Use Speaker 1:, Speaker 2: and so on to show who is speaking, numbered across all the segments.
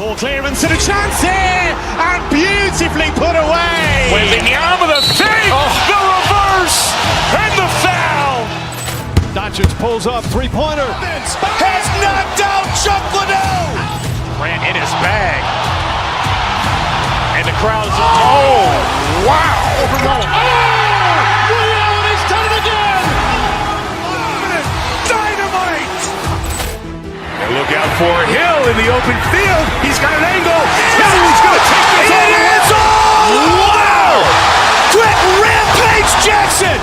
Speaker 1: Ball clearance and a chance here, and beautifully put away.
Speaker 2: Wembanyama the fake, the reverse, and the foul.
Speaker 3: Doncic pulls up, three-pointer.
Speaker 2: Has knocked out Chuck Liddell. Grant in his bag. And the crowd's, wow.
Speaker 3: He's done it again.
Speaker 2: Dynamite. And look out for Hill in the open field. He's got an angle. He's going to take this all the way. Wow. Quick Rampage Jackson.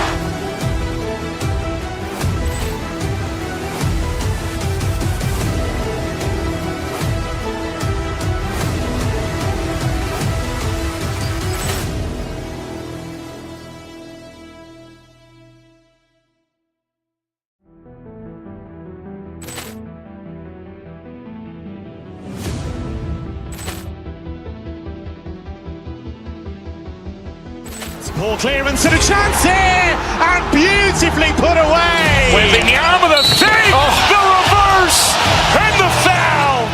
Speaker 1: Ball clearance and a chance here, and beautifully put away.
Speaker 2: Wembanyama the fake, the reverse, and the foul.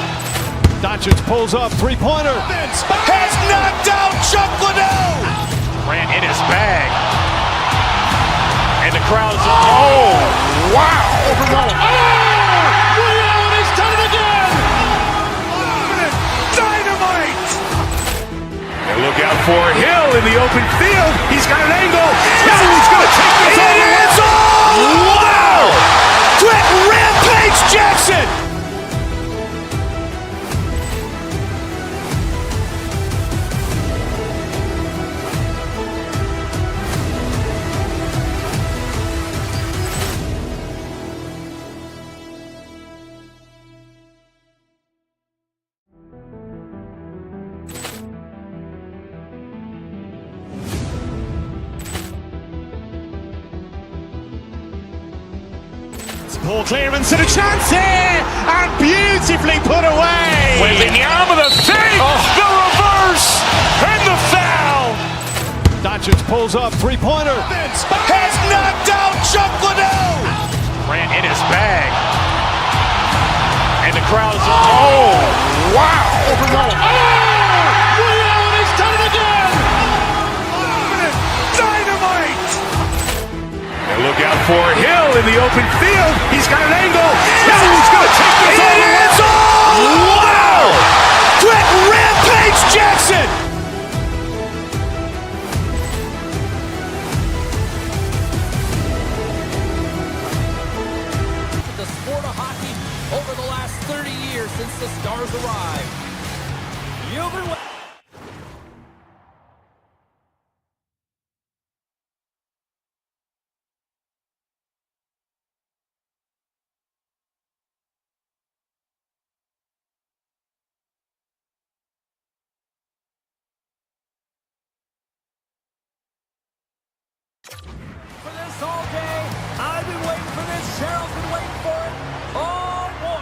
Speaker 3: Doncic pulls up, three-pointer.
Speaker 2: Has knocked out Chuck Liddell. Grant in his bag. And the crowd's, wow.
Speaker 3: He's done it again.
Speaker 2: Dynamite. And look out for Hill in the open field. He's got an angle. He's going to take this all the way. Wow. Quick Rampage Jackson.
Speaker 1: Ball clearance and a chance here, and beautifully put away.
Speaker 2: Wembanyama the fake, the reverse, and the foul.
Speaker 3: Doncic pulls up, three-pointer.
Speaker 2: Has knocked out Chuck Liddell. Grant in his bag. And the crowd's, wow.
Speaker 3: He's done it again.
Speaker 2: Dynamite. And look out for Hill in the open field. He's got an angle. He's going to take this all the way. Wow. Quick Rampage Jackson.
Speaker 4: The sport of hockey over the last 30 years since the Stars arrived. You've been for this all day. I've been waiting for this. Cheryl's been waiting for it. Oh, boy.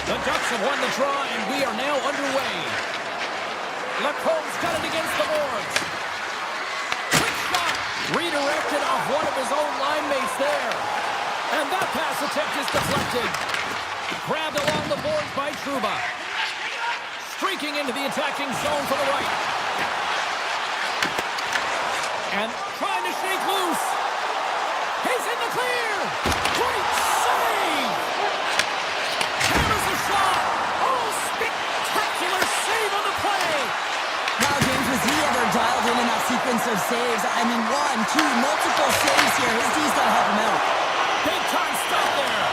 Speaker 4: The Ducks have won the draw, and we are now underway. Lacombe's got it against the boards. Quick shot. Redirected off one of his own line mates there. And that pass attempt is deflected. Grabbed along the boards by Trouba. Streaking into the attacking zone for the right. And trying to shake loose. He's in the clear. Great save. Hammers the shot. Oh, spectacular save on the play.
Speaker 5: Wow, James, was he ever dialed in that sequence of saves? I mean, one, two, multiple saves here. His D's got to help him out.
Speaker 4: Big time stop there.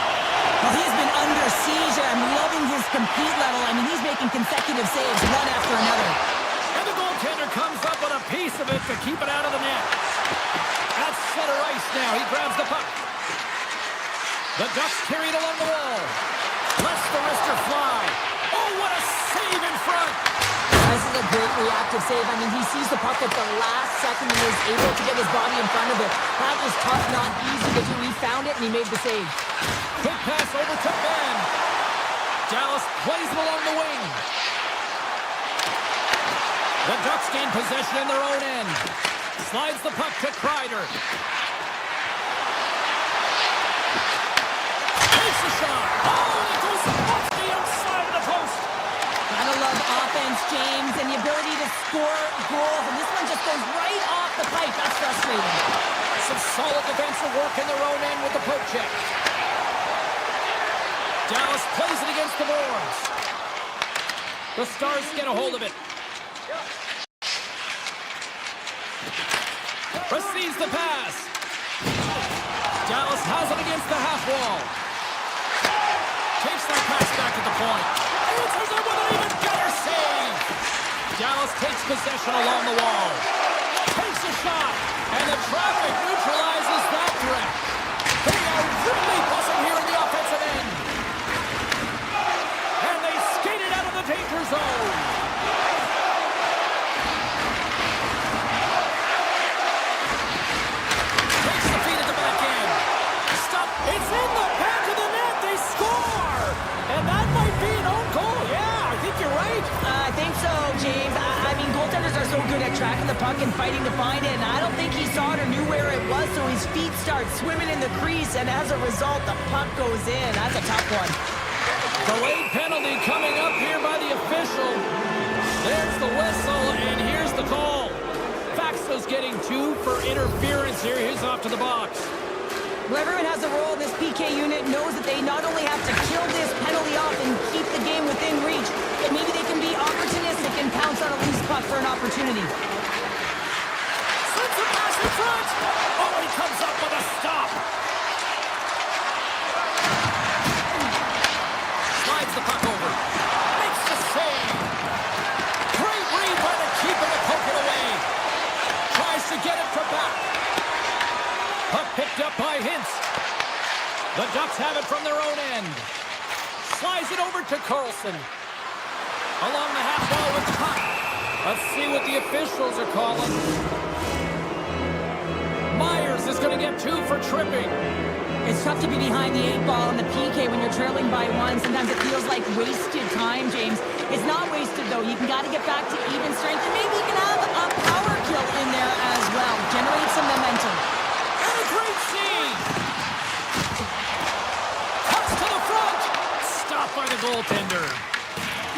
Speaker 5: Well, he's been under siege. I'm loving his compete level. I mean, he's making consecutive saves, one after another.
Speaker 4: And the goaltender comes up with a piece of it to keep it out of the net. At center ice now. He grabs the puck. The Ducks carried along the wall. Lets the wrister fly. Oh, what a save in front.
Speaker 5: This is a great reactive save. I mean, he sees the puck at the last second and is able to get his body in front of it. That was tough, not easy to do. He found it and he made the save.
Speaker 4: Quick pass over to Ben. Dallas plays him along the wing. The Ducks gain possession in their own end. Slides the puck to Kreider. Takes the shot. Oh, it goes off the outside of the post.
Speaker 5: Gotta love offense, James, and the ability to score goals, and this one just goes right off the pipe. That's frustrating.
Speaker 4: Some solid defensive work in their own end with the poke check. Dallas plays it against the boards. The Stars get a hold of it. Receives the pass. Dallas has it against the half wall. Takes that pass back to the point. Answers it with an even better save. Dallas takes possession along the wall. Takes a shot. And the traffic neutralizes that threat. They are really buzzing here in the offensive end. And they skate it out of the danger zone. Takes the feed at the back end. Stop. It's in the back of the net. They score. And that might be an own goal. Yeah, I think you're right.
Speaker 5: I think so, James. I mean, goaltenders are so good at tracking the puck and fighting to find it, and I don't think he saw it or knew where it was, so his feet start swimming in the crease, and as a result, the puck goes in. That's a tough one.
Speaker 4: Delayed penalty coming up here by the official. There's the whistle, and here's the call. Faxo's getting 2 for interference here. He's off to the box.
Speaker 5: Whoever has a role in this PK unit knows that they not only have to kill this penalty off and keep the game within reach, but maybe they can be opportunistic and pounce on a loose puck for an opportunity.
Speaker 4: Sends a pass in front. Oh, he comes up with a stop. Slides the puck over. Makes the save. Great read by the keeper to poke it away. Tries to get it to back. Puck picked up by Hintz. The Ducks have it from their own end. Slides it over to Carlson. Along the half wall with the puck. Let's see what the officials are calling. Myers is going to get 2 for tripping.
Speaker 5: It's tough to be behind the 8 ball in the PK when you're trailing by 1. Sometimes it feels like wasted time, James. It's not wasted, though. You got to get back to even strength, and maybe you can have a power kill in there as well. Generate some momentum.
Speaker 4: And a great save. Cuts to the front. Stopped by the goaltender.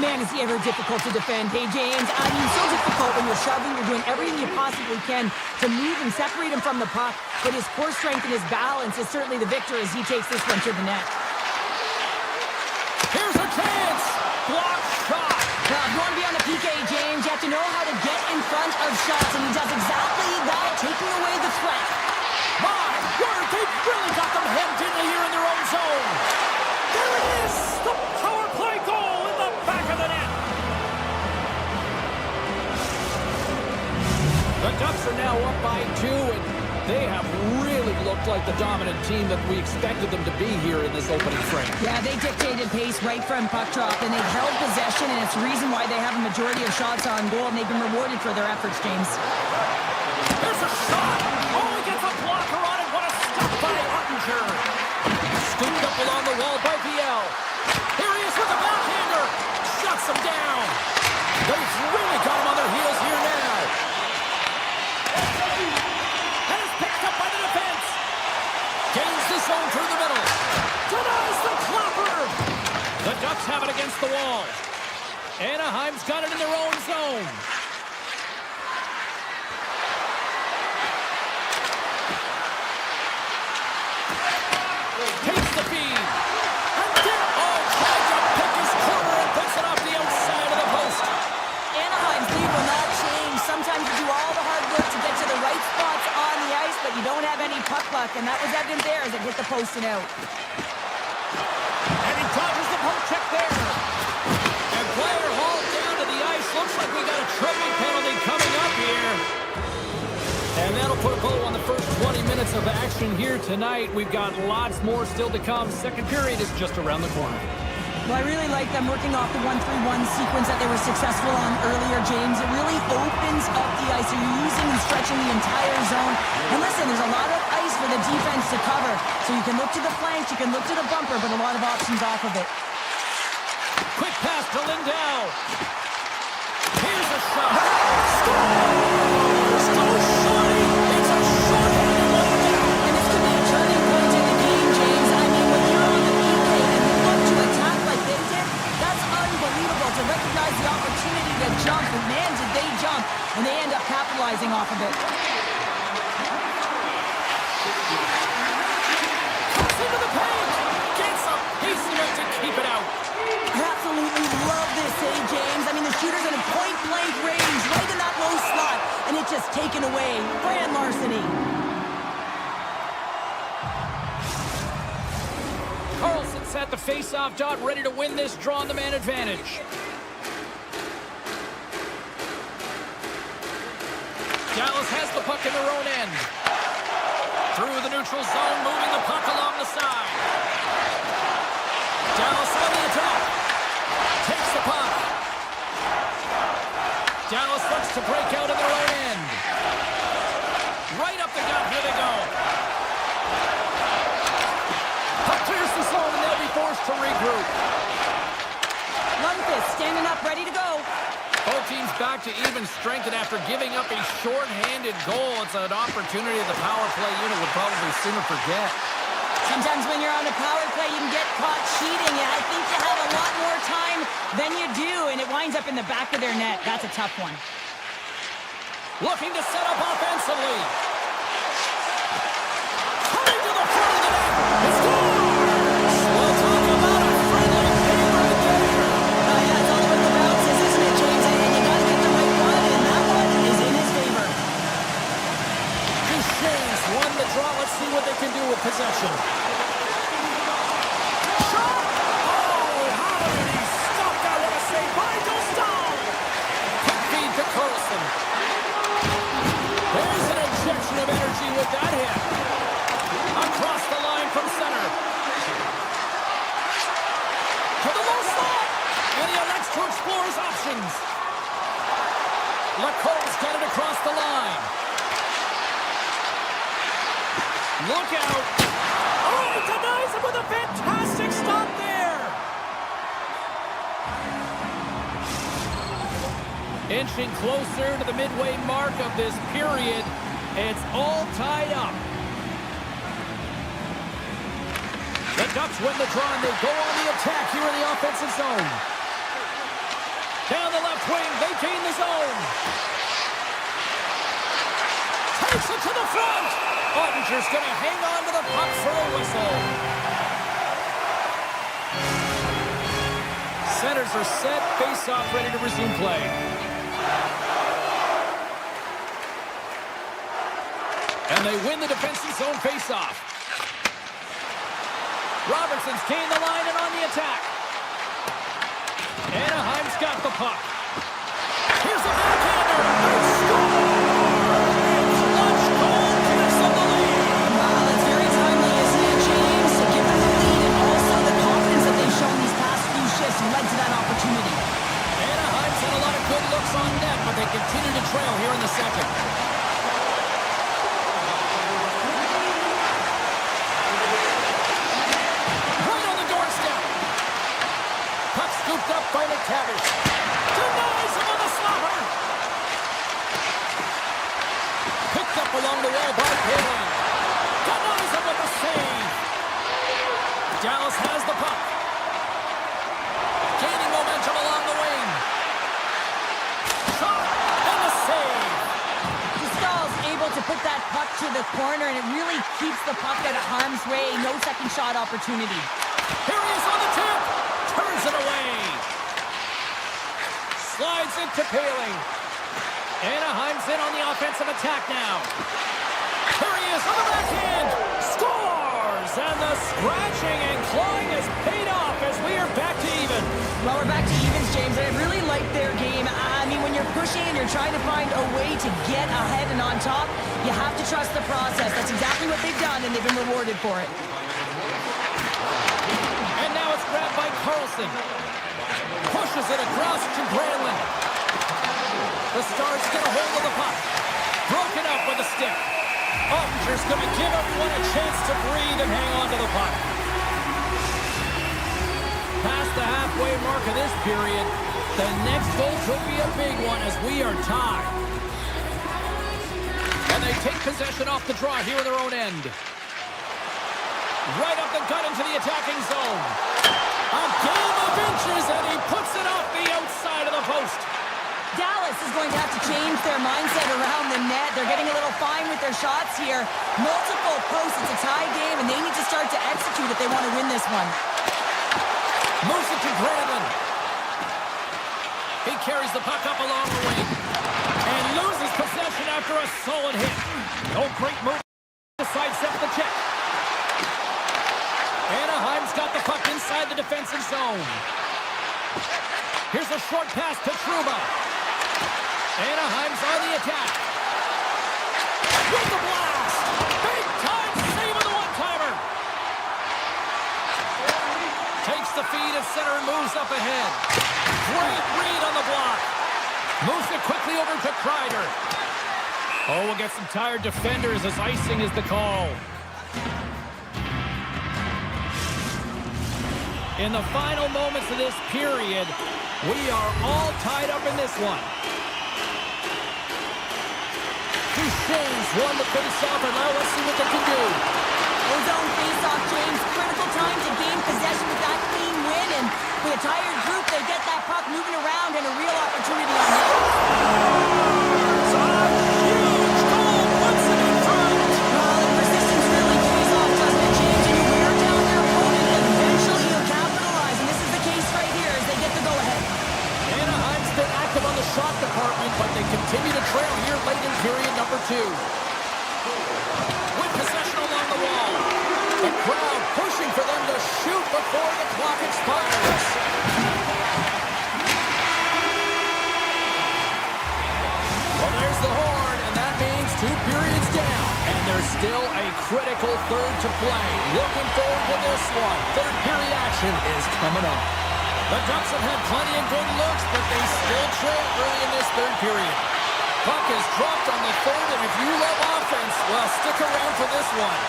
Speaker 5: Man, is he ever difficult to defend. Hey, James, I mean, so difficult when you're shoving. You're doing everything you possibly can to move and separate him from the puck. But his core strength and his balance is certainly the victor as he takes this one to the net.
Speaker 4: Here's a chance. Block shot.
Speaker 5: Now, if you want to be on the PK, James, you have to know how to get in front of shots, and he does exactly that, taking away the threat.
Speaker 4: My word, they've really got them hemmed in here in their own zone. There it is. The power play goal in the back of the net. The Ducks are now up by 2, and they have really looked like the dominant team that we expected them to be here in this opening frame.
Speaker 5: Yeah, they dictated pace right from puck drop, and they've held possession, and it's the reason why they have a majority of shots on goal, and they've been rewarded for their efforts, James.
Speaker 4: There's a shot. Oh, he gets a blocker on it. What a stop by Ottinger. Scooped up along the wall by VL. Here he is with the backhander. Shuts him down. They've really got him on their heels here now. And it's picked up by the defense. Gains the zone through the middle. Denies the clapper. The Ducks have it against the wall. Anaheim's got it in their own zone. Takes the feed. And then, tries to pick his corner and puts it off the outside of the post.
Speaker 5: Anaheim's lead will not change. Sometimes you do all the hard work to get to the right spots on the ice, but you don't have any puck luck, and that was evident there as it hit the post and out.
Speaker 4: And he dodges the poke check there. And player hauled down to the ice. Looks like we got a tripping penalty coming up here. And that'll put a bow on the first 20 minutes of action here tonight. We've got lots more still to come. Second period is just around the corner.
Speaker 5: Well, I really like them working off the 1-3-1 sequence that they were successful on earlier, James. It really opens up the ice. So you're using and stretching the entire zone. And listen, there's a lot of ice for the defense to cover. So you can look to the flanks, you can look to the bumper, but a lot of options off of it.
Speaker 4: Quick pass to Lindau. Here's a shot. Scores! Goes shorty. It's a short one.
Speaker 5: And this could be a turning point in the game, James. I mean, when you're on the PK and you look to attack like they did, that's unbelievable to recognize the opportunity capitalizing off of it.
Speaker 4: Cuts into the paint. Gets a piece of it to keep it out.
Speaker 5: Absolutely love this, James? I mean, the shooter's in a point-blank range, right in that low slot, and it's just taken away. Grand larceny.
Speaker 4: Carlson's at the face-off dot, ready to win this draw on the man advantage. Dallas has the puck in their own end. Through the neutral zone, moving the puck along the side. Dallas on the attack. Takes the puck. Dallas looks to break out of their own end. Right up the gut, here they go. Puck clears the zone and they'll be forced to regroup.
Speaker 5: Lundqvist standing up, ready to go.
Speaker 4: Both teams back to even strength, and after giving up a short-handed goal, it's an opportunity the power play unit would probably sooner forget.
Speaker 5: Sometimes when you're on a power play, you can get caught cheating. I think you have a lot more time than you do, and it winds up in the back of their net. That's a tough one.
Speaker 4: Looking to set up offensively. Coming to the front of the net. It's good! We'll talk about a friendly game right there.
Speaker 5: Yeah, it's all about the bounces, isn't it, James? And you got to get the right one, and that one is in his favor.
Speaker 4: Duchesne's won the draw. Let's see what they can do with possession. Shot! Oh, how did he stop that? What a save by Dostal! Quick feed to Carlson. There's an injection of energy with that hit. Across the line from center. To the low slot. And he elects to explore his options. LaCole's got it across the line. Look out. Oh, he denies him with a fantastic stop there. Inching closer to the midway mark of this period. It's all tied up. The Ducks win the draw and they go on the attack here in the offensive zone. Down the left wing, they gain the zone. Takes it to the front. Ottinger's going to hang on to the puck for a whistle. Centers are set, face-off ready to resume play. And they win the defensive zone face-off. Robertson's gained the line and on the attack. Anaheim's got the puck. Here's a backhander. They score! Clutch goal gives them the lead.
Speaker 5: Wow, that's very timely, isn't it, James? To give them the lead and also the confidence that they've shown these past few shifts led to that opportunity.
Speaker 4: Anaheim's had a lot of good looks on net, but they continue to trail here in the second. Right on the doorstep. Puck scooped up by McTavish. Denies him on the slobber. Picked up along the wall by Palin. Denies him with the save. Dallas has the puck. Gaining momentum along the wing. Shot and the save.
Speaker 5: Dostal's able to put that puck to the corner, and it really keeps the puck out of harm's way. No second shot opportunity.
Speaker 4: Here he is on the tip. Turns it away. Slides into Paling. Anaheim's in on the offensive attack now. Here he is on the backhand. Scores! And the scratching and clawing has paid off as we are back to even.
Speaker 5: Well, we're back to evens, James, and I really like their game. I mean, when you're pushing and you're trying to find a way to get ahead and on top, you have to trust the process. That's exactly what they've done, and they've been rewarded for it.
Speaker 4: And now it's grabbed by Carlson. Pushes it across to Granlund. The Stars get a hold of the puck. Broken up with a stick. Ottinger's going to give everyone a chance to breathe and hang on to the puck. Past the halfway mark of this period, the next goal could be a big one as we are tied. And they take possession off the draw here in their own end. Right up the gut into the attacking zone. A game of inches, and he puts it off the outside of the post.
Speaker 5: Dallas is going to have to change their mindset around the net. They're getting a little fine with their shots here. Multiple posts. It's a tie game, and they need to start to execute if they want to win this one.
Speaker 4: Moves it to Granlund. He carries the puck up along the wing and loses possession after a solid hit. No great move to sidestep the check. Anaheim's got the puck inside the defensive zone. Here's a short pass to Trouba. Anaheim's on the attack. With the blast! Big time save of the one-timer! Takes the feed at center and moves up ahead. Great read on the block. Moves it quickly over to Kreider. Oh, we'll get some tired defenders as icing is the call. In the final moments of this period, we are all tied up in this one. Duchesne's won the face-off, and now let's see what they can do.
Speaker 5: Ozone face-off, James. Critical time to gain possession with that clean win, and with a tired group, they get that puck moving around and a real opportunity on net.
Speaker 4: Huge goal puts it in front.
Speaker 5: Well, and persistence really pays off, doesn't it, James? And you wear down their opponent, eventually you'll capitalize, and this is the case right here as they get the go-ahead.
Speaker 4: Anaheim's been active on the shot department, but they continue to trail here late in period number 2. With possession along the wall. The crowd pushing for them to shoot before the clock expires. Well, there's the horn, and that means 2 periods down. And there's still a critical third to play. Looking forward to this one. Third period action is coming up. The Ducks have had plenty of good looks, but they still trail early in this third period. Puck is dropped on the third, and if you love offense, well, stick around for this one.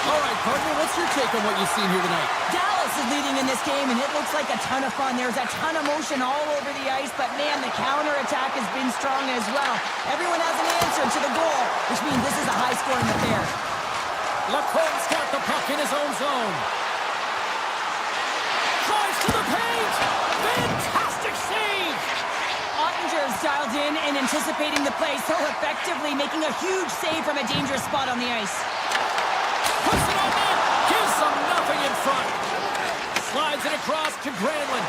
Speaker 4: All right, partner, what's your take on what you've seen here tonight?
Speaker 5: Dallas is leading in this game, and it looks like a ton of fun. There's a ton of motion all over the ice, but, man, the counterattack has been strong as well. Everyone has an answer to the goal, which means this is a high-scoring affair.
Speaker 4: Lacomb's got the puck in his own zone. Drives to the paint. Fantastic save.
Speaker 5: Ottinger's dialed in and anticipating the play so effectively, making a huge save from a dangerous spot on the ice.
Speaker 4: Puts it on net. Gives them nothing in front. Slides it across to Granlund.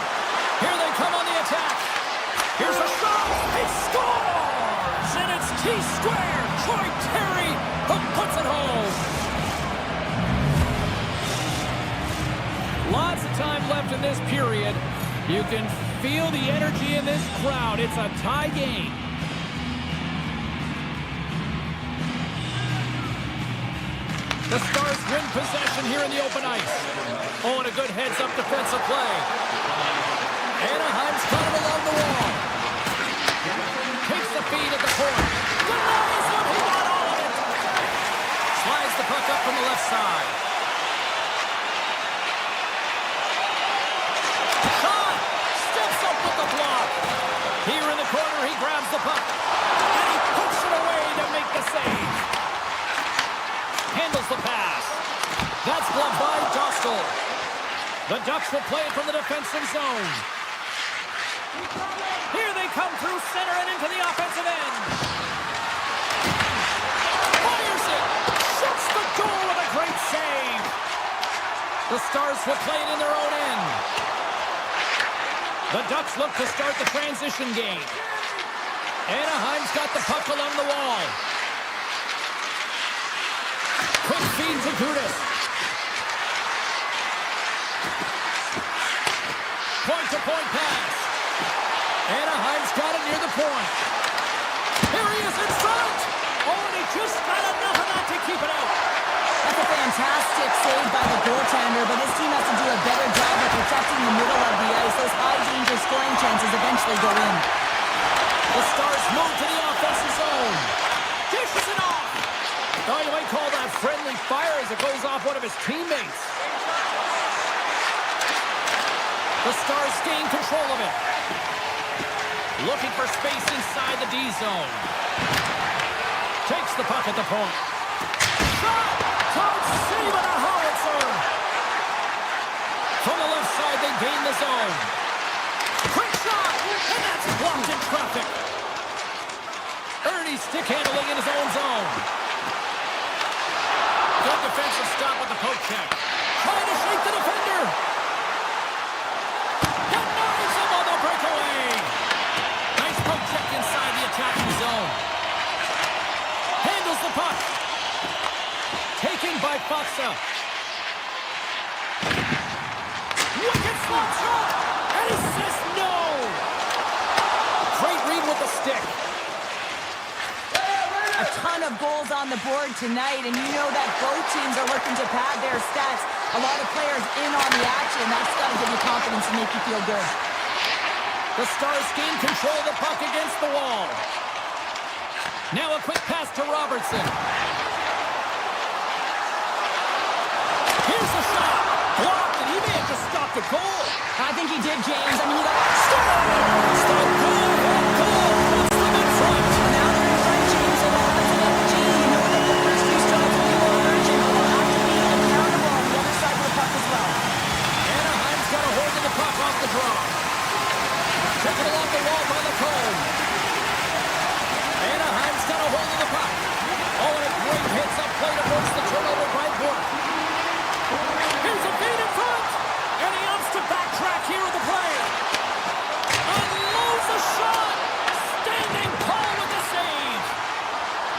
Speaker 4: Here they come on the attack. Here's a shot. He scores! And it's T-squared. Troy Terry who puts it home. Lots of time left in this period. You can feel the energy in this crowd. It's a tie game. The Stars win possession here in the open ice. Oh, and a good heads-up defensive play. Anaheim's got it along the wall. Takes the feed at the point. Denies him. He got all of it. Slides the puck up from the left side. Shot. Steps up with the block. Here in the corner, he grabs the puck. And he puts it away to make the save. Handles the pass. That's blocked by Dostal. The Ducks will play it from the defensive zone. Here they come through center and into the offensive end. Fires it. Shoots the goal with a great save. The Stars will play it in their own end. The Ducks look to start the transition game. Anaheim's got the puck along the wall. Quick feed to Gudas. Point-to-point pass. Anaheim's got it near the point. Here he is in front. Oh, and he just got enough of that to keep it out.
Speaker 5: That's a fantastic save by the goaltender, but this team has to do a better job of protecting the middle of the ice. Those high-danger scoring chances eventually go in.
Speaker 4: The Stars move to the offensive zone. Dishes it off. Oh, you might call that friendly fire as it goes off one of his teammates. The Stars gain control of it. Looking for space inside the D zone. Takes the puck at the point. Shot! Top save on a howitzer! From the left side, they gain the zone. Quick shot! And that's blocked in traffic. Ernie stick handling in his own zone. Good defensive stop with the poke check. Trying to shake the defender. Denies him on the breakaway. Nice poke check inside the attacking zone. Handles the puck. Taken by Faksa. Wicked slot shot. And he says no. Great read with the stick.
Speaker 5: A ton of goals on the board tonight, and you know that both teams are looking to pad their stats. A lot of players in on the action. That's got to give you confidence and make you feel good.
Speaker 4: The Stars gain control of the puck against the wall. Now a quick pass to Robertson. Here's the shot. Blocked, and he may have just stopped a goal.
Speaker 5: I think he did, James. I mean, you got to stop.
Speaker 4: Stop. Goal. Puts them in front.
Speaker 5: Now they're in front, James. So that has an energy. You know that the first two shots will be more urgent. They'll have to be accountable on the other side of the puck as well.
Speaker 4: Anaheim's got a hold of the puck off the draw. Taken along the wall by the cone. Anaheim's got a hold of the puck. Oh, and a great hits up play to force the turnover by Bork. Here's a feed in front. And he opts to backtrack here with the play. Unloads the shot. Standing Paul with the save.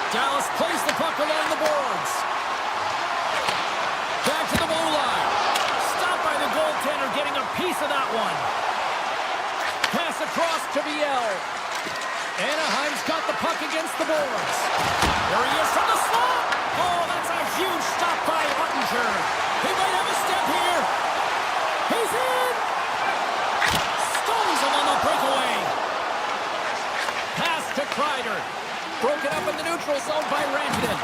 Speaker 4: Dallas plays the puck along the boards. Back to the goal line. Stopped by the goaltender, getting a piece of that one. Pass across to Biel. Anaheim's got the puck against the boards. There he is from the slot. Oh, that's a huge stop by Ottinger. He might have a step here. He's in. Stones him on the breakaway. Pass to Kreider. Broken up in the neutral zone by Rantanen.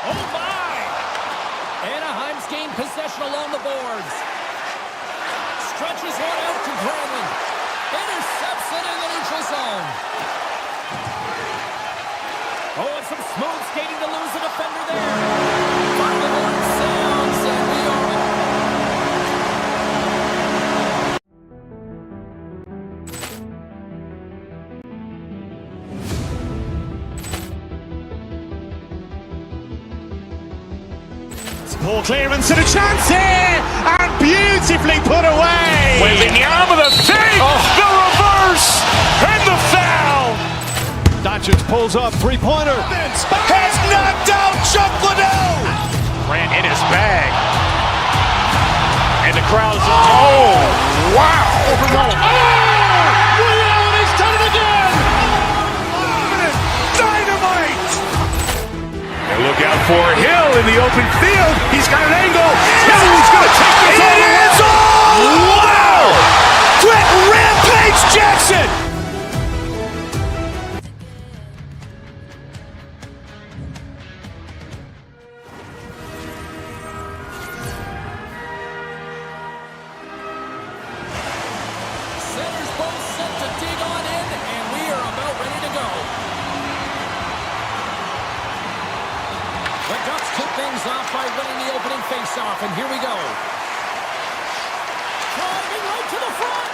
Speaker 4: Oh, my. Anaheim's gained possession along the boards. Stretches one out to Granlund. Intercepts it in the neutral zone. Oh, and some smooth skating to lose the defender there. Final horn sounds, and we are
Speaker 1: Ball clearance and a chance here, and beautifully put away.
Speaker 2: Wembanyama the save, the reverse, and the foul.
Speaker 3: Doncic pulls up, three-pointer.
Speaker 2: Has knocked out Chuck Liddell. Grant in his bag. And the crowd's oh, wow.
Speaker 3: He's done it again.
Speaker 2: Dynamite. And look out for Hill in the open field. He's got an angle. Hill is going to take this all the way. Wow. Brett Rampage Jackson.
Speaker 4: Centers both set to dig on in, and we are about ready to go. The Ducks kick things off by winning the opening faceoff, and here we go. Driving right to the front.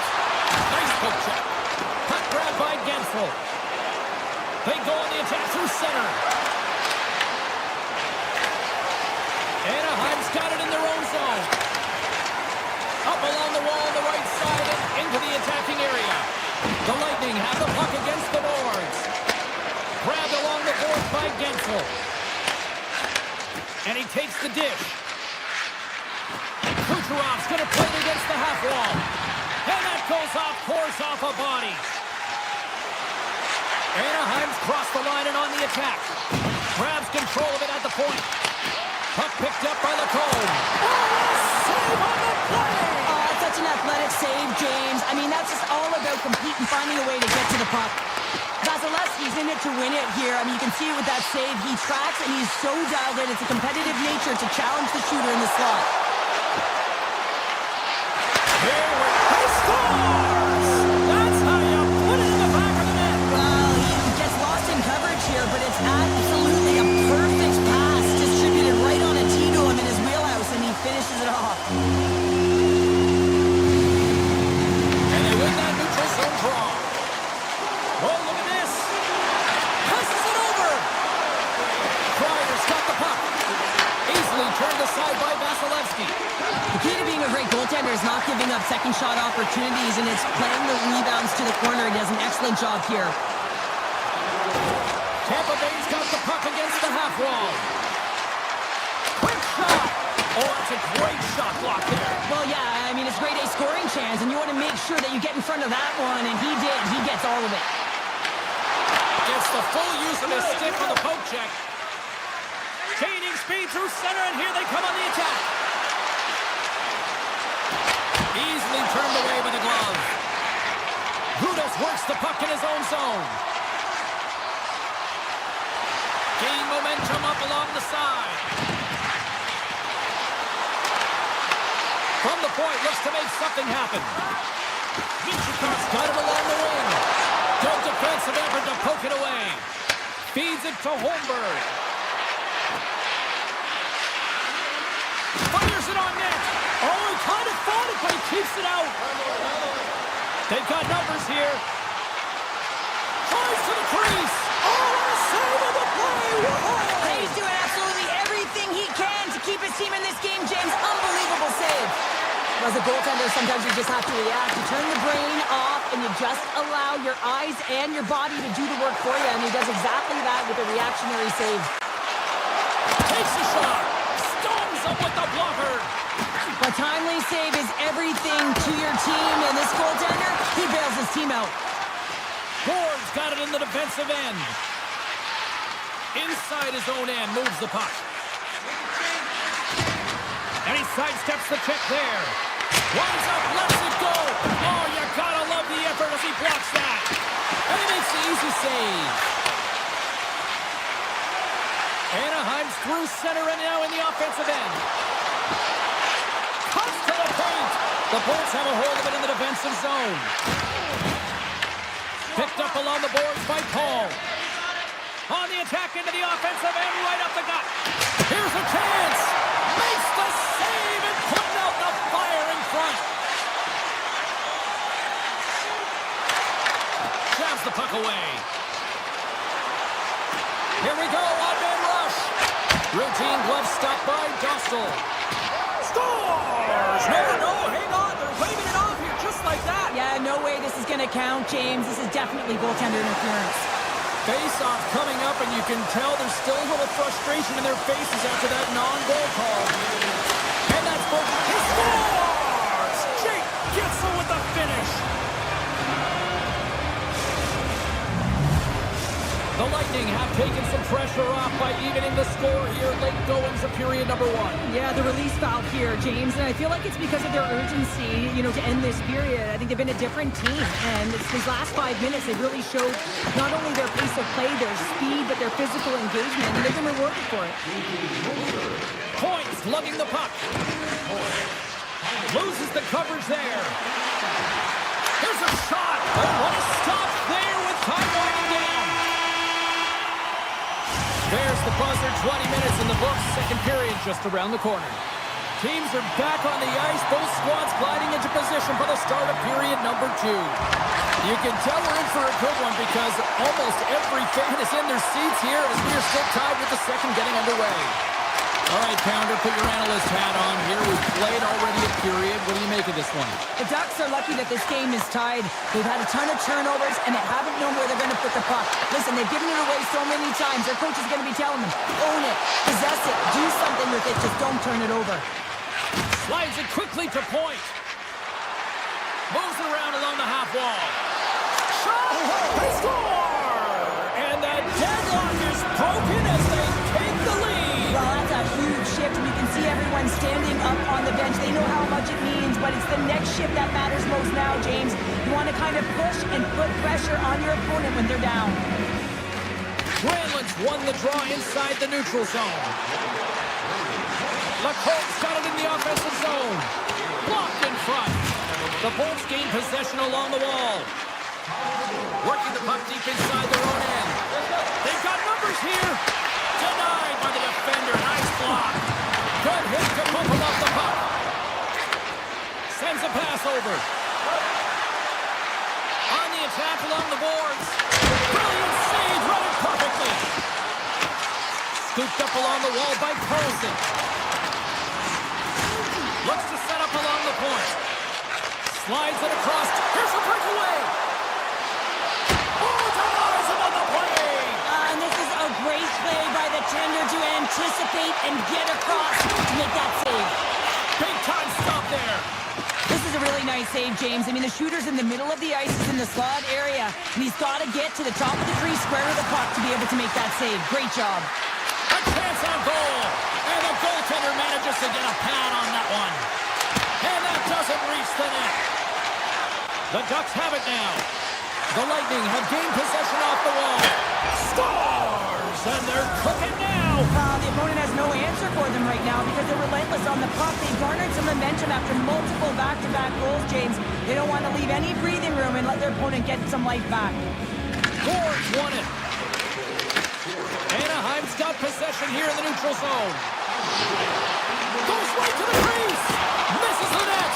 Speaker 4: Nice poke check. Puck grab by Gensel. They go on the attack through center. Anaheim's got it in their own zone. Up along the wall on the right side and into the attacking area. The Lightning have the puck against the boards. Grabbed along the boards by Gensel. And he takes the dish. Kucherov's going to play it against the half wall. And that goes off, pours off a body. Anaheim's crossed the line and on the attack. Grabs control of it at the point. Puck picked up by Lacombe. Save on the play!
Speaker 5: Oh, such an athletic save, James. I mean, that's just all about competing, finding a way to get to the puck. Vasilevsky's in it to win it here. I mean, you can see it with that save. He tracks, and he's so dialed in. It's a competitive nature to challenge the shooter in the slot.
Speaker 4: Here he scores! That's how you put it in the back of the net.
Speaker 5: Well, he gets lost in coverage here, but it's absolutely a perfect pass distributed right on a tee to him in his wheelhouse, and he finishes it off.
Speaker 4: And they win that neutral zone draw. turned aside by Vasilevsky.
Speaker 5: The key to being a great goaltender is not giving up second shot opportunities, and it's playing the rebounds to the corner. He does an excellent job here.
Speaker 4: Tampa Bay's got the puck against the half wall. Quick shot. Oh, that's a great shot block there.
Speaker 5: Well, yeah, I mean, it's grade A scoring chance, and you want to make sure that you get in front of that one, and he did. He gets all of it.
Speaker 4: Gets the full use of his stick on the poke check. Gaining speed through center, and here they come on the attack. Easily turned away by the glove. Gudas works the puck in his own zone. Gain momentum up along the side. From the point, looks to make something happen. Michikov's got it along the wing. Good defensive effort to poke it away. Feeds it to Holmberg. Fires it on net. Oh, he kind of fought it, but he keeps it out. They've got numbers here. Tries to the crease. Oh, a save on the play. Whoa.
Speaker 5: He's doing absolutely everything he can to keep his team in this game, James. Unbelievable save. As a goaltender, sometimes you just have to react. You turn the brain off, and you just allow your eyes and your body to do the work for you, and he does exactly that with a reactionary save.
Speaker 4: Takes a shot. Stones up with the blocker.
Speaker 5: A timely save is everything to your team, and this goaltender, he bails his team out.
Speaker 4: Ford's got it in the defensive end. Inside his own end, moves the puck. And he sidesteps the check there. Winds up, lets it go. Oh, you gotta love the effort as he blocks that. And he makes the easy save. Anaheim's through center and now in the offensive end. Comes to the point. The Bolts have a hold of it in the defensive zone. Picked up along the boards by Paul. On the attack into the offensive end, right up the gut. Here's a chance. Makes the save and putting out the fire in front. Jabs the puck away. Here we go, odd-man rush. Routine glove stop by Dostal. Scores! No, hang on. They're waving it off here just like that.
Speaker 5: Yeah, no way this is going to count, James. This is definitely goaltender interference.
Speaker 4: Face-off coming up, and you can tell there's still a little frustration in their faces after that non-goal call. And that's for he scores! Jake Gitzel with the finish. The Lightning have taken some pressure off by evening the score here late goings of period number 1.
Speaker 5: Yeah, the release valve here, James, and I feel like it's because of their urgency, to end this period. I think they've been a different team, and these last 5 minutes, they've really showed not only their pace of play, their speed, but their physical engagement, and they've been rewarded for it.
Speaker 4: Points lugging the puck. Loses the coverage there. There's a shot. Oh, what a stop there with time winding down. There's the buzzer, 20 minutes in the books, second period just around the corner. Teams are back on the ice, both squads gliding into position for the start of period number 2. You can tell we're in for a good one because almost every fan is in their seats here as we are still tied with the second getting underway. All right, Pounder, put your analyst hat on here. We've played already a period. What do you make of this one?
Speaker 5: The Ducks are lucky that this game is tied. They've had a ton of turnovers, and they haven't known where they're going to put the puck. Listen, they've given it away so many times. Their coach is going to be telling them, own it, possess it, do something with it, just don't turn it over.
Speaker 4: Slides it quickly to point. Moves it around along the half wall. Shot! They score! And the deadlock is broken as they take the lead.
Speaker 5: Well, that's a huge shift, and you can see everyone standing up on the bench. They know how much it means, but it's the next shift that matters most now, James. You want to kind of push and put pressure on your opponent when they're down.
Speaker 4: Granlund's won the draw inside the neutral zone. LaCourt's got it in the offensive zone. Blocked in front. The Bolts gain possession along the wall. Working the puck deep inside their own end. They've got numbers here. Denied by the defender. Nice block. Good hit to bump him off the puck. Sends a pass over. On the attack along the boards. Brilliant save. Run it perfectly. Scooped up along the wall by Carlson. Looks to set up along the point. Slides it across. Here's a breakaway. Oh, denies him on the play.
Speaker 5: And this is a great play by the tender to anticipate and get across to make that save.
Speaker 4: Big time stop there.
Speaker 5: This is a really nice save, James. I mean, the shooter's in the middle of the ice, he's in the slot area, and he's got to get to the top of the crease, square of the puck to be able to make that save. Great job.
Speaker 4: A chance on goal. And the goaltender manages to get a pad on that one. And that doesn't reach the net. The Ducks have it now. The Lightning have gained possession off the wall. Scores! And they're cooking now.
Speaker 5: The opponent has no answer for them right now because they're relentless on the puck. They garnered some momentum after multiple back-to-back goals, James. They don't want to leave any breathing room and let their opponent get some life back.
Speaker 4: Gord's won it. Anaheim's got possession here in the neutral zone. Goes right to the crease. Misses the net.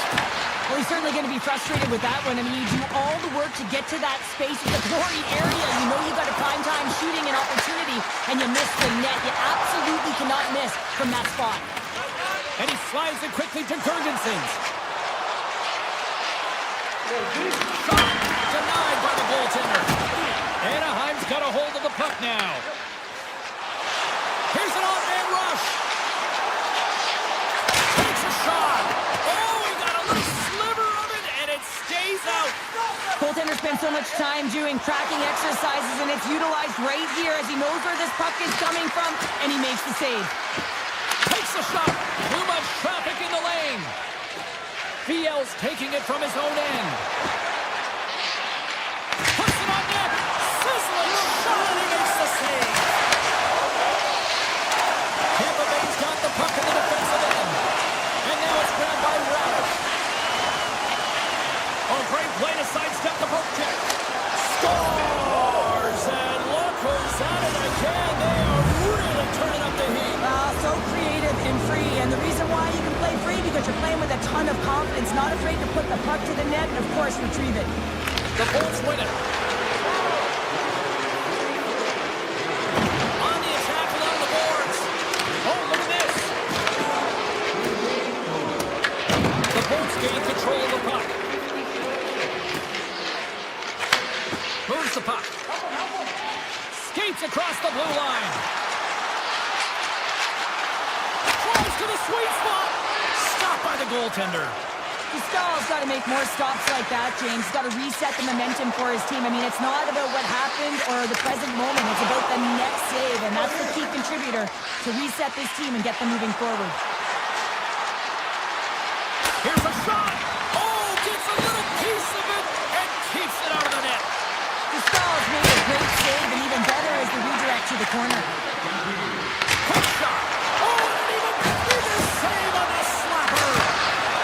Speaker 5: Well, he's certainly going to be frustrated with that one. I mean, you do all the work to get to that space in the glory area. You know you got a prime time shooting an opportunity, and you miss the net. You absolutely cannot miss from that spot.
Speaker 4: And he slides it quickly to Gergensons. Shot denied by the goaltender. Anaheim's got a hold of the puck now. Here's an off-man rush. Takes a shot. Oh, he got a little sliver of it, and it stays out.
Speaker 5: Goaltender spends so much time doing tracking exercises, and it's utilized right here as he knows where this puck is coming from, and he makes the save.
Speaker 4: Takes a shot. Too much traffic in the lane. VL's taking it from his own end. Puts it on net. Sizzling shot, and he makes the save. Tampa Bay's got the puck in the defensive end. And now it's grabbed by Ralph. Oh, great play to sidestep the poke check. Scores! And look who's at it again. They are really turning up the heat.
Speaker 5: So creative and free, and the reason why you can play free because you're playing with a ton of confidence, not afraid to put the puck to the net and, of course, retrieve it.
Speaker 4: The Bolts win it. On the attack along the boards. Oh, look at this. The Bolts gain control of the puck. Moves the puck. Skates across the blue line. Tries to the sweet spot. Stopped by the goaltender.
Speaker 5: Stahl's got to make more stops like that, James. He's got to reset the momentum for his team. I mean, it's not about what happened or the present moment. It's about the next save, and that's the key contributor to reset this team and get them moving forward.
Speaker 4: Here's a shot. Oh, gets a little piece of it and keeps it out of the net.
Speaker 5: Stahl's made a great save, and even better is the redirect to the corner.
Speaker 4: Quick shot. Oh, and an even bigger save on the slapper.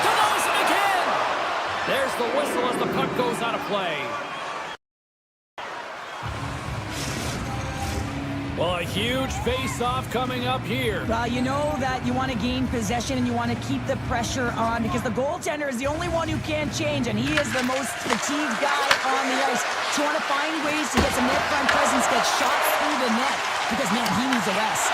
Speaker 4: Denies it again. There's the whistle as the puck goes out of play. Well, a huge face-off coming up here.
Speaker 5: Well, you know that you want to gain possession and you want to keep the pressure on because the goaltender is the only one who can't change, and he is the most fatigued guy on the ice. So you want to find ways to get some net front presence, get shots through the net because, man, he needs a rest.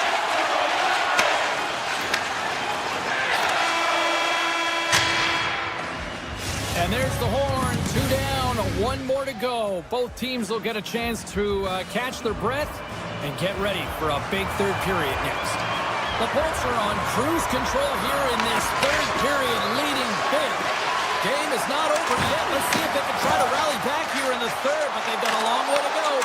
Speaker 4: And there's the horn. 2 down, 1 more to go. Both teams will get a chance to catch their breath and get ready for a big third period next. The Bolts are on cruise control here in this third period, leading big. Game is not over yet. Let's see if they can try to rally back here in the third, but they've got a long way to go.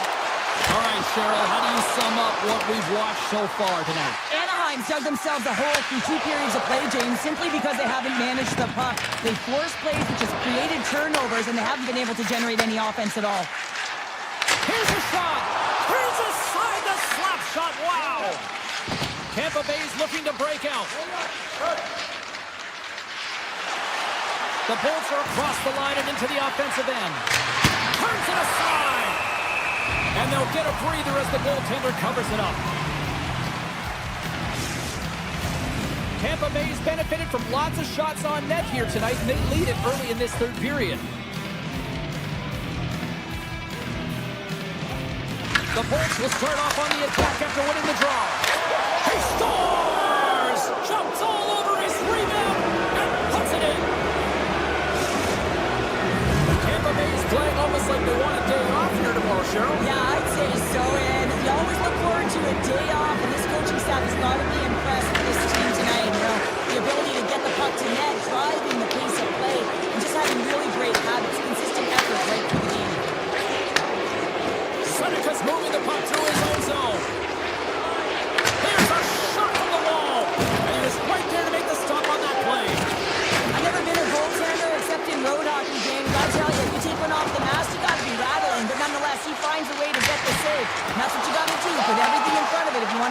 Speaker 4: All right, Cheryl, how do you sum up what we've watched so far tonight?
Speaker 5: Anaheim's dug themselves a hole through 2 periods of play, James, simply because they haven't managed the puck. They forced plays which has created turnovers, and they haven't been able to generate any offense at all.
Speaker 4: Here's a shot. Here's a slap shot. Wow. Tampa Bay's looking to break out. The Bolts are across the line and into the offensive end. Turns it aside. And they'll get a breather as the goaltender covers it up. Tampa Bay's benefited from lots of shots on net here tonight, and they lead it early in this third period. The Bolts will start off on the attack after winning the draw. He scores! Jumps all over his rebound and puts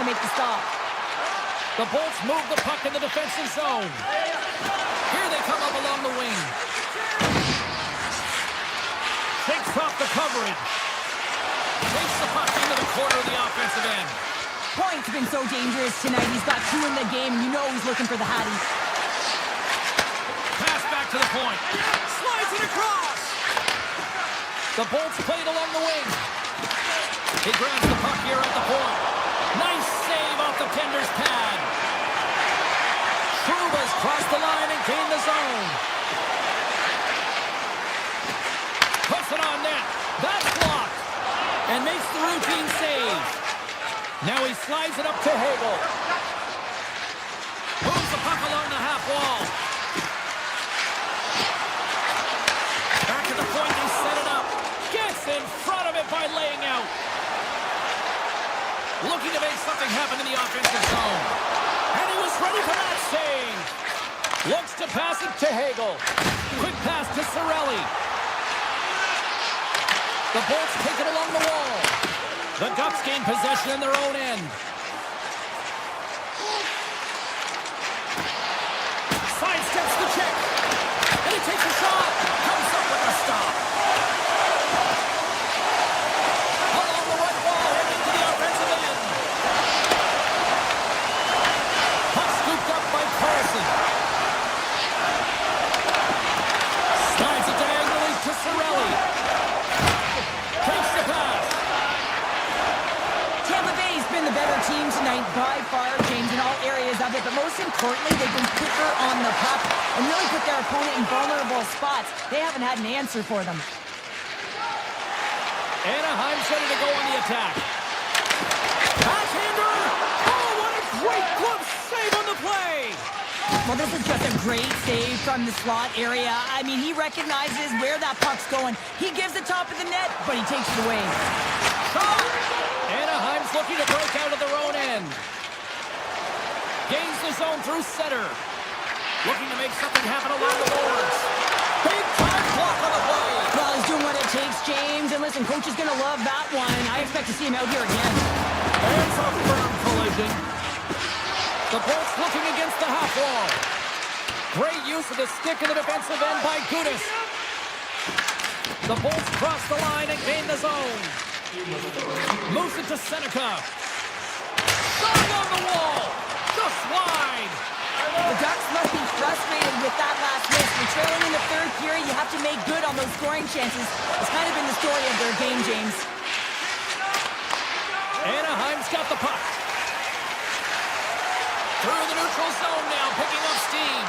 Speaker 5: to make the stop.
Speaker 4: The Bolts move the puck in the defensive zone. Here they come up along the wing. Takes off the coverage. Takes the puck into the corner of the offensive end.
Speaker 5: Point's been so dangerous tonight. He's got 2 in the game. You know he's looking for the Hattie.
Speaker 4: Pass back to the point. Slides it across. The Bolts played along the wing. He grabs the puck here at the point. Nice save off the tender's pad. Truba's crossed the line and gained the zone. Puts it on net. That's blocked. And makes the routine save. Now he slides it up to Hagel. Moves the puck along the half wall. Back at the point, they set it up. Gets in front of it by laying out. Looking to make something happen in the offensive zone. And he was ready for that save. Looks to pass it to Hagel. Quick pass to Cirelli. The Bolts take it along the wall. The Ducks gain possession in their own end. Sidesteps the check. And he takes a shot. Comes up with a stop. Along the right wall, heading to the offensive end. Puck scooped up by Carlson. Slides it diagonally to Cirelli. Takes the pass.
Speaker 5: Tampa Bay's been the better team tonight by far, James, in all areas of it. But most importantly, they've been quicker on the puck and really put their opponent in vulnerable spots. They haven't had an answer for them.
Speaker 4: Anaheim's ready to go on the attack. Backhander! Oh, what a great glove save on the play!
Speaker 5: Well, this is just a great save from the slot area. I mean, he recognizes where that puck's going. He gives the top of the net, but he takes it away.
Speaker 4: Shot! Anaheim's looking to break out of their own end. Gains the zone through center. Looking to make something happen along the boards. Big time block on the play.
Speaker 5: Well, he's doing what it takes, James. And listen, coach is going to love that one. I expect to see him out here again.
Speaker 4: There's a firm collision. The Bolts looking against the half wall. Great use of the stick in the defensive end by Gudas. The Bolts cross the line and gain the zone. Moves it to Seneca. Shot on the wall. Just wide.
Speaker 5: The Ducks must be frustrated with that last miss. You're trailing in the third period. You have to make good on those scoring chances. It's kind of been the story of their game, James.
Speaker 4: Anaheim's got the puck. Through the neutral zone now, picking up steam.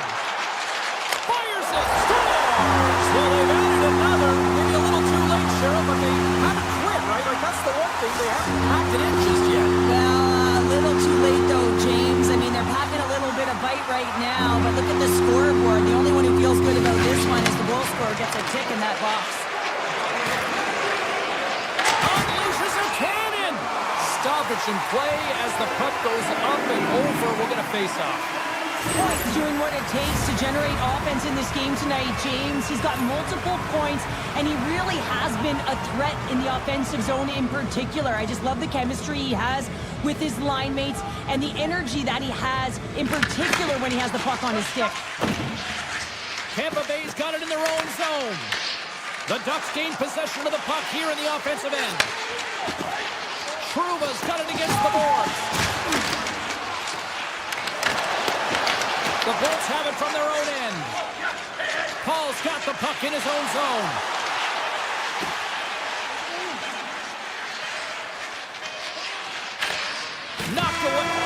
Speaker 4: Fires it. Scores!
Speaker 3: Well, they've added another. Maybe a little too late, Cheryl, but they haven't quit, right? Like, that's the one thing. They haven't packed it in just yet.
Speaker 5: Well, a little too late, though, James. I mean, they're packing a little bit of bite right now, but look at the scoreboard. The only one who feels good about this one is the goal scorer gets a tick in that box.
Speaker 4: Unleashes a cannon. Stoppage in play as the puck goes up and over. We're going to face off.
Speaker 5: Point's doing what it takes to generate offense in this game tonight, James. He's got multiple points, and he really has been a threat in the offensive zone in particular. I just love the chemistry he has with his line mates and the energy that he has, in particular when he has the puck on his stick.
Speaker 4: Tampa Bay's got it in their own zone. The Ducks gain possession of the puck here in the offensive end. Truba's got it against the boards. The Bolts have it from their own end. Paul's got the puck in his own zone. Knocked away.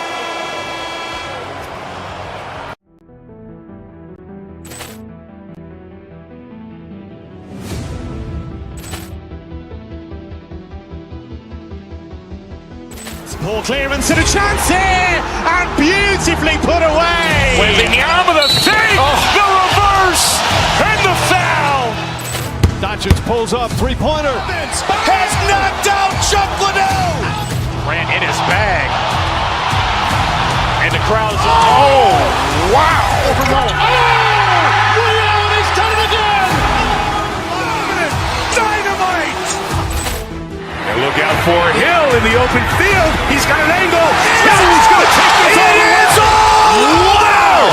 Speaker 1: Poor clearance and a chance here, and beautifully put away.
Speaker 2: Wembanyama the fake, the reverse, and the foul.
Speaker 3: Doncic pulls up, three-pointer.
Speaker 2: Has knocked out Chuck Liddell. Ran in his bag. And the crowd is, oh, wow.
Speaker 3: He's done it again!
Speaker 2: Dynamite. They're look out for Hill in the open field. He's got an angle. No, he's going to take this all the way. Wow!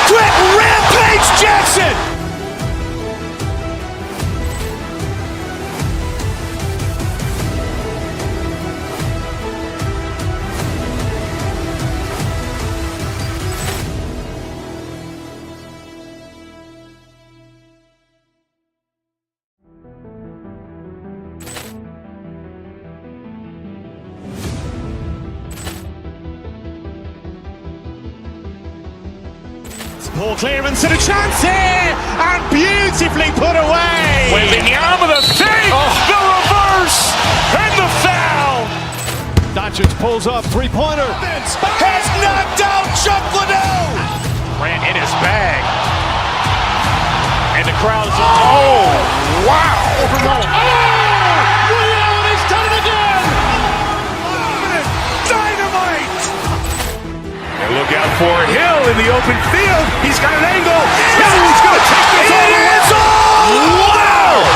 Speaker 2: Quick rampage Jackson!
Speaker 1: Poor clearance and a chance here, and beautifully put away.
Speaker 2: Wembanyama the save, the reverse, and the foul.
Speaker 1: Doncic pulls up, three-pointer.
Speaker 2: Has knocked out Chuck Liddell. Grant in his bag, and the crowd is wow! He's done it again. Dynamite! And look out for Hill in the open field. He's got an angle. No, he's going to take this all the way. Wow!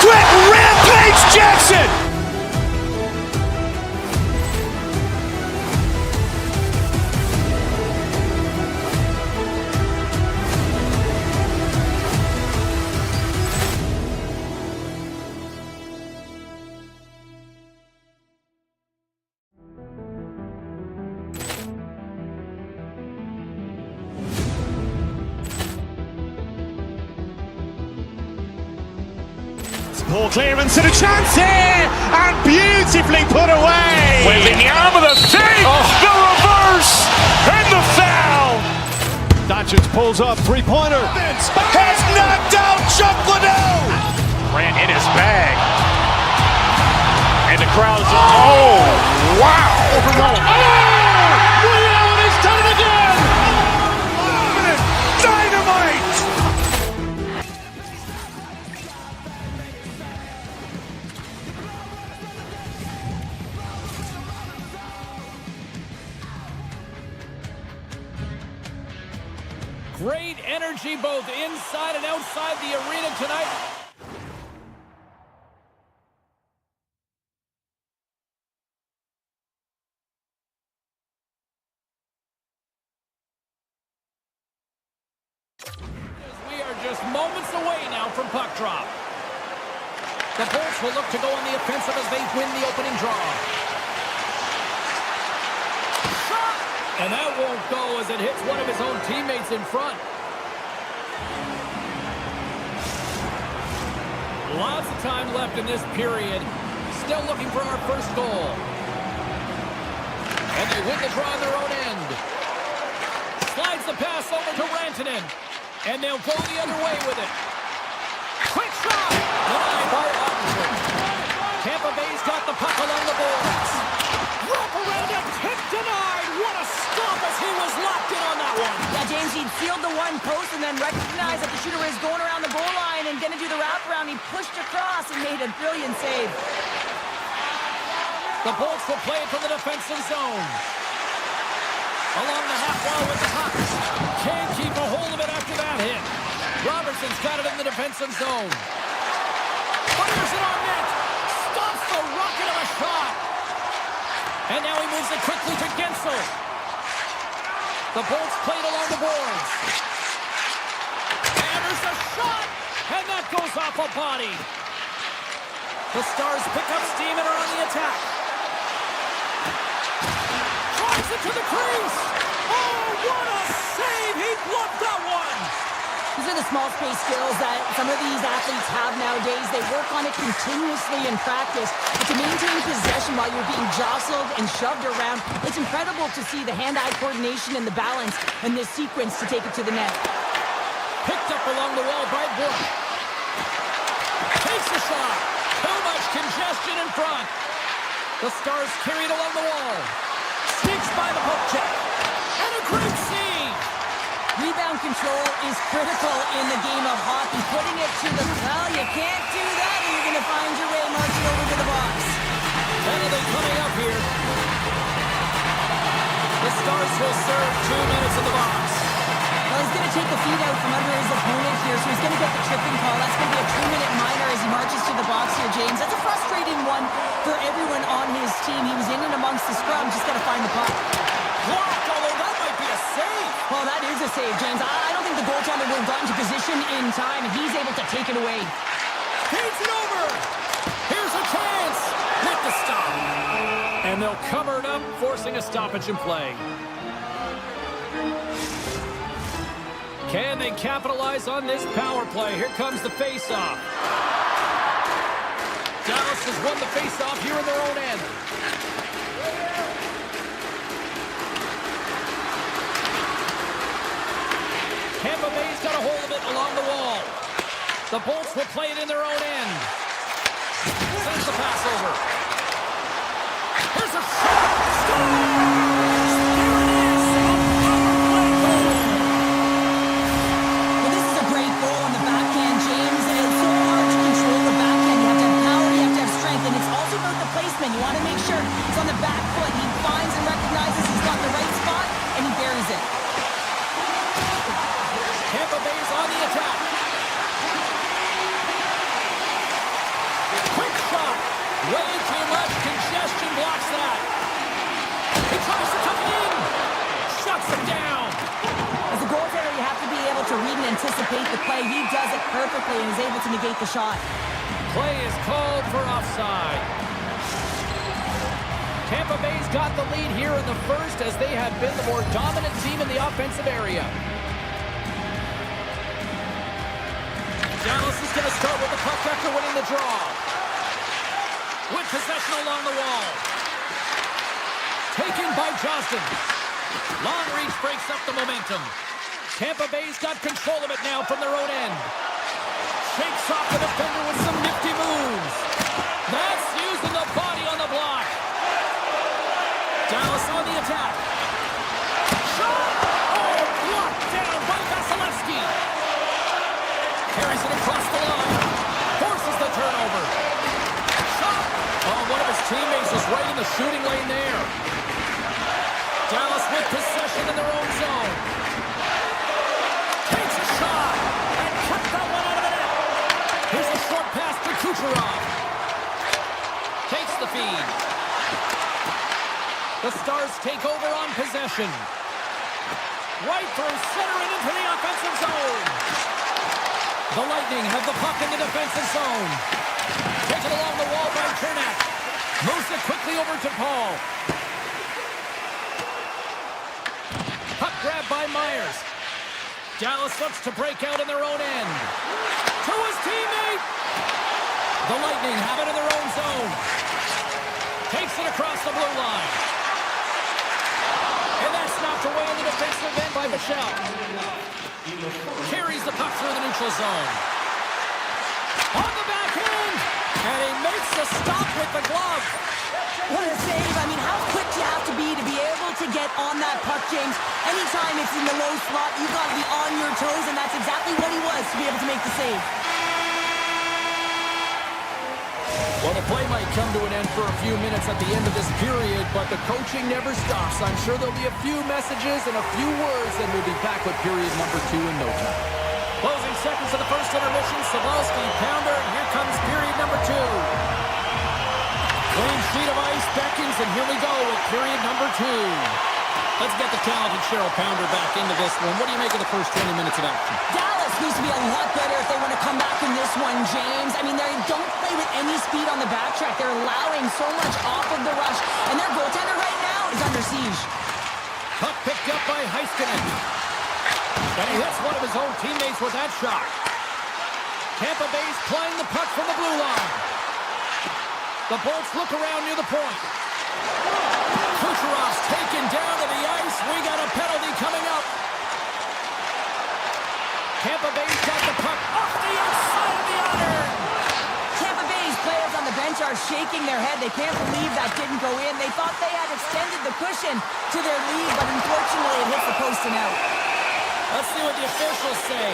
Speaker 2: Quick rampage Jackson!
Speaker 1: Poor clearance and a chance here, and beautifully put away.
Speaker 2: Wembanyama the save, the reverse, and the foul.
Speaker 1: Doncic pulls up, three-pointer.
Speaker 2: Has knocked out Chuck Liddell. Grant in his bag, and the crowd is wow! He's done it again. Dynamite!
Speaker 4: Great energy both inside and outside the arena tonight. We are just moments away now from puck drop. The Bolts will look to go on the offensive as they win the opening draw. And that won't go as it hits one of his own teammates in front. Lots of time left in this period. Still looking for our first goal. And they win the draw on their own end. Slides the pass over to Rantanen. And they'll go the other way with it. Quick shot! Denied by Robinson. Tampa Bay's got the puck along the boards. Wrap around it, tip denied. What a stop as he was locked in on that one.
Speaker 5: Yeah, James, he'd sealed the one post and then recognized that the shooter is going around the goal line and going to do the wraparound. He pushed across and made a brilliant save.
Speaker 4: The Bolts will play it from the defensive zone. Along the half wall with the puck. Can't keep a hold of it after that hit. Robertson's got it in the defensive zone. Fires it on net. Stops the rocket of a shot. And now he moves it quickly to Gensel. The Bolts played along the boards. And there's a shot. And that goes off a body. The Stars pick up steam and are on the attack. Drives it to the crease. Oh, what a save. He blocked that one.
Speaker 5: These are the small space skills that some of these athletes have nowadays. They work on it continuously in practice. But to maintain possession while you're being jostled and shoved around, it's incredible to see the hand-eye coordination and the balance in this sequence to take it to the net.
Speaker 4: Picked up along the wall by Book. Takes the shot. Too much congestion in front. The Stars carried along the wall. Sneaks by the poke check. And a great save.
Speaker 5: Rebound control is critical in the game of hockey. Putting it to the well, you can't do that, and you're going to find your way marching over to the box.
Speaker 4: Penalty coming up here. The Stars will serve 2 minutes in the box.
Speaker 5: A Well, he's going to take the feed out from under his opponent here, so he's going to get the tripping call. That's going to be a 2-minute minor as he marches to the box here, James. That's a frustrating one for everyone on his team. He was in and amongst the scrum, just got to find the puck.
Speaker 3: Blocked, although that might be a save.
Speaker 5: Well, that is a save, James. I don't think the goaltender would have gotten to position in time, and he's able to take it away.
Speaker 3: Feeds it over. Here's a chance. With the stop.
Speaker 4: And they'll cover it up, forcing a stoppage in play. Can they capitalize on this power play? Here comes the face-off. Dallas has won the face-off here in their own end. Tampa Bay's got a hold of it along the wall. The Bolts will play it in their own end. Sends the pass over. Here's a shot.
Speaker 5: Well, this is a great goal on the backhand, James. And it's so hard to control the backhand. You have to have power, you have to have strength, and it's also about the placement. You want to make sure it's on the back foot. He finds and recognizes he's got the right spot, and he buries it.
Speaker 4: Tampa Bay's on the attack. Quick shot. Way too much congestion blocks that. He tries to come in. Shuts him down.
Speaker 5: As a goaltender, you have to be able to read and anticipate the play. He does it perfectly and is able to negate the shot.
Speaker 4: Play is called for offside. Tampa Bay's got the lead here in the first as they have been the more dominant team in the offensive area. Dallas is going to start with the puck after winning the draw. With possession along the wall. Taken by Johnston. Long reach breaks up the momentum. Tampa Bay's got control of it now from their own end. Shakes off the defender with some nifty moves. That's using the body on the block. Dallas on the attack. Shot! Oh, blocked down by Vasilevsky. Carries it across the line. Forces the turnover. Shot! Oh, one of his teammates is right in the shooting lane there. Dallas with possession in their own zone. Takes a shot and kept that one out of the net. Here's a short pass to Kucherov. Takes the feed. The Stars take over on possession. Right through center and into the offensive zone. The Lightning have the puck in the defensive zone. Taken along the wall by Chernak. Moves it quickly over to Paul. Puck grab by Myers. Dallas looks to break out in their own end. To his teammate. The Lightning have it in their own zone. Takes it across the blue line. And that's knocked away in the defensive end by Michel. Carries the puck through the neutral zone. On the backhand. And he makes the stop with the glove.
Speaker 5: What a save. I mean, how quick do you have to be able to get on that puck, James? Anytime it's in the low slot, you've got to be on your toes, and that's exactly what he was to be able to make the save.
Speaker 4: Well, the play might come to an end for a few minutes at the end of this period, but the coaching never stops. I'm sure there'll be a few messages and a few words, and we'll be back with period number 2 in no time. Closing seconds of the first intermission, Savalsky, Pounder, and here comes period number 2. Clean sheet of ice beckons, and here we go with period number 2. Let's get the talented Cheryl Pounder back into this one. What do you make of the first 20 minutes of action?
Speaker 5: Dallas needs to be a lot better if they want to come back in this one, James. I mean, they don't play with any speed on the backtrack. They're allowing so much off of the rush, and their goaltender right now is under siege.
Speaker 4: Puck picked up by Heiskanen. And he hits one of his own teammates with that shot. Tampa Bay's playing the puck from the blue line. The Bolts look around near the point. Kucherov's taken down to the ice. We got a penalty coming up. Tampa Bay's got the puck off the outside of the iron.
Speaker 5: Tampa Bay's players on the bench are shaking their head. They can't believe that didn't go in. They thought they had extended the cushion to their lead, but unfortunately it hits the post and out.
Speaker 4: Let's see what the officials say.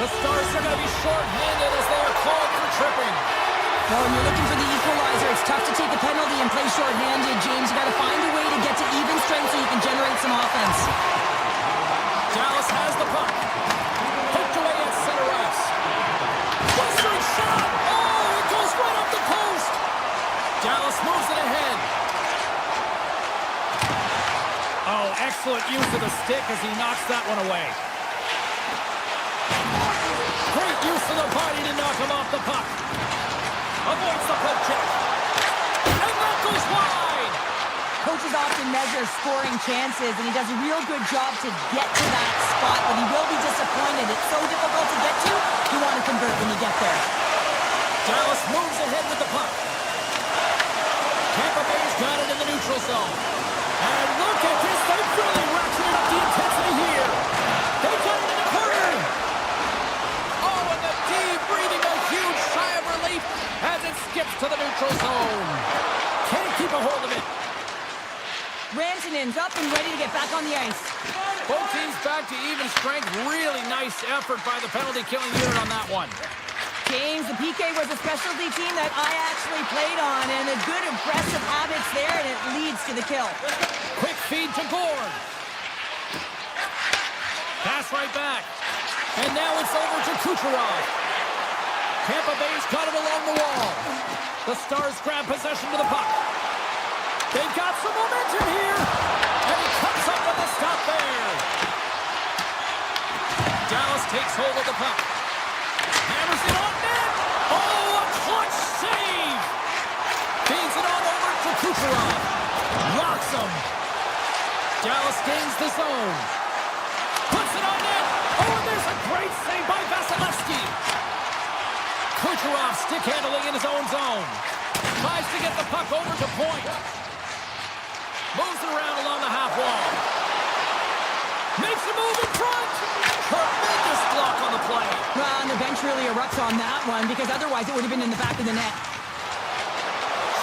Speaker 4: The Stars are going to be short-handed as they are called for tripping.
Speaker 5: Well, when you're looking for the equalizer, it's tough to take a penalty and play short-handed, James. You got to find a way to get to even strength so you can generate some offense.
Speaker 4: Dallas has the puck. excellent use of the stick as he knocks that one away. Great use of the body to knock him off the puck. Avoids the poke check. And that goes wide.
Speaker 5: Coaches often measure scoring chances, and he does a real good job to get to that spot, but he will be disappointed. It's so difficult to get to. You want to convert when you get there.
Speaker 4: Dallas moves ahead with the puck. Tampa Bay's got it in the neutral zone. And look at this. They've really ratcheted up the intensity here. They've got it in the corner. Oh, and the D breathing a huge sigh of relief as it skips to the neutral zone. Can't keep a hold of it.
Speaker 5: Rantanen's up and ready to get back on the ice.
Speaker 4: Both teams back to even strength. Really nice effort by the penalty-killing unit on that one.
Speaker 5: James, the PK was a specialty team that I actually played on, and a good aggressive habits there, and it leads to the kill.
Speaker 4: Quick feed to Gord. Pass right back. And now it's over to Kucherov. Tampa Bay's got it along the wall. The Stars grab possession to the puck. They've got some momentum here. And he comes up with a stop there. Dallas takes hold of the puck. Hammers it on net. Oh, a clutch save. Feeds it on over to Kucherov. Rocks him. Dallas gains the zone. Puts it on net. Oh, and there's a great save by Vasilevsky. Kucherov stick handling in his own zone. Tries to get the puck over to point. Moves it around along the half wall. Makes a move in front. Tremendous block on the play.
Speaker 5: Well, and the bench really erupts on that one, because otherwise it would have been in the back of the net.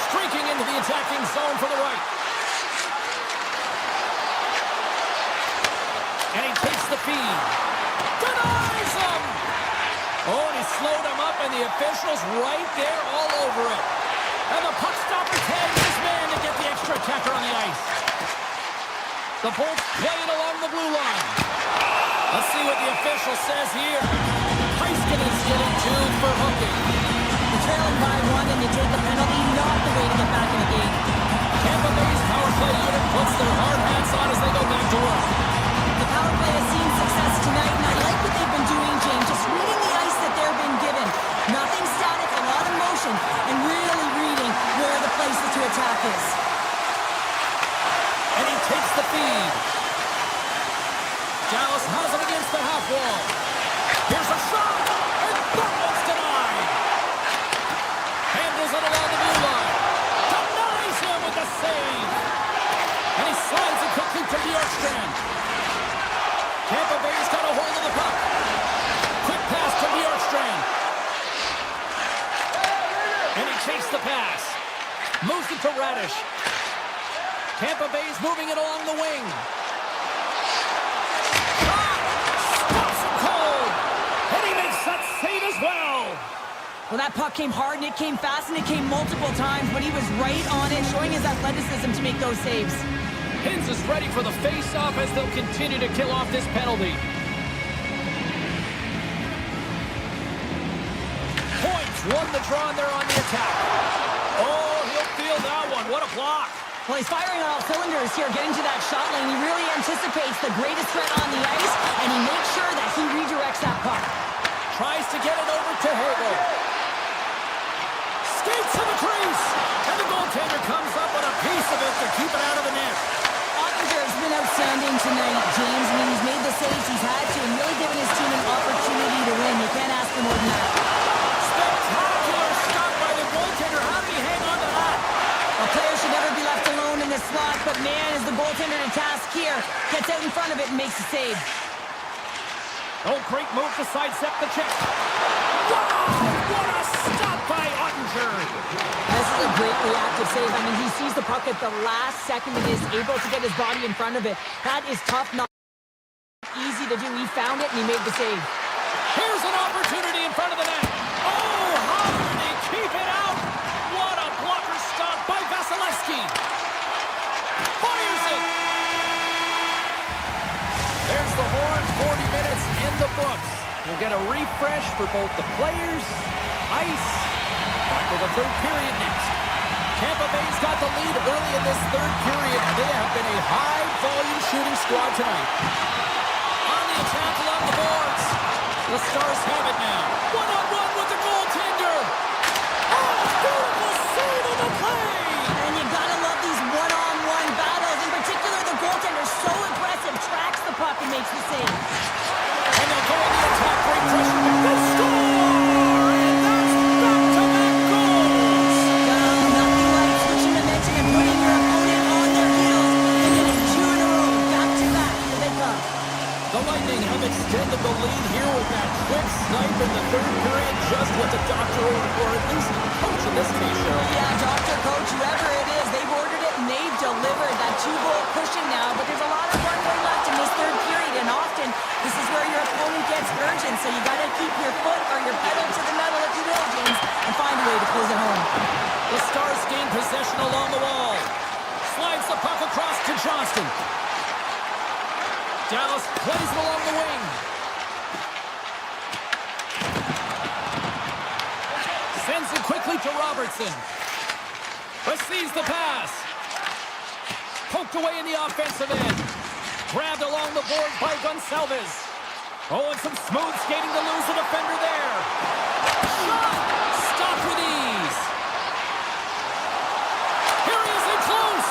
Speaker 4: Streaking into the attacking zone for the right. And he takes the feed. Denies him. Oh, and he slowed him up, and the official's right there all over it. And the puck stopper tags his man to get the extra attacker on the ice. The Bolts play it along the blue line. Let's see what the official says here. Iceman is getting two for hooking.
Speaker 5: You're trailing by one and you take the penalty, not the way to get back in the game.
Speaker 4: Tampa Bay's power play unit puts their hard hats on as they go back to work.
Speaker 5: The power play has seen success tonight, and I like what they've been doing, James. Just reading the ice that they're being given. Nothing static, a lot of motion, and really reading where the places to attack is.
Speaker 4: And he takes the feed. Dallas has it against the half wall. Here's a shot, and that one's denied. Handles it along the blue line. Denies him with the save. And he slides it quickly to Bjorkstrand. Tampa Bay's got a hold of the puck. Quick pass to Bjorkstrand. And he takes the pass. Moves it to Radish. Tampa Bay's moving it along the wing. Stops him cold. And he makes that save as well.
Speaker 5: Well, that puck came hard, and it came fast, and it came multiple times, but he was right on it, showing his athleticism to make those saves.
Speaker 4: Hins is ready for the face-off as they'll continue to kill off this penalty. Points won the draw, and they're on the attack. Oh, he'll feel that one. What a block.
Speaker 5: Well, he's firing on all cylinders here, getting to that shot lane. He really anticipates the greatest threat on the ice, and he makes sure that he redirects that puck.
Speaker 4: Tries to get it over to Hagel. Skates to the crease, and the goaltender comes up with a piece of it to keep it out of the net.
Speaker 5: Ottinger's been outstanding tonight, James. I mean, he's made the saves he's had to, and really given his team an opportunity to win. You can't ask for more than that.
Speaker 4: Spectacular stop by the goaltender. How did he hang on to that?
Speaker 5: A player should never be left alone in this slot, but man, is the goaltender to task here. Gets out in front of it and makes the save.
Speaker 4: Oh, great move to sidestep the check. Wow! What a stop by Ottinger!
Speaker 5: This is a great reactive save. I mean, he sees the puck at the last second and is able to get his body in front of it. That is tough, not easy to do. He found it and he made the save.
Speaker 4: Here's an opportunity in front of the net. Oh, how did he keep it out? What a blocker stop by Vasilevsky. Fires it. There's the horn. 40 minutes in the books. We'll get a refresh for both the players, ice. Back with the third period next. Tampa Bay's got the lead early in this third period. They have been a high-volume shooting squad tonight. On the attack along the boards. The Stars have it now. One-on-one with the goaltender. Oh, beautiful save on the play.
Speaker 5: And you gotta love these one-on-one battles. In particular, the goaltender so aggressive, tracks the puck and makes the save.
Speaker 4: And they'll go on the attack, great pressure. They score! And that's back-to-back goals.
Speaker 5: Nothing like switching momentum and putting your opponent on their heels. And getting two in a row, back-to-back. Here they come.
Speaker 4: The Lightning have extended the lead here with that quick snipe in the third period, just what the doctor ordered, or at least coach in this case, Cheryl.
Speaker 5: Yeah, doctor, coach, whoever it is, they've ordered it and they've delivered that two-goal cushion now. But there's a lot of runway left in this third period, and often this is where your opponent gets urgent. So you got to keep your foot or your pedal to the metal, if you will, James, and find a way to close it home.
Speaker 4: The Stars gain possession along the wall. Slides the puck across to Johnston. Dallas plays it along the wing. Sends it quickly to Robertson. Receives the pass. Poked away in the offensive end. Grabbed along the board by Gonçalves. Oh, and some smooth skating to lose the defender there. Shot! Stopped with ease. Here he is in close.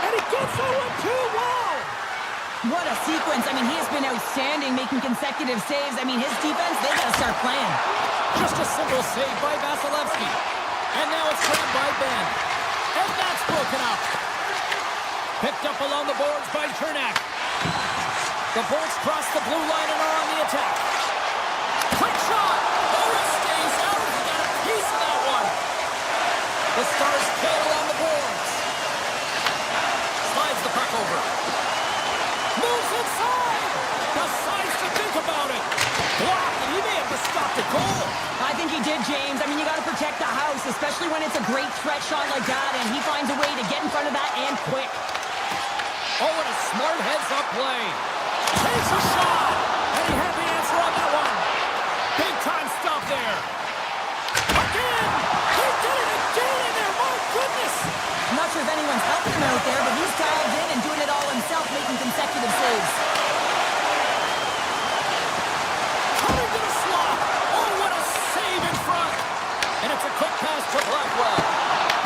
Speaker 4: And he gets that one too. Wow!
Speaker 5: What a sequence. I mean, he has been outstanding, making consecutive saves. I mean, his defense, they got to start playing.
Speaker 4: Just a simple save by Vasilevsky. And now it's grabbed by Ben. And that's broken up. Picked up along the boards by Cernak. The Bolts cross the blue line and are on the attack. Quick shot! Oh, it stays out. He got a piece of that one. The Stars kill along the boards. Slides the puck over. Moves inside. Decides to think about it. Blocked, and he may have just stopped the goal.
Speaker 5: I think he did, James. I mean, you got to protect the house, especially when it's a great threat shot like that, and he finds a way to get in front of that and quick.
Speaker 4: Oh, and a smart heads-up play. Takes a shot, and he had the answer on that one. Big-time stop there. Again! He did it again in there, my goodness!
Speaker 5: I'm not sure if anyone's helping him out there, but he's tagged in and doing it all himself, making consecutive saves.
Speaker 4: Coming to the slot. Oh, what a save in front. And it's a quick pass to Blackwell.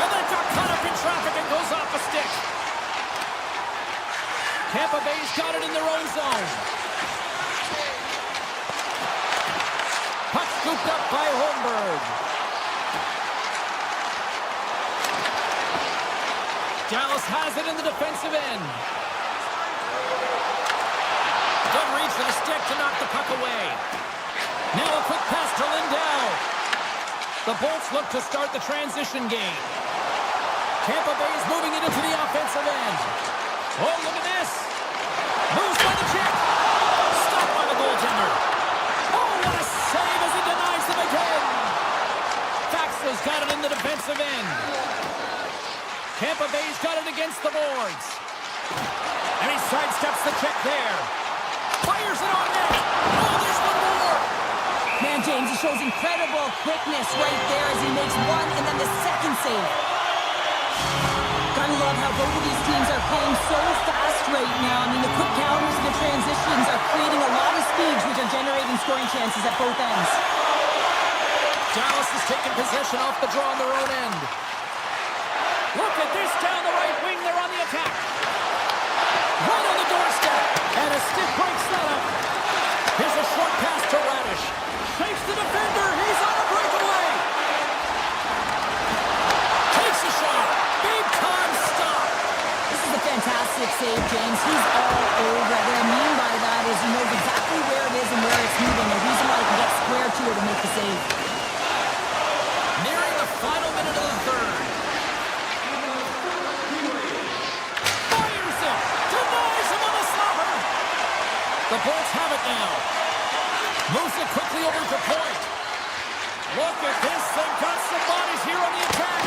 Speaker 4: And then got caught up in traffic and goes off a stick. Tampa Bay's got it in their own zone. Puck scooped up by Holmberg. Dallas has it in the defensive end. Good reach for the stick to knock the puck away. Now a quick pass to Lindell. The Bolts look to start the transition game. Tampa Bay is moving it into the offensive end. Oh, look at this. Moves by the check. Stopped by the goaltender. Oh, what a save as he denies them again. Faxa's got it in the defensive end. Tampa Bay's got it against the boards. And he sidesteps the check there. Fires it on net. Oh, there's one more.
Speaker 5: Man, James, he shows incredible quickness right there as he makes one and then the second save. Gotta love how both of these teams are playing so fast right now. I mean, the quick counters and the transitions are creating a lot of speeds, which are generating scoring chances at both ends.
Speaker 4: Dallas is taking possession off the draw on their own end. Look at this down the right wing. They're on the attack. Right on the doorstep. And a stick breaks that up. Here's a short pass to Radish. Shakes the defender. He's on a breakaway. Takes a shot. Big time stop.
Speaker 5: This is a fantastic save, James. He's all over. What I mean by that is he knows exactly where it is and where it's moving. The reason why he can get square to it and make the save.
Speaker 4: Nearing the final minute of the third. Fires it. Denies him on the slobber. The Bolts have it now. Moves it quickly over to point. Look at this. They've got some bodies here on the attack.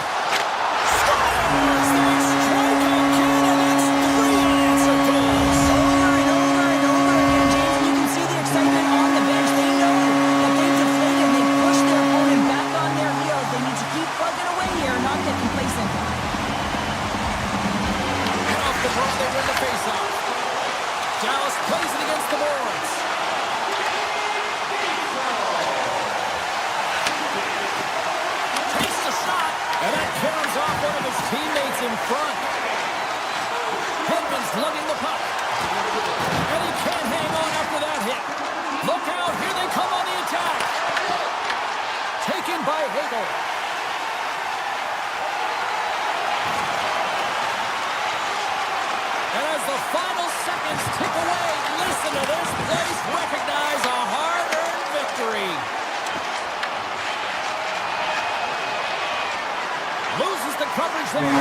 Speaker 4: Scores! They strike again, and it's 3 unanswered goals.
Speaker 5: Over and over and over again, James. And you can see the excitement on the bench. They know that they've deflated and they've pushed their opponent back on their heels. They need to keep plugging away here and not get complacent.
Speaker 4: Dallas plays it against the boards. Takes the shot, and that carries off one of his teammates in front. Hedman's lugging the puck. And he can't hang on after that hit. Look out, here they come on the attack. Taken by Hagel. And as the final seconds tick away, listen to this place recognize a hard-earned victory. Loses the coverage there.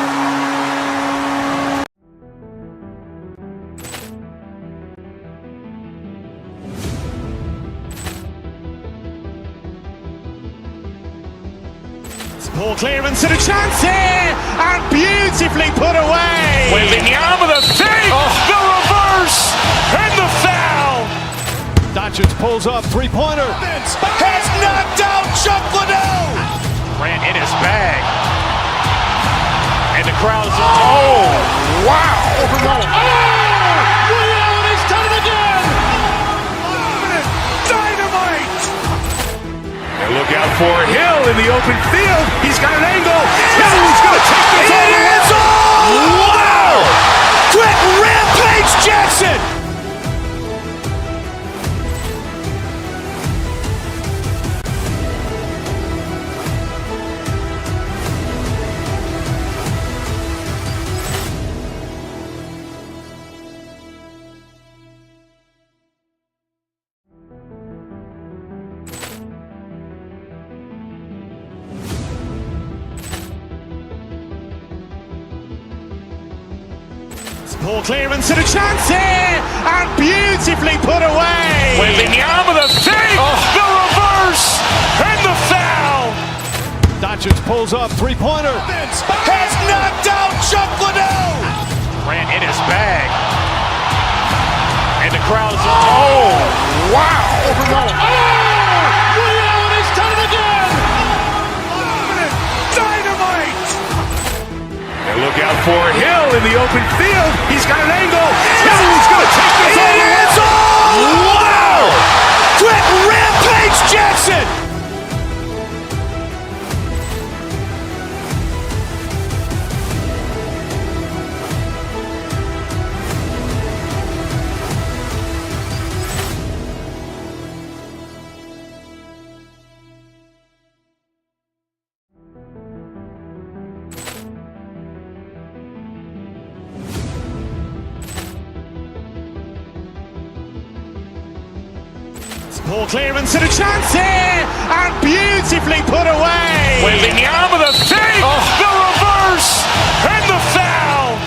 Speaker 1: Ball clearance and a chance here, and beautifully put away.
Speaker 2: Wembanyama the save, the reverse, and the foul.
Speaker 6: Doncic pulls up, three-pointer.
Speaker 2: Has knocked out Chuck Liddell. Grant in his bag. And the crowd's, oh, wow. Reality's done it again. Dynamite. And look out for Hill in the open field. He's got an angle. Hill's going to take this all the way. Wow. Quick Rampage Jackson.
Speaker 1: Ball clearance and a chance here, and beautifully put away.
Speaker 2: Wembanyama the save, the reverse, and the foul.
Speaker 6: Doncic pulls up, three-pointer.
Speaker 2: Has knocked out Chuck Liddell. Grant in his bag. And the crowd's, oh, wow. Reality's done it again. Dynamite. And look out for Hill in the open field. He's got an angle. Hill's going to take this all the way. Wow. Quick Rampage Jackson.
Speaker 1: Ball clearance and a chance here, and beautifully put away.
Speaker 2: Wembanyama the save, the reverse, and the foul.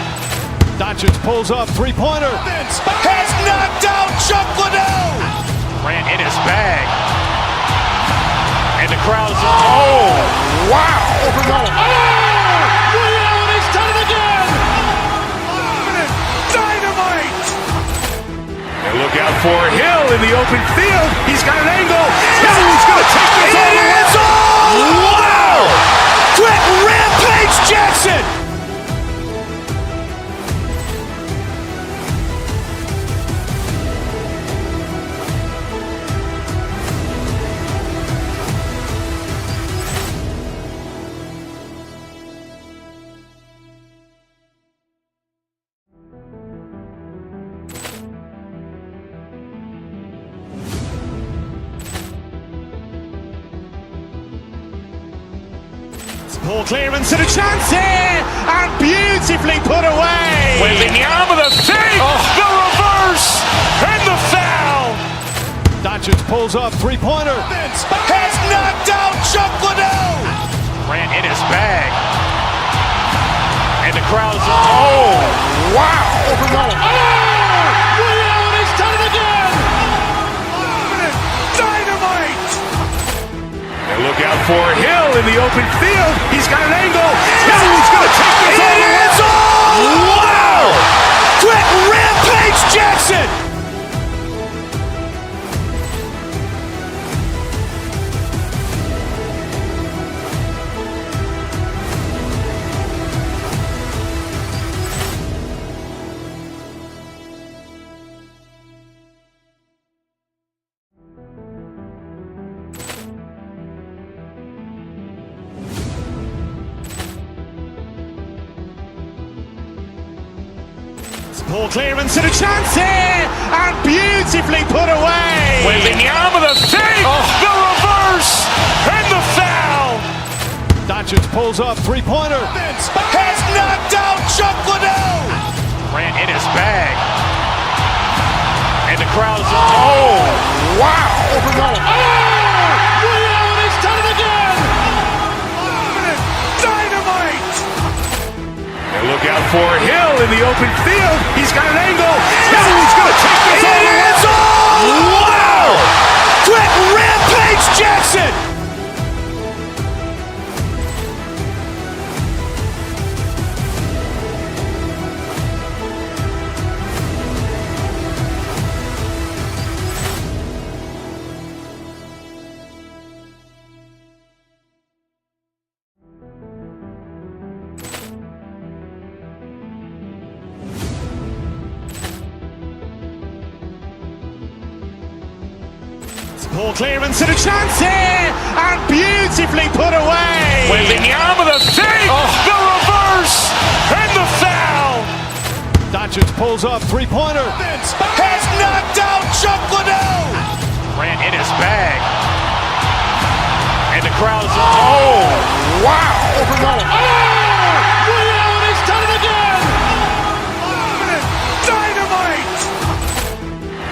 Speaker 6: Doncic pulls up, three-pointer.
Speaker 2: Has knocked out Chuck Liddell. Grant in his bag. And the crowd's, oh, wow. Reality's done it again. Dynamite. And look out for Hill in the open field. He's got an angle. Hill's going to take this all the way. Wow. Quick Rampage Jackson.
Speaker 1: Ball clearance and a chance here, and beautifully put away.
Speaker 2: Wembanyama the save, the reverse, and the foul.
Speaker 6: Doncic pulls up, three-pointer.
Speaker 2: Has knocked out Chuck Liddell. Grant in his bag. And the crowd's, oh, wow. Reality's done it again. Dynamite. And look out for Hill in the open field. He's got an angle. Hill's going to take this all the way. Wow. Quick Rampage Jackson.
Speaker 1: Ball clearance and a chance here, and beautifully put away.
Speaker 2: Wembanyama the save, the reverse, and the foul.
Speaker 6: Doncic pulls up, three-pointer.
Speaker 2: Has knocked out Chuck Liddell. Grant in his bag. And the crowd's oh, wow. Liddell has done it again. Dynamite. And look out for Hill in the open field. He's got an angle. Now he's going to take this all the way. Wow. Quick Rampage Jackson.
Speaker 1: Ball clearance and a chance here, and beautifully put away.
Speaker 2: Wembanyama the save, the reverse, and the foul.
Speaker 6: Doncic pulls up, three-pointer.
Speaker 2: Has knocked out Chuck Liddell. Grant in his bag. And the crowd's oh, wow. Liddell has done it again. Dynamite.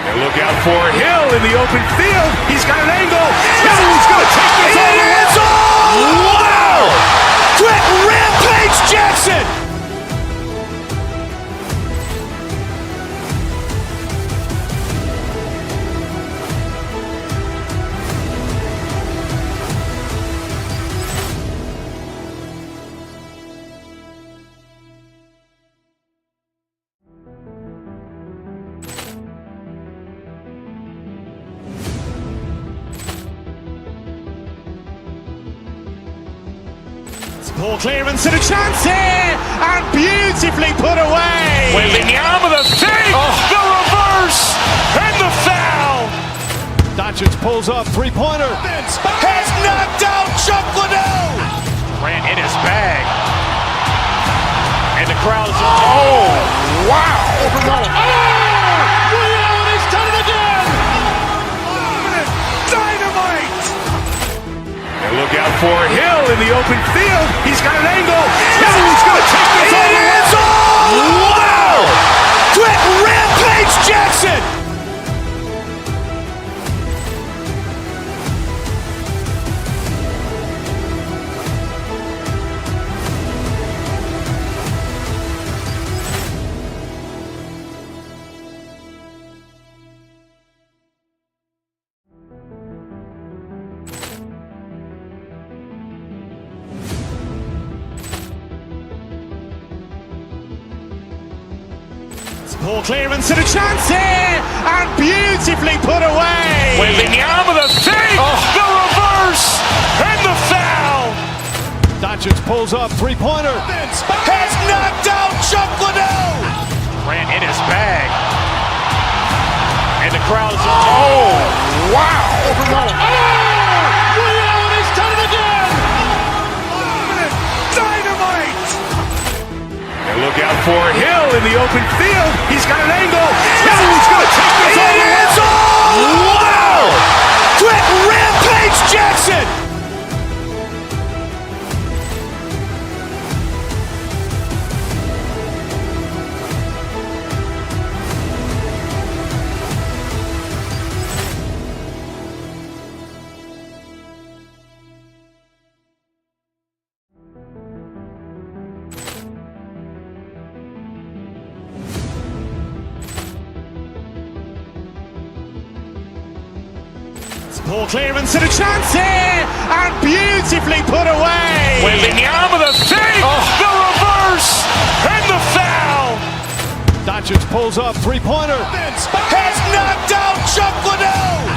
Speaker 2: And look out for Hill in the open field. He's got an angle. Now he's going to take this all the way. Wow. Quick Rampage Jackson.
Speaker 1: Ball clearance and a chance here, and beautifully put away.
Speaker 2: Wembanyama the save, the reverse, and the foul.
Speaker 6: Doncic pulls up, three-pointer.
Speaker 2: Has knocked out Chuck Liddell. Grant in his bag. And the crowd's oh, wow. Liddell has done it again. Dynamite. And look out for Hill in the open field. He's got an angle. Now he's going to take this all the way. Wow. Quick Rampage Jackson.
Speaker 1: Ball clearance and a chance here, and beautifully put away.
Speaker 2: Wembanyama the save, the reverse, and the foul.
Speaker 6: Doncic pulls up, three-pointer.
Speaker 2: Has knocked out Chuck Liddell. Grant in his bag. And the crowd's oh, wow. Liddell has done it again. Dynamite. And look out for Hill in the open field. He's got an angle. Now he's going to take this all the way. Wow. Quick Rampage Jackson.
Speaker 1: Ball clearance and a chance here, and beautifully put away.
Speaker 2: Wembanyama the save, the reverse, and the foul.
Speaker 6: Doncic pulls up, three-pointer.
Speaker 2: Has knocked out Chuck Liddell.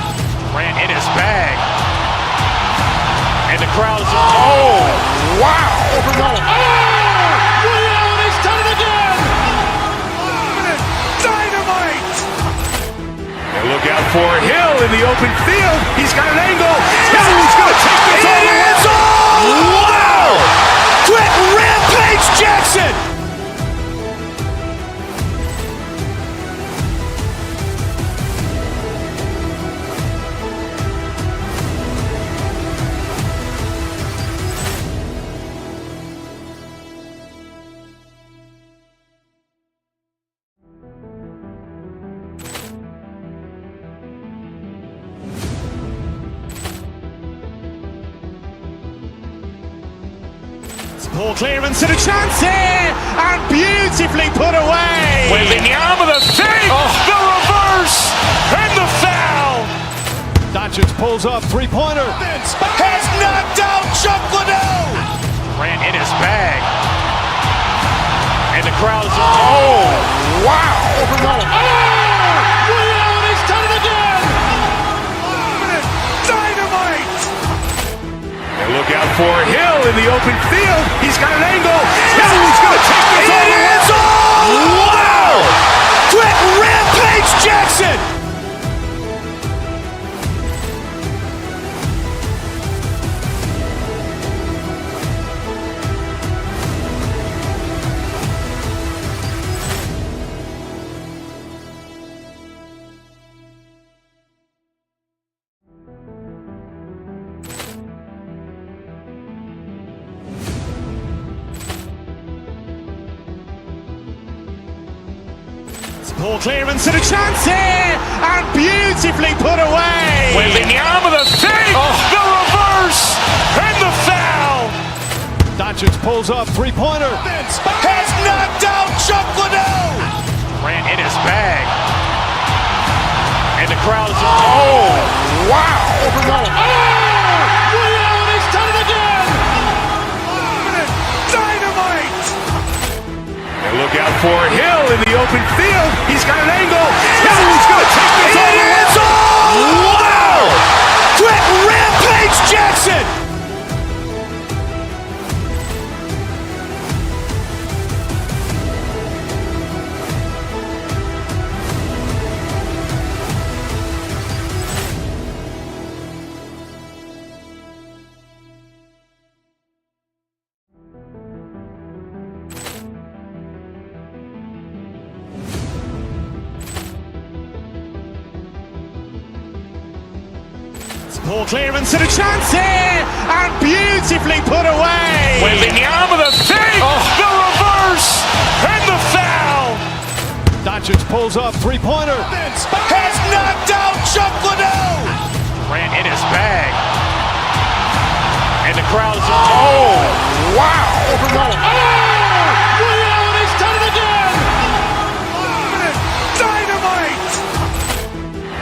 Speaker 2: Grant in his bag. And the crowd's oh, wow. Liddell has done it again. Dynamite. And look out for Hill in the open field. He's got an angle. Now he's going to take this all the way. Wow. Quick Rampage Jackson.
Speaker 1: Ball clearance and a chance here, and beautifully put away.
Speaker 2: Wembanyama with a save, the reverse, and the foul.
Speaker 6: Doncic pulls up, three-pointer.
Speaker 2: Has knocked out Chuck Liddell. Ran in his bag. And the crowd is, oh, wow.
Speaker 6: He's done it again.
Speaker 2: Dynamite. And look out for Hill in the open field. He's got an angle. Now he's going to take this all the way. Wow. Quick Rampage Jackson.
Speaker 1: Ball clearance and a chance here, and beautifully put away.
Speaker 2: Wembanyama with a save, the reverse, and the foul.
Speaker 6: Doncic pulls up, three-pointer.
Speaker 2: Has knocked out Chuck Liddell. Ran in his bag. And the crowd is, oh, wow.
Speaker 6: He's done it again.
Speaker 2: Dynamite. And look out for Hill in the open field. He's got an angle. Now he's going to take this all the way. Wow. Quick Rampage Jackson.
Speaker 1: Ball clearance and a chance here, and beautifully put away.
Speaker 2: Wembanyama with a save, the reverse, and the foul.
Speaker 6: Doncic pulls up, three-pointer.
Speaker 2: Has knocked out Chuck Liddell. Ran in his bag. And the crowd is, oh, wow.
Speaker 6: He's done it again.
Speaker 2: Dynamite.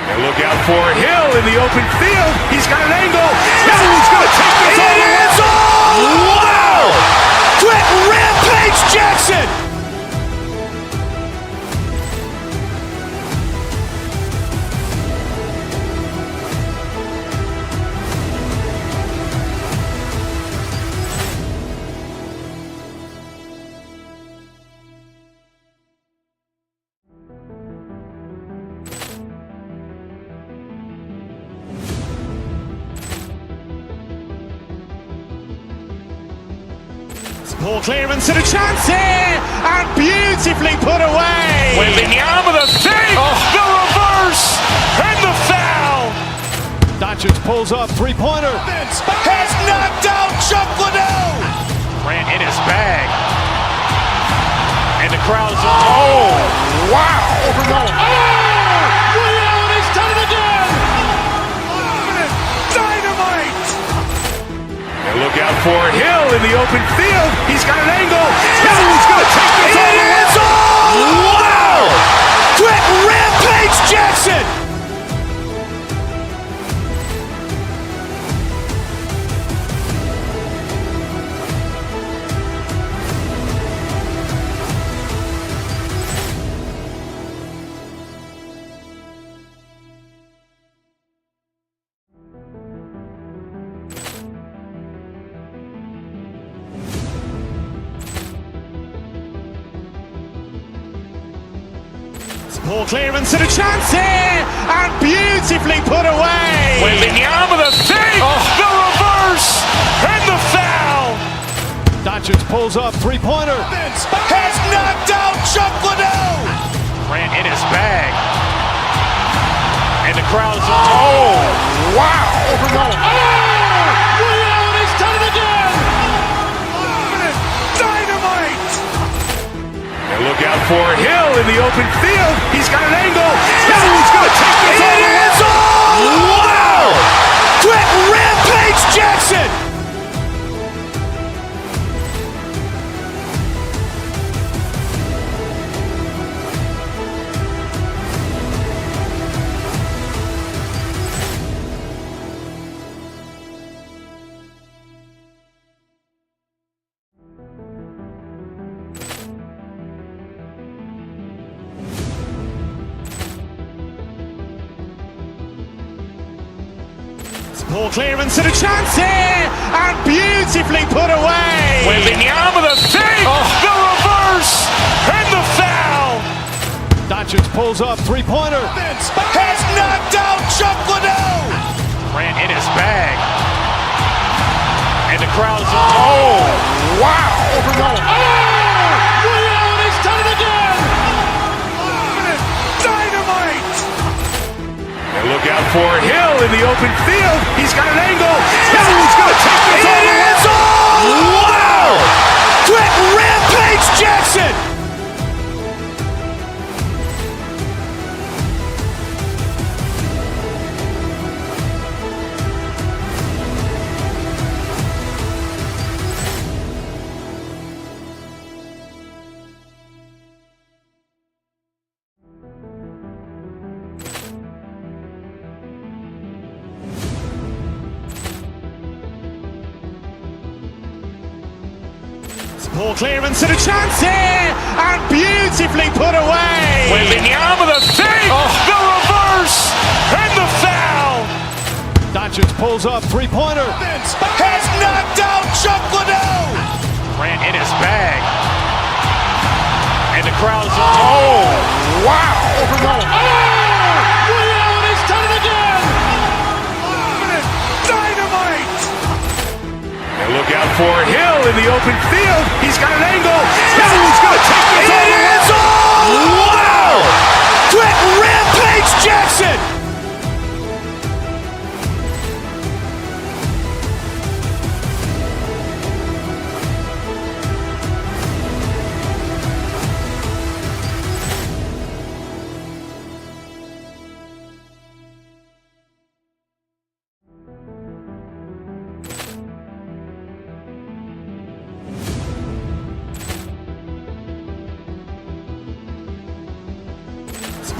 Speaker 2: And look out for Hill in the open field. He's got an angle. Now he's going to take this all the way. Wow. Quick Rampage Jackson.
Speaker 1: Ball clearance and a chance here, and beautifully put away.
Speaker 2: Wembanyama with a save, the reverse, and the foul.
Speaker 6: Doncic pulls up, three-pointer.
Speaker 2: Has knocked out Chuck Liddell. Ran in his bag. And the crowd is, oh, wow.
Speaker 6: He's done it again.
Speaker 2: Dynamite. And look out for Hill in the open field. He's got an angle. Now he's going to take this all the way. Wow. Quick Rampage Jackson.
Speaker 1: Ball clearance and a chance here, and beautifully put away.
Speaker 2: Wembanyama with a save, the reverse, and the foul.
Speaker 6: Doncic pulls up, three-pointer.
Speaker 2: Has knocked out Chuck Liddell. Ran in his bag. And the crowd is, oh, wow.
Speaker 6: He's done it again.
Speaker 2: Dynamite. And look out for Hill in the open field. He's got an angle. Now he's going to take this all the way. Wow. Quick Rampage Jackson.
Speaker 1: Ball clearance and a chance here, and beautifully put away.
Speaker 2: Wembanyama the save, the reverse, and the foul.
Speaker 6: Doncic pulls up, three-pointer.
Speaker 2: Has knocked out Chuck Liddell. Grant in his bag. And the crowd is, oh, wow.
Speaker 6: He's done it again!
Speaker 2: Dynamite. And look out for Hill in the open field. He's got an angle. Hill's going to take this all the way. Wow! Quick Rampage Jackson.
Speaker 1: Ball clearance and a chance here, and beautifully put away.
Speaker 2: Wembanyama the save, the reverse, and the foul.
Speaker 6: Doncic pulls up, three-pointer.
Speaker 2: Has knocked out Chuck Liddell. Grant in his bag. And the crowd is, oh, wow.
Speaker 6: He's done it again!
Speaker 2: Dynamite. And look out for Hill in the open field. He's got an angle. Hill's going to take this all the way. Wow. Quick Rampage Jackson.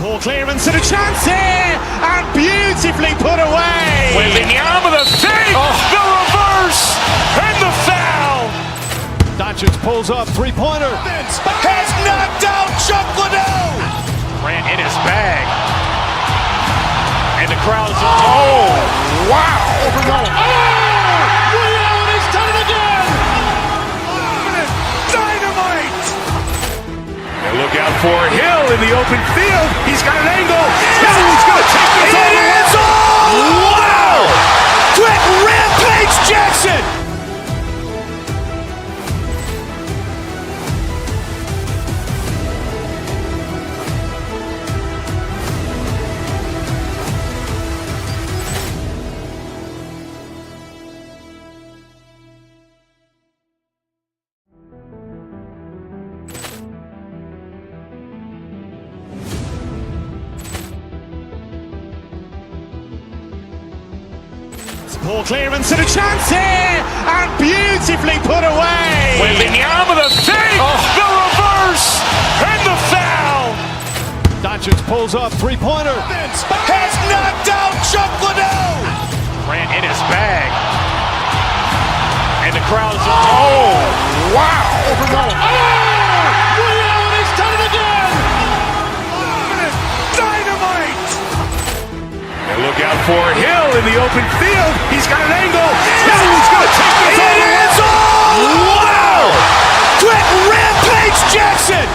Speaker 1: Ball clearance and a chance here, and beautifully put away.
Speaker 2: Wembanyama the save, the reverse, and the foul.
Speaker 6: Doncic pulls up, three-pointer.
Speaker 2: Has knocked out Chuck Liddell. Grant in his bag. And the crowd is, oh, wow.
Speaker 6: He's done it again!
Speaker 2: Dynamite. And look out for Hill in the open field. He's got an angle. Hill's going to take this all the way. Wow. Quick Rampage Jackson.
Speaker 1: Ball clearance and a chance here, and beautifully put away.
Speaker 2: Wembanyama the save, the reverse, and the foul.
Speaker 6: Doncic pulls up, three-pointer.
Speaker 2: Has knocked out Chuck Liddell. Grant in his bag. And the crowd is, oh, wow.
Speaker 6: He's done it again!
Speaker 2: Dynamite. And look out for Hill in the open field. He's got an angle. Hill's going to take this all the way. Wow. Quick Rampage Jackson.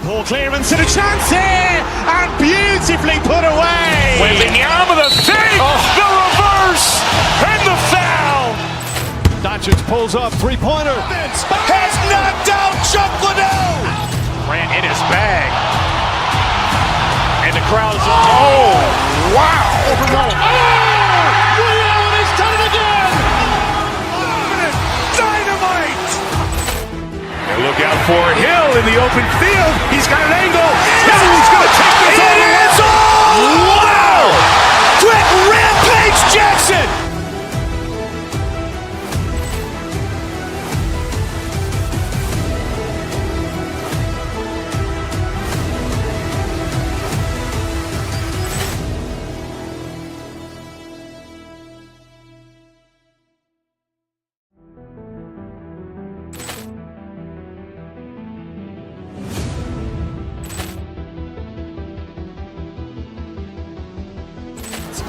Speaker 1: Ball clearance and a chance here, and beautifully put away.
Speaker 2: Wembanyama the save, the reverse, and the foul.
Speaker 6: Doncic pulls up, three-pointer.
Speaker 2: Has knocked out Chuck Liddell. Grant in his bag. And the crowd is, oh, wow.
Speaker 6: He's done it again!
Speaker 2: Dynamite. And look out for Hill in the open field. He's got an angle. Hill's going to take this all the way. Wow. Quick Rampage Jackson.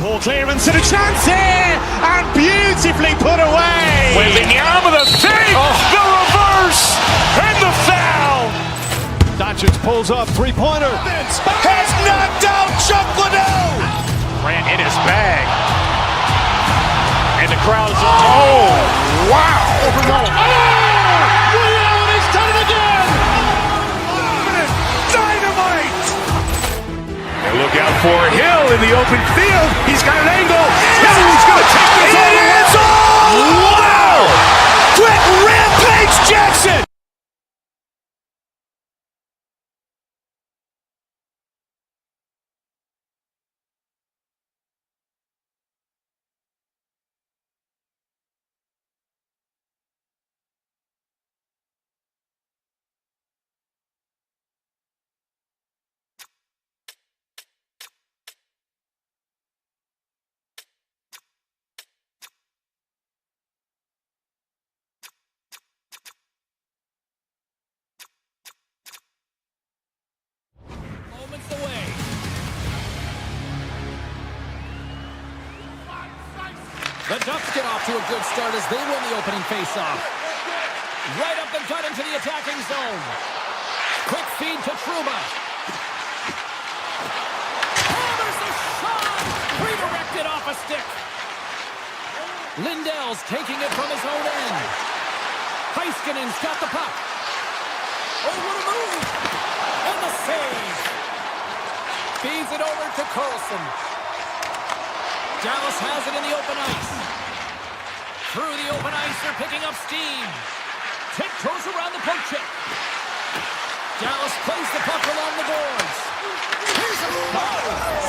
Speaker 1: Ball clearance and a chance here, and beautifully put away.
Speaker 2: Wembanyama the fake, the reverse, and the foul.
Speaker 6: Doncic pulls up, three-pointer.
Speaker 2: Has knocked out Chuck Liddell. Grant in his bag. And the crowd is, oh, wow. Overwhelmed.
Speaker 6: Ray Allen has done it again.
Speaker 2: Dynamite. And look out for Hill in the open field. He's got an angle. He's going to take this all the way. Wow. Quick Rampage Jackson.
Speaker 4: Moments away. The Ducks get off to a good start as they win the opening faceoff. Right up the gut into the attacking zone. Quick feed to Trouba. Hammers the shot! Redirected off a stick. Lindell's taking it from his own end. Heiskanen's got the puck. Oh, what a move! And the save. Feeds it over to Carlson. Dallas has it in the open ice. Through the open ice, they're picking up steam. Tiptoes around the poke check. Dallas plays the puck along the boards. Here's a shot.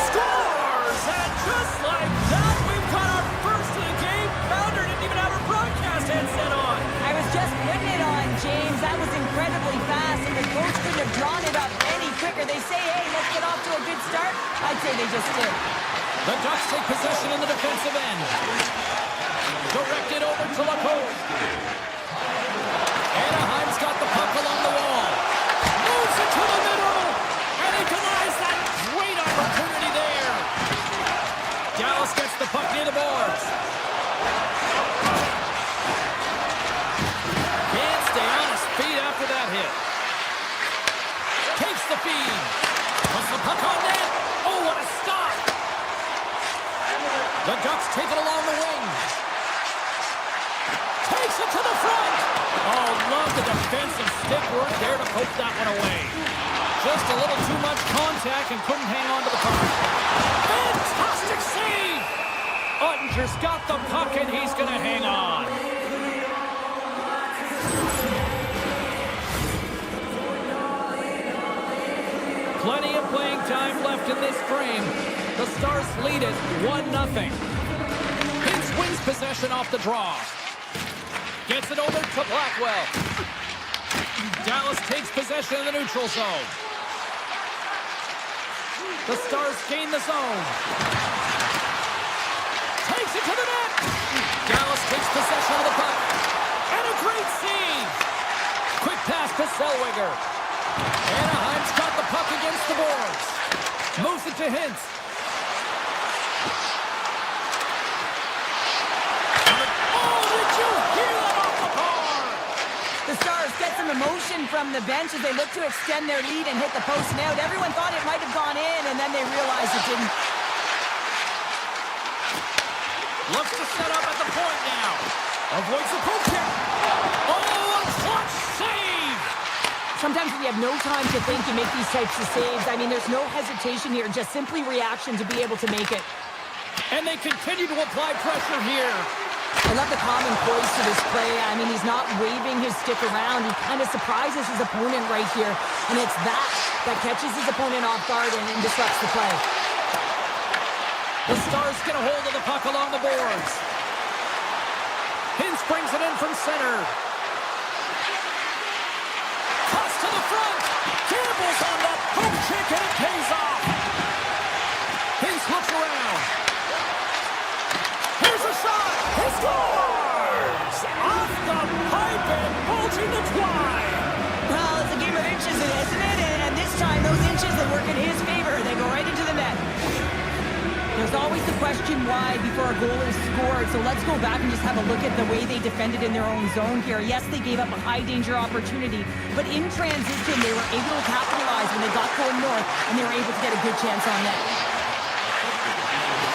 Speaker 4: Scores! And just like that, we've got our first of the game. Pounder didn't even have her broadcast headset on.
Speaker 5: I was just putting it on, James. That was incredibly fast, and the coach couldn't have drawn it up any quicker. They say, hey, let's get off to a good start. I'd say they just did.
Speaker 4: The Ducks take possession in the defensive end. Directed over to LaCour. Anaheim's got the puck along the wall. Moves it to the middle. And he denies that great opportunity there. Dallas gets the puck near the boards. Can't stay on his feet after that hit. Takes the feed. Puts the puck on net. Oh, what a stop. The Ducks take it along the wing. Takes it to the front. Oh, love the defensive stick work there to poke that one away. Just a little too much contact and couldn't hang on to the puck. Fantastic save. Ottinger's got the puck and he's going to hang on. Plenty of playing time left in this frame. The Stars lead it 1-0. Hintz wins possession off the draw. Gets it over to Blackwell. Dallas takes possession in the neutral zone. The Stars gain the zone. Takes it to the net. Dallas takes possession of the puck. And a great save. Quick pass to Zellweger. Anaheim's got the puck against the boards. Moves it to Hintz.
Speaker 5: The Stars get some emotion from the bench as they look to extend their lead and hit the post and out. Everyone thought it might have gone in, and then they realized it didn't.
Speaker 4: Looks to set up at the point now. Avoids the poke check. Oh, a clutch save!
Speaker 5: Sometimes when you have no time to think, you make these types of saves. I mean, there's no hesitation here, just simply reaction to be able to make it.
Speaker 4: And they continue to apply pressure here.
Speaker 5: I love the common poise to this play. I mean, he's not waving his stick around. He kind of surprises his opponent right here. And it's that catches his opponent off guard and disrupts the play.
Speaker 4: The Stars get a hold of the puck along the boards. Hintz brings it in from center. Cuts to the front. Campbell's on that poke check and it pays off. Hintz looks around. Here's a shot. He scores! Off the pipe and bulging the twine.
Speaker 5: Well, it's a game of inches, isn't it? And this time, those inches that work in his favor, they go right into the net. There's always the question why before a goal is scored, so let's go back and just have a look at the way they defended in their own zone here. Yes, they gave up a high-danger opportunity, but in transition, they were able to capitalize when they got going north, and they were able to get a good chance on net.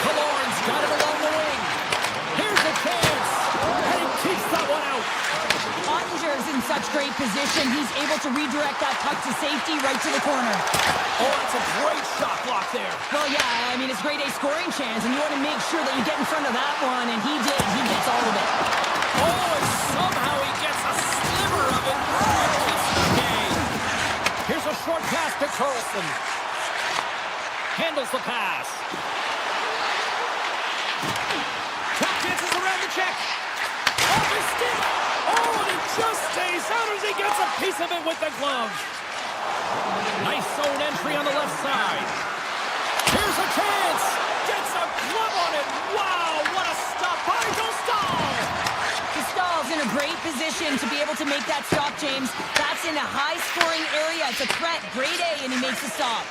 Speaker 4: Killorn's got it along the wing. Here's a chance, and he keeps that one out.
Speaker 5: Ottinger's in such great position. He's able to redirect that puck to safety right to the corner.
Speaker 4: Oh, that's a great shot block there.
Speaker 5: Well, yeah, I mean, it's grade A scoring chance, and you want to make sure that you get in front of that one, and he did. He gets all of it.
Speaker 4: Oh, and somehow he gets a sliver of it. And keeps the game. Here's a short pass to Carlson. Handles the pass. Top chances around the check. Off his stick. Oh, and it just stays out as he gets a piece of it with the glove. Nice zone entry on the left side. Here's a chance. Gets a glove on it. Wow, what a stop by Dostal.
Speaker 5: Dostal's in a great position to be able to make that stop, James. That's in a high-scoring area. It's a threat. Grade A, and he makes the stop.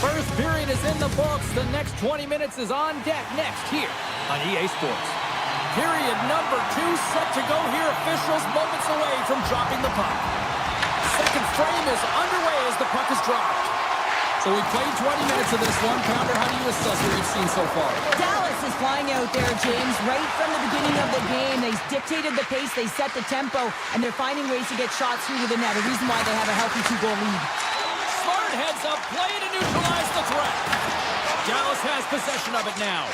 Speaker 4: First period is in the books. The next 20 minutes is on deck next here on EA Sports. Period number 2 set to go here. Officials moments away from dropping the puck. Second frame is underway as the puck is dropped. So we played 20 minutes of this one. Pounder, how do you assess what you've seen so far?
Speaker 5: Dallas is flying out there, James. Right from the beginning of the game, they dictated the pace, they set the tempo, and they're finding ways to get shots through to the net. A reason why they have a healthy 2-goal lead.
Speaker 4: Smart heads up, play to neutralize the threat. Dallas has possession of it now.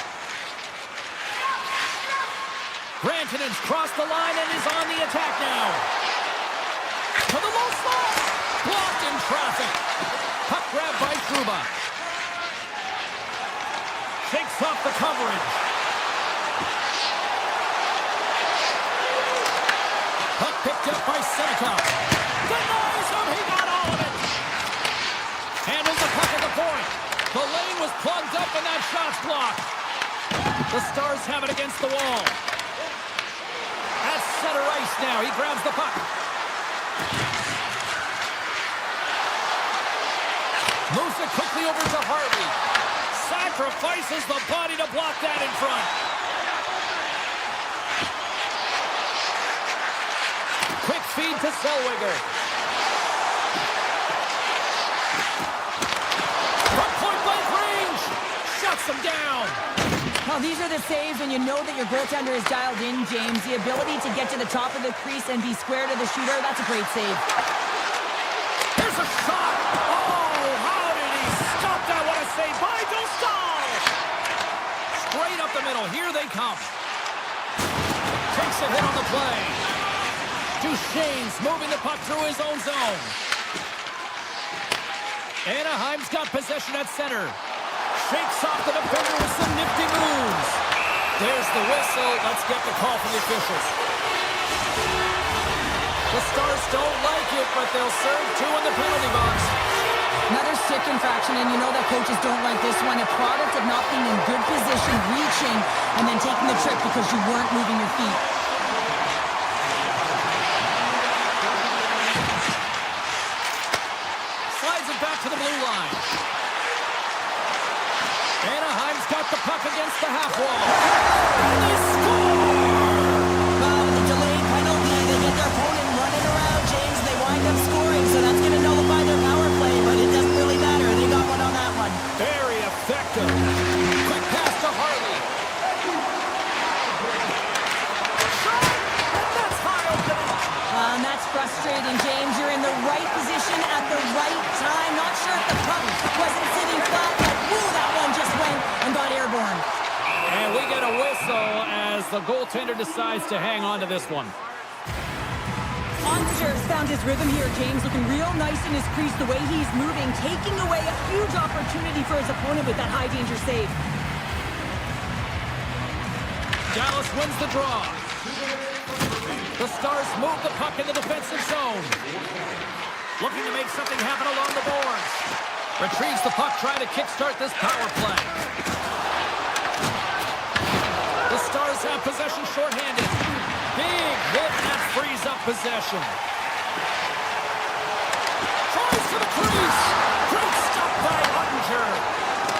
Speaker 4: Grantonen's crossed the line and is on the attack now. To the low slot. Blocked in traffic. Puck grab by Trouba. Shakes off the coverage. Puck picked up by Seneca. Denies him. He got all of it. Handles the puck at the point. The lane was plugged up and that shot's blocked. The Stars have it against the wall. At center ice now. He grabs the puck. Moves it quickly over to Harvey. Sacrifices the body to block that in front. Quick feed to Zellweger. From point-blank range. Shuts him down.
Speaker 5: Well, these are the saves when you know that your goaltender is dialed in, James. The ability to get to the top of the crease and be square to the shooter, that's a great save.
Speaker 4: Here's a shot. Oh, how did he stop that? What a save by Dostal. Straight up the middle. Here they come. Takes a hit on the play. Duchesne's moving the puck through his own zone. Anaheim's got possession at center. Shakes off the defender with some nifty moves. There's the whistle. Let's get the call from the officials. The Stars don't like it, but they'll serve 2 in the penalty box.
Speaker 5: Another stick infraction, and you know that coaches don't like this one. A product of not being in good position, reaching, and then taking the trick because you weren't moving your feet.
Speaker 4: Slides it back to the blue line. Anaheim's got the puck against the half wall. And they score!
Speaker 5: With the delayed penalty, they get their opponent running around, James. They wind up scoring, so that's going to nullify their power play, but it doesn't really matter. They got one on that one.
Speaker 4: Very effective. Quick pass to Harley. Shot! And that's high opening.
Speaker 5: And that's frustrating, James. You're in the right position at the right time. Not sure if the puck wasn't sitting flat, but woo, that one just went and got airborne.
Speaker 4: And we get a whistle as the goaltender decides to hang on to this one.
Speaker 5: Ottinger's found his rhythm here, James. Looking real nice in his crease, the way he's moving, taking away a huge opportunity for his opponent with that high-danger save.
Speaker 4: Dallas wins the draw. The Stars move the puck in the defensive zone. Looking to make something happen along the boards. Retrieves the puck, trying to kickstart this power play. The Stars have possession shorthanded. Big hit that frees up possession. Tries to the crease. crease. Great stop by Ottinger.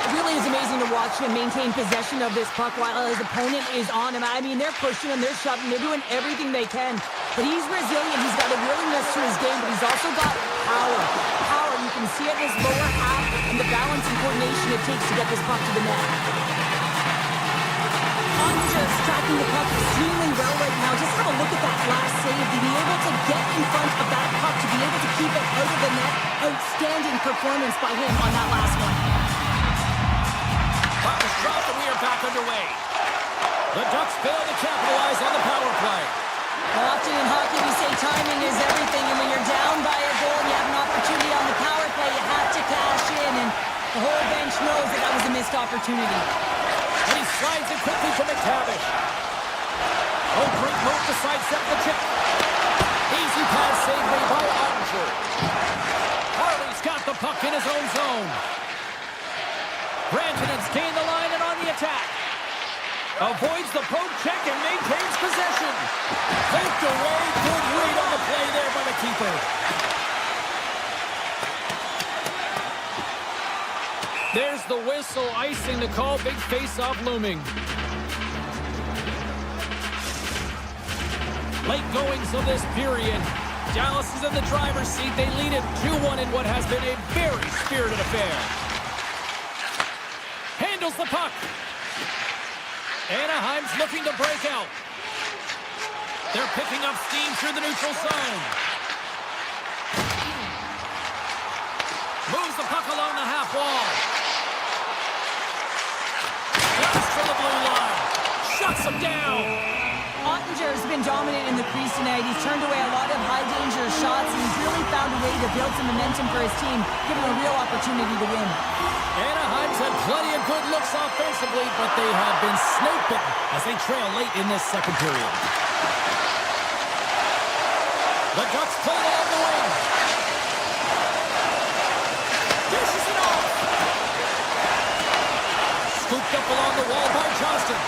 Speaker 5: It really is amazing to watch him maintain possession of this puck while his opponent is on him. I mean, they're pushing him, they're shoving, they're doing everything they can. But he's resilient. He's got a willingness to his game, but he's also got power. Power, you can see it in his lower half and the balance and coordination it takes to get this puck to the net. Ottinger's tracking the puck extremely well right now. Just have a look at that last save. To be able to get in front of that puck, to be able to keep it out of the net. Outstanding performance by him on that last one.
Speaker 4: Puck is dropped and we are back underway. The Ducks fail to capitalize on the power play.
Speaker 5: Often in hockey we say timing is everything, and when you're down by a goal and you have an opportunity on the power play, you have to cash in, and the whole bench knows that that was a missed opportunity.
Speaker 4: And he slides it quickly for McTavish. Oh, great move to sidestep the chip. Easy pass saved by Ottinger. Harley's got the puck in his own zone. Rantanen's gained the line and on the attack. Avoids the poke check and maintains possession. Poked away. Good read on the play there by the keeper. There's the whistle, icing the call. Big face-off looming. Late goings of this period. Dallas is in the driver's seat. They lead it 2-1 in what has been a very spirited affair. Handles the puck. Anaheim's looking to break out. They're picking up steam through the neutral zone. Moves the puck along the half wall. Just for the blue line. Shuts him down.
Speaker 5: Ottinger's been dominant in the crease tonight. He's turned away a lot of high-danger shots, and he's really found a way to build some momentum for his team, give him a real opportunity to win.
Speaker 4: Anaheim's had plenty of good looks offensively, but they have been snake-bitten as they trail late in this second period. The Ducks play it on the wing. Dishes it off. Scooped up along the wall by Johnston.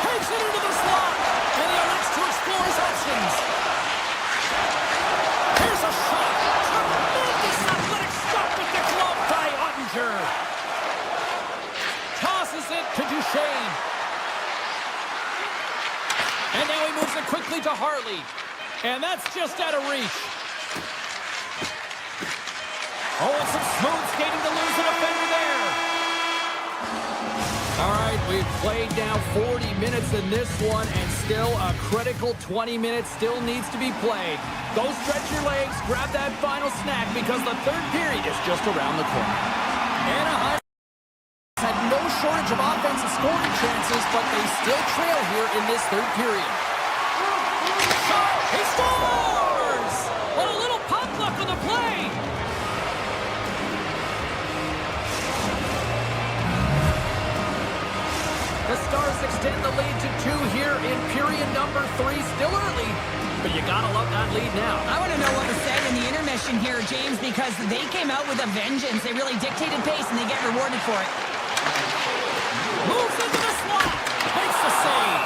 Speaker 4: Takes it into the slot, and he elects to explore his options. Here's a shot. Tremendous athletic stop with the glove by Ottinger. Tosses it to Duchesne. And now he moves it quickly to Hartley. And that's just out of reach. Oh, and some smooth skating to lose a defender there. All right, we've played now 40 minutes in this one, and still a critical 20 minutes still needs to be played. Go stretch your legs, grab that final snack, because the third period is just around the corner. Anaheim had no shortage of offensive scoring chances, but they still trail here in this third period. Shot! He scores! What a little pop luck on the play! The Stars extend the lead to 2 here in period number 3. Still early, but you gotta love that lead now.
Speaker 5: I want to know what was said in the intermission here, James, because they came out with a vengeance. They really dictated pace, and they get rewarded for it.
Speaker 4: Moves into the slot. Makes the save.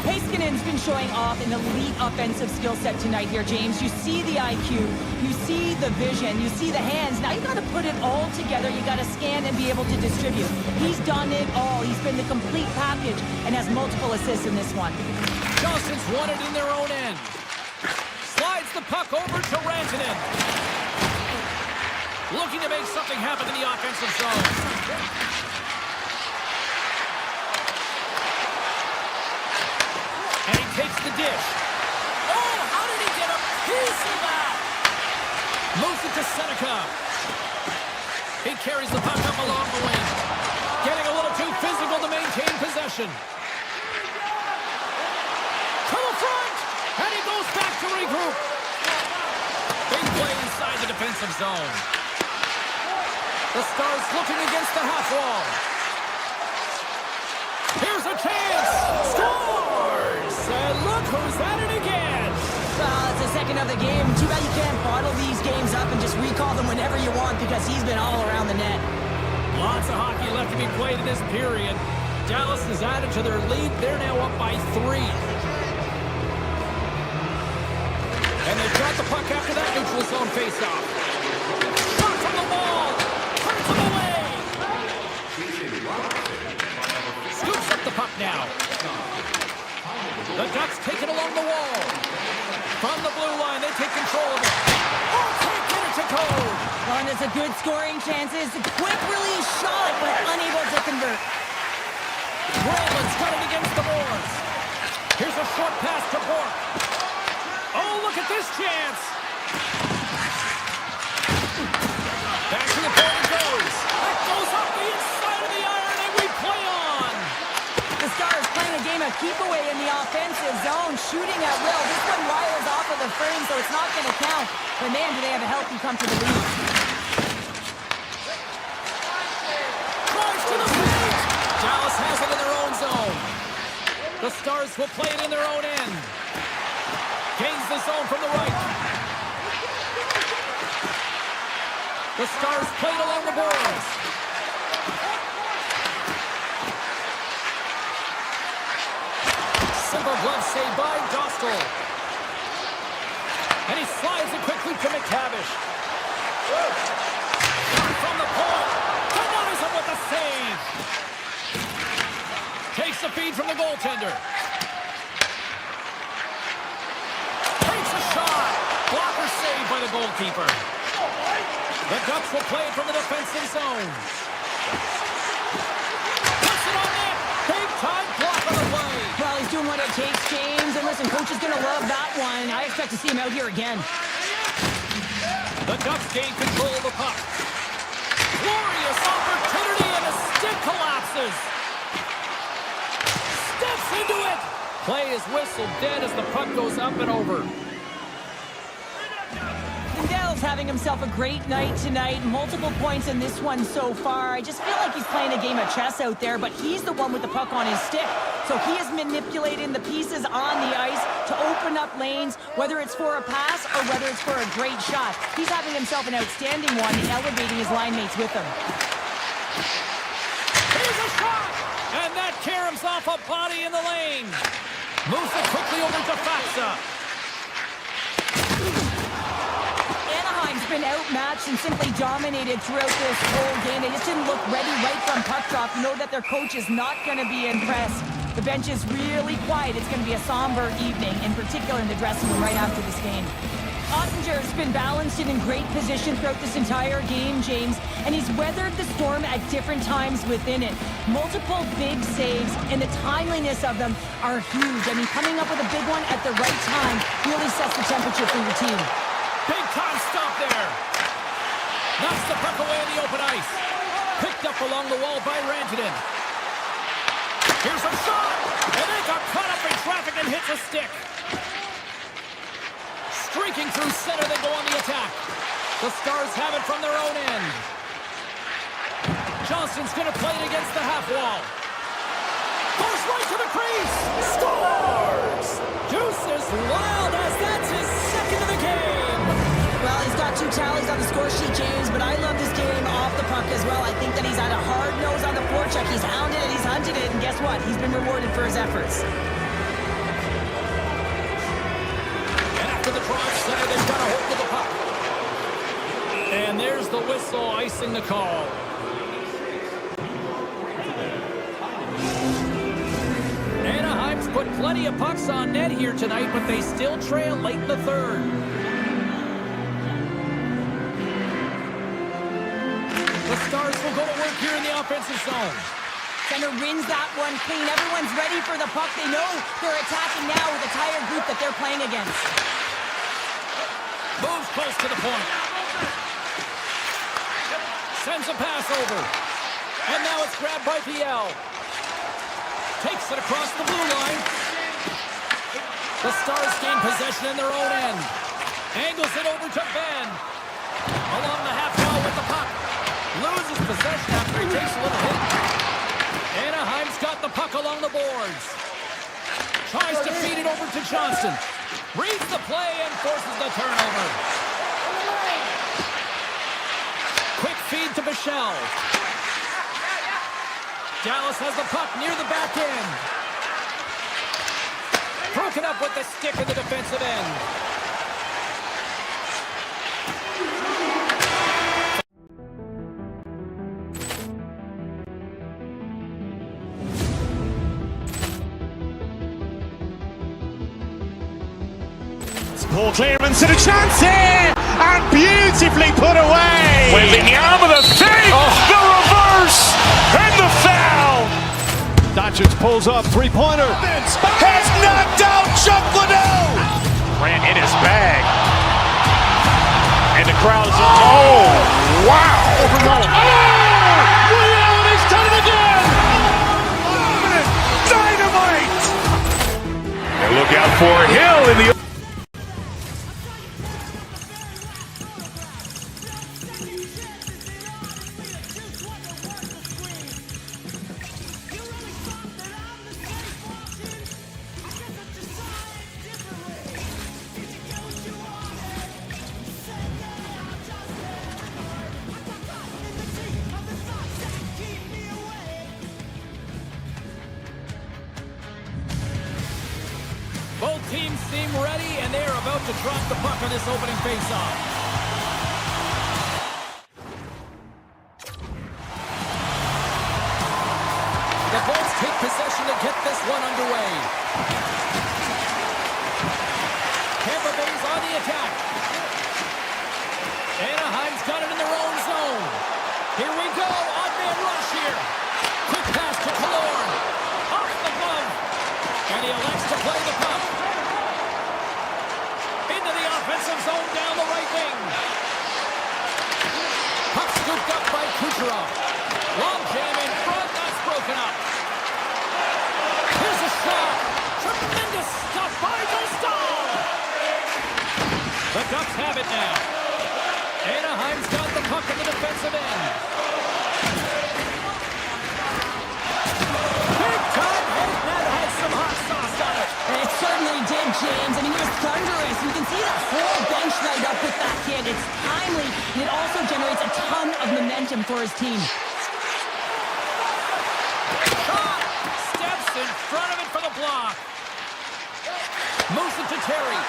Speaker 5: Heiskanen's been showing off an elite offensive skill set tonight here, James. You see the IQ, you see the vision, you see the hands. Now you got to put it all together. You got to scan and be able to distribute. He's done it all. He's been the complete package and has multiple assists in this one.
Speaker 4: Johnson's won it in their own end. Slides the puck over to Rantanen. Looking to make something happen in the offensive zone. And he takes the dish. Oh, how did he get a piece of that? Moves it to Seneca. He carries the puck up along the wing. Getting a little too physical to maintain possession. To the front. And he goes back to regroup. Big play inside the defensive zone. The Stars looking against the half wall. Here's a chance. Scores! And look who's at it again.
Speaker 5: It's the second of the game. Too bad you can't bottle these games up and just recall them whenever you want, because he's been all around the net.
Speaker 4: Lots of hockey left to be played in this period. Dallas has added to their lead. They're now up by 3. And they've got the puck after that neutral zone faceoff. Shot from the wall. Turns him away. Scoops up the puck now. The Ducks take it along the wall. From the blue line, they take control of it. Oh, can't get it to code.
Speaker 5: Well, and it's a good scoring chances. Quick release shot, but unable to convert.
Speaker 4: Roland's got it against the boards. Here's a short pass to Bork. Oh, look at this chance. Back to the point it goes. That goes up the inside of the iron, and we play on.
Speaker 5: The Stars playing a game of keep away in the offensive zone, shooting at will. This one wires off of the frame, so it's not going to count. But man, do they have a healthy come to the lead.
Speaker 4: Drives to the feet. Dallas has it in their own zone. The Stars will play it in their own end. Gains the zone from the right. The Stars played along the boards. Simple glove save by Dostal. And he slides it quickly to McTavish. From the point. Denies him with the save. Takes the feed from the goaltender. Takes a shot. Blocker saved by the goalkeeper. The Ducks will play it from the defensive zone. Puts it on net. Big time block on the play.
Speaker 5: Well, he's doing what it takes, James. And listen, coach is going to love that one. I expect to see him out here again.
Speaker 4: The Ducks gain control of the puck. Glorious opportunity, and the stick collapses. Steps into it. Play is whistled dead as the puck goes up and over.
Speaker 5: Dell's having himself a great night tonight. Multiple points in this one so far. I just feel like he's playing a game of chess out there, but he's the one with the puck on his stick. So he is manipulating the pieces on the ice to open up lanes, whether it's for a pass or whether it's for a great shot. He's having himself an outstanding one and elevating his line mates with him.
Speaker 4: Here's a shot! And that caroms off a body in the lane. Moves it quickly over to Faksa.
Speaker 5: Anaheim's been outmatched and simply dominated throughout this whole game. They just didn't look ready right from puck drop. You know that their coach is not going to be impressed. The bench is really quiet. It's going to be a somber evening, in particular in the dressing room right after this game. Ottinger's been balanced and in great position throughout this entire game, James, and he's weathered the storm at different times within it. Multiple big saves, and the timeliness of them are huge. I mean, coming up with a big one at the right time really sets the temperature for your team.
Speaker 4: Big time stop there. Knocks the puck away in the open ice. Picked up along the wall by Rantanen. Here's a shot, and they got caught up in traffic and hits a stick. Streaking through center, they go on the attack. The Stars have it from their own end. Johnston's going to play it against the half wall. Goes right to the crease. Scores! Juice is wild as that's his second of the game.
Speaker 5: Well, he's got 2 tallies on the score sheet, James, but I love his game off the puck as well. I think that he's had a hard nose on the forecheck. He's hounded it, he's hunted it, and guess what? He's been rewarded for his efforts.
Speaker 4: And after the drive center, they've got a hold of the puck. And there's the whistle icing the call. Anaheim's put plenty of pucks on net here tonight, but they still trail late in the third. The Stars will go to work here in the offensive zone.
Speaker 5: Center wins that one clean. Everyone's ready for the puck. They know they're attacking now with a tired group that they're playing against.
Speaker 4: Moves close to the point. Sends a pass over. And now it's grabbed by PL. Takes it across the blue line. The Stars gain possession in their own end. Angles it over to Ben. Along the half wall with the puck. Loses possession after he takes a little hit. Anaheim's got the puck along the boards. Tries to feed it over to Johnston. Reads the play and forces the turnover. Quick feed to Michelle. Dallas has the puck near the back end. Broken up with the stick in the defensive end.
Speaker 1: Poor clearance and a chance here! And beautifully put away!
Speaker 2: Wembanyama the save! The reverse! And the foul!
Speaker 6: Doncic pulls up, three-pointer.
Speaker 2: Has knocked out Chuck Liddell! Grant in his bag. And the crowd is... Oh! Wow!
Speaker 6: Ray Allen has done it again!
Speaker 2: Dynamite! And look out for Hill in the...
Speaker 4: Both teams seem ready, and they are about to drop the puck on this opening faceoff. The Bolts take possession to get this one underway. Tampa Bay's on the attack. Anaheim's got it in their own zone. Here we go, odd-man rush here. Quick pass to Killorn. Off the glove. And he elects to play the puck. Into the offensive zone down the right wing. Puck scooped up by Kucherov. Long jam in front, that's broken up. Here's a shot. Tremendous stuff by Dostal. The Ducks have it now. Anaheim's got the puck in the defensive end. Big time hit. That had some hot sauce on it.
Speaker 5: It certainly did, James. I mean, it was thunderous. You can see that whole bench light up with that hit. It's timely, and it also generates a ton of momentum for his team.
Speaker 4: Shot! Steps in front of it for the block. Moves it to Terry.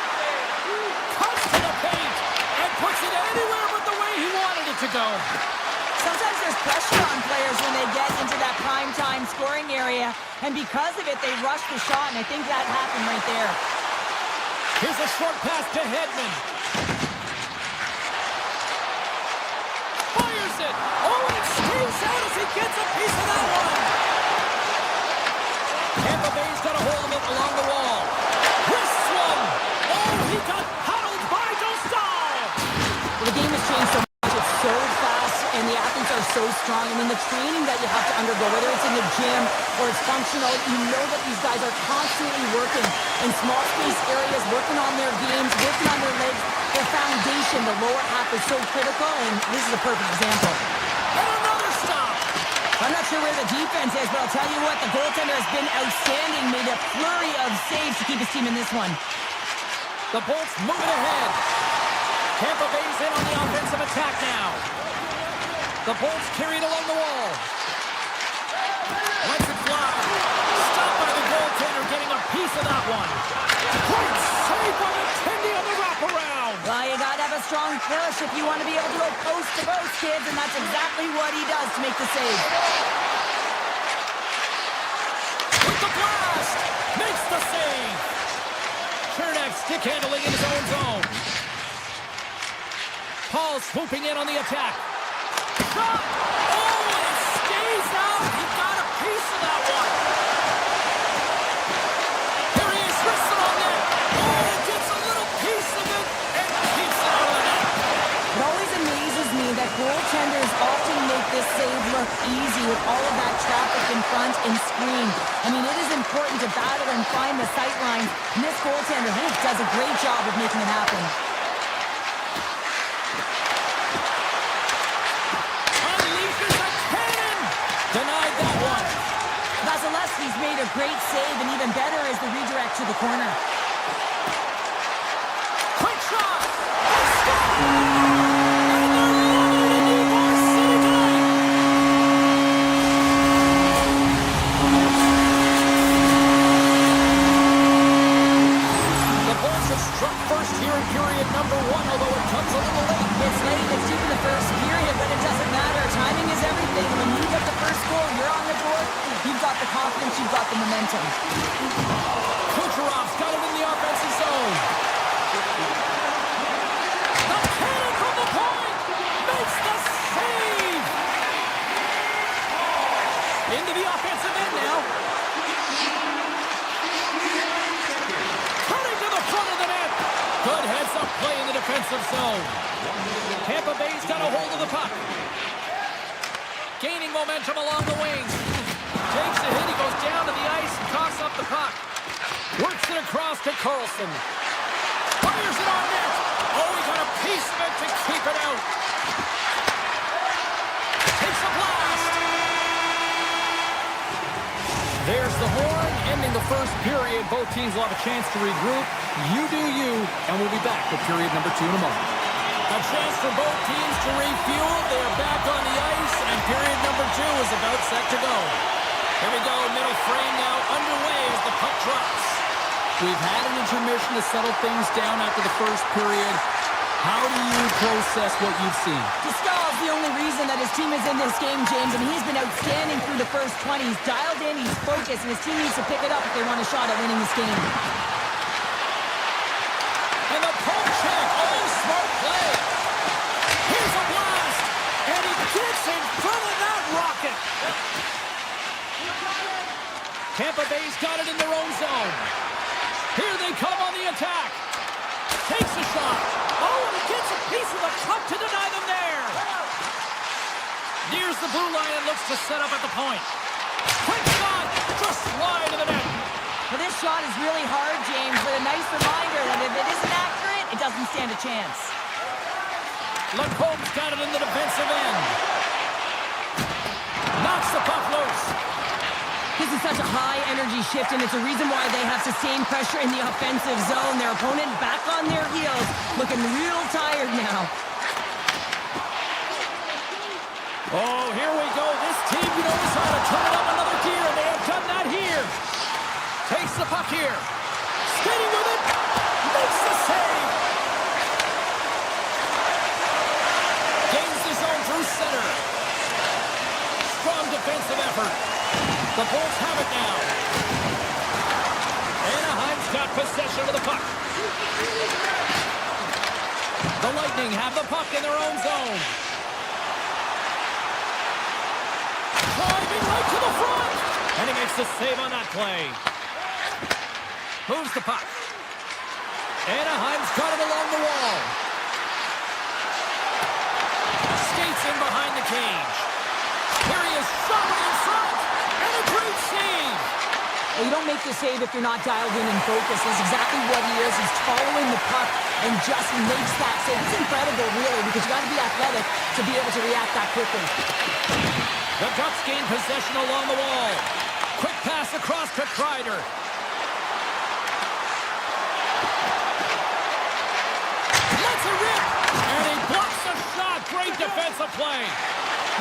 Speaker 4: Cuts to the paint and puts it anywhere but the way he wanted it to go.
Speaker 5: Sometimes there's pressure on players when they get into that prime-time scoring area, and because of it, they rush the shot, and I think that happened right there.
Speaker 4: Here's a short pass to Hedman. Fires it. Oh, and it stays out as he gets a piece of that one. Tampa Bay's got a hold of it along the wall. Wrist swung. Oh, he got huddled by Dostal.
Speaker 5: Well, the game has changed so much. It's so fast, and the athletes are so strong. I mean, the training that you have to undergo, whether it's in the gym or it's functional, you know that these guys are constantly working in small space areas, working on their games, working on their legs. Their foundation, the lower half, is so critical, and this is a perfect example.
Speaker 4: And another stop.
Speaker 5: I'm not sure where the defense is, but I'll tell you what, the goaltender has been outstanding, made a flurry of saves to keep his team in this one.
Speaker 4: The Bolts moving ahead. Tampa Bay's in on the offensive attack now. The Bolts carried along the wall. Lets it fly. Stopped by the goaltender, getting a piece of that one. Great save by the Tendy on the wraparound.
Speaker 5: Well, you gotta have a strong push if you want to be able to go post to post, kids, and that's exactly what he does to make the save.
Speaker 4: With the blast, makes the save. Chernak stick handling in his own zone. Paul swooping in on the attack. Shot! Oh, and it stays out. He got a piece of that one. Here he is, wristed on net. Oh, gets a little piece of it and keeps it out of the net.
Speaker 5: It always amazes me that goaltenders often make this save look easy with all of that traffic in front and screen. I mean, it is important to battle and find the sight lines, and this goaltender, I think, does a great job of making it happen.
Speaker 4: Unleashes a cannon. Denied that one.
Speaker 5: Vasilevsky's made a great save, and even better is the redirect to the corner.
Speaker 4: Quick shot. entering period number 1, although it comes a little late.
Speaker 5: It's late, it's deep in the first period, but it doesn't matter. Timing is everything. When you get the first goal, you're on the board. You've got the confidence, you've got the momentum.
Speaker 4: Kucherov's got it in the offensive zone. The cannon from the point makes the save. Into the offensive end now. Cutting to the front of the net. Good heads-up play in the defensive zone. Tampa Bay's got a hold of the puck. Gaining momentum along the wings. Takes a hit, he goes down to the ice and coughs up the puck. Works it across to Carlson. Fires it on net. Oh, he got a piece of it to keep it out. Takes a blast. There's the horn, ending the first period. Both teams will have a chance to regroup. You do you, and we'll be back with period number 2 in a moment. A chance for both teams to refuel. They're back on the ice, and period number 2 is about set to go. Here we go, middle frame now underway as the puck drops. We've had an intermission to settle things down after the first period. How do you process what you've seen?
Speaker 5: Pascal's the only reason that his team is in this game, James, and he's been outstanding through the first 20. He's dialed in, he's focused, and his team needs to pick it up if they want a shot at winning this game.
Speaker 4: And the poke check. Oh, smart play. Here's a blast. And he gets in front of that rocket. Tampa Bay's got it in their own zone. Here they come on the attack. Takes a shot. Oh, and he gets a piece of the puck to deny them there. Nears the blue line and looks to set up at the point. Quick shot. Just wide of the net.
Speaker 5: Well, this shot is really hard, James, but a nice reminder that if it isn't accurate, it doesn't stand a chance.
Speaker 4: Lacombe's got it in the defensive end. Knocks the puck loose.
Speaker 5: This is such a high-energy shift, and it's a reason why they have sustained pressure in the offensive zone. Their opponent back on their heels, looking real tired now.
Speaker 4: Oh, here we go. This team, knows how to turn it up another gear, and they have done that here. Takes the puck here. Skating with it. Makes the save. Gains the zone through center. Strong defensive effort. The Bulls have it now. Anaheim's got possession of the puck. The Lightning have the puck in their own zone. Driving right to the front. And he makes the save on that play. Moves the puck. Anaheim's got it along the wall. Skates in behind the cage. Here he is, shot in front. And a great save.
Speaker 5: Well, you don't make the save if you're not dialed in and focused. That's exactly what he is. He's following the puck and just makes that save. It's incredible, really, because you got to be athletic to be able to react that quickly.
Speaker 4: The Ducks gain possession along the wall. Quick pass across to Kreider. Let's a rip. And he blocks a shot. Great defensive play.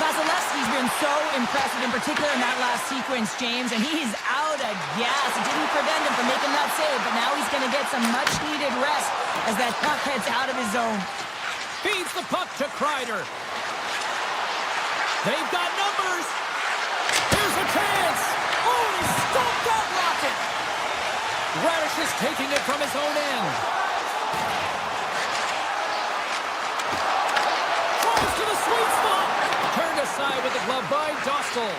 Speaker 5: Vasilevsky's been so impressive, in particular in that last sequence, James, and he's out of gas. It didn't prevent him from making that save, but now he's going to get some much-needed rest as that puck heads out of his zone.
Speaker 4: Feeds the puck to Kreider. They've got numbers. Here's a chance. Oh, he stopped that rocket. Radish is taking it from his own end. Tries to the sweet spot. Turned aside with the glove by Dostal.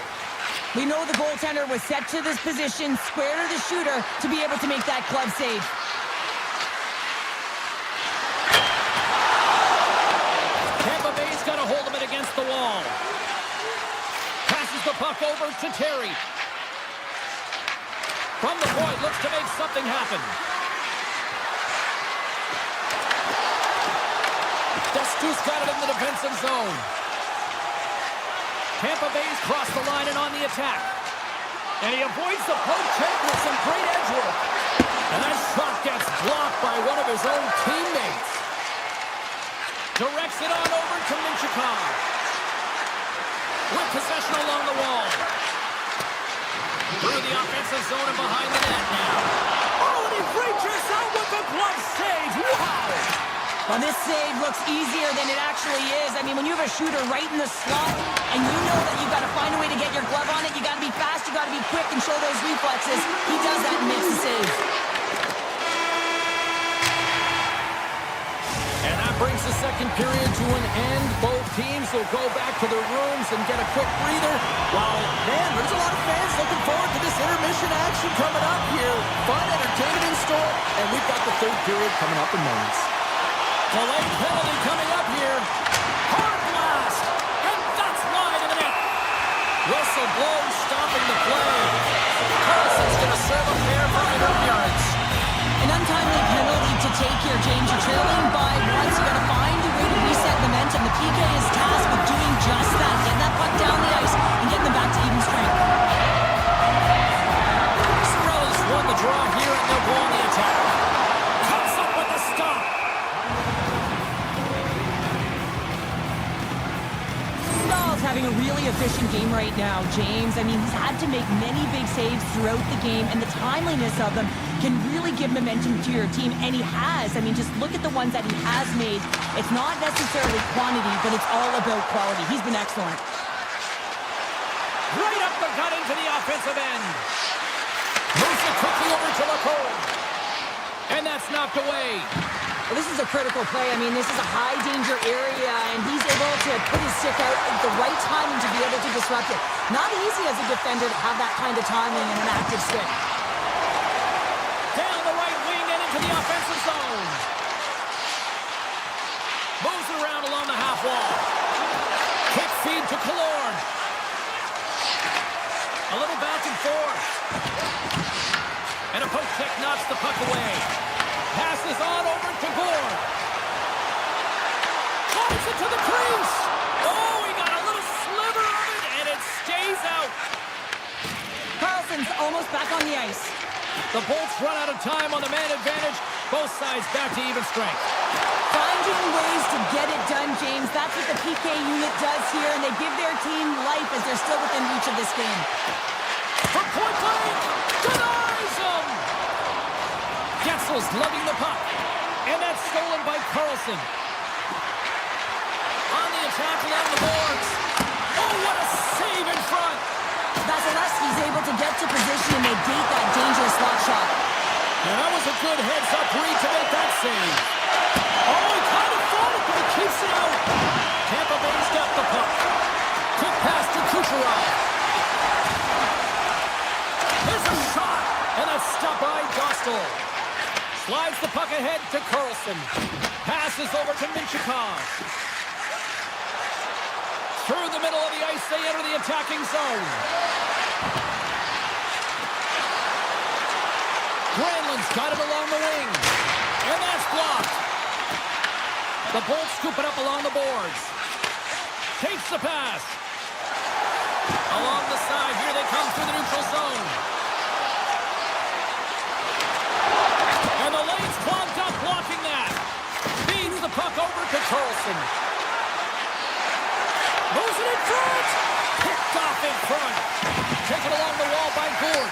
Speaker 5: We know the goaltender was set to this position, square to the shooter, to be able to make that glove save.
Speaker 4: Tampa Bay's got a hold of it against the wall. Passes the puck over to Terry. From the point, looks to make something happen. Destu's got it in the defensive zone. Tampa Bay's crossed the line and on the attack. And he avoids the poke check with some great edge work. And that shot gets blocked by one of his own teammates. Directs it on over to Minchikov. With possession along the wall. Through the offensive zone and behind the net now. Oh, and he reaches out with the glove save. Wow!
Speaker 5: Well, this save looks easier than it actually is. I mean, when you have a shooter right in the slot and you know that you've got to find a way to get your glove on it, you got to be fast, you got to be quick and show those reflexes. He does that and makes the save.
Speaker 4: And that brings the second period to an end. Both teams will go back to their rooms and get a quick breather. Wow, man, there's a lot of fans looking forward to this intermission action coming up here. Fun entertainment in store, and we've got the third period coming up in moments.
Speaker 3: Delayed penalty coming up here. Hard blast. And that's wide of the net.
Speaker 4: Whistle blows, stopping the play. Carlson's going to serve up there for interference.
Speaker 5: An untimely penalty to take here, James. You're trailing by once. You got to find a way to reset momentum. The PK is tasked with doing just that. Getting that puck down the ice and getting them back to even strength.
Speaker 4: Sorelli's won the draw here and they'll go on the attack.
Speaker 3: Comes up with the stop.
Speaker 5: Stahl's having a really efficient game right now, James. I mean, he's had to make many big saves throughout the game, and the timeliness of them can really give momentum to your team, and he has. I mean, just look at the ones that he has made. It's not necessarily quantity, but it's all about quality. He's been excellent.
Speaker 3: Right up the gut into the offensive end.
Speaker 4: Moves it quickly over to LaCour. And that's knocked away.
Speaker 5: Well, this is a critical play. I mean, this is a high-danger area, and he's able to put his stick out at the right timing to be able to disrupt it. Not easy as a defender to have that kind of timing in an active stick.
Speaker 3: Down the right wing and into the offensive zone.
Speaker 4: Moves it around along the half wall. Quick feed to Killorn. A little back and forth. And a poke check knocks the puck away. Passes on over to Gore. Drives it to the crease. Oh, he got a little sliver of it, and it stays out.
Speaker 5: Carlson's almost back on the ice.
Speaker 4: The Bolts run out of time on the man advantage. Both sides back to even strength.
Speaker 5: Finding ways to get it done, James. That's what the PK unit does here, and they give their team life as they're still within reach of this game.
Speaker 4: For point blank, denies him. Getzel's lugging the puck, and that's stolen by Carlson. On the attack along the boards. Oh, what a save in front.
Speaker 5: Vasilevsky's able to get to position and negate that dangerous slot shot.
Speaker 4: And that was a good heads-up read to make that save. Oh, he kind of fought it, but he keeps it out. Tampa Bay's got the puck. Quick pass to Kucherov. There's a shot, and that's stopped by Dostal. Slides the puck ahead to Carlson. Passes over to Minchikov. Through the middle of the ice, they enter the attacking zone. Granlund's got it along the wing. And that's blocked. The Bolts scoop it up along the boards. Takes the pass. Along the side, here they come through the neutral zone. And the lane's clogged up, blocking that. Feeds the puck over to Carlson. Moves it in front. Picked off in front. Taken along the wall by Gord.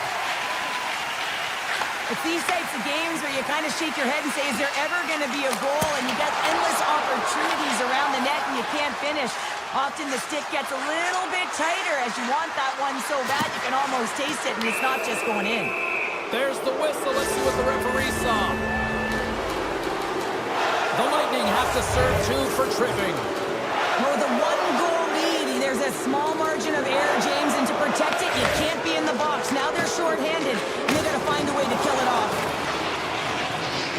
Speaker 5: It's these types of games where you kind of shake your head and say, is there ever going to be a goal? And you got endless opportunities around the net and you can't finish. Often the stick gets a little bit tighter as you want that one so bad you can almost taste it, and it's not just going in.
Speaker 4: There's the whistle. Let's see what the referee saw. The Lightning have to serve two for tripping.
Speaker 5: Well, the one-goal lead, there's a small margin of error, James, and to protect it, you can't be in the box. Now they're shorthanded, and they're going to find a way to kill it off.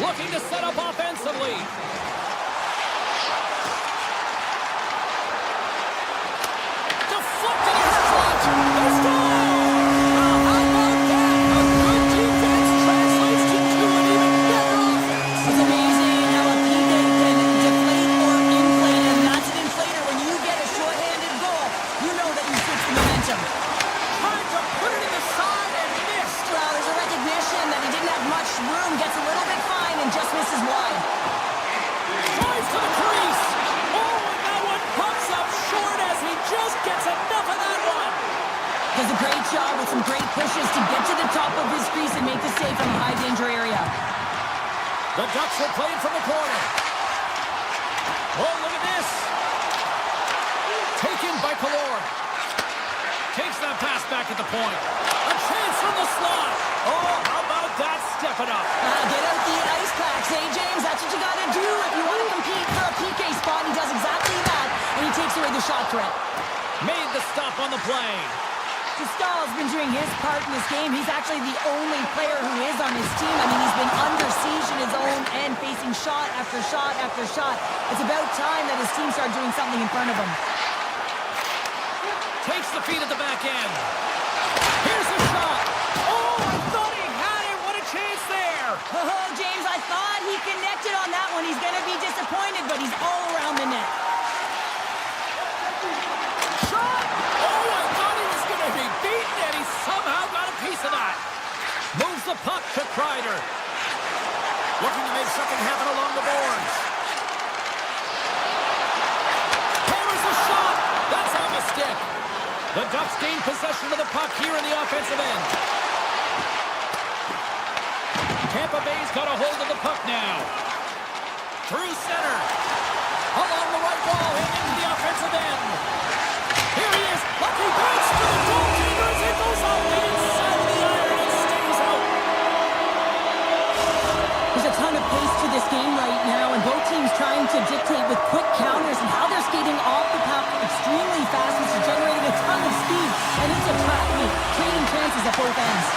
Speaker 4: Looking to set up offensively. Deflected in front. They score! How about that? A good defense translates to an even better offense.
Speaker 5: It's amazing how a PK can deflate or inflate, and that's an inflator. When you get a shorthanded goal, you know that you switch the momentum.
Speaker 3: Trying to put it in the side and missed.
Speaker 5: Well, there's a recognition that he didn't have much room, gets a little bit fine, and just misses wide.
Speaker 4: The Ducks will play it from the corner. Oh, look at this. Taken by Kallor. Takes that pass back at the point. A chance from the slot. Oh, how about that stepping up?
Speaker 5: Get out the ice packs, hey, James? That's what you got to do if you want to compete for a PK spot. He does exactly that, and he takes away the shot threat.
Speaker 4: Made the stop on the play.
Speaker 5: Stahl's been doing his part in this game. He's actually the only player who is on his team. I mean, he's been under siege in his own end, facing shot after shot after shot. It's about time that his team started doing something in front of him.
Speaker 4: Takes the feed at the back end. Here's the shot. Oh, I thought he had it. What a chance there.
Speaker 5: Oh, James, I thought he connected on that one. He's going to be disappointed, but he's all around the net.
Speaker 4: Shot. Oh, I thought he was going to be beaten, and he somehow got a piece of that. Moves the puck to Kreider. Looking to make something happen along the boards. Hammers a shot. That's on the stick. The Ducks gain possession of the puck here in the offensive end. Tampa Bay's got a hold of the puck now. Through center. Along the right wall and into the offensive end. Here he is. Lucky bounce to the goaltenders. It goes out the inside of the iron and stays out.
Speaker 5: There's a ton of pace to this game right now, and both teams trying to dictate with quick counters and how they're skating off the puck extremely fast, which is generating a ton of speed, and it's a trap meet, creating chances at both ends.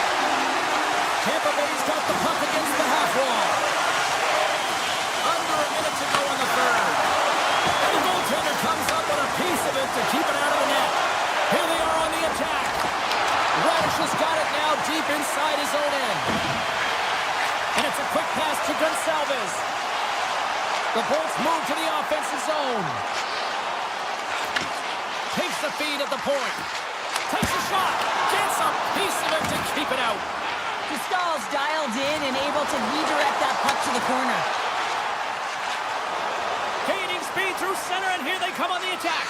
Speaker 4: Tampa Bay's got the puck against the half wall. Under a minute to go in the third. And the goaltender comes up with a piece of it to keep it out of the net. Here they are on the attack. Radish has got it now deep inside his own end. And it's a quick pass to Gonsalves. The Bolts move to the offensive zone. Takes the feed at the point. Takes a shot. Gets a piece of it to keep it out.
Speaker 5: Stahl's dialed in and able to redirect that puck to the corner.
Speaker 4: Gaining speed through center, and here they come on the attack.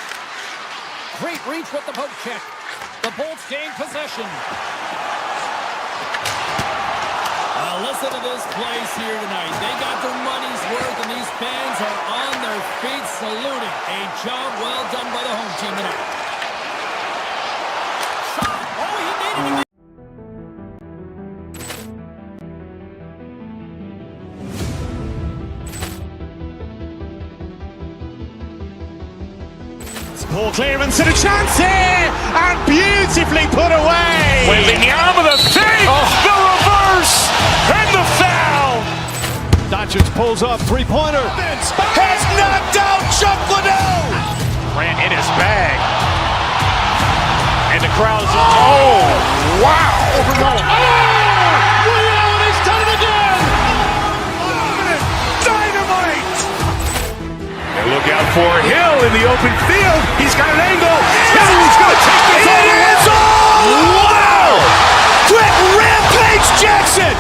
Speaker 4: Great reach with the poke check. The Bolts gain possession. Listen to this place here tonight. They got their money's worth, and these fans are on their feet saluting. A job well done by the home team tonight. Shot! Oh, he needed to make...
Speaker 1: Poor clearance and a chance here, and beautifully put away.
Speaker 2: Waving the arm of the save. The reverse and the foul.
Speaker 6: Doncic pulls up, three-pointer.
Speaker 2: Has knocked out Chuck Liddell. Ran in his bag. And the crowd is, oh, wow.
Speaker 6: Woody Allen has done it again.
Speaker 2: Dynamite. And look out for Hill in the open field. He's got an angle. Hill's going to take this all the way. Wow. Quick Rampage Jackson.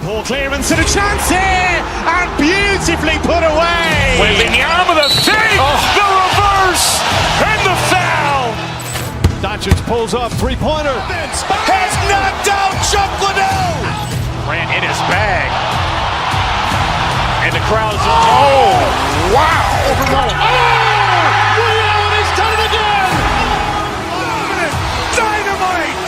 Speaker 1: Poor clearance and a chance here, and beautifully put away.
Speaker 2: Waving the arm of the save. The reverse and the foul.
Speaker 6: Doncic pulls up, three-pointer.
Speaker 2: Has knocked out Chuck Liddell. Ran in his bag. And the crowd is, oh, wow.
Speaker 6: Woody Allen has done it again.
Speaker 2: Dynamite.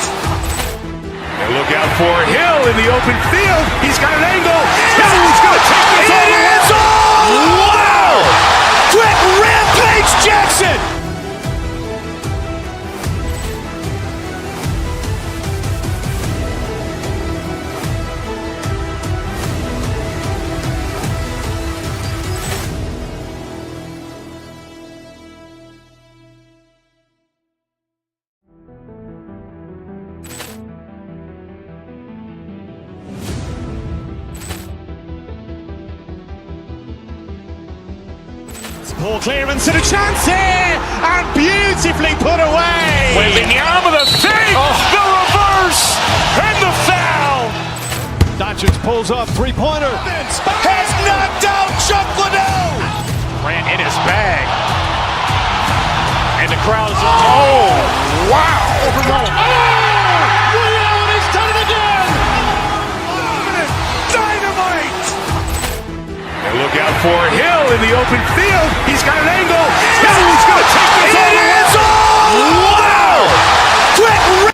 Speaker 2: And look out for Hill in the open field. He's got an angle. Hill's going to take this all the way. Wow. Quick Rampage Jackson.
Speaker 1: Ball clearance and a chance here, and beautifully put away.
Speaker 2: Wembanyama the save, the reverse, and the foul.
Speaker 6: Doncic pulls up, three-pointer.
Speaker 2: Has knocked out Chuck Liddell. Grant in his bag. And the crowd is, oh, wow.
Speaker 6: Ray Allen has done it again.
Speaker 2: Dynamite. And look out for Hill in the open field. He's got an angle. Hill's going to take this all the way. Wow. Quick.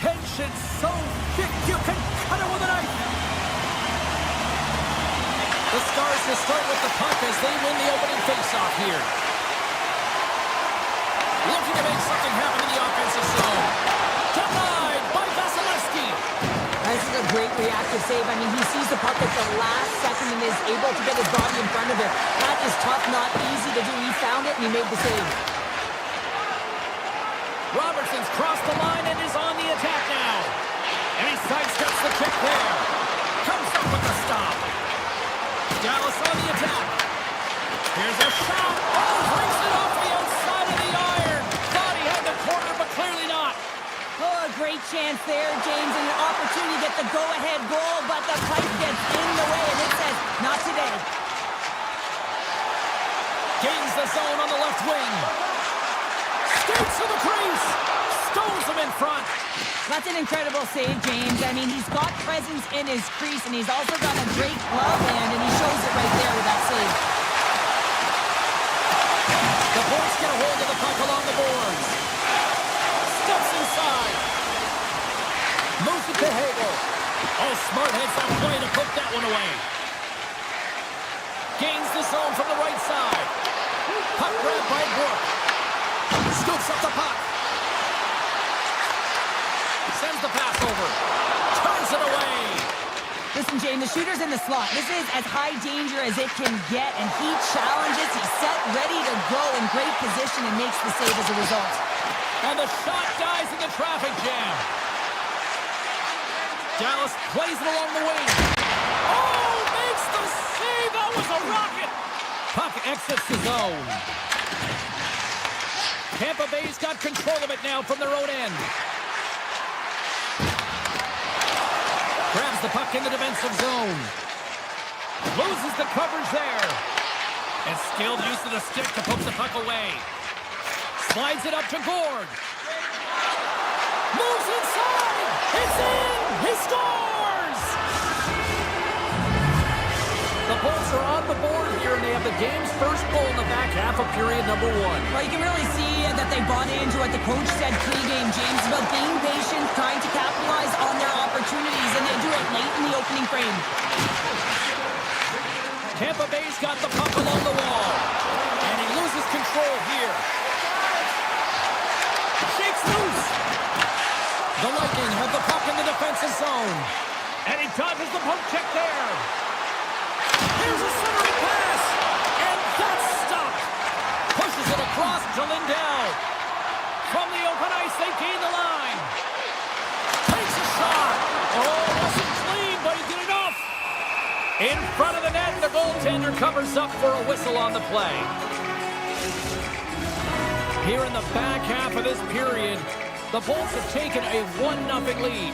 Speaker 4: Tension so thick you can cut it with a knife. The Stars to start with the puck as they win the opening faceoff here. Looking to make something happen in the offensive zone. Denied by Vasilevsky.
Speaker 5: This is a great reactive save. I mean, he sees the puck at the last second and is able to get his body in front of it. That is tough, not easy to do. He found it and he made the save.
Speaker 4: Robertson's crossed the line and is on the attack now. And he sidesteps the kick there. Comes up with the stop. Dallas on the attack. Here's a shot. Oh, brings it off the outside of the iron. Thought he had the corner, but clearly not.
Speaker 5: Oh, a great chance there, James, and an opportunity to get the go-ahead goal, but the pipe gets in the way, and it says, not today.
Speaker 4: Gains the zone on the left wing. Skates to the crease. Stones him in front.
Speaker 5: That's an incredible save, James. I mean, he's got presence in his crease, and he's also got a great glove hand, and he shows it right there with that save.
Speaker 4: The Bolts get a hold of the puck along the boards. Steps inside. Moves it to Hagel. Oh, smart heads up play to put that one away. Gains the zone from the right side. Puck grabbed by Brooke. Scoops up the puck. Sends the pass over. Turns it away.
Speaker 5: Listen, James, the shooter's in the slot. This is as high danger as it can get, and he challenges. He's set, ready to go in great position, and makes the save as a result.
Speaker 4: And the shot dies in the traffic jam. Dallas plays it along the wing. Oh, makes the save. That was a rocket. Puck exits the zone. Tampa Bay's got control of it now from their own end. Grabs the puck in the defensive zone. Loses the coverage there. And skilled use of the stick to poke the puck away. Slides it up to Gord. Moves inside. It's in. He scores. The Bolts are on the board here, and they have the game's first goal in the back half of period number one.
Speaker 5: Well, you can really see that they bought into what the coach said pregame, James, about being patient, trying to capitalize on their opportunities, and they do it late in the opening frame.
Speaker 4: Tampa Bay's got the puck along the wall, and he loses control here. Shakes loose. The Lightning have the puck in the defensive zone, and he dodges the poke check there. Here's a centering pass, and that's stopped. Pushes it across to Lindell. From the open ice, they gain the line. Takes a shot. Oh, wasn't clean, but he did enough. In front of the net, the goaltender covers up for a whistle on the play. Here in the back half of this period, the Bolts have taken a 1-0 lead.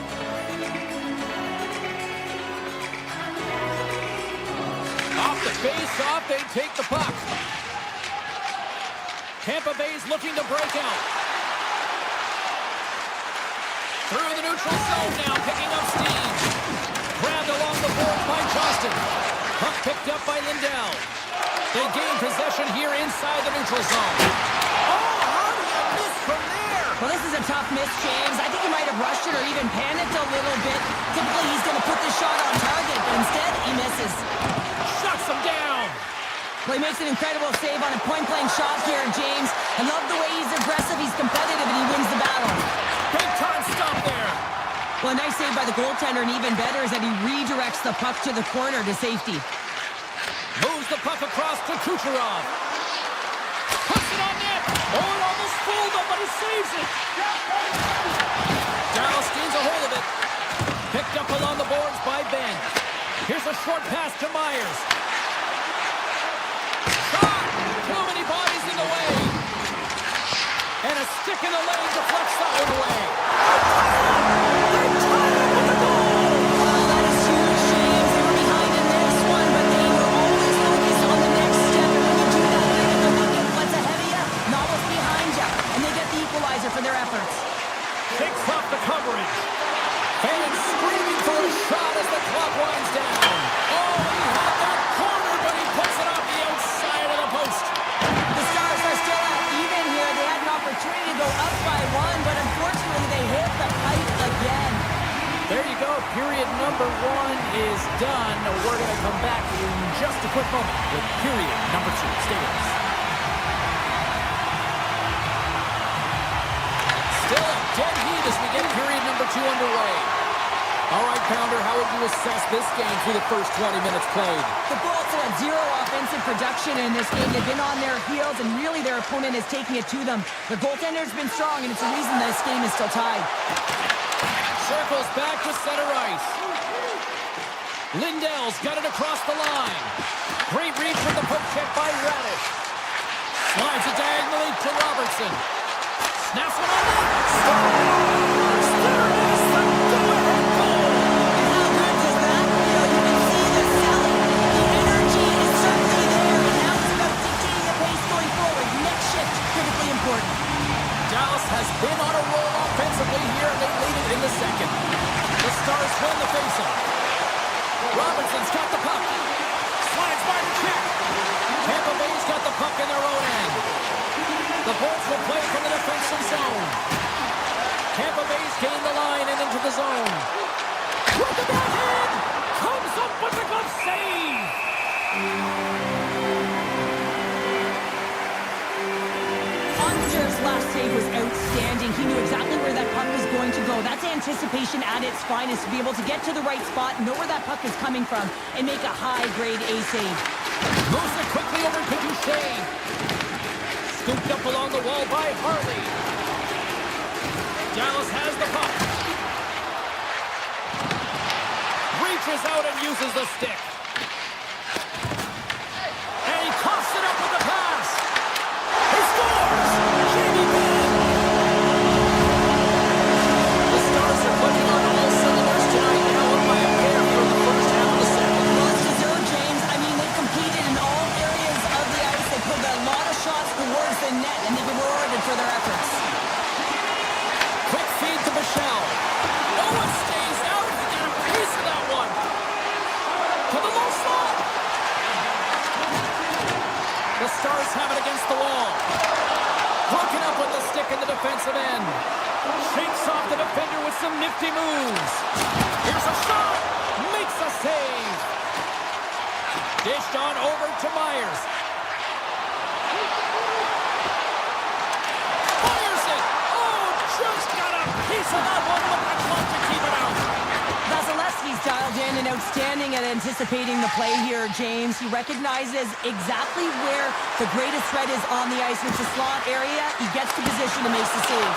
Speaker 4: Off the face-off, they take the puck. Tampa Bay's looking to break out. Through the neutral zone now, picking up steam. Grabbed along the board by Johnston. Puck picked up by Lindell. They gain possession here inside the neutral zone. Oh, how did you miss from there?
Speaker 5: Well, this is a tough miss, James. I think he might have rushed it or even panicked a little bit. Typically, he's going to put this shot on target, but instead, he misses.
Speaker 4: Shuts him down.
Speaker 5: Well, he makes an incredible save on a point-blank shot here, James. I love the way he's aggressive, he's competitive, and he wins the battle.
Speaker 4: Big time stop there.
Speaker 5: Well, a nice save by the goaltender, and even better is that he redirects the puck to the corner to safety.
Speaker 4: Moves the puck across to Kucherov. Puts it on net. Oh, it almost fooled him, but he saves it. Dallas gains a hold of it. Picked up along the boards by Ben. Here's a short pass to Myers. Shot! Too many bodies in the way. And a stick in the lane deflects that one away. They're tied up with the goal!
Speaker 5: Oh, that is huge, James. They were behind in this one, but they were always focused on the next step. And when you do that, they get the look at what's ahead of you, not what's behind you. And they get the equalizer for their efforts.
Speaker 4: Takes off the coverage. Fans screaming for a shot as the clock winds down. Oh, he had that corner, but he puts it off the outside of the post.
Speaker 5: The Stars are still out even here. They had an opportunity to go up by one, but unfortunately they hit the pipe again.
Speaker 4: There you go. Period number 1 is done. We're going to come back in just a quick moment with period number 2. Stay with us. Still a dead heat as we get period number 2 underway. All right, Pounder, how would you assess this game through the first 20 minutes played?
Speaker 5: The Bolts had zero offensive production in this game. They've been on their heels, and really their opponent is taking it to them. The goaltender's been strong, and it's the reason this game is still tied.
Speaker 4: Circles back to center ice. Lindell's got it across the line. Great read from the poke check by Radish. Slides it diagonally to Robertson. Snaps one on net. Scores! There is the go-ahead goal!
Speaker 5: And how good is that? You know, you can see the selling. The energy is certainly there, and now it's about dictating the pace going forward. Next shift, critically important.
Speaker 4: Dallas has been on a roll offensively here, and they lead it in the second. The Stars win the faceoff. Robertson's got the puck. Slides by the check. Tampa Bay's got the puck in their own end. The Bolts will play from the defensive zone. Tampa Bay's gained the line and into the zone. With the backhand! Comes up with the glove save!
Speaker 5: Onster's last save was outstanding. He knew exactly where that puck was going to go. That's anticipation at its finest, to be able to get to the right spot, know where that puck is coming from, and make a high-grade A save.
Speaker 4: Moves it quickly over to Duchesne. Scooped up along the wall by Harley. Dallas has the puck. Reaches out and uses the stick. And he coughs it up with the pass. He scores! Jamie Benn! The Stars are putting on all cylinders tonight, now up by a pair here in the first half of the second.
Speaker 5: Well, it's deserved, James. I mean, they've competed in all areas of the ice. They put a lot of shots towards the net, and they've been rewarded for their efforts.
Speaker 4: Quick feed to Michelle. Oh, it stays out. He got a piece of that one. To the low slot. The Stars have it against the wall. Broken up with the stick in the defensive end. Shakes off the defender with some nifty moves. Here's a shot. Makes a save. Dished on over to Myers. Fires it. Oh, just got a piece of that one with the glove to keep it out.
Speaker 5: Vasilevsky's dialed in and outstanding at anticipating the play here, James. He recognizes exactly where the greatest threat is on the ice. It's a slot area. He gets the position and makes the save.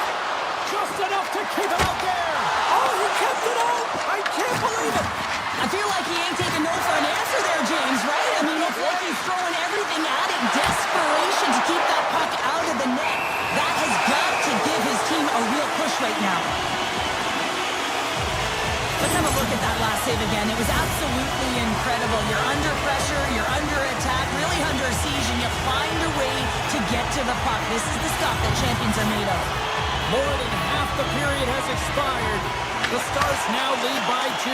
Speaker 4: Just enough to keep it out there. Oh, he kept it out. I can't believe it.
Speaker 5: I feel like he ain't taking no for an answer there, James, right? I mean, it's like he's throwing everything at it. Desperation to keep that puck out of the net. That has got to give his team a real push right now. Let's have a look at that last save again. It was absolutely incredible. You're under pressure, you're under attack, really under siege, and you find a way to get to the puck. This is the stuff that champions are made of.
Speaker 4: More than half the period has expired. The Stars now lead by 2.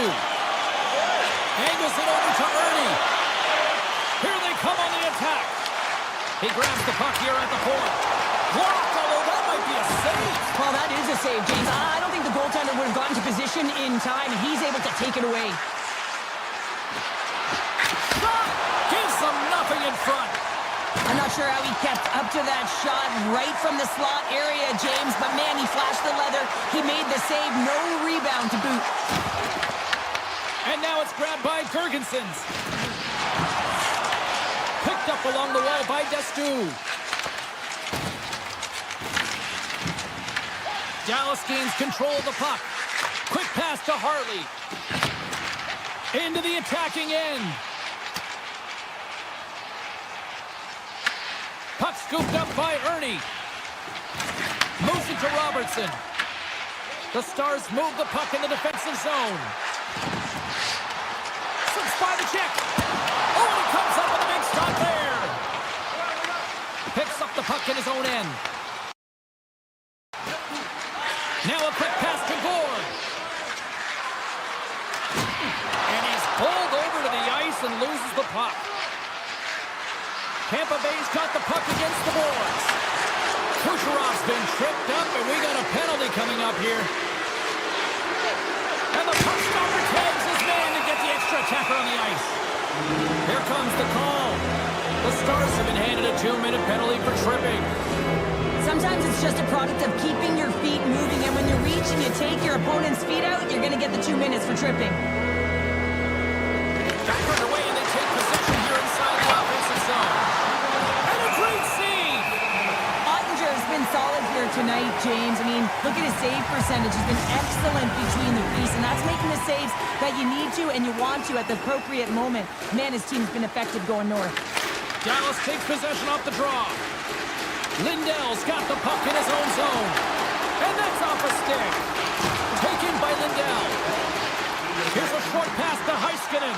Speaker 4: Angles it over to Ernie. Here they come on the attack. He grabs the puck here at the point. Blocked, although that might be a save.
Speaker 5: Well, that a save, James. I don't think the goaltender would have gotten to position in time, and he's able to take it away.
Speaker 4: Shot! Gives them nothing in front.
Speaker 5: I'm not sure how he kept up to that shot right from the slot area, James, but man, he flashed the leather. He made the save, no rebound to boot.
Speaker 4: And now it's grabbed by Gergensons. Picked up along the wall by Destu. Dallas gains control of the puck. Quick pass to Hartley. Into the attacking end. Puck scooped up by Ernie. Moves it to Robertson. The Stars move the puck in the defensive zone. Slips by the check. Oh, and he comes up with a big stop there. Picks up the puck in his own end. Now a quick pass to Gord. And he's pulled over to the ice and loses the puck. Tampa Bay's got the puck against the boards. Kucherov's been tripped up, and we got a penalty coming up here. And the puck stopper tags his man to get the extra attacker on the ice. Here comes the call. The Stars have been handed a 2-minute penalty for tripping.
Speaker 5: Sometimes it's just a product of keeping your feet moving, and when you reach and you take your opponent's feet out, you're going to get the 2 minutes for tripping.
Speaker 4: Back underway, and they take position here inside the offensive zone. And a great save!
Speaker 5: Ottinger's been solid here tonight, James. I mean, look at his save percentage. He's been excellent between the crease, and that's making the saves that you need to and you want to at the appropriate moment. Man, his team's been effective going north.
Speaker 4: Dallas takes possession off the draw. Lindell's got the puck in his own zone. And that's off a stick. Taken by Lindell. Here's a short pass to Heiskanen.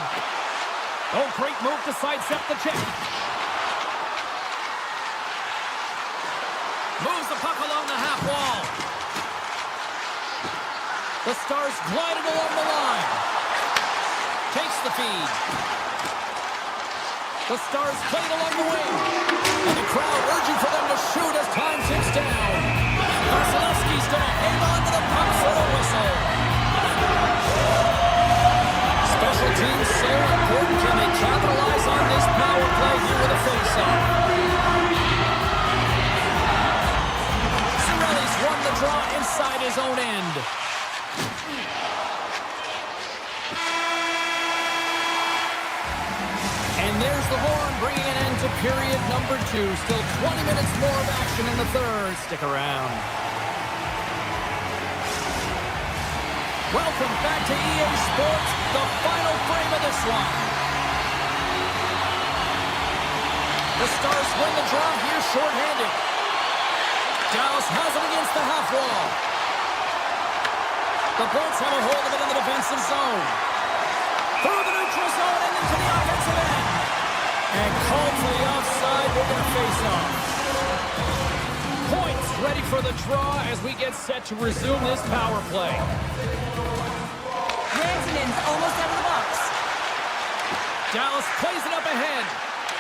Speaker 4: Oh, great move to sidestep the check. Moves the puck along the half wall. The Stars glided along the line. Takes the feed. The Stars played along the wing. And the crowd urging for them to shoot as time ticks down. Vasilevsky's going to hang on to the puck for a whistle. Special teams so important. Can they capitalize on this power play here with a face-off? Cirelli's won the draw inside his own end. And there's the horn, bringing an end to period number 2. Still 20 minutes more of action in the third. Stick around. Welcome back to EA Sports, the final frame of this one. The Stars win the draw here shorthanded. Dallas has it against the half wall. The Bolts have a hold of it in the defensive zone. Through the neutral zone and into the offensive end. And called for the offside. We're going to face off. Points ready for the draw as we get set to resume this power play.
Speaker 5: Rantanen's almost out of the box.
Speaker 4: Dallas plays it up ahead.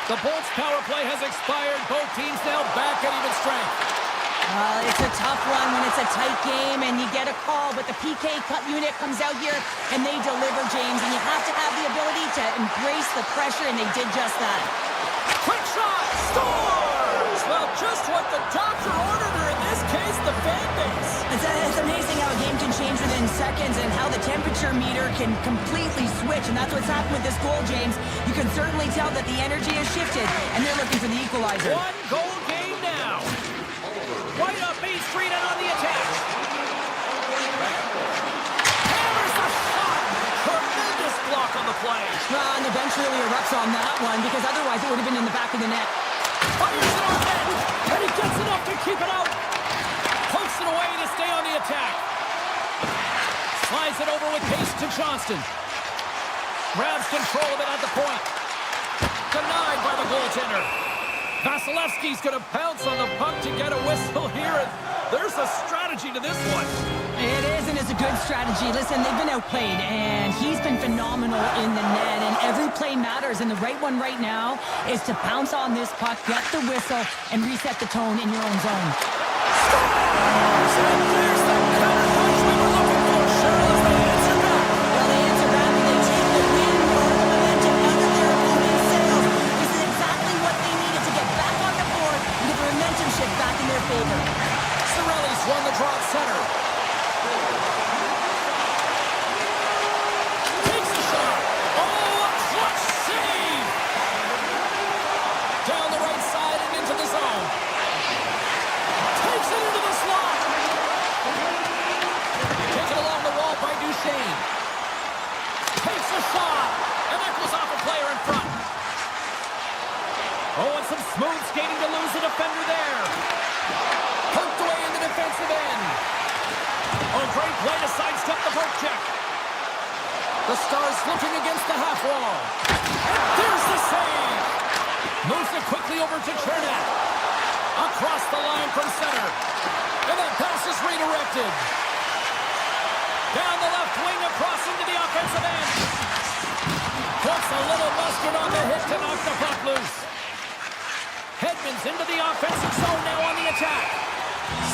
Speaker 4: The Bolts power play has expired. Both teams now back at even strength.
Speaker 5: It's a tough one when it's a tight game and you get a call, but the PK cut unit comes out here and they deliver, James, and you have to have the ability to embrace the pressure, and they did just that.
Speaker 4: Quick shot! Scores! Well, just what the doctor ordered, or in this case, the fan base.
Speaker 5: It's amazing how a game can change within seconds and how the temperature meter can completely switch, and that's what's happened with this goal, James. You can certainly tell that the energy has shifted, and they're looking for the equalizer.
Speaker 4: One goal game now. Right up Main Street and on the attack. Hammers the shot. Tremendous block on the play.
Speaker 5: And the bench really erupts on that one, because otherwise it would have been in the back of the net.
Speaker 4: Fires it on net. And he gets enough to keep it out. Pokes it away to stay on the attack. Slides it over with pace to Johnston. Grabs control of it at the point. Denied by the goaltender. Vasilevsky's going to pounce on the puck to get a whistle here, and there's a strategy to this one.
Speaker 5: It is, and it's a good strategy. Listen, they've been outplayed, and he's been phenomenal in the net, and every play matters, and the right one right now is to pounce on this puck, get the whistle, and reset the tone in your own zone.
Speaker 4: Scores! And there's the counter punch we were looking for, Cheryl, as they answer back.
Speaker 5: Well, they answer back and they take the win or the momentum out of their opponent's sails. This is exactly what they needed to get back on the board and get the momentum shift back in their favor.
Speaker 4: Sorelli's won the draw at center. Takes the shot. Oh, a clutch save! Down the right side and into the zone. Takes it into the slot. Taken along the wall by Duchesne. Takes a shot. And that goes off a player in front. Oh, and some smooth skating to lose the defender there. Poked away in the defensive end. Oh, great play to sidestep the poke check. The Stars looking against the half wall. And there's the save. Moves it quickly over to Chernak. Across the line from center. And that pass is redirected. Down the left wing across into the offensive end. Puts a little mustard on the hit to knock the puck loose. Hedman's into the offensive zone now on the attack.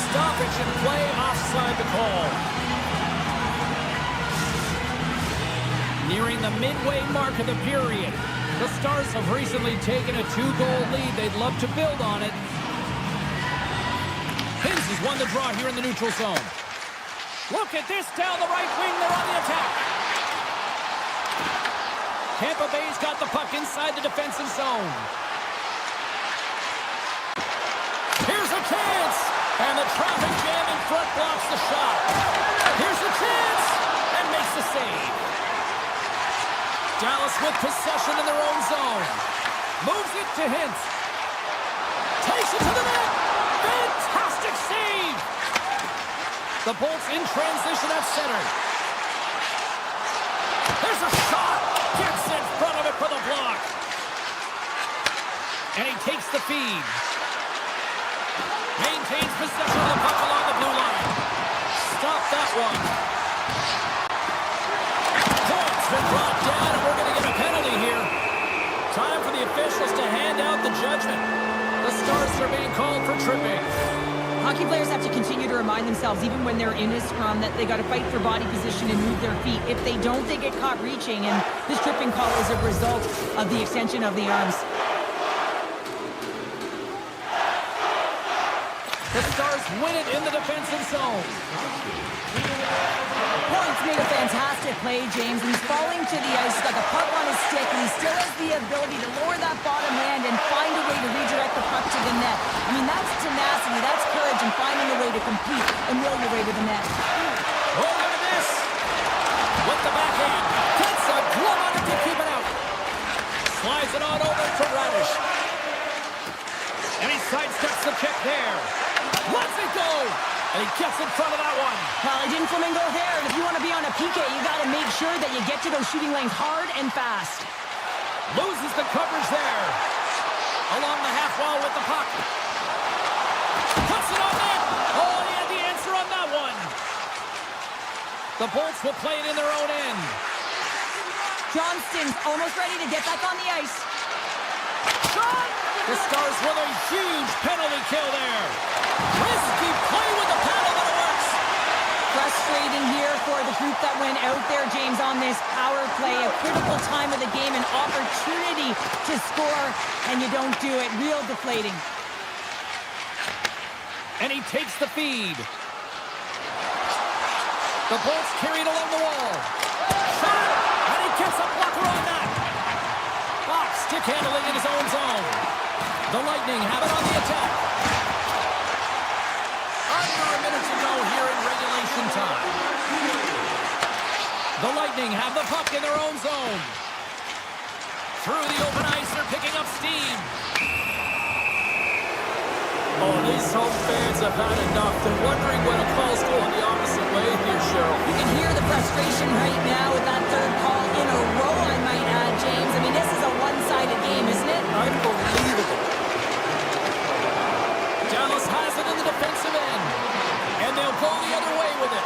Speaker 4: Stoppage and play offside the call. Nearing the midway mark of the period. The Stars have recently taken a 2-goal lead. They'd love to build on it. Hins has won the draw here in the neutral zone. Look at this down the right wing. They're on the attack. Tampa Bay's got the puck inside the defensive zone. Here's a chance. And the traffic jam in front blocks the shot. Here's the chance. And makes the save. Dallas with possession in their own zone. Moves it to Hintz. Takes it to the net. Fantastic save. The Bolts in transition at center. There's a shot. Gets in front of it for the block. And he takes the feed. Maintains possession of the puck along the blue line. Stop that one. Points been brought down, and we're going to get a penalty here. Time for the officials to hand out the judgment. The Stars are being called for tripping.
Speaker 5: Hockey players have to continue to remind themselves, even when they're in a scrum, that they got to fight for body position and move their feet. If they don't, they get caught reaching, and this tripping call is a result of the extension of the arms.
Speaker 4: The Stars win it in the defensive zone.
Speaker 5: Points made a fantastic play, James, and he's falling to the ice. He's got the puck on his stick, and he still has the ability to lower that bottom hand and find a way to redirect the puck to the net. I mean, that's tenacity, that's courage, and finding a way to compete and will your way to the net.
Speaker 4: Oh, look at this. With the backhand. Gets a glove on it to keep it out. Slides it on over to Radish. And he sidesteps the check there. Lets it go. And he gets in front of that one.
Speaker 5: Well, he didn't flamingo there. And if you want to be on a PK, you got to make sure that you get to those shooting lanes hard and fast.
Speaker 4: Loses the coverage there. Along the half wall with the puck. Puts it on net. Oh, he had the answer on that one. The Bolts will play it in their own end.
Speaker 5: Johnston's almost ready to get back on the ice.
Speaker 4: Shot! The Stars with a huge penalty kill there. Risky play with the paddle, but it works.
Speaker 5: Frustrating here for the group that went out there, James, on this power play. A critical time of the game, an opportunity to score, and you don't do it. Real deflating.
Speaker 4: And he takes the feed. The Bolts carried along the wall. Shot! And he gets a blocker on that. Fox stick handling in his own zone. The Lightning have it on the attack. Under a minute to go here in regulation time. The Lightning have the puck in their own zone. Through the open ice, they're picking up steam. Oh, these home fans have had enough. They're wondering when a call's going the opposite way here, Cheryl.
Speaker 5: You can hear the frustration right now with that third call in a row, I might add, James. I mean, this is a one-sided game, isn't it?
Speaker 4: Unbelievable. Dallas has it in the defensive end. And they'll go the other way with it.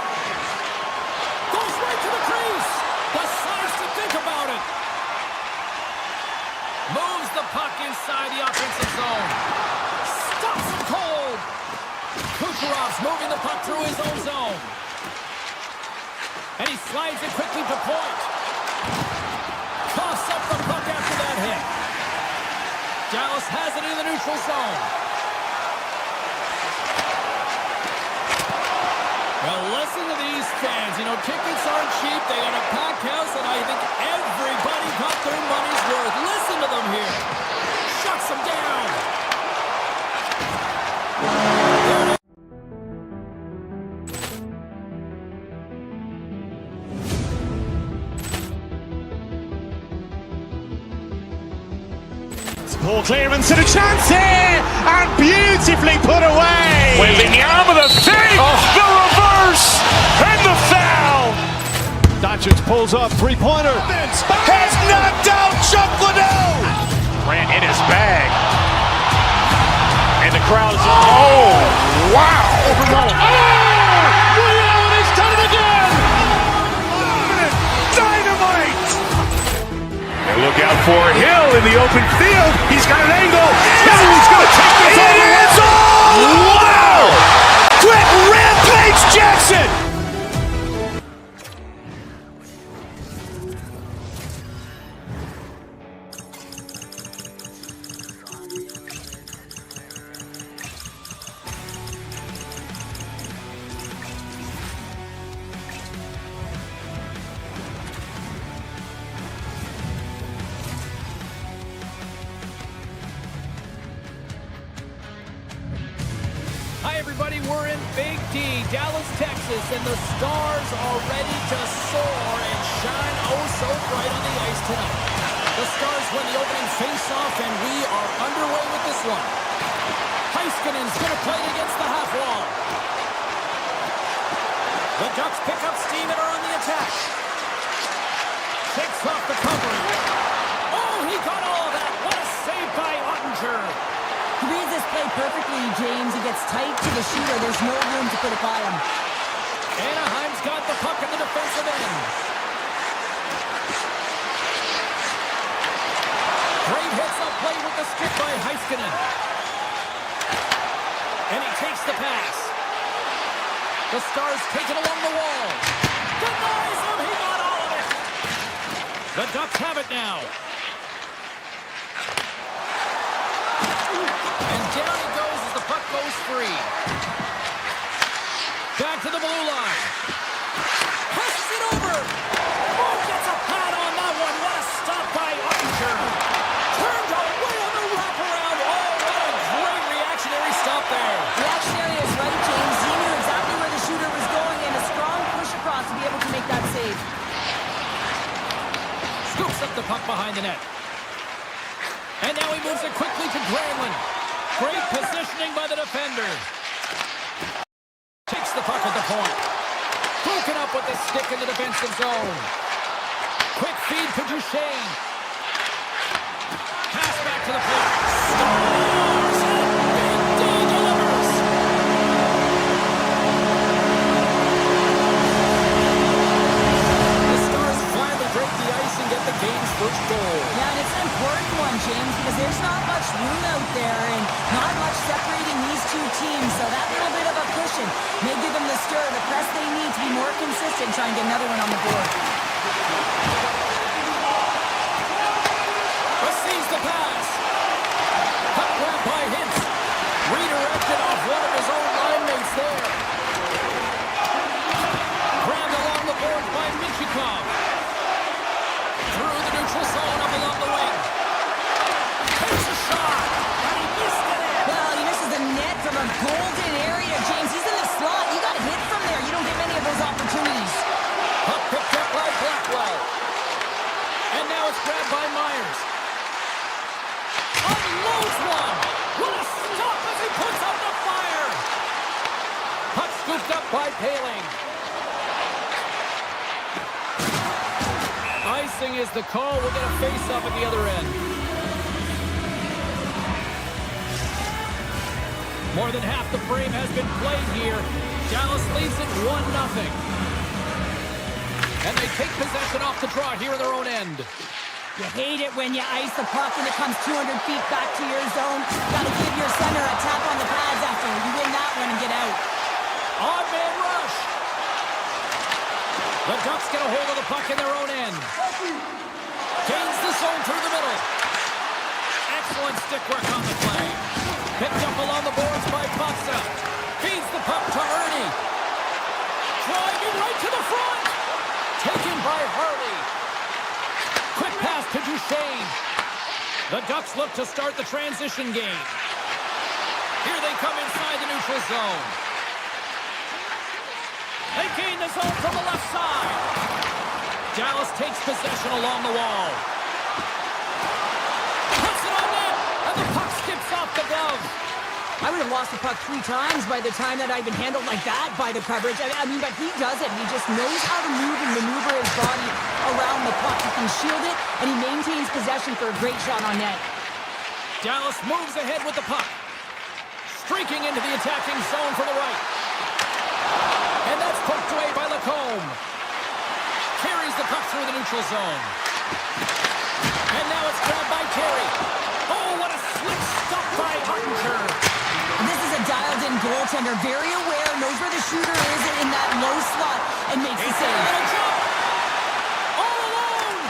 Speaker 4: Goes right to the crease. Decides to think about it. Moves the puck inside the offensive zone. Stops him cold. Kucherov Kucherov's moving the puck through his own zone. And he slides it quickly to point. Toss up the puck after that hit. Dallas has it in the neutral zone. Well, listen to these fans. You know, tickets aren't cheap. They got a packed house, and I think everybody got their money's worth. Listen to them here. Shuts them down.
Speaker 1: Ball clearance and a chance here, and beautifully put away.
Speaker 2: Waving the arm of the fake, the reverse, and the foul.
Speaker 6: Doncic pulls up, three-pointer.
Speaker 2: Has knocked out Chuck Liddell. Ran in his bag. And the crowd is, oh, wow.
Speaker 6: Ray Allen has done it again.
Speaker 2: Dynamite. And look out for Hill in the open field. He's got an angle. Now he's going to take this all the way. Wow. Quick Rampage Jackson.
Speaker 4: Hi, everybody. We're in Big D, Dallas, Texas, and the Stars are ready to soar and shine oh so bright on the ice tonight. The Stars win the opening face-off, and we are underway with this one. Heiskanen's going to play it against the half wall. The Ducks pick up steam and are on the attack. Takes off the cover. Oh, he got all of that. What a save by Ottinger.
Speaker 5: He reads this play perfectly, James. He gets tight to the shooter. There's no room to put it by him.
Speaker 4: Anaheim's got the puck at the defensive end. Great hits up play with the stick by Heiskanen. And he takes the pass. The Stars take it along the wall. Denies him. He got all of it. The Ducks have it now. And down he goes as the puck goes free. Back to the blue line. Passes it over. Oh, gets a pad on that one. What a stop by Ottinger. Turned away on the wraparound. Oh, what a great reactionary stop there.
Speaker 5: Reactionary is right, James. He knew exactly where the shooter was going and a strong push across to be able to make that save.
Speaker 4: Scoops up the puck behind the net. And now he moves it quickly to Granlund. Great positioning by the defender. Takes the puck at the point. Broken up with the stick in the defensive zone. Quick feed to Duchesne. Pass back to the point. Stars! Big D delivers. The Stars finally break the ice and get the game's first goal.
Speaker 5: Yeah, and it's an important one, James, because there's not much room out there and not much separating these two teams. So that little bit of a cushion may give them the stir, the press they need to be more consistent, try and get another one on the board.
Speaker 4: Receives the pass. Puck grab by Hintz. Redirected off one of his own line mates there. Grabbed along the board by Michikov. Through the neutral zone up along the wing. Takes a shot. And he missed it.
Speaker 5: Well, he misses the net from a golden area, James. He's in the slot. You got to hit from there. You don't get many of those opportunities.
Speaker 4: Puck picked up by Blackwell. And now it's grabbed by Myers. Unloads one. What a stop as he puts out the fire. Puck scooped up by Paling. Icing is the call. We'll get a face-off at the other end. More than half the frame has been played here. Dallas leads it 1-0. And they take possession off the draw here in their own end.
Speaker 5: You hate it when you ice the puck and it comes 200 feet back to your zone. Got to give your center a tap on the pads after you win that one and get out.
Speaker 4: The Ducks get a hold of the puck in their own end. Gains the zone through the middle. Excellent stick work on the play. Picked up along the boards by Pasta. Feeds the puck to Ernie. Driving right to the front. Taken by Harley. Quick pass to Duchesne. The Ducks look to start the transition game. Here they come inside the neutral zone. They gain the zone from the left side. Dallas takes possession along the wall. Puts it on net, and the puck skips off the glove.
Speaker 5: I would have lost the puck 3 times by the time that I'd been handled like that by the coverage. I mean, but he does it. He just knows how to move and maneuver his body around the puck. He can shield it, and he maintains possession for a great shot on net.
Speaker 4: Dallas moves ahead with the puck. Streaking into the attacking zone for the right. And that's poked away by Lacombe. Carries the puck through the neutral zone. And now it's grabbed by Terry. Oh, what a slick stop by Ottinger.
Speaker 5: This is a dialed-in goaltender, very aware, knows where the shooter is in that low slot, and makes the save.
Speaker 4: All alone!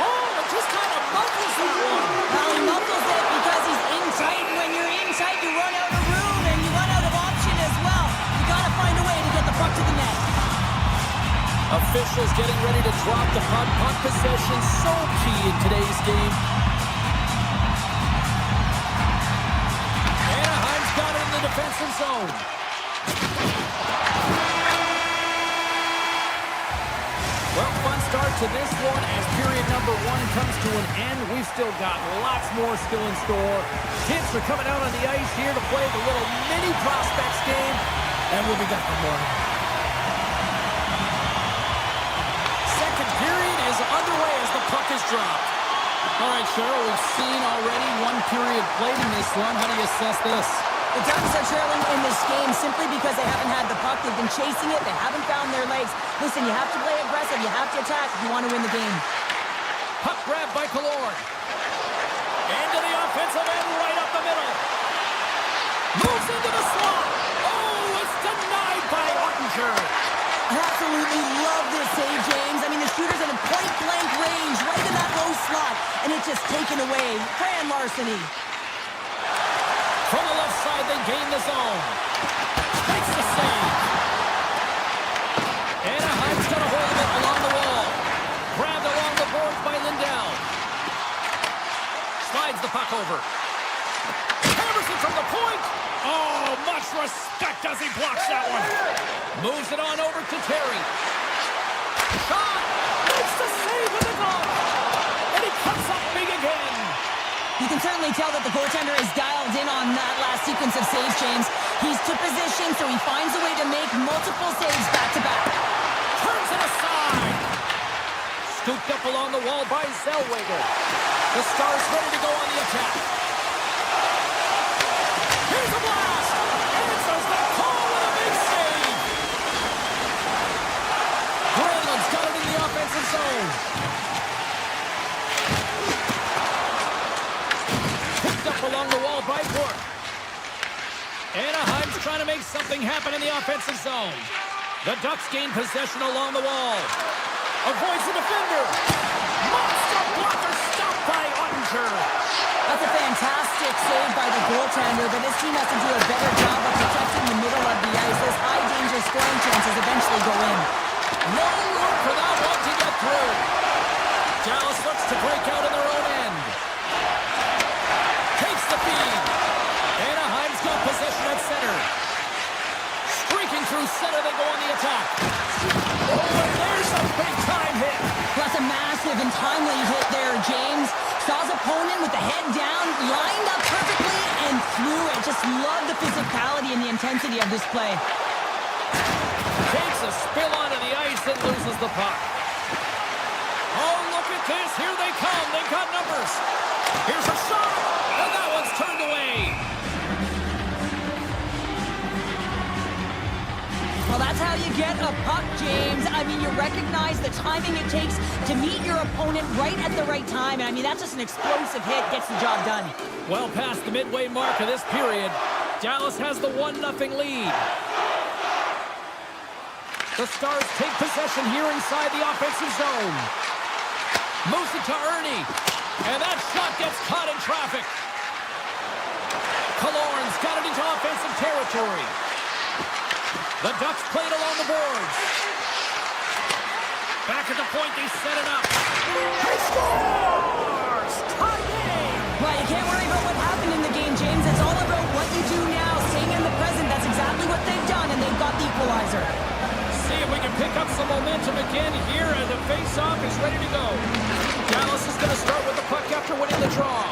Speaker 4: Oh, it just kind of muffles that one.
Speaker 5: Well, he muffles it because he's in tight. When you're in tight, you run out of room, and you run out of option as well. You got to find a way to get the puck to the net.
Speaker 4: Officials getting ready to drop the puck. Puck possession so key in today's game. Anaheim's got it in the defensive zone. Well, fun start to this one as period number 1 comes to an end. We've still got lots more still in store. Kids are coming out on the ice here to play the little mini prospects game, and we'll be back in the morning. Second period is underway as the puck is dropped. All right, Cheryl, we've seen already 1 period played in this one. How do you assess this?
Speaker 5: The Ducks are trailing in this game simply because they haven't had the puck. They've been chasing it. They haven't found their legs. Listen, you have to play aggressive. You have to attack if you want to win the game.
Speaker 4: Puck grabbed by Killorn. Into the offensive end, right up the middle. Moves into the slot. Oh, it's denied by Ottinger.
Speaker 5: I absolutely love this save, James. I mean, the shooter's in a point-blank range, right in that low slot, and it's just taken away. Grand larceny.
Speaker 4: From the left side, they gain the zone. Makes the save. Anaheim's got a hold of it along the wall. Grabbed along the boards by Lindell. Slides the puck over. Hammers it from the point. Oh, much respect as he blocks that one. Moves it on over to Terry. Shot. Makes the save with the glove. And he cuts up big again.
Speaker 5: You can certainly tell that the goaltender is dialed in on that last sequence of saves, James. He's to position, so he finds a way to make multiple saves back-to-back.
Speaker 4: Turns it aside. Scooped up along the wall by Zellweger. The Stars ready to go on the attack. Here's a blast. Answers the call with a big save. Granlund's got it in the offensive zone. Up along the wall by Bork. Anaheim's trying to make something happen in the offensive zone. The Ducks gain possession along the wall. Avoids the defender. Monster blocker stopped by Ottinger.
Speaker 5: That's a fantastic save by the goaltender, but this team has to do a better job of protecting the middle of the ice. Those high-danger scoring chances eventually go in.
Speaker 4: No room for that one to get through. Dallas looks to break out in their own end. Takes the feed. Anaheim's got possession at center. Streaking through center, they go on the attack. Oh, and there's a big-time hit.
Speaker 5: That's a massive and timely hit there, James. Saw his opponent with the head down, lined up perfectly, and threw it. Just love the physicality and the intensity of this play.
Speaker 4: Takes a spill onto the ice and loses the puck. Oh, look at this. Here they come. They've got numbers. Here's a shot, and that one's turned away.
Speaker 5: Well, that's how you get a puck, James. I mean, you recognize the timing it takes to meet your opponent right at the right time. And I mean, that's just an explosive hit, gets the job done.
Speaker 4: Well past the midway mark of this period, Dallas has the 1-0 lead. The Stars take possession here inside the offensive zone. Moves it to Ernie. And that shot gets caught in traffic. Killorn's got it into offensive territory. The Ducks played along the boards. Back at the point, they set it up. He scores! Tie game!
Speaker 5: Well, you can't worry about what happened in the game, James. It's all about what you do now, staying in the present. That's exactly what they've done, and they've got the equalizer.
Speaker 4: See if we can pick up some momentum again here, and the face-off is ready to go. Dallas is going to start with the puck after winning the draw.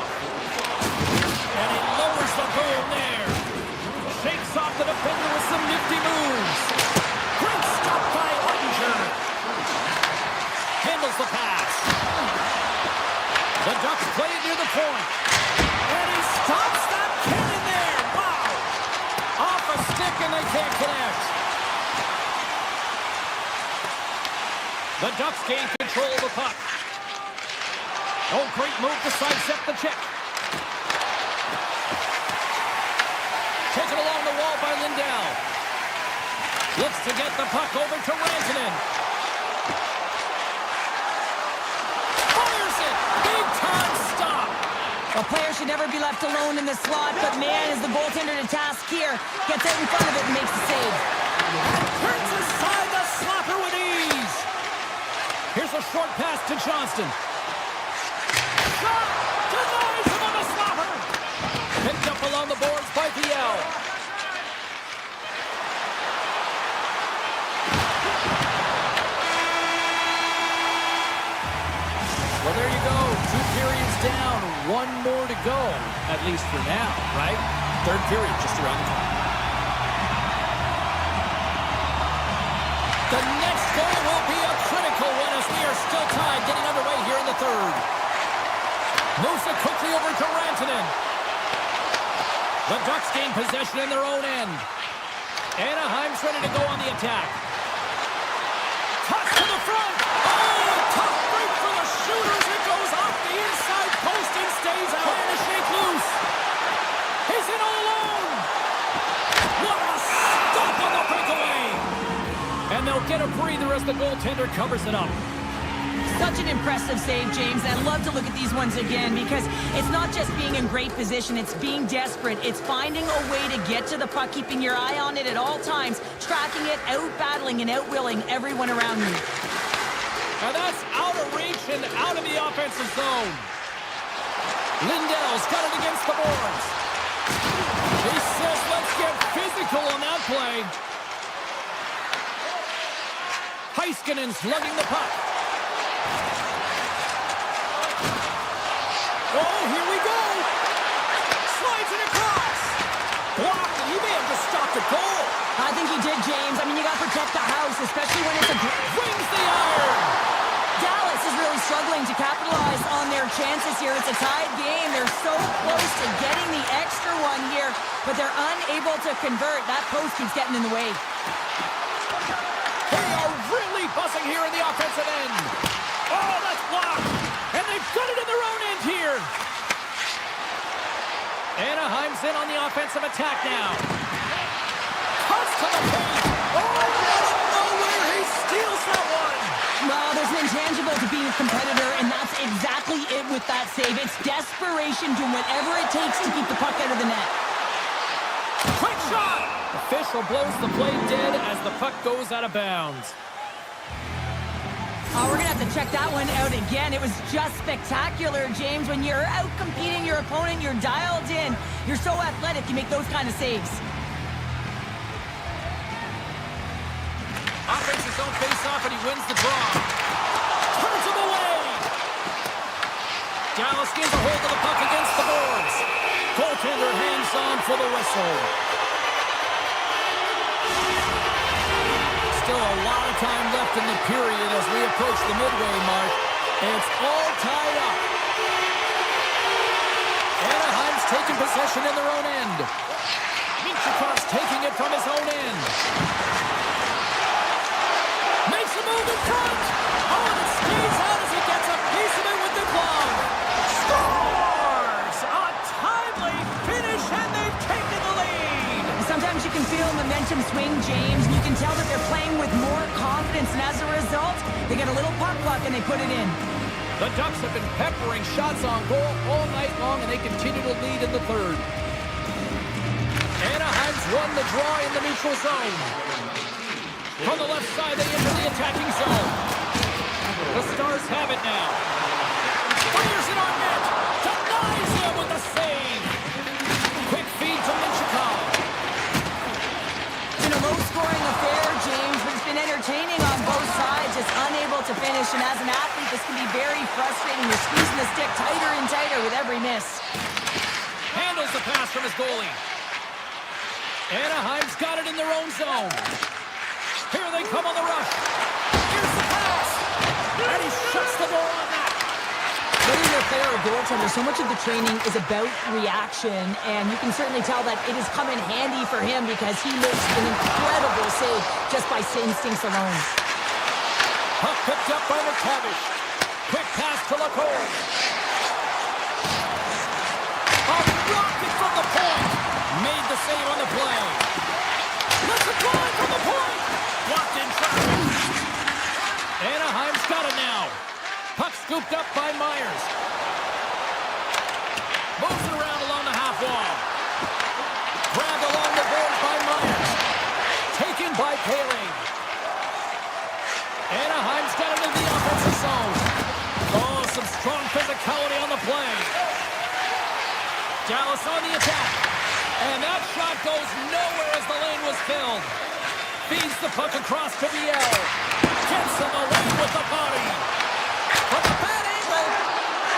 Speaker 4: And he lowers the boom there. Shakes off the defender with some nifty moves. Great stop by Ottinger. Handles the pass. The Ducks play it near the point. And he stops that cannon there. Wow. Off a stick and they can't connect. The Ducks gain control of the puck. Oh, great move to sidestep the check. Taken along the wall by Lindell. Looks to get the puck over to Rantanen. Fires it! Big time stop!
Speaker 5: A player should never be left alone in the slot, but man, is the goaltender to task here. Gets out in front of it and makes the save.
Speaker 4: And turns aside the slapper with ease. Here's a short pass to Johnston. Shot! Denies him on the slapper! Picked up along the boards by Thiel. Well, there you go. 2 periods down. 1 more to go, at least for now, right? Third period just around the corner. The next goal will be a critical one as we are still tied, getting underway here in the third. Moves it quickly over to Rantanen. The Ducks gain possession in their own end. Anaheim's ready to go on the attack. Toss to the front. Oh, tough break for the shooters. It goes off the inside post and stays out. Trying to shake loose. He's in all alone. What a stop on the breakaway. And they'll get a breather as the goaltender covers it up.
Speaker 5: Such an impressive save, James. I love to look at these ones again because it's not just being in great position, it's being desperate. It's finding a way to get to the puck, keeping your eye on it at all times, tracking it, out-battling and out-willing everyone around you.
Speaker 4: Now that's out of reach and out of the offensive zone. Lindell's got it against the boards. He says, let's get physical on that play. Heiskanen's lugging the puck. Oh, here we go! Slides it across! Blocked, and he may have just stopped a goal.
Speaker 5: I think he did, James. I mean, you got to protect the house, especially when it's a...
Speaker 4: Wings the iron!
Speaker 5: Dallas is really struggling to capitalize on their chances here. It's a tied game. They're so close to getting the extra one here, but they're unable to convert. That post keeps getting in the way.
Speaker 4: They are really buzzing here in the offensive end. Oh, that's blocked! And they've got it in their own end here. Anaheim's in on the offensive attack now. Cuts to the paint. Oh, out of nowhere, he steals that one.
Speaker 5: Well, there's an intangible to being a competitor, and that's exactly it with that save. It's desperation, doing whatever it takes to keep the puck out of the net.
Speaker 4: Quick shot! Official blows the play dead as the puck goes out of bounds.
Speaker 5: Oh, we're going to have to check that one out again. It was just spectacular, James. When you're out competing your opponent, you're dialed in. You're so athletic, you make those kind of saves.
Speaker 4: Offenses don't face off, and he wins the draw. Turns him away. Dallas gives a hold of the puck against the boards. Goaltender hangs on for the whistle. Still a lot of time left in the period as we approach the midway mark. It's all tied up. Anaheim's taking possession in their own end. Minchikov's taking it from his own end. Makes a move in front. Oh, and it stays out as he gets a piece of it with the glove. Scores! A timely finish, and they've taken the lead.
Speaker 5: Sometimes you can feel momentum swing, James. You can tell that they're playing with more confidence, and as a result, they get a little puck luck and they put it in.
Speaker 4: The Ducks have been peppering shots on goal all night long, and they continue to lead in the third. Anaheim's won the draw in the neutral zone. From the left side, they enter the attacking zone. The Stars have it now. Fires it on net. Denies him with a save. Quick feed to Minchikov.
Speaker 5: It's been a low-scoring affair, James, but it's been entertaining on both sides. Just unable to finish, and as an athlete, this can be very frustrating. You're squeezing the stick tighter and tighter with every miss.
Speaker 4: Handles the pass from his goalie. Anaheim's got it in their own zone. Here they come on the rush. Here's the pass. And he shuts the door on that.
Speaker 5: Whether you're a player or goaltender, so much of the training is about reaction, and you can certainly tell that it has come in handy for him because he makes an incredible save just by instincts alone.
Speaker 4: Puck picked up by McTavish. Quick pass to LaCour. A rocket from the point. Made the save on the play. Let's apply from the point. Blocked in traffic. Anaheim's got it now. Puck scooped up by Myers. Moves it around along the half wall. Grabbed along the board by Myers. Taken by Paling. Anaheim's got it in the offensive zone. Oh, some strong physicality on the play. Dallas on the attack. And that shot goes nowhere as the lane was filled. Feeds the puck across to Viel. Gets him away with the body. From a bad angle.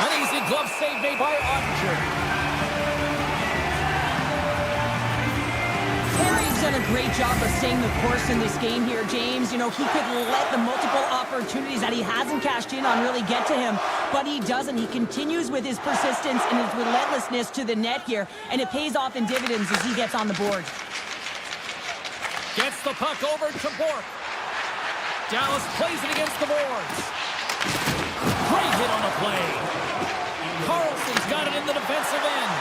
Speaker 4: An easy glove save made by Ottinger.
Speaker 5: Terry's done a great job of staying the course in this game here, James. You know, he could let the multiple opportunities that he hasn't cashed in on really get to him, but he doesn't. He continues with his persistence and his relentlessness to the net here, and it pays off in dividends as he gets on the board.
Speaker 4: Gets the puck over to Bork. Dallas plays it against the boards. Great hit on the play. Carlson's got it in the defensive end.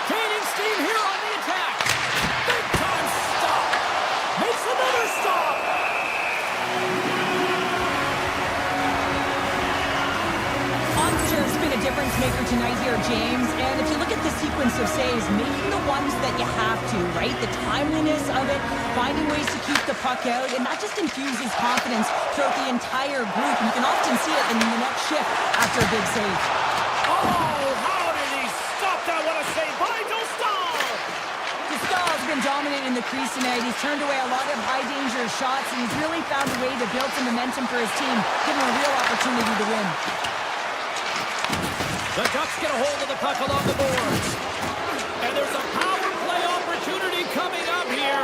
Speaker 4: Gaining steam here on the attack. Big time stop. Makes another stop.
Speaker 5: Ottinger's been a difference maker tonight here, James. And if you look at the sequence of saves, making the ones that you have to, right? The timeliness of it, finding ways to keep the puck out, and that just infuses confidence throughout the entire group. You can often see it in the next shift after a big save.
Speaker 4: Oh, how did he stop that? What a save by Dostal!
Speaker 5: Dostal's been dominant in the crease tonight. He's turned away a lot of high-danger shots, and he's really found a way to build some momentum for his team, giving him a real opportunity to win.
Speaker 4: The Ducks get a hold of the puck along the boards. And there's a power play opportunity coming up here.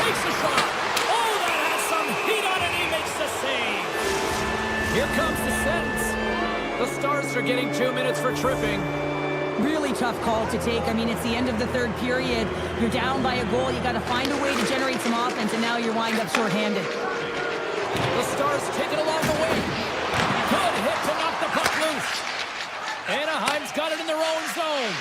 Speaker 4: Takes a shot. Oh, that has some heat on it. He makes the save. Here comes the sentence. The Stars are getting 2 minutes for tripping.
Speaker 5: Really tough call to take. I mean, it's the end of the third period. You're down by a goal. You got to find a way to generate some offense, and now you're wind up shorthanded.
Speaker 4: The Stars take it along the wing. Good hit to knock the puck loose. Anaheim's got it in their own zone.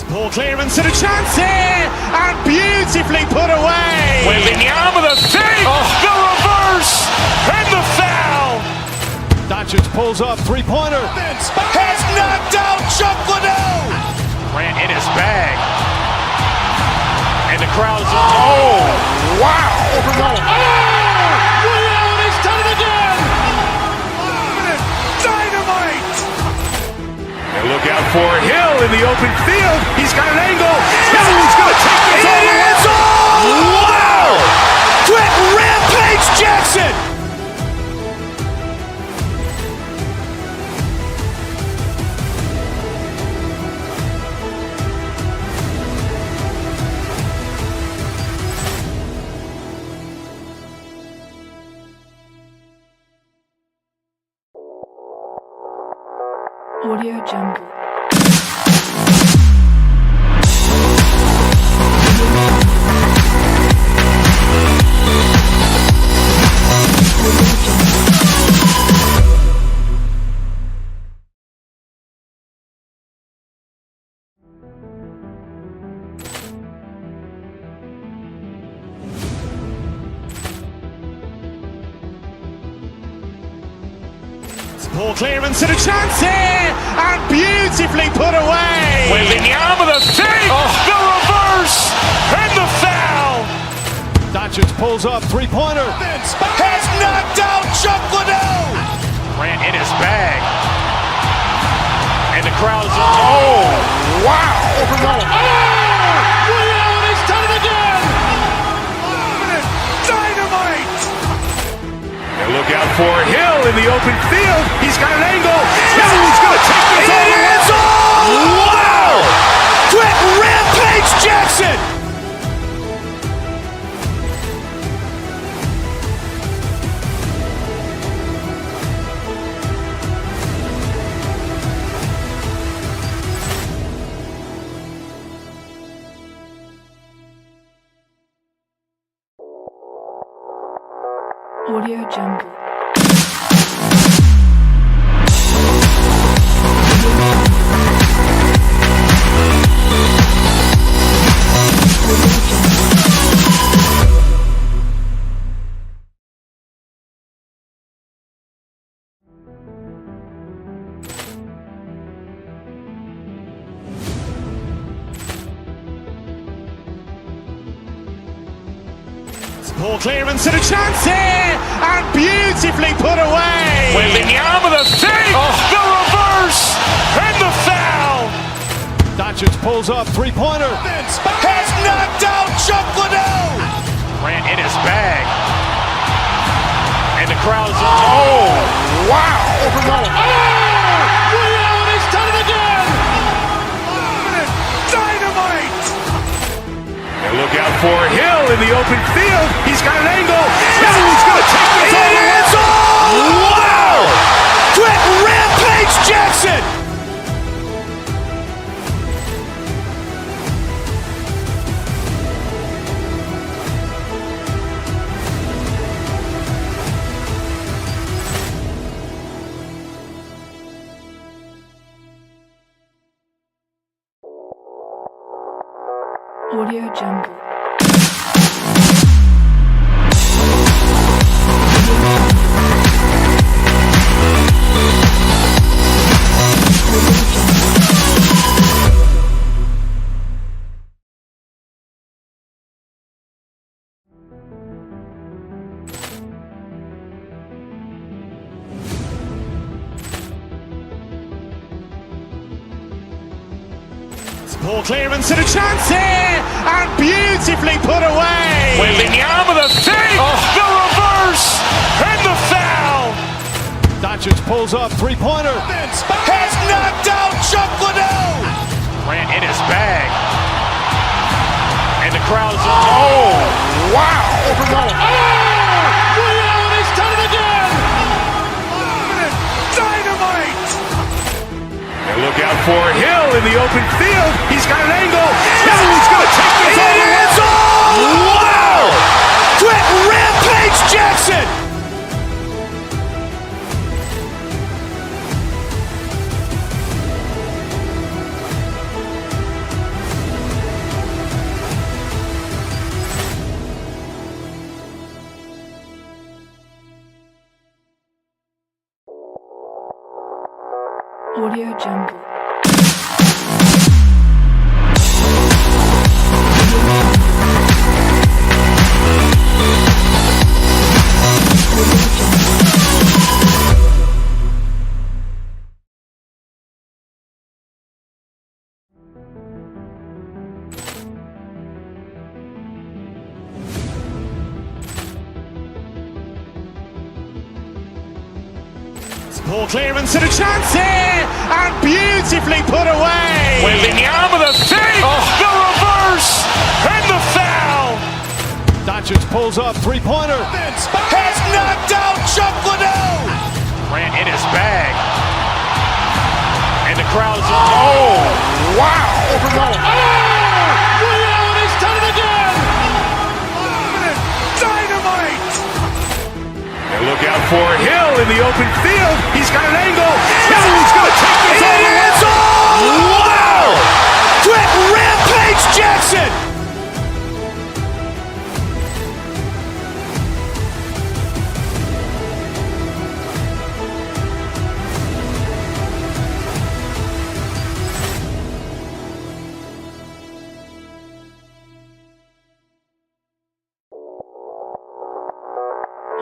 Speaker 1: Ball clearance and a chance here, and beautifully put away.
Speaker 2: Waving the arm of the fake, the reverse, and the foul.
Speaker 6: Doncic pulls up, three-pointer.
Speaker 2: Has knocked out Chuck Liddell. Grant in his bag. And the crowd is, oh, wow.
Speaker 6: Woody Allen has done it again.
Speaker 2: Dynamite. And look out for Hill in the open field. He's got an angle. He's going to take this all the way. Wow. Quick rampage Jackson.
Speaker 7: Audio Jungle.
Speaker 1: Poor clearance and a chance here, and beautifully put away.
Speaker 2: Waving the arm of the save, the reverse, and the foul.
Speaker 6: Doncic pulls up, three-pointer.
Speaker 2: Has knocked out Chuck Liddell. Grant in his bag. And the crowd's, oh, wow.
Speaker 6: Ray Allen has done it again.
Speaker 2: Dynamite. And look out for Hill in the open field. He's got an angle. Hill's going to take this all the way. Wow. Quick Rampage Jackson.
Speaker 7: Audio Jungle.
Speaker 1: Poor clearance and a chance here, and beautifully put away.
Speaker 2: Waving the arm of the save, the reverse, and the foul.
Speaker 6: Doncic pulls up, three-pointer.
Speaker 2: Has knocked out Chuck Liddell. Grant in his bag. And the crowd's, oh, wow.
Speaker 6: Ray Allen has done it again.
Speaker 2: Dynamite. And look out for Hill in the open field. He's got an angle. Hill's going to take this all the way. Wow. Quick Rampage Jackson.
Speaker 7: Audio Jungle.
Speaker 1: Poor clearance and a chance here, and beautifully put away.
Speaker 2: Waving the arm of the save, the reverse, and the foul.
Speaker 6: Doncic pulls up, three-pointer.
Speaker 2: Has knocked out Chuck Liddell. Grant in his bag. And the crowd's, oh, wow.
Speaker 6: Ray Allen has done it again.
Speaker 2: Dynamite. And look out for Hill in the open field. He's got an angle. Hill's going to take this all the way. Wow. Quick Rampage Jackson.
Speaker 7: Audio Jungle.
Speaker 1: Poor clearance and a chance here, and beautifully put away.
Speaker 2: Waving the arm of the save, the reverse, and the foul.
Speaker 6: Doncic pulls up, three-pointer.
Speaker 2: Has knocked out Chuck Liddell. Grant in his bag. And the crowd's, oh, wow.
Speaker 6: Ray Allen has done it again.
Speaker 2: Dynamite. And look out for Hill in the open field. He's got an angle. Hill's going to take this all the way. Wow. Quick Rampage Jackson.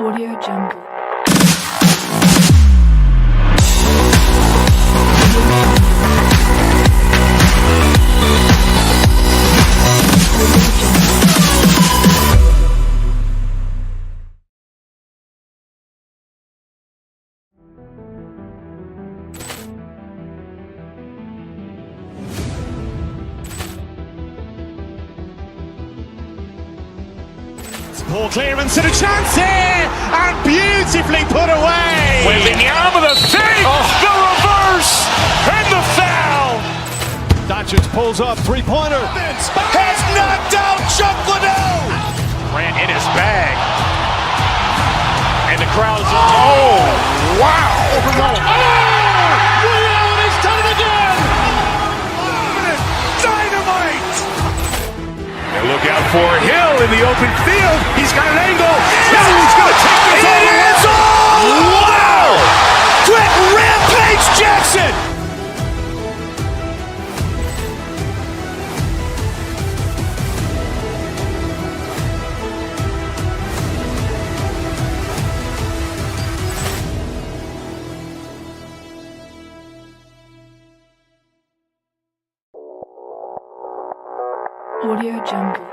Speaker 7: Audio Jungle.
Speaker 1: Ball clearance and a chance here, and beautifully put away.
Speaker 2: Wembanyama with a save, the reverse, and the foul.
Speaker 6: Doncic pulls up, three-pointer.
Speaker 2: Has knocked out Chuck Liddell. Grant in his bag. And the crowd's, oh, wow.
Speaker 6: Ray Allen has done it again.
Speaker 2: Dynamite. And look out for Hill in the open field. He's got an angle. He's going to take this all the way. Wow. Quick Rampage Jackson.
Speaker 7: Audio Jungle.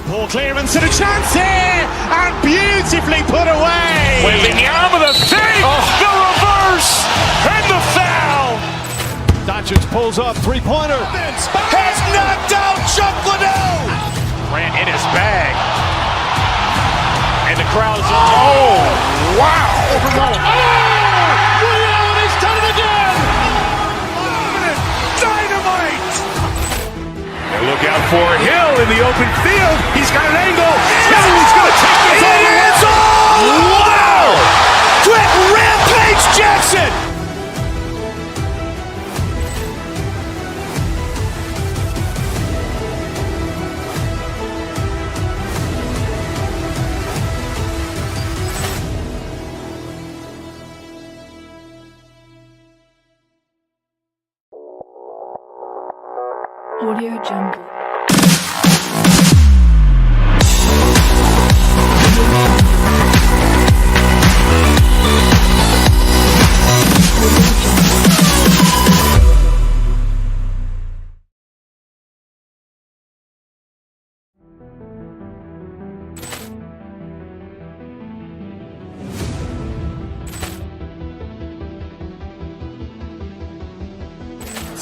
Speaker 1: Ball clearance and a chance here, and beautifully put away.
Speaker 2: Wembanyama with a save, the reverse, and the foul.
Speaker 6: Doncic pulls up, three-pointer.
Speaker 2: Has knocked out Chuck Liddell. Grant in his bag. And the crowd's, oh, wow.
Speaker 6: Ray Allen has done it again.
Speaker 2: Dynamite. And look out for Hill in the open field. He's got an angle. He's going to take this all the way. Wow. Quick Rampage Jackson.
Speaker 7: Audio Jungle.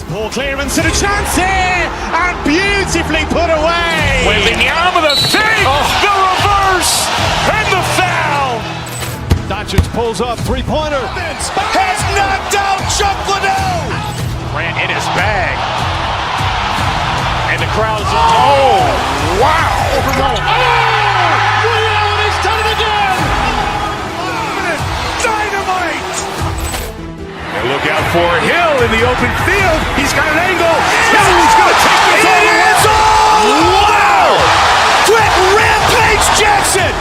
Speaker 1: Ball clearance and a chance here, and beautifully put away.
Speaker 2: Wembanyama with a save, the reverse, and the foul.
Speaker 6: Doncic pulls up, three-pointer.
Speaker 2: Has knocked out Chuck Liddell. Grant in his bag. And the crowd's, oh, wow.
Speaker 6: Ray Allen has done it again.
Speaker 2: Dynamite. And look out for Hill in the open field. He's got an angle. He's going to take this all the way. Wow. Quick Rampage Jackson.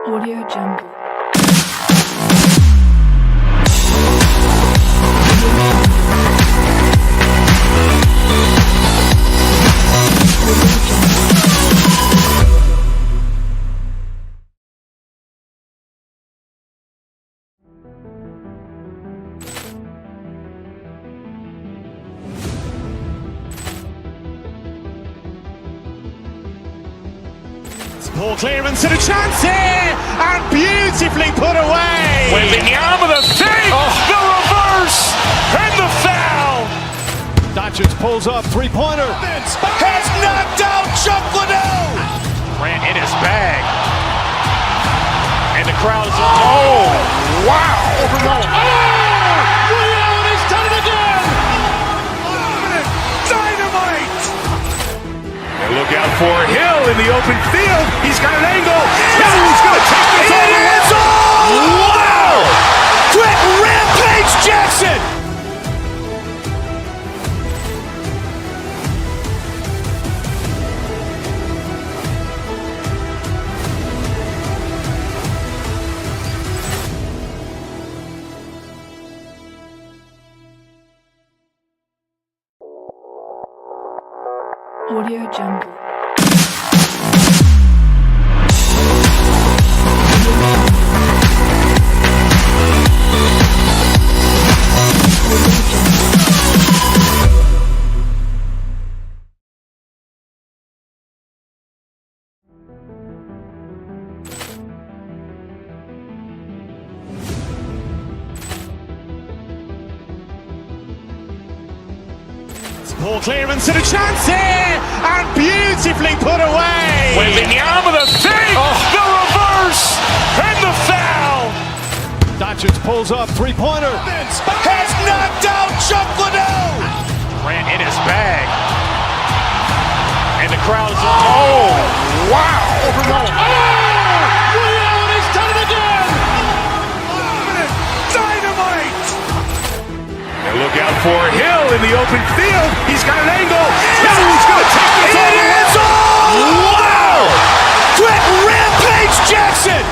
Speaker 7: Audio Jungle.
Speaker 1: Ball clearance and a chance here, and beautifully put away.
Speaker 2: Wembanyama with a save, the reverse, and the foul.
Speaker 6: Doncic pulls up, three-pointer.
Speaker 2: Has knocked out Chuck Liddell. Grant in his bag. the crowd is, oh, wow!
Speaker 6: He's done it again!
Speaker 2: Dynamite! And look out for Hill in the open field. He's got an angle. Hill's going to take this all the way. Wow! Quick Rampage Jackson!
Speaker 7: Audio Jungle.
Speaker 1: Ball clearance and a chance here, and beautifully put away.
Speaker 2: Wembanyama the fake, the reverse, and the foul.
Speaker 6: Doncic pulls up, three-pointer.
Speaker 2: Has knocked out Chuck Liddell. Grant in his bag. And the crowd is, oh, wow.
Speaker 6: He's done it again!
Speaker 2: Dynamite. And look out for Hill in the open field. He's got an angle. Hill's going to take this all the way. Wow! Quick Rampage Jackson!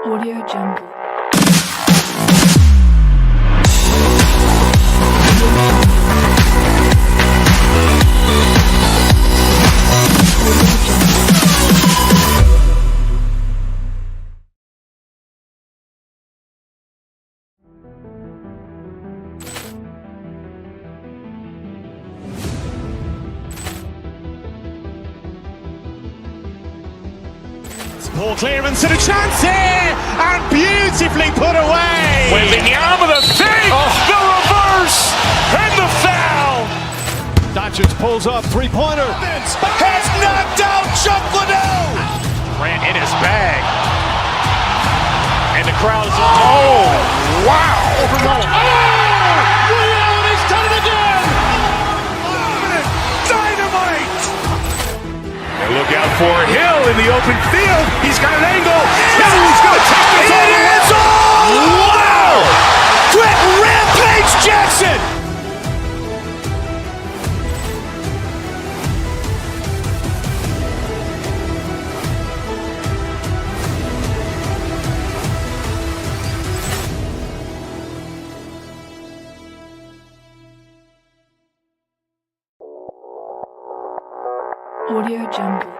Speaker 7: Audio Jungle.
Speaker 1: Ball clearance and a chance here, and beautifully put away.
Speaker 2: Wembanyama the fake, the reverse, and the foul.
Speaker 6: Doncic pulls up, three-pointer.
Speaker 2: Has knocked out Chuck Liddell. Grant in his bag. And the crowd is, oh, wow.
Speaker 6: He's done it again!
Speaker 2: Dynamite. And look out for Hill in the open field. He's got an angle. Hill's going to take this all the way. Wow! Quick Rampage Jackson!
Speaker 7: Audio Jungle.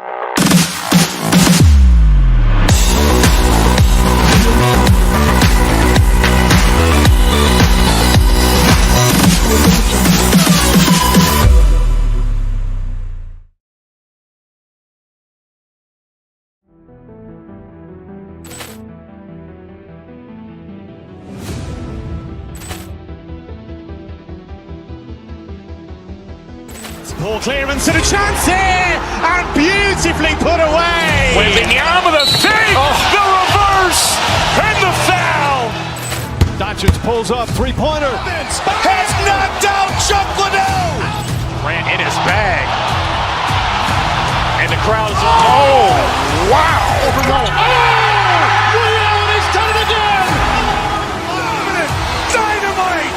Speaker 1: Ball clearance and a chance here, and beautifully put away.
Speaker 2: Wembanyama the fake, the reverse, and the foul.
Speaker 6: Doncic pulls up, three-pointer.
Speaker 2: Has knocked out Chuck Liddell. Grant in his bag. And the crowd is, oh, wow.
Speaker 6: He's done it again!
Speaker 2: Dynamite.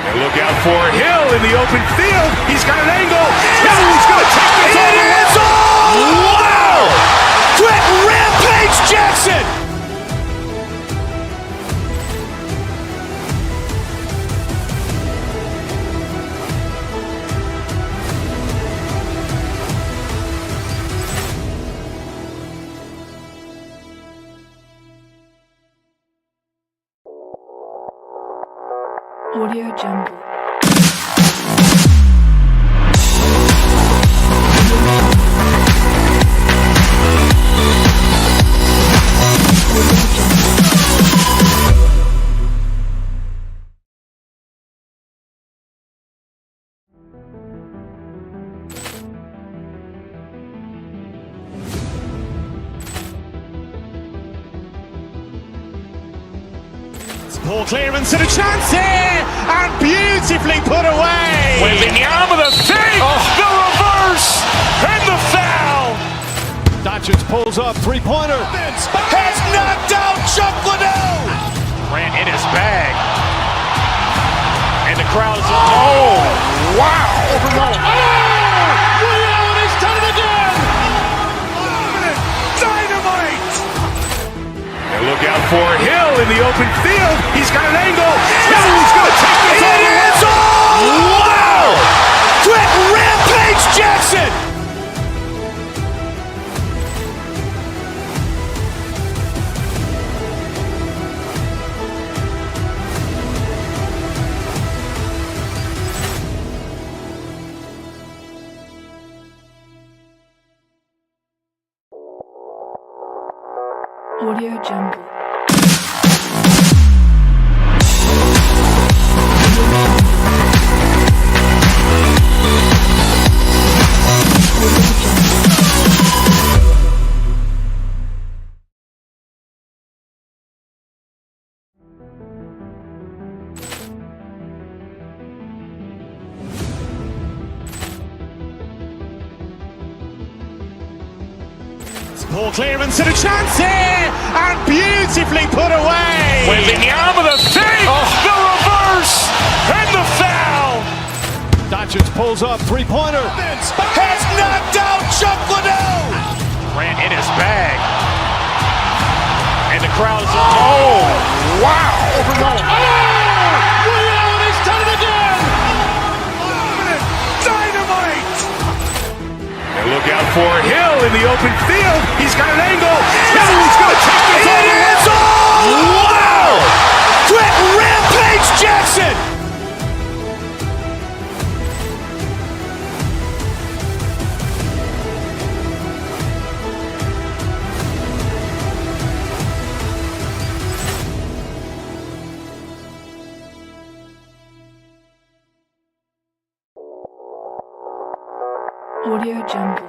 Speaker 2: And look out for Hill in the open field. He's got an angle. Hill's going to take this all the way. Wow! Quick Rampage Jackson!
Speaker 7: Audio Jungle.
Speaker 1: Poor clearance and a chance here, and beautifully put away.
Speaker 2: Wembanyama with a fake, the reverse, and the foul.
Speaker 6: Doncic pulls up, three-pointer.
Speaker 2: Has knocked out Chuck Liddell. Grant in his bag. And the crowd is, oh, wow.
Speaker 6: Ray Allen has done it again.
Speaker 2: Dynamite. And look out for Hill in the open field. He's got an angle. Now he's going to take this all the way. Wow. Quick Rampage Jackson.
Speaker 7: Audio Jungle.
Speaker 1: Poor clearance and a chance here, and beautifully put away.
Speaker 2: Wembanyama with a fake, the reverse, and the foul.
Speaker 6: Doncic pulls up, three-pointer.
Speaker 2: Has knocked out Chuck Liddell. Grant in his bag. And the crowd is, oh, wow.
Speaker 6: Ray Allen has done it again.
Speaker 2: Dynamite. And look out for Hill in the open field. He's got an angle. Now he's going to take this all the way. Wow. Quick Rampage Jackson.
Speaker 7: Audio Jungle.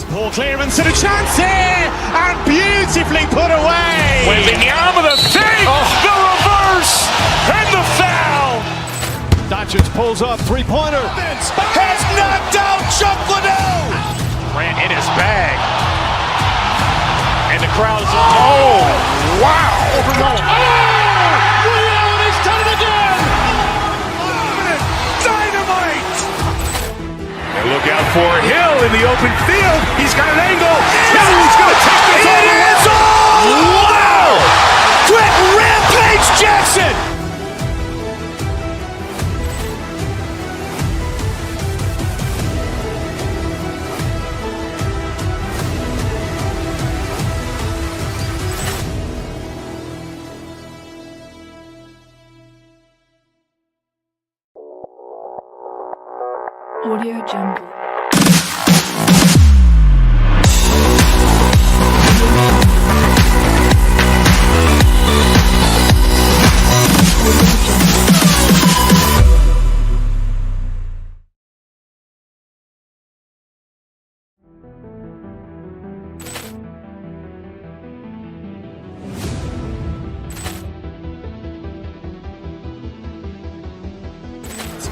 Speaker 1: Poor clearance and a chance here, and beautifully put away.
Speaker 2: Wembanyama with a fake, the reverse, and the foul.
Speaker 6: Doncic pulls up, three-pointer.
Speaker 2: Has knocked out Chuck Liddell. Grant in his bag. And the crowd is, oh, wow.
Speaker 6: Ray Allen has done it again.
Speaker 2: Dynamite. And look out for Hill in the open field. He's got an angle. Now he's going to take this all the way. Wow. Quick Rampage Jackson.
Speaker 7: Audio Jungle.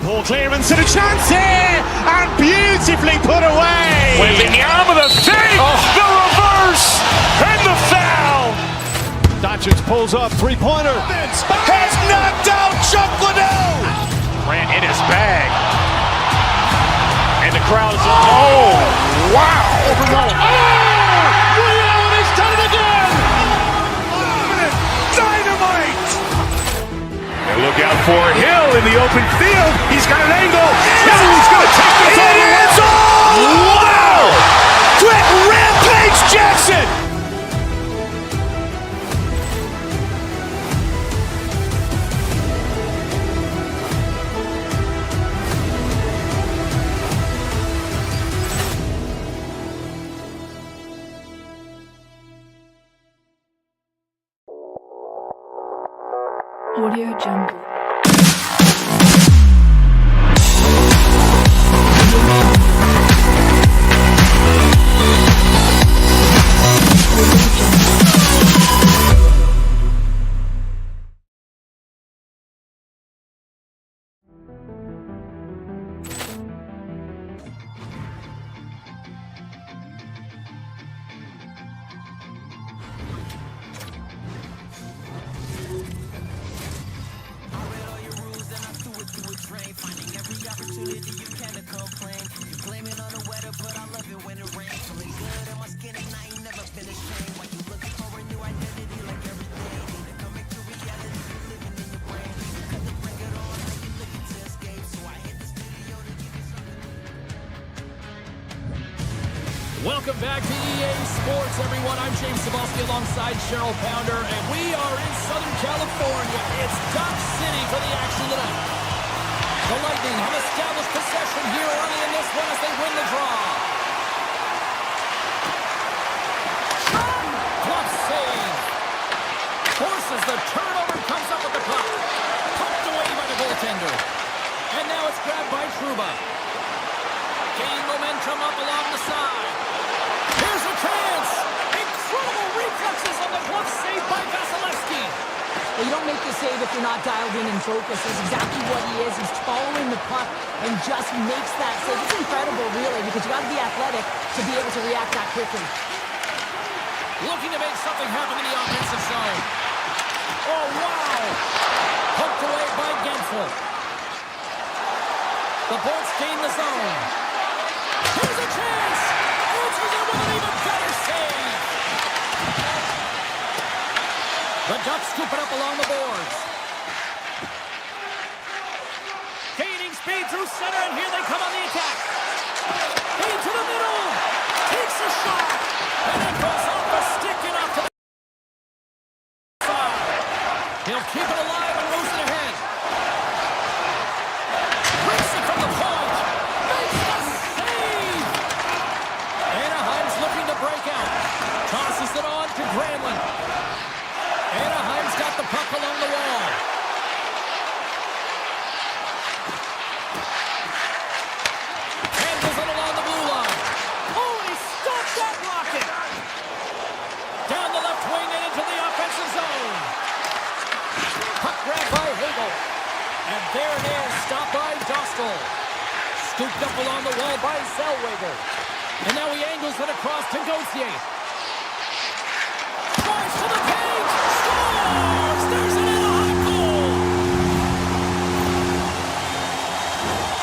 Speaker 1: Poor clearance and a chance here, and beautifully put away.
Speaker 2: Wembanyama with a fake, the reverse, and the foul.
Speaker 6: Doncic pulls up, three-pointer.
Speaker 2: Has knocked out Chuck Liddell. Grant in his bag. And the crowd is, oh, wow.
Speaker 6: Ray Allen has done it again.
Speaker 2: Dynamite. And look out for Hill in the open field. He's got an angle. Now he's going to take this all the way. Wow. Quick Rampage Jackson.
Speaker 7: Audio Jungle.
Speaker 4: Welcome back to EA Sports, everyone. I'm James Cebulski alongside Cheryl Pounder, and we are in Southern California. It's Duck City for the action tonight. The Lightning have established possession here early in this one as they win the draw. Glove save. Forces the turnover, comes up with the puck. Pumped away by the goaltender. And now it's grabbed by Trouba. Gain momentum up along the side. Here's a chance! Incredible reflexes on the glove save by Vasilevsky.
Speaker 5: Well, you don't make the save if you're not dialed in and focused. That's exactly what he is. He's following the puck and just makes that save. It's incredible, really, because you got to be athletic to be able to react that quickly.
Speaker 4: Looking to make something happen in the offensive zone. Oh, wow! Poked away by Gensel. The Bolts gain the zone. Here's a chance! Answers it with an even better save! The Ducks scoop it up along the boards. Gaining speed through center, and here they come on the attack. Into the middle! Takes a shot! And it goes off the stick and off to the side. He'll keep it alive and moves it ahead. Breaks it from the point. Makes the save! Anaheim's looking to break out. Tosses it on to Granlund. Anaheim's got the puck along the wall. Handles it along the blue line. Oh, he stopped that rocket! Down the left wing and into the offensive zone. Puck grabbed by Hagel. And there it is, stopped by Dostal. Scooped up along the wall by Zellweger. And now he angles it across to Gauthier. Tries to the page! Scores! There's an Anaheim goal!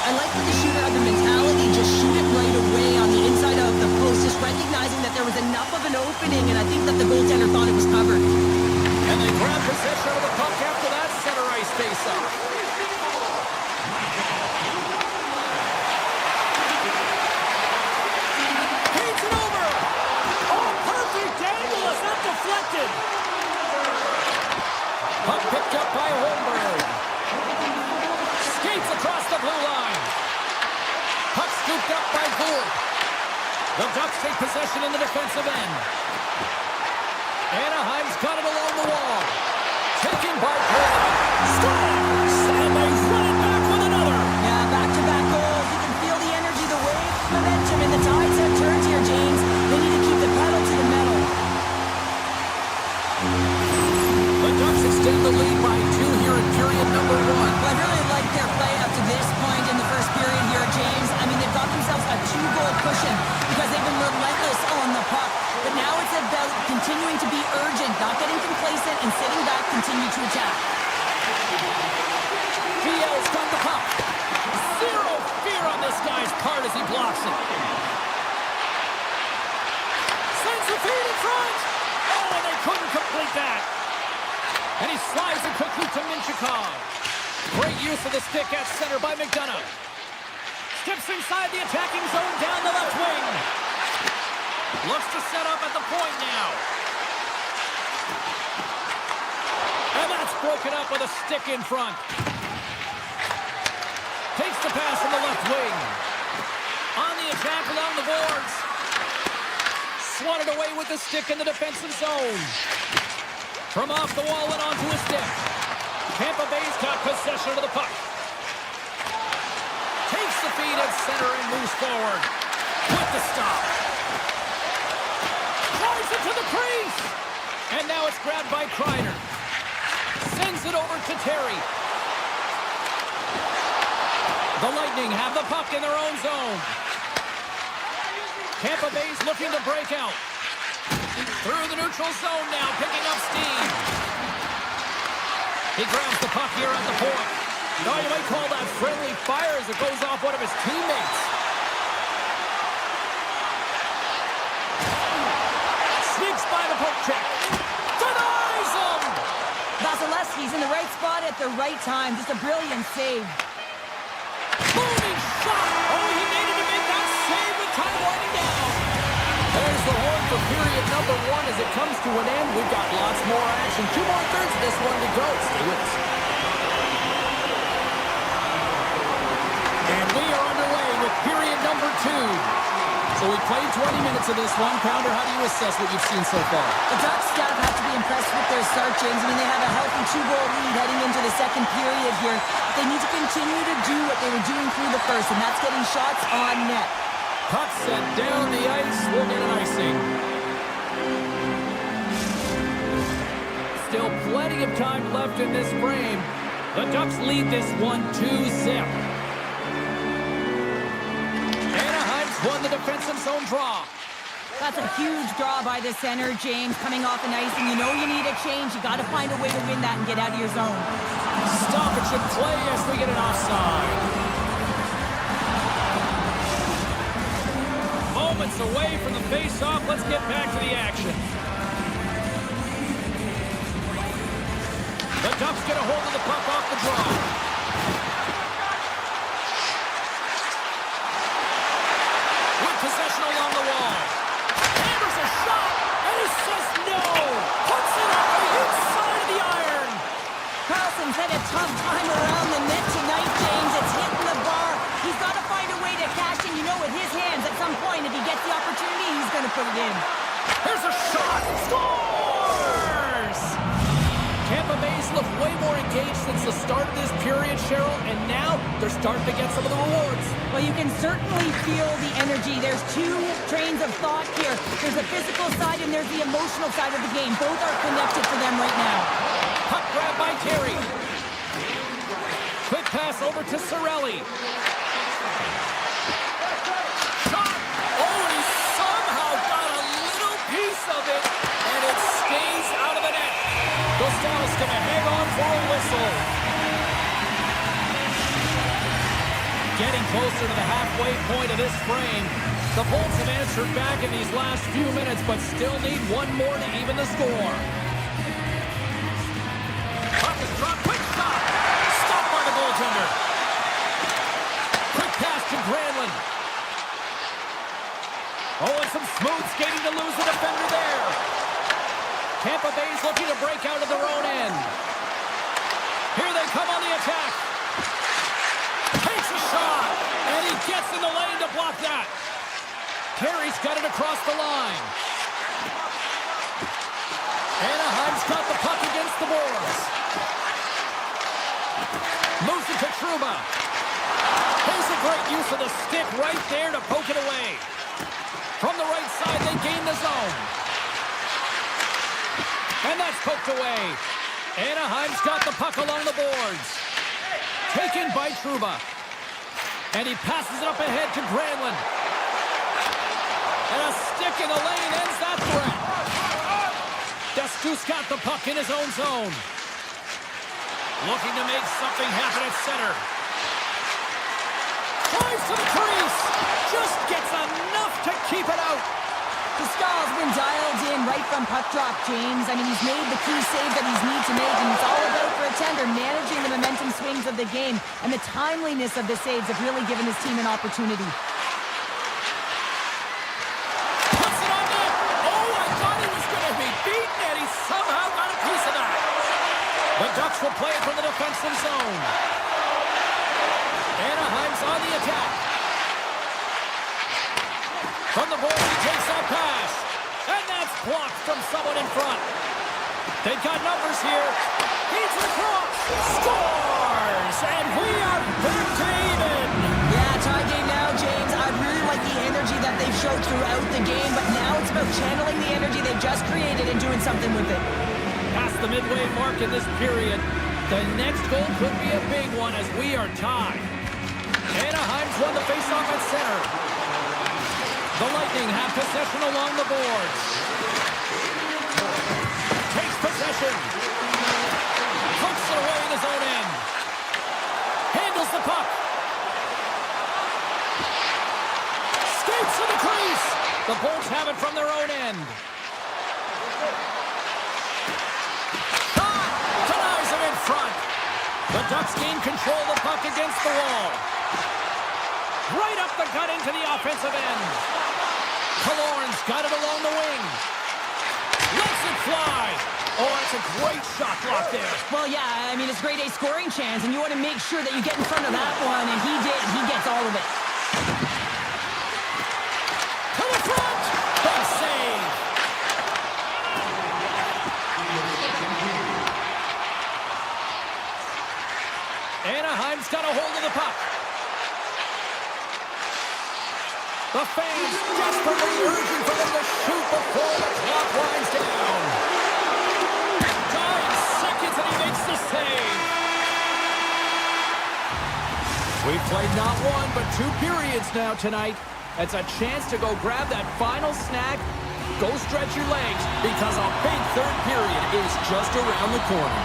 Speaker 5: I like that the shooter had the mentality, just shoot it right away on the inside of the post, just recognizing that there was enough of an opening, and I think that the goaltender thought it was covered.
Speaker 4: And they grab possession of the puck after that center ice face-off. Paints it over! Oh, perfect angle as that deflected! Puck picked up by Holmberg. Skates across the blue line. Puck scooped up by Gould. The Ducks take possession in the defensive end. Anaheim's got it along the wall. Taken by Gould. Scores! And they run it back with another.
Speaker 5: Yeah, back-to-back goals. You can feel the energy, the wave, momentum, and the tides have turned here, James. They need to keep the pedal to the metal.
Speaker 4: The Ducks extend the lead by 2 here in period number 1.
Speaker 5: Well, I really like their play up to this point in the first period here, James. I mean, they've got themselves a 2-goal cushion because they've been relentless on the puck. But now it's about continuing to be urgent, not getting complacent, and sitting back, continue to attack.
Speaker 4: DL's got the puck. Zero fear on this guy's part as he blocks it. Sends the feed in front. Oh, and they couldn't complete that. And he slides it quickly to Minchikov. Great use of the stick at center by McDonough. Steps inside the attacking zone down the left wing. Looks to set up at the point now. And that's broken up with a stick in front. Takes the pass from the left wing. On the attack along the boards. Swatted away with the stick in the defensive zone. From off the wall and onto his stick. Tampa Bay's got possession of the puck. Takes the feed at center and moves forward. With the stop. Drives it to the crease. And now it's grabbed by Kreider. Sends it over to Terry. The Lightning have the puck in their own zone. Tampa Bay's looking to break out. Through the neutral zone now, picking up steam. He grabs the puck here at the point. No, you might call that friendly fire as it goes off one of his teammates. Sneaks by the poke check. Denies him!
Speaker 5: Vasilevsky's in the right spot at the right time. Just a brilliant save.
Speaker 4: Booming shot! Oh, he needed to make that save with time winding down. There's the horn for period number 1 as it comes to an end. We've got lots more action. 2 more thirds of this one to go. Stay with us. And we are underway with period number 2. So we played 20 minutes of this one. Pounder, how do you assess what you've seen so far?
Speaker 5: The Ducks staff have to be impressed with their start, James. I mean, they have a healthy 2-goal lead heading into the second period here. They need to continue to do what they were doing through the first, and that's getting shots on net.
Speaker 4: Puck sent down the ice. We'll get an icing. Still plenty of time left in this frame. The Ducks lead this one 2-0. Anaheim's won the defensive zone draw.
Speaker 5: That's a huge draw by the center, James, coming off an icing. You know you need a change. You got to find a way to win that and get out of your zone.
Speaker 4: Stoppage in play as we get an offside. Moments away from the face-off. Let's get back to the action. The Ducks get a hold of the puck off the draw. With possession along the wall. Hammers a shot, and he says no. Puts it on the inside of the iron.
Speaker 5: Carlson's had a tough time around the net tonight, James. It's hitting the bar. He's got to find a way to cash in. You know, with his hands, at some point, if he gets the opportunity, he's going to put it in.
Speaker 4: There's a shot. Scores! Tampa Bay's looked way more engaged since the start of this period, Cheryl, and now they're starting to get some of the rewards.
Speaker 5: Well, you can certainly feel the energy. There's 2 trains of thought here. There's the physical side and there's the emotional side of the game. Both are connected for them right now.
Speaker 4: Puck grab by Terry. Quick pass over to Cirelli. Shot! Oh, he somehow got a little piece of it, and it stays out of the net. Gustav's going to hang on for a whistle. Getting closer to the halfway point of this frame. The Bolts have answered back in these last few minutes, but still need one more to even the score. Puck is dropped. Quick shot. Stopped by the goaltender. Quick pass to Granlund. Oh, and some smooth skating to lose the defender there. Tampa Bay's looking to break out of their own end. Here they come on the attack. Takes a shot, and he gets in the lane to block that. Carey's got it across the line. Anaheim's got the puck against the boards. Moves it to Trouba. Here's a great use of the stick right there to poke it away. From the right side, they gain the zone. And that's poked away. Anaheim's got the puck along the boards. Taken by Trouba. And he passes it up ahead to Granlund. And a stick in the lane ends that threat. Deskus got the puck in his own zone. Looking to make something happen at center. Drives to the crease. Just gets enough to keep it out.
Speaker 5: Gustav's been dialed in right from puck drop, James. I mean, he's made the key save that he's need to make, and it's all about for a tender, managing the momentum swings of the game, and the timeliness of the saves have really given his team an opportunity.
Speaker 4: Puts it on net. Oh, I thought he was going to be beaten, and he somehow got a piece of that. The Ducks will play it from the defensive zone. Anaheim's on the attack. From the boards, he takes that pass. And that's blocked from someone in front. They've got numbers here. He's across. Scores! And we are back to even.
Speaker 5: Yeah, tie game now, James. I really like the energy that they've showed throughout the game, but now it's about channeling the energy they've just created and doing something with it.
Speaker 4: Past the midway mark in this period, the next goal could be a big one as we are tied. Anaheim's won the faceoff at center. The Lightning have possession along the boards. Takes possession. Hooks it away in his own end. Handles the puck. Skates to the crease. The Bolts have it from their own end. Shot. Denies him in front. The Ducks gain control of the puck against the wall. Right up the gut into the offensive end. Killorn's got it along the wing. Lets it fly. Oh, it's a great shot block there.
Speaker 5: Well, yeah, I mean, it's grade A scoring chance, and you want to make sure that you get in front of that one, and he did. He gets all of it.
Speaker 4: To the front. Big save. Anaheim's got a hold of the puck. The fans desperately urging for them to shoot before the clock winds down. 9 seconds and he makes the save. We've played not one, but 2 periods now tonight. It's a chance to go grab that final snack. Go stretch your legs because a big third period is just around the corner.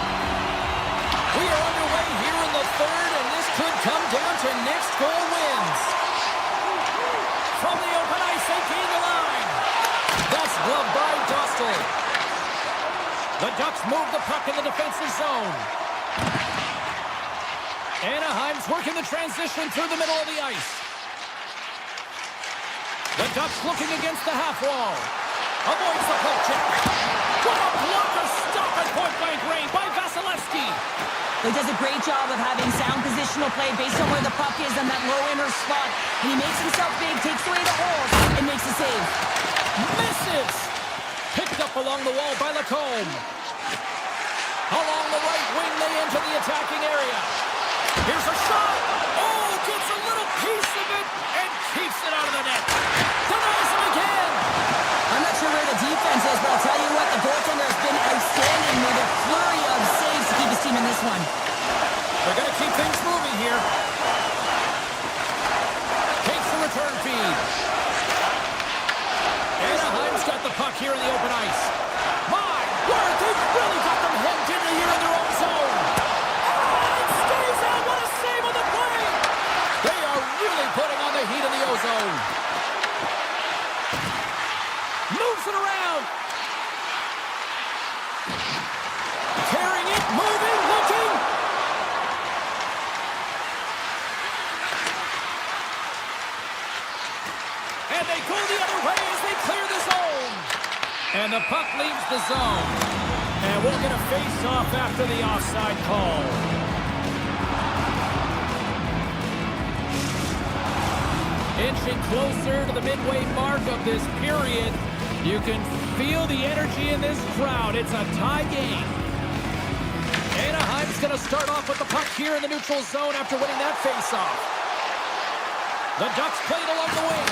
Speaker 4: We are underway here in the third, and this could come down to next goal wins. From the open ice, they gain the line. That's gloved by Dostal. The Ducks move the puck in the defensive zone. Anaheim's working the transition through the middle of the ice. The Ducks looking against the half wall. Avoids the poke check. What a blocker stop at point-blank range by Vasilevsky.
Speaker 5: He does a great job of having sound positional play based on where the puck is in that low inner spot. And he makes himself big, takes away the holes, and makes a save.
Speaker 4: Misses! Picked up along the wall by Lacombe. Along the right wing, they enter the attacking area. Here's a shot! Oh, gets a little piece of it and keeps it out of the net. Denies him again!
Speaker 5: I'm not sure where the defense is, but I'll tell you what, the goaltender has been outstanding with a flurry of saves to keep his team in this one.
Speaker 4: They're going to keep things moving here. Takes the return feed. Anaheim's got the puck here in the open ice. My word, they've really got them hemmed in here in their own zone. Oh, it stays out. What a save on the play. They are really putting on the heat in the ozone. Moves it around. Carrying it, moving, looking. And they go the other way as they clear the zone. And the puck leaves the zone. And we'll get a face-off after the offside call. Inching closer to the midway mark of this period. You can feel the energy in this crowd. It's a tie game. Anaheim's going to start off with the puck here in the neutral zone after winning that face-off. The Ducks play it along the wing.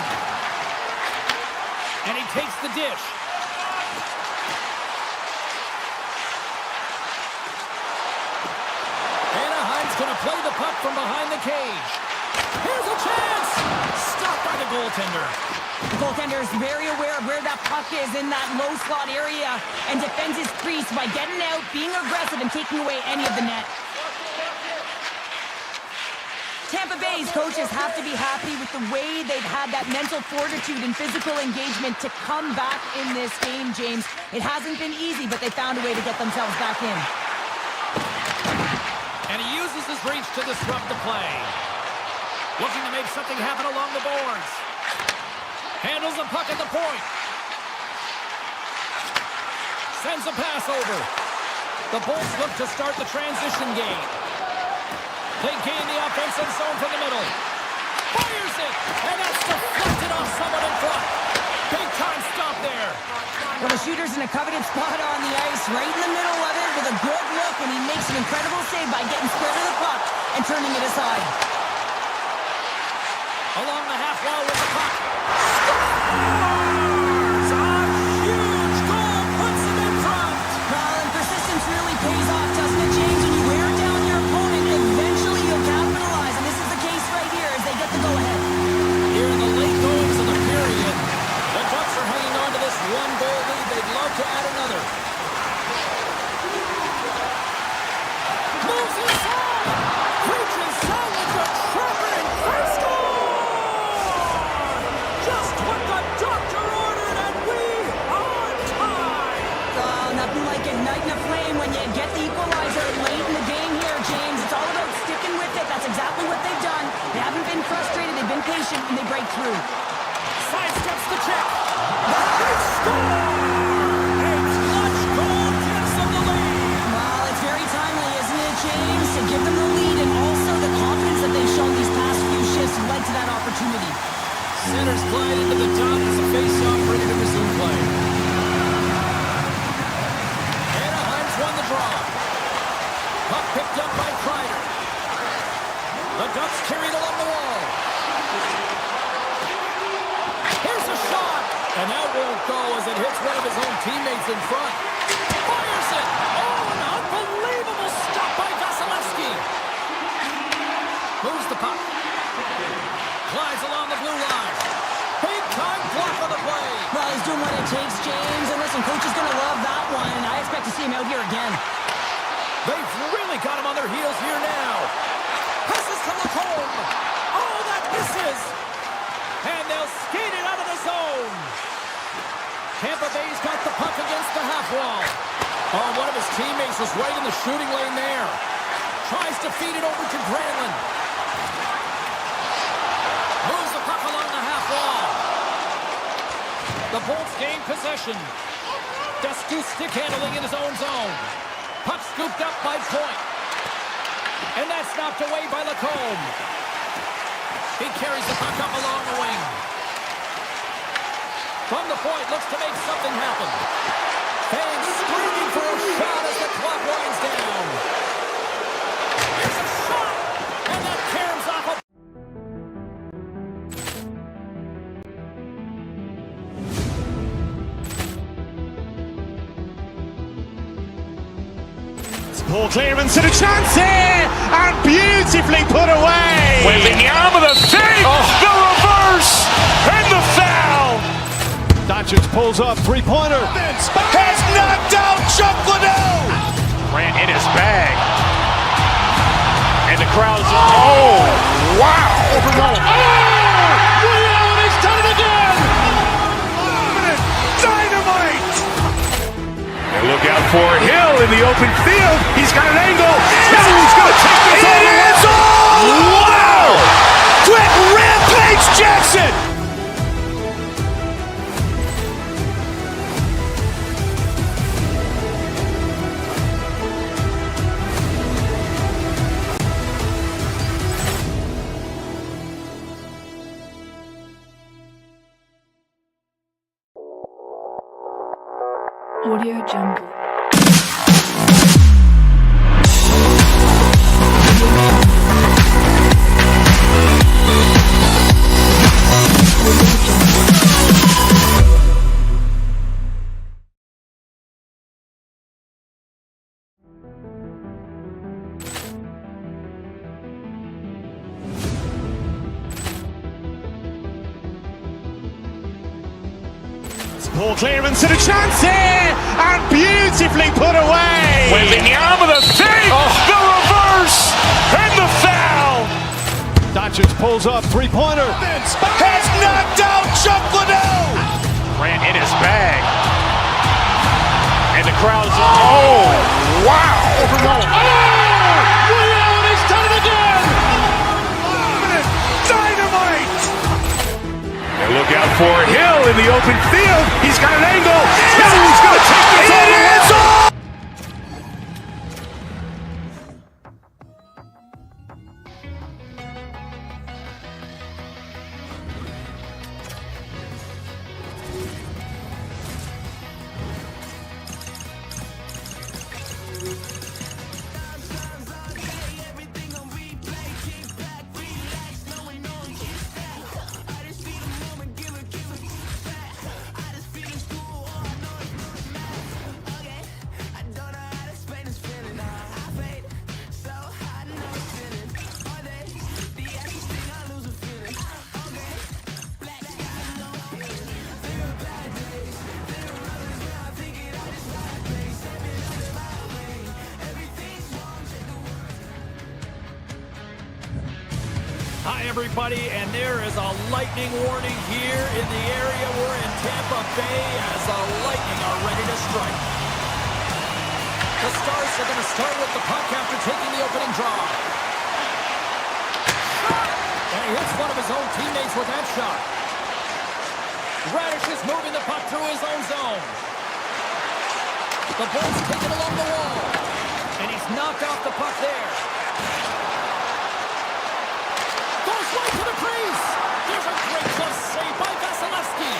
Speaker 4: And he takes the dish. Anaheim's going to play the puck from behind the cage. Here's a chance! Stopped by the goaltender.
Speaker 5: The goaltender is very aware of where that puck is in that low slot area and defends his crease by getting out, being aggressive, and taking away any of the net. Tampa Bay's coaches have to be happy with the way they've had that mental fortitude and physical engagement to come back in this game, James. It hasn't been easy, but they found a way to get themselves back in.
Speaker 4: And he uses his reach to disrupt the play. Looking to make something happen along the boards. Handles the puck at the point. Sends a pass over. The Bolts look to start the transition game. They gain the offensive zone from the middle. Fires it! And that's deflected off someone in front. Big time stop there.
Speaker 5: What a shooter's in a coveted spot on the ice, right in the middle of it with a good look, and he makes an incredible save by getting square to the puck and turning it aside.
Speaker 4: Along the half wall with the puck. Scores! A huge goal puts him in front.
Speaker 5: Well, and persistence really pays off, doesn't it, James? When you wear down your opponent, eventually you'll capitalize, and this is the case right here as they get the go-ahead.
Speaker 4: Here in the late goings of the period, the Ducks are hanging on to this one-goal lead. They'd love to add another. Moves inside! Reaches out with the trapper and they score! Just what the doctor ordered, and we are tied!
Speaker 5: Nothing like igniting a flame when you get the equalizer late in the game here, James. It's all about sticking with it. That's exactly what they've done. They haven't been frustrated. They've been patient, and they break through.
Speaker 4: Sidesteps the check. They score! A clutch goal gives them the lead.
Speaker 5: Well, it's very timely, isn't it, James? To give them the lead, and also the confidence that they've shown these past few shifts led to that opportunity.
Speaker 4: Centers glide into the dot as a face-off ready to resume play. Anaheim's won the draw. Puck picked up by Kreider. The Ducks carried along the wall. Here's a shot, and that won't go as it hits one of his own teammates in front. Fires it! Oh, an unbelievable stop by Vasilevsky. Moves the puck. Glides along the blue line. Big-time block on the play.
Speaker 5: Well, he's doing what it takes, James. And listen, coach is going to love that one. I expect to see him out here again.
Speaker 4: They've really got him on their heels here now. Passes to Lacombe. Oh, that misses. And they'll skate it out of the zone. Tampa Bay's got the puck against the half wall. Oh, one of his teammates was right in the shooting lane there. Tries to feed it over to Granlund. Moves the puck along the half wall. The Bolts gain possession. Descu stick handling in his own zone. Puck scooped up by Point. And that's knocked away by Lacombe. He carries the puck up along the wing. From the point, looks to make something happen. Fans screaming for a shot as the clock winds down. Here's a shot! And that caroms off a...
Speaker 1: Poor clearance and a chance here, and beautifully put away.
Speaker 2: Wembanyama the save, the reverse, and the foul.
Speaker 6: Doncic pulls up, three-pointer.
Speaker 2: Has knocked out Chuck Liddell. Grant in his bag. And the crowd's, oh, wow.
Speaker 6: He's done it again.
Speaker 2: Dynamite. And look out for Hill in the open field. He's got an angle. He's going to take this all the way. Wow! Quick Rampage Jackson.
Speaker 7: Audio Jungle.
Speaker 1: Poor clearance and a chance here, and beautifully put away.
Speaker 2: Wembanyama the save, the reverse, and the foul.
Speaker 6: Doncic pulls up, three-pointer.
Speaker 2: Has knocked out Chuck Liddell. Grant in his bag. And the crowd's, oh, wow.
Speaker 6: He's done it again.
Speaker 2: Dynamite. And look out for Hill in the open field. He's got an angle. He's going to take this all the way.
Speaker 4: everybody, and there is a lightning warning here in the area. We're in Tampa Bay as the Lightning are ready to strike. The Stars are going to start with the puck after taking the opening draw. And he hits one of his own teammates with that shot. Radish is moving the puck through his own zone. The Bolts take it along the wall. And he's knocked off the puck there. Goes right to the crease. There's a great glove save by Vasilevsky.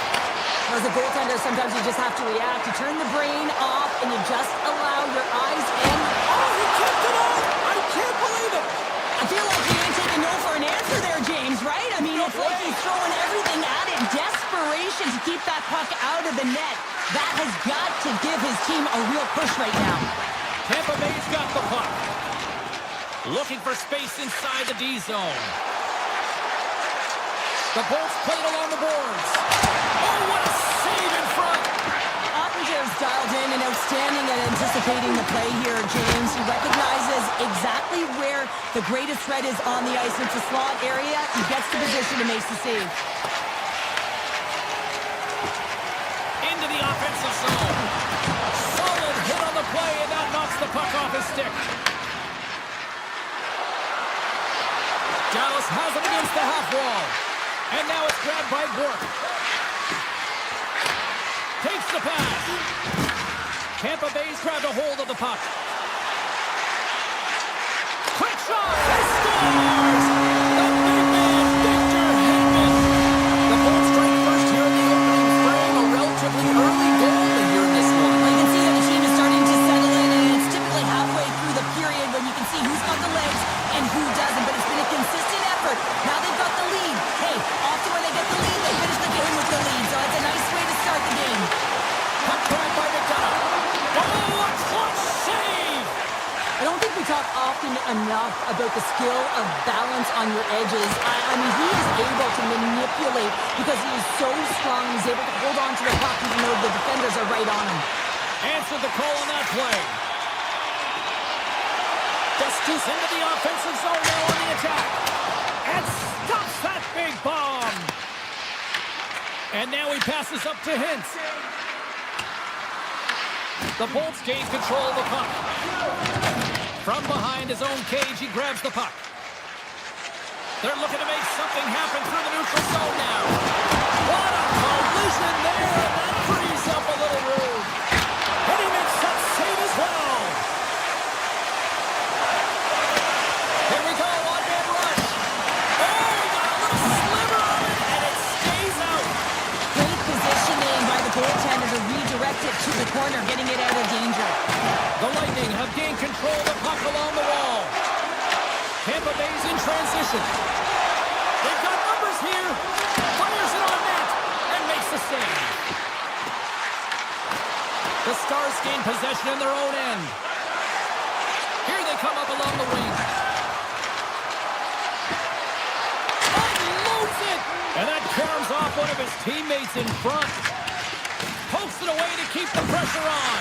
Speaker 5: As a goaltender, sometimes you just have to react. You turn the brain off and you just allow your eyes in.
Speaker 4: Oh, he kept it on! I can't believe it!
Speaker 5: I feel like he ain't taking no for an answer there, James, right? I mean, it's like he's throwing everything at it. Desperation to keep that puck out of the net. That has got to give his team a real push right now.
Speaker 4: Tampa Bay's got the puck. Looking for space inside the D zone. The Bolts play it along the boards. Oh, what a save in front!
Speaker 5: Ottinger's dialed in and outstanding at anticipating the play here, James. He recognizes exactly where the greatest threat is on the ice. It's a slot area. He gets the position and makes the save.
Speaker 4: Into the offensive zone. Solid hit on the play, and that knocks the puck off his stick. Dallas has it against the half wall. And now it's grabbed by Bork. Takes the pass. Tampa Bay's grabbed a hold of the puck. Quick shot! He scores! The big man, Victor Hedman. The Bolts strike first here in the opening frame. A relatively early goal here in this one.
Speaker 5: Well, you can see that the team is starting to settle in, and it's typically halfway through the period when you can see who's got the legs and who doesn't. But it's been a consistent effort. Now they've got the lead. Hey, often when they get the lead, they finish the game with the lead. So it's a nice way to start the game.
Speaker 4: Puck grabbed by McDonough. Oh, a clutch save!
Speaker 5: I don't think we talk often enough about the skill of balance on your edges. I mean, he is able to manipulate because he is so strong. He's able to hold on to the puck even though the defenders are right on him.
Speaker 4: Answered the call on that play. Destus into the offensive zone now on the attack. And stops that big bomb. And now he passes up to Hintz. The Bolts gain control of the puck. From behind his own cage, he grabs the puck. They're looking to make something happen through the neutral zone now. What a collision there, and that frees up a little room. And he makes that save as well. Here we go, one-man rush. Oh, he got a little sliver of it, and it stays out.
Speaker 5: Great positioning by the goaltender to redirect it to the corner, getting it out of danger.
Speaker 4: The Lightning have gained control of the puck along the wall. Tampa Bay's in transition. They've got numbers here. Fires it on net and makes the save. The Stars gain possession in their own end. Here they come up along the wing. Unloads it! And that caroms off one of his teammates in front. Pokes it away to keep the pressure on.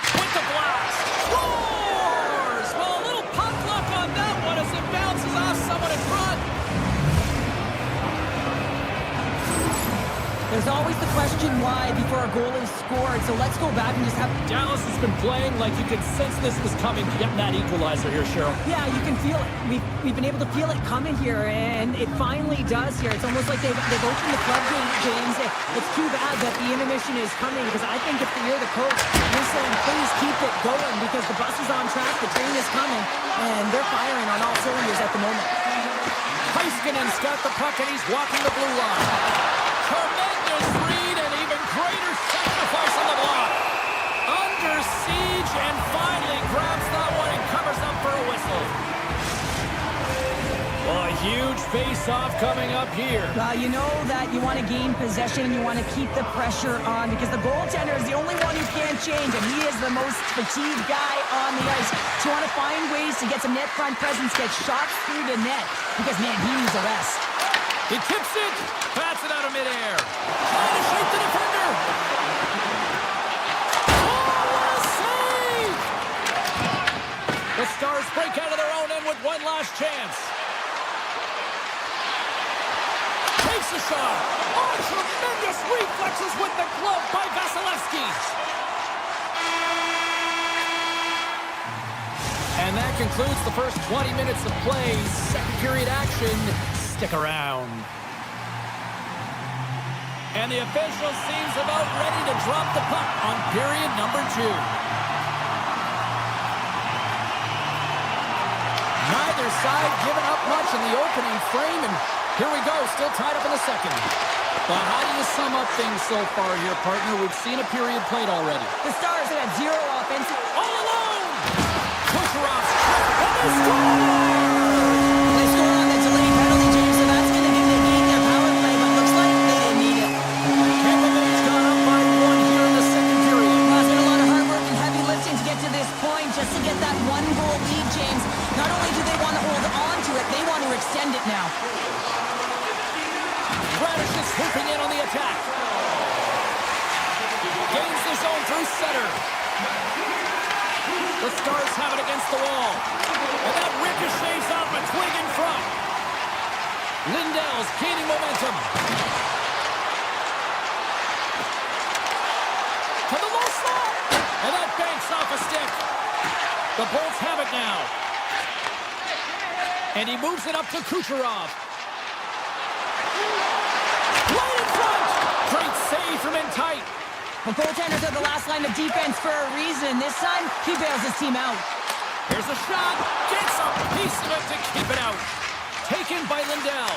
Speaker 4: With the blast. Scores! Well, a little puck luck on that one as it bounces off someone in front.
Speaker 5: There's always the question why before a goal is scored, so let's go back and just have...
Speaker 4: Dallas has been playing like you could sense this was coming, getting that equalizer here, Cheryl.
Speaker 5: Yeah, you can feel it. We've been able to feel it coming here, and it finally does here. It's almost like they've opened the floodgate, James. It's too bad that the intermission is coming, because I think if you're the coach, you're saying, please keep it going, because the bus is on track, the train is coming, and they're firing on all cylinders at the moment.
Speaker 4: Heiskanen's got the puck, and he's walking the blue line. Tremendous read and even greater sacrifice on the block. Under siege and finally grabs that one and covers up for a whistle. Well, a huge face-off coming up here.
Speaker 5: You know that you want to gain possession and you want to keep the pressure on because the goaltender is the only one who can't change, and he is the most fatigued guy on the ice. So you want to find ways to get some net front presence, get shots through the net because, man, he needs a rest.
Speaker 4: He tips it, bats it out of midair. Trying to shake the defender. Oh, what a save! The Stars break out of their own end with one last chance. concludes the first 20 minutes of play. Second period action. Stick around. And the official seems about ready to drop the puck on period number 2. Neither side giving up much in the opening frame, and here we go, still tied up in the second. But how do you sum up things so far here, partner? We've seen a period played already.
Speaker 5: The Stars have had 0 offense.
Speaker 4: All alone! Kucherov's trick, and they score!
Speaker 5: They score on the delayed penalty, James, so that's going to give the Heat their power play, but looks like they didn't need it.
Speaker 4: Tampa Bay's gone up by 1 here in the second period.
Speaker 5: Well, it's been a lot of hard work and heavy lifting to get to this point, just to get that 1-goal lead, James. Not only do they want to hold on to it, they want to extend it now.
Speaker 4: Radish is swooping in on the attack. Gains the zone through center. The Stars have it against the wall. And that ricochets off a twig in front. Lindell's gaining momentum. To the low slot. And that banks off a stick. The Bolts have it now. And he moves it up to Kucherov. Right in front! Great save from in tight.
Speaker 5: The goaltenders are the last line of defense for a reason. This time, he bails his team out.
Speaker 4: Here's a shot. Gets a piece of it to keep it out. Taken by Lindell.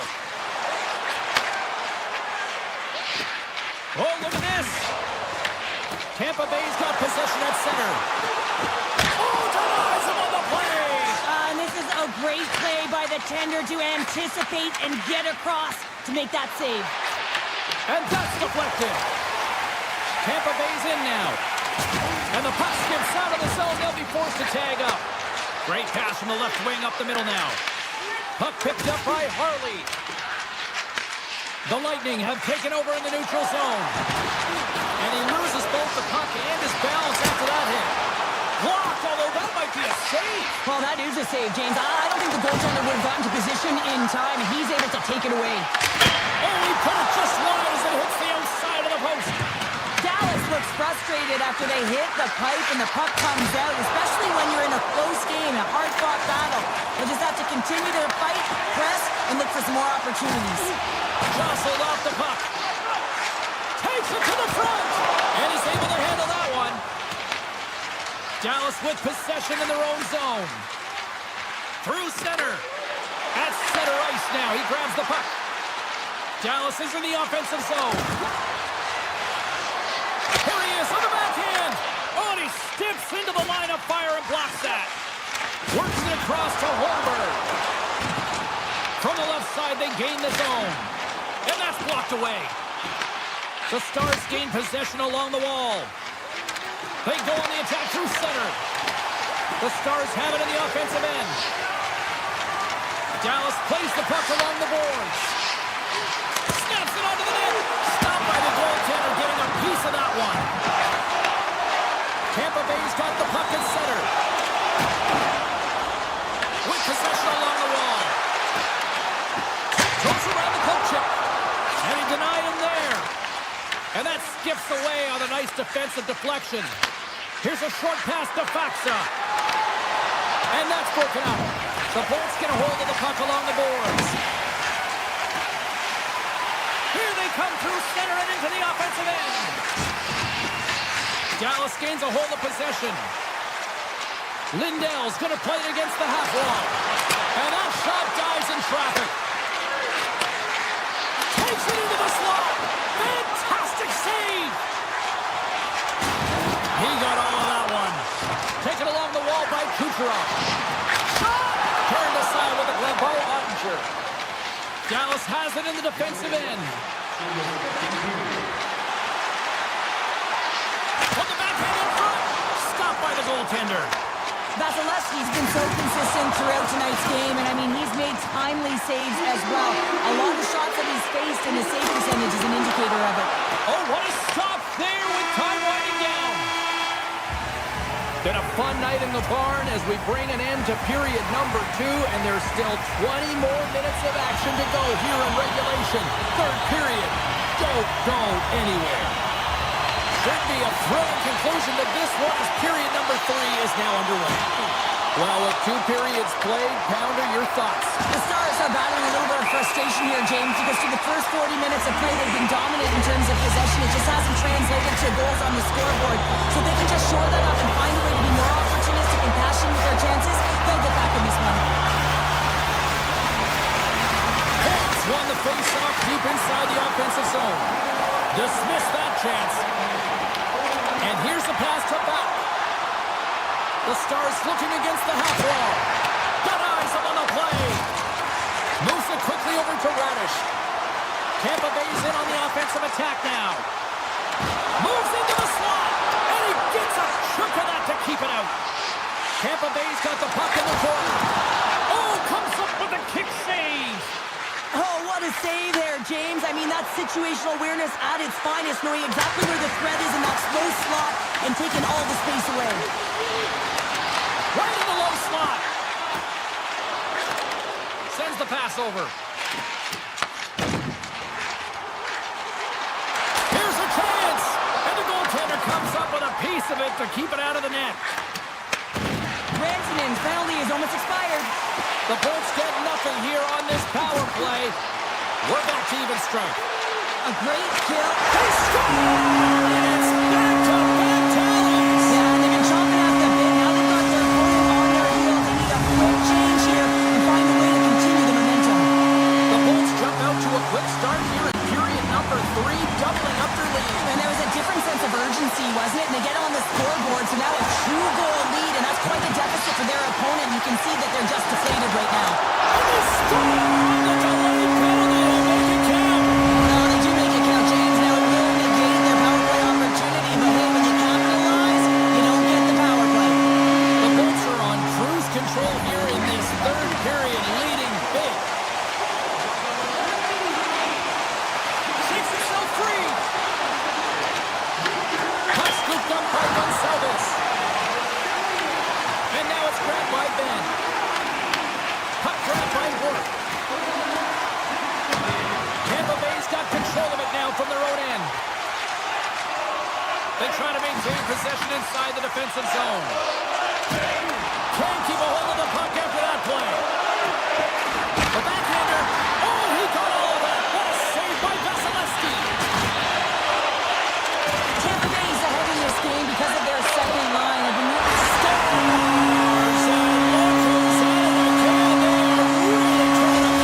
Speaker 4: Oh, look at this. Tampa Bay's got possession at center. Oh, denies him on the play.
Speaker 5: And this is a great play by the tender to anticipate and get across to make that save.
Speaker 4: And that's deflected. Tampa Bay's in now. And the puck skips out of the zone. They'll be forced to tag up. Great pass from the left wing up the middle now. Puck picked up by Harley. The Lightning have taken over in the neutral zone. And he loses both the puck and his balance after that hit. Blocked, although that might be a save.
Speaker 5: Well, that is a save, James. I don't think the goaltender would have gotten to position in time. He's able to take it away.
Speaker 4: Oh, he put it just wide as it hits the outside of the post.
Speaker 5: Dallas looks frustrated after they hit the pipe and the puck comes out, especially when you're in a close game, a hard-fought battle. They'll just have to continue their fight, press, and look for some more opportunities.
Speaker 4: Jostled off the puck. Takes it to the front. And he's able to handle that one. Dallas with possession in their own zone. Through center. At center ice now. He grabs the puck. Dallas is in the offensive zone. Here he is on the backhand. Oh, and he steps into the line of fire and blocks that. Works it across to Holmberg. From the left side, they gain the zone. And that's blocked away. The Stars gain possession along the wall. They go on the attack through center. The Stars have it in the offensive end. Dallas plays the puck along the boards. Snaps it onto the net. Stopped by the goaltender, getting a piece of that one. Tampa Bay's got the puck at center. With possession along the wall. Goes around the coach chip. And he denied him there. And that skips away on a nice defensive deflection. Here's a short pass to Faxa. And that's broken up. The Bolts get a hold of the puck along the boards. Here they come through center and into the offensive end. Dallas gains a hold of possession. Lindell's going to play it against the half wall. And that shot dives in traffic. Takes it into the slot. Fantastic save. He got all of that one. Taken along the wall by Kucherov. Shot! Turned aside with a glove by Ottinger. Dallas has it in the defensive end. On the backhand in front. Stopped by the goaltender.
Speaker 5: Vasilevsky's been so consistent throughout tonight's game, and I mean, he's made timely saves as well. A lot of shots that he's faced, and his save percentage is an indicator of it.
Speaker 4: Oh, what a stop there with time winding down. Been a fun night in the barn as we bring an end to period number 2, and there's still 20 more minutes of action to go here in regulation. Third period. Don't go anywhere. Should be a thrilling conclusion to this one as period number 3 is now underway. Well, with 2 periods played, Pounder, your thoughts?
Speaker 5: The Stars are battling a little bit of frustration here, James, because through the first 40 minutes of play, they've been dominant in terms of possession. It just hasn't translated to goals on the scoreboard. So if they can just shore that up and find a way to be more opportunistic and passionate with their chances, they'll get back in this one.
Speaker 4: Hicks won the face-off deep inside the offensive zone. Dismiss that chance. And here's the pass to back. The Stars looking against the half wall. Got eyes up on the play. Moves it quickly over to Radish. Tampa Bay's in on the offensive attack now. Moves into the slot. And he gets a chunk of that to keep it out. Tampa Bay's got the puck in the corner. Oh, comes up with a kick save.
Speaker 5: Oh, what a save there, James. I mean, that's situational awareness at its finest, knowing exactly where the threat is in that slow slot and taking all the space away.
Speaker 4: Right in the low slot. Sends the pass over. Here's a chance. And the goaltender comes up with a piece of it to keep it out of the net.
Speaker 5: Rantanen's penalty is almost expired.
Speaker 4: The Bolts get nothing here on this power play. We're back to even strength.
Speaker 5: A great kill.
Speaker 4: They score! And it's back-to-back tallies.
Speaker 5: Yeah, they've been chomping at the bit. Now they've got their opponent on their heels. They need a quick change here and find a way to continue the momentum.
Speaker 4: The Bolts jump out to a quick start here in period number 3, doubling up their lead.
Speaker 5: And there was a different sense of urgency, wasn't it? And they get on the scoreboard, so now a 2-goal lead, and that's quite a deficit for their opponent. You can see that they're just deflated right now.
Speaker 4: And they score! The delayed penalty will make it count.
Speaker 5: Well, they do make it count, James. Now it will negate their power play opportunity, but hey, when you capitalize, you don't get the power play.
Speaker 4: The Bolts are on cruise control here in this third period, leading big. Shakes himself free. Puck scooped up by Gonçalves. And now it's grabbed by Ben. Puck grabbed by Work. Tampa Bay's got control of it now from their own end. They try to maintain possession inside the defensive zone. Can't keep a hold of the puck after that play. The backhander. Oh, he got all of that. What a save by Vasilevsky.
Speaker 5: Tampa Bay's ahead in this game because of their second line. They've been really
Speaker 4: Stars and Locals Anaheim. They are really turning up the heat.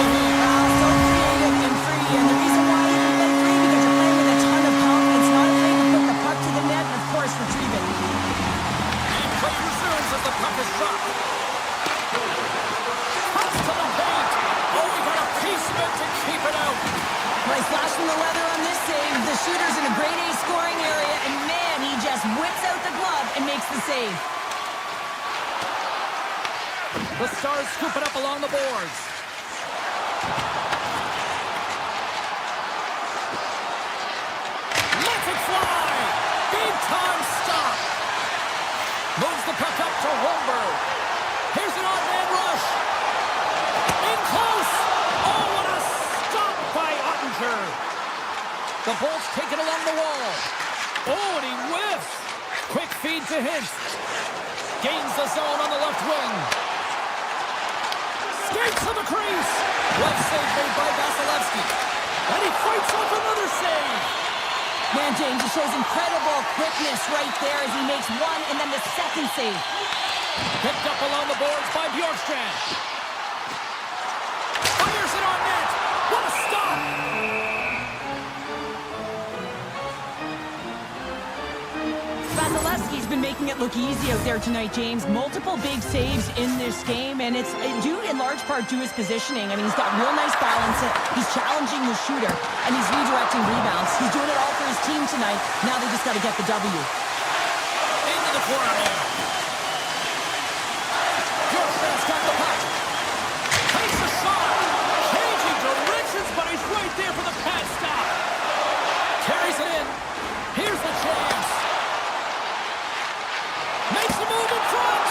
Speaker 5: so creative and free. And the reason why you've been free because you're playing with a ton of confidence, not afraid to put the puck to the net and, of course, retrieve it.
Speaker 4: And play resumes as the puck is dropped. Cuts to the paint. Oh, he got a piece of it to keep it out.
Speaker 5: Well, he's flashing the leather on this save. The shooter's in a grade A scoring area, and man, he just whips out the glove and makes the save.
Speaker 4: The Stars scoop it up along the boards. Lets it fly. Big time stop. Moves the puck up to Holmberg. Here's an odd man rush. In close. Oh, what a stop by Ottinger. The Bolts take it along the wall. Oh, and he whiffs. Quick feed to Hintz. Gains the zone on the left wing. Skates to the crease. Glove save made by Vasilevsky. And he fights off another save.
Speaker 5: Man, James, he shows incredible quickness right there as he makes one and then the second save.
Speaker 4: Picked up along the boards by Bjorkstrand. Fires it on net. What a stop.
Speaker 5: Vasilevsky's been making it look easy out there tonight, James. Multiple big saves in this game, and it's due in large part to his positioning. I mean, he's got real nice balance. He's challenging the shooter, and he's redirecting rebounds. He's doing it all for his team tonight. Now they just got to get the W.
Speaker 4: Into the corner now. Bjorkstrand's got the puck. Takes a shot. Changing directions, but he's right there for the pad stop. Carries it in. Here's the chance. Makes the move in front.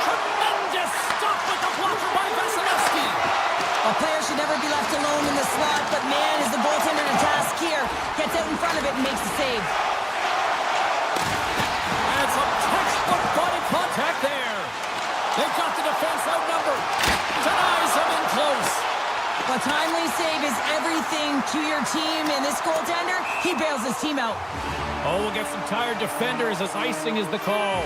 Speaker 4: Tremendous stop with the blocker by Vasilevsky.
Speaker 5: A player should never be left alone in the slot, but man, is the goaltender to task here. Gets out in front of it and makes the save.
Speaker 4: And some textbook body contact there. They've got the
Speaker 5: everything to your team, and this goaltender, he bails his team out.
Speaker 4: Oh, we'll get some tired defenders as icing is the call.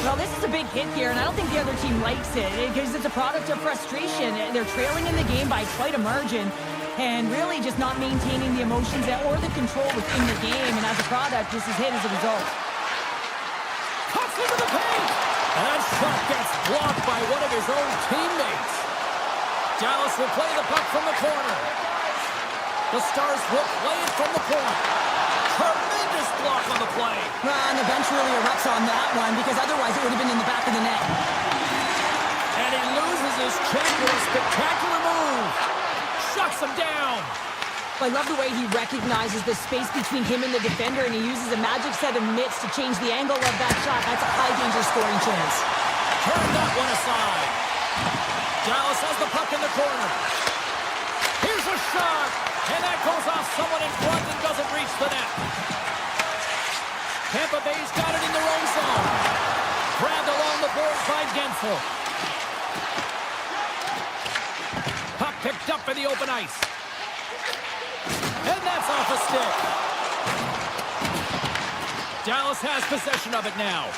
Speaker 5: Well, this is a big hit here, and I don't think the other team likes it because it's a product of frustration. They're trailing in the game by quite a margin and really just not maintaining the emotions or the control within the game, and as a product, this is hit as a result.
Speaker 4: Cuts into the paint! And that shot gets blocked by one of his own teammates. Dallas will play the puck from the corner. The Stars will play it from the point. Tremendous block on the play.
Speaker 5: Well, and the bench really erupts on that one because otherwise it would have been in the back of the net.
Speaker 4: And he loses his check with a spectacular move. Shuts him down.
Speaker 5: I love the way he recognizes the space between him and the defender, and he uses a magic set of mitts to change the angle of that shot. That's a high-danger scoring chance.
Speaker 4: Turn that one aside. Dallas has the puck in the corner. Here's a shot, and that goes off someone in front and doesn't reach the net. Tampa Bay's got it in their own zone. Grabbed along the boards by Gensel. Puck picked up in the open ice. And that's off a stick. Dallas has possession of it now.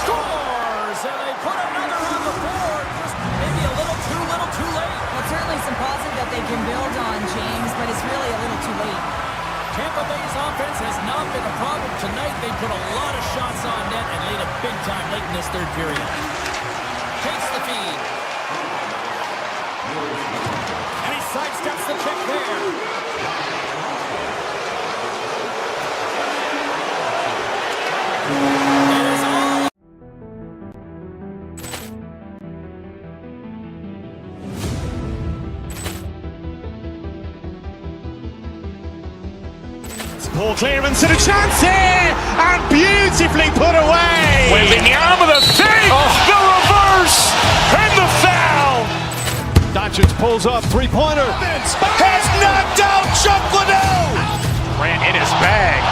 Speaker 4: Scores! And they put another on the board. Just maybe a little too late.
Speaker 5: Well, certainly some positive that they can build on, James, but it's really a little too late.
Speaker 4: Tampa Bay's offense has not been a problem tonight. They put a lot of shots on net and laid it big time late in this third period. Takes the feed. And he sidesteps the check there. It is all.
Speaker 1: Poor clearance and a chance here, and beautifully put away.
Speaker 2: Waving the arm of the save. The reverse and the foul.
Speaker 6: Doncic pulls up, three-pointer.
Speaker 2: Has knocked out Chuck Liddell. Ran in his bag.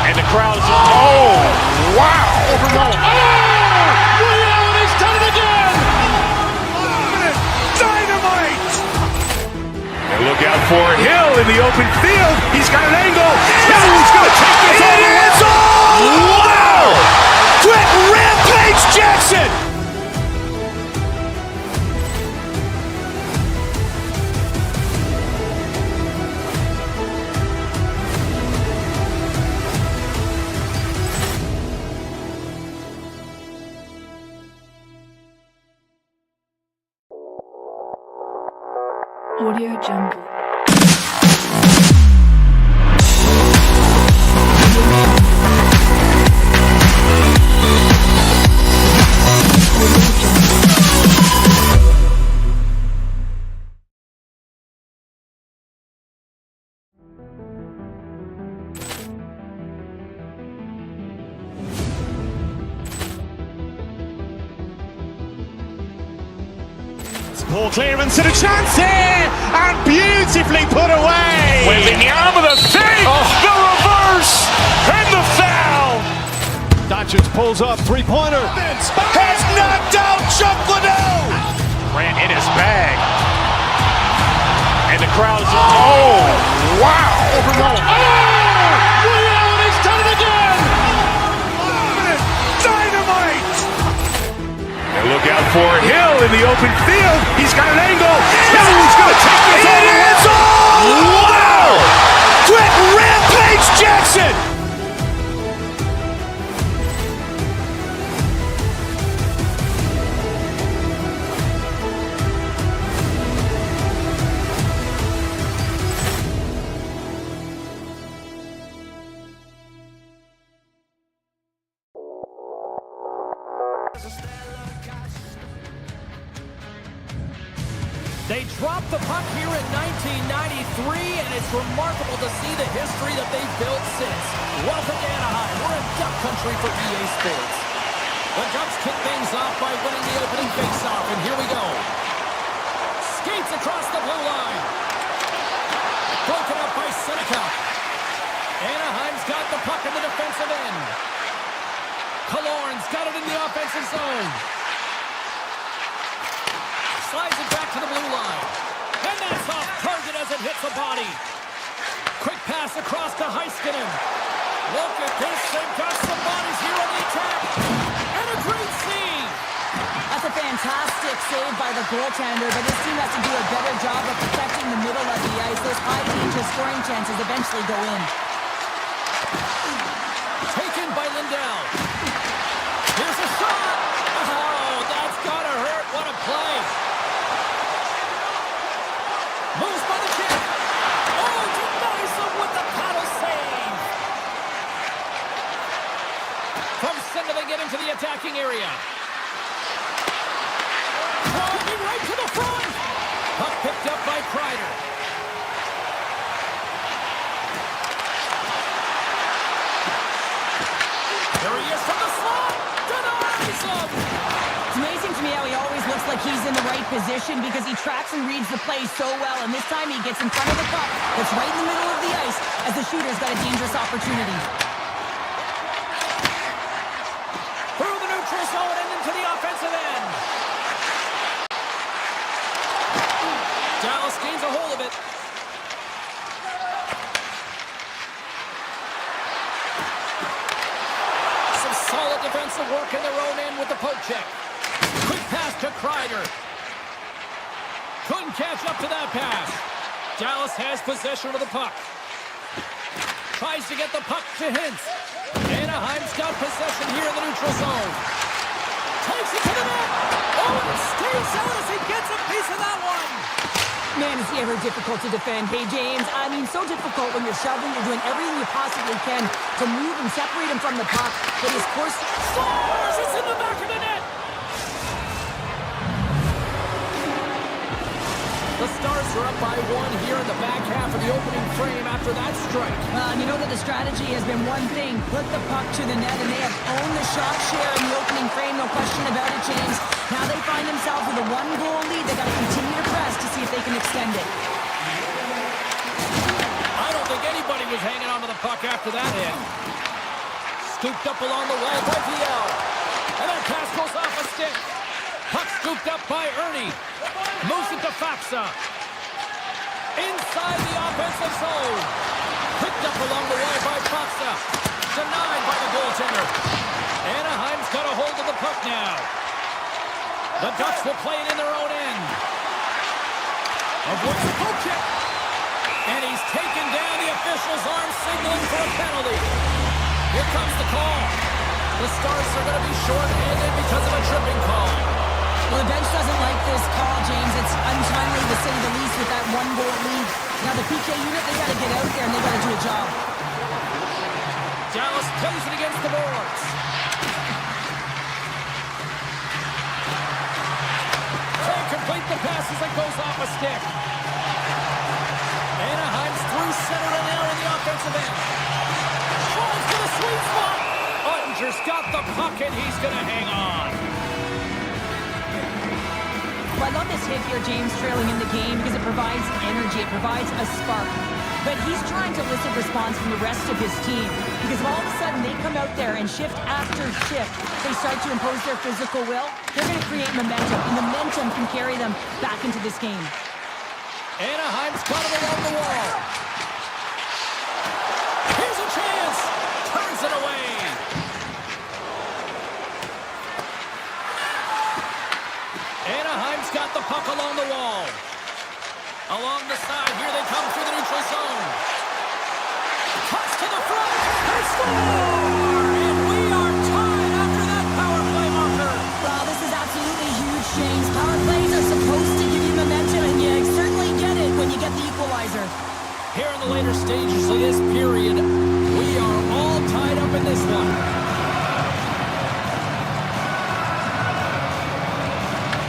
Speaker 2: And the crowd is, oh, wow.
Speaker 6: He's done it again.
Speaker 2: Dynamite. And look out for Hill in the open field. He's got an angle. He's going to take this all the way. Wow. Quick Rampage Jackson.
Speaker 7: Audio Jungle.
Speaker 1: Poor clearance and a chance here, and beautifully put away.
Speaker 2: Waving the arm of the save. The reverse and the foul.
Speaker 6: Doncic pulls up, three-pointer.
Speaker 2: Has knocked out Chuck Liddell. Ran in his bag. And the crowd is, oh, wow.
Speaker 6: He's done it again.
Speaker 2: Dynamite. And look out for Hill in the open field. He's got an angle. He's going to take this all the way. Wow. Quick Rampage Jackson.
Speaker 4: They dropped the puck here in 1993, and it's remarkable to see the history that they've built since. Welcome to Anaheim. We're in Duck Country for EA Sports. The Ducks kick things off by winning the opening faceoff, and here we go. Skates across the blue line. Broken up by Seneca. Anaheim's got the puck in the defensive end. Killorn's got it in the offensive zone. slides it back to the blue line. And that's off target as it hits a body. Quick pass across to Heiskanen. Look at this. They've got some bodies here on the attack. And a great save.
Speaker 5: That's a fantastic save by the goaltender, but this team has to do a better job of protecting the middle of the ice. Those high-danger scoring chances eventually go in.
Speaker 4: Taken by Lindell. Here's a shot. Oh, that's gotta hurt. What a play. Moves by the kid. Oh, denies him with the paddle save. From center, they get into the attacking area. Driving right to the front. Puck picked up by Kreider. There he is from the slot. Denies him.
Speaker 5: It's amazing to me how he always looks like he's in the right position because he tracks and reads the play so well, and this time he gets in front of the puck that's right in the middle of the ice as the shooter's got a dangerous opportunity.
Speaker 4: Through the neutral zone and into the offensive end. Dallas gains a hold of it. Some solid defensive work in their own end with the poke check. Quick pass to Kreider. Couldn't catch up to that pass. Dallas has possession of the puck. Tries to get the puck to Hintz. Anaheim's got possession here in the neutral zone. Takes it to the net. Oh, and stays out as he gets a piece of that one.
Speaker 5: Man, is he ever difficult to defend. Hey, James, I mean, so difficult when you're shoving. You're doing everything you possibly can to move and separate him from the puck. But his course
Speaker 4: Scores! It's in the back of the net. The Stars are up by one here in the back half of the opening frame after that strike.
Speaker 5: you know that the strategy has been one thing, put the puck to the net, and they have owned the shot share in the opening frame, no question about it, James. Now they find themselves with a one-goal lead. They got to continue to press to see if they can extend it.
Speaker 4: I don't think anybody was hanging on to the puck after that hit. Scooped up along the wall by Viel. And that pass goes off a stick. Puck scooped up by Ernie. Moves it to Faksa. Inside the offensive zone. Picked up along the wall by Faksa. Denied by the goaltender. Anaheim's got a hold of the puck now. The Ducks will play it in their own end. Avoids the poke check. And he's taken down. The official's arm signaling for a penalty. Here comes the call. The Stars are going to be short-handed because of a tripping call.
Speaker 5: Well, the bench doesn't like this call, James. It's untimely to say the least with that one-goal lead. Now the PK unit, they got to get out there and they got to do a job.
Speaker 4: Dallas plays it against the boards. Can't complete the pass as it goes off a stick. Anaheim's through center and now in the offensive end. Falls to the sweet spot. Ottinger's got the puck and he's going to hang on.
Speaker 5: Well, I love this hit here, James, trailing in the game because it provides energy. It provides a spark. But he's trying to elicit response from the rest of his team because if all of a sudden they come out there and shift after shift, they start to impose their physical will, they're going to create momentum, and momentum can carry them back into this game.
Speaker 4: Anaheim's got him along the wall. Here's a chance. Turns it away. Anaheim's got the puck along the wall. Along the side, here they come through the neutral zone. Cuts to the front. They score! And we are tied after that power play marker.
Speaker 5: Well, this is absolutely huge, James. Power plays are supposed to give you momentum, and you certainly get it when you get the equalizer.
Speaker 4: Here in the later stages of this period, we are all tied up in this one.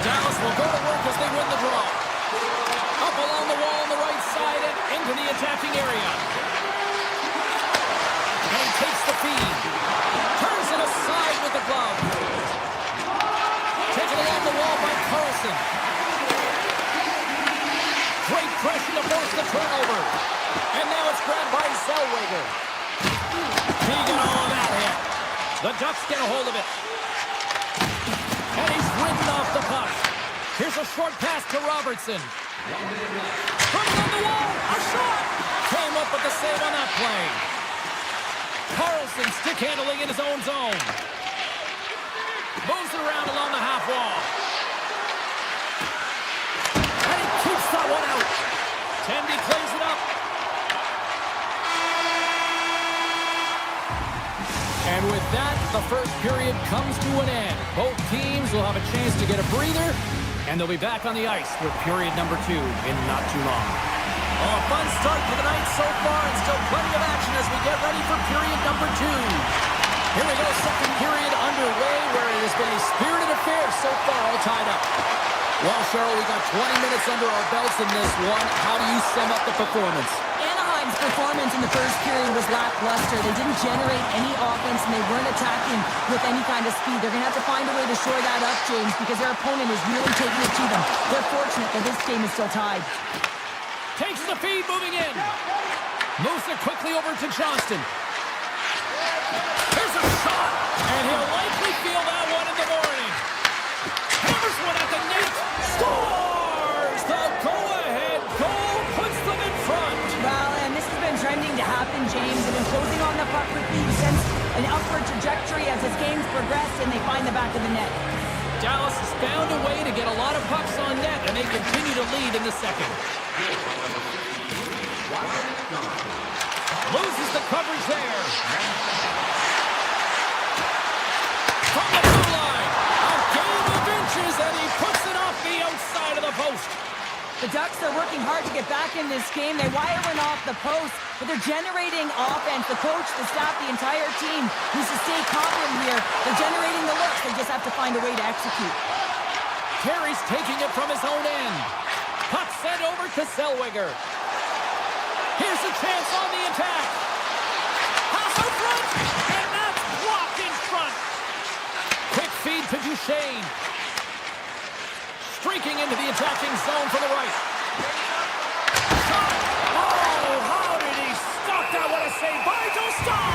Speaker 4: Dallas will go to work as they win the draw. Up along the wall on the right side and into the attacking area. And he takes the feed. Turns it aside with the glove. Taken along the wall by Carlson. Great pressure to force the turnover. And now it's grabbed by Zellweger. He got all of that hit. The Ducks get a hold of it. And he's ridden off the puck. Here's a a short pass to Robertson. From on the wall, a shot! Came up with the save on that play. Carlson stick handling in his own zone. Moves it around along the half wall. And he keeps that one out. Tendy cleans it up. And with that, the first period comes to an end. Both teams will have a chance to get a breather, and they'll be back on the ice for period number 2 in not too long. Well, a fun start to the night so far, and still plenty of action as we get ready for period number 2. Here we go, second period underway, where it has been a spirited affair so far, all tied up. Well, Cheryl, we got 20 minutes under our belts in this one. How do you sum up the performance?
Speaker 5: Anaheim's performance in the first period was lackluster. They didn't generate any offense, and they weren't attacking with any kind of speed. They're going to have to find a way to shore that up, James, because their opponent is really taking it to them. They're fortunate that this game is still tied.
Speaker 4: Takes the feed, moving in. Moves it quickly over to Johnston. Here's a shot, and he'll likely feel that one in the morning. Hammers one at the net. Scores! The go-ahead goal puts them in front.
Speaker 5: Well, and this has been trending to happen, James. They've been closing on the puck quickly since an upward trajectory as his games progress, and they find the back of the net.
Speaker 4: Dallas has found a way to get a lot of pucks on net, and they continue to lead in the second. Loses the coverage there. From the blue line, a game of inches, and he puts it off the outside of the post.
Speaker 5: The Ducks are working hard to get back in this game. They wire one off the post, but they're generating offense. The coach, the staff, the entire team needs to stay confident here. They're generating the looks. They just have to find a way to execute.
Speaker 4: Terry's taking it from his own end. Puck sent over to Zellweger. Here's a chance on the attack. Pass out front, and that's blocked in front. Quick feed to Duchesne. Streaking into the attacking zone for the right. Shot! Oh, how did he stop that? What a save by Dostal!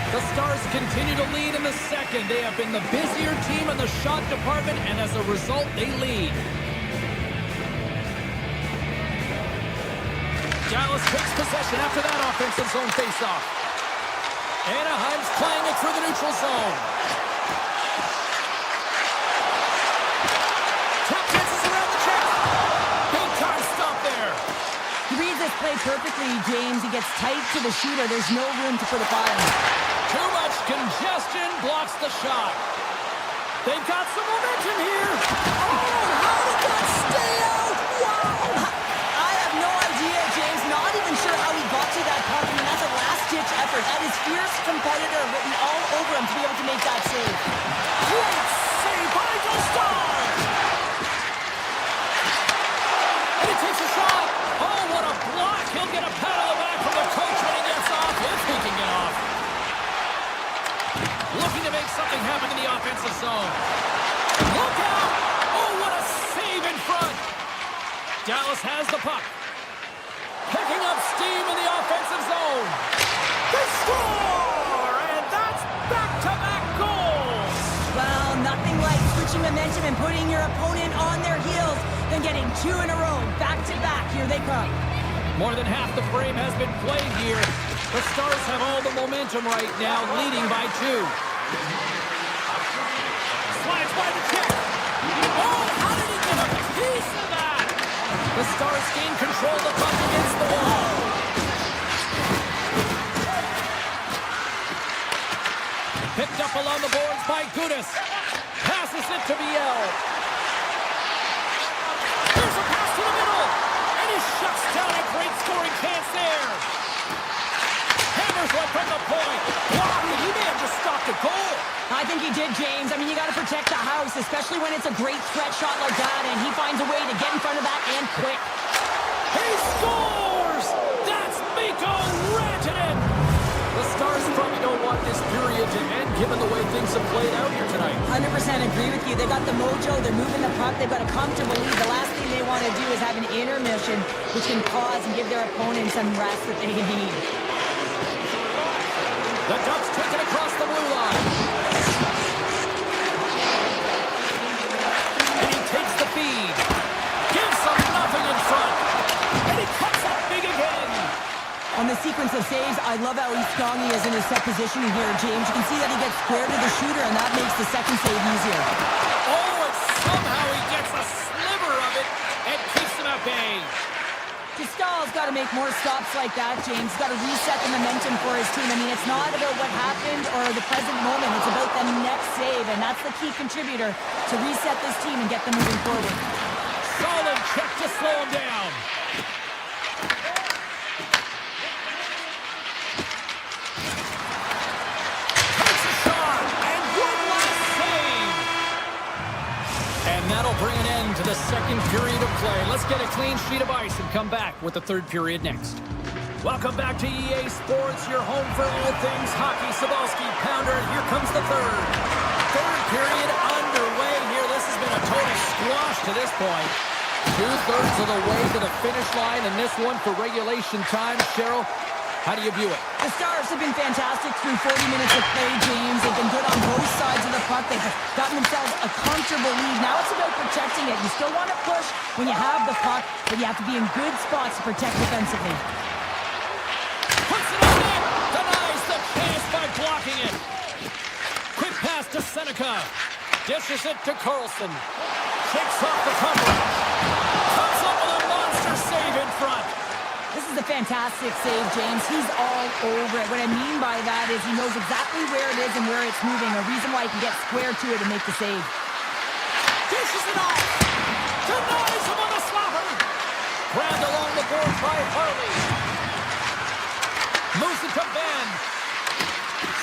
Speaker 4: The Stars continue to lead in the second. They have been the busier team in the shot department, and as a result, they lead. Dallas takes possession after that offensive zone faceoff. Anaheim's playing it through the neutral zone. Tap chances around the check. Big time stop there.
Speaker 5: He reads this play perfectly, James. He gets tight to the shooter. There's no room to put a fire.
Speaker 4: Too much congestion blocks the shot. They've got some momentum here.
Speaker 5: Oh, how did that stay out? Wow! I have no idea, James. Not even sure how he got to that puck. I mean, that's a last-ditch effort. That is fierce competitor written all over him to be able to make that save.
Speaker 4: Great save by Dostal. And he takes a shot. Oh, what a block. He'll get a pat on the back from the coach when he gets off, if he can get off. Looking to make something happen in the offensive zone. Look out! Oh, what a save in front. Dallas has the puck. Picking up steam in the offensive zone. They score! And that's back-to-back goals.
Speaker 5: Well, nothing like switching momentum and putting your opponent on their heels than getting two in a row, back-to-back. Here they come.
Speaker 4: More than half the frame has been played here. The Stars have all the momentum right now, leading by 2. Slides by the check. Oh, how did he get a piece of that? The Stars gain control of the puck against the wall. Picked up along the boards by Gudas. Passes it to Viel. Here's a pass to the middle. And he shuts down a great scoring chance there. Hammers one from the point. Wow, he may have just stopped a goal.
Speaker 5: I think he did, James. I mean, you got to protect the house, especially when it's a great threat shot like that, and he finds a way to get in front of that and quick.
Speaker 4: He scores! That's Mikko Rantanen! The Stars probably don't want this period to end, given the way things have played out here tonight.
Speaker 5: 100% agree with you. They got the mojo. They're moving the puck. They've got a comfortable lead. The last thing they want to do is have an intermission, which can pause and give their opponent some rest that they need.
Speaker 4: The Ducks take it across the blue line.
Speaker 5: of saves. I love how strong he is in his set positioning here, James. You can see that he gets square to the shooter, and that makes the second save easier.
Speaker 4: Oh, and somehow he gets a sliver of it and keeps him at bay.
Speaker 5: Stahl's got to make more stops like that, James. Got to reset the momentum for his team. I mean, it's not about what happened or the present moment. It's about the next save, and that's the key contributor to reset this team and get them moving forward.
Speaker 4: Solid check to slow him down. Takes a shot, and good last save. And that'll bring an end to the second period of play. Let's get a clean sheet of ice and come back with the third period next. Welcome back to EA Sports, your home for all things hockey. Sabalski, Pounder, here comes the third. Third period underway here. This has been a total squash to this point. 2/3 of the way to the finish line, and this one for regulation time. Cheryl, how do you view it?
Speaker 5: The Stars have been fantastic through 40 minutes of play, James. They've been good on both sides of the puck. They've gotten themselves a comfortable lead. Now it's about protecting it. You still want to push when you have the puck, but you have to be in good spots to protect defensively.
Speaker 4: Puts it on net. Denies the chance by blocking it. Quick pass to Seneca. Dishes it to Carlson. Shakes off the coverage. Comes up with a monster save in front.
Speaker 5: This is a fantastic save, James. He's all over it. What I mean by that is he knows exactly where it is and where it's moving. A reason why he can get square to it and make the save.
Speaker 4: Dishes it off. Denies him on the slapper. Grabbed along the board by Harley. Moves it to Ben.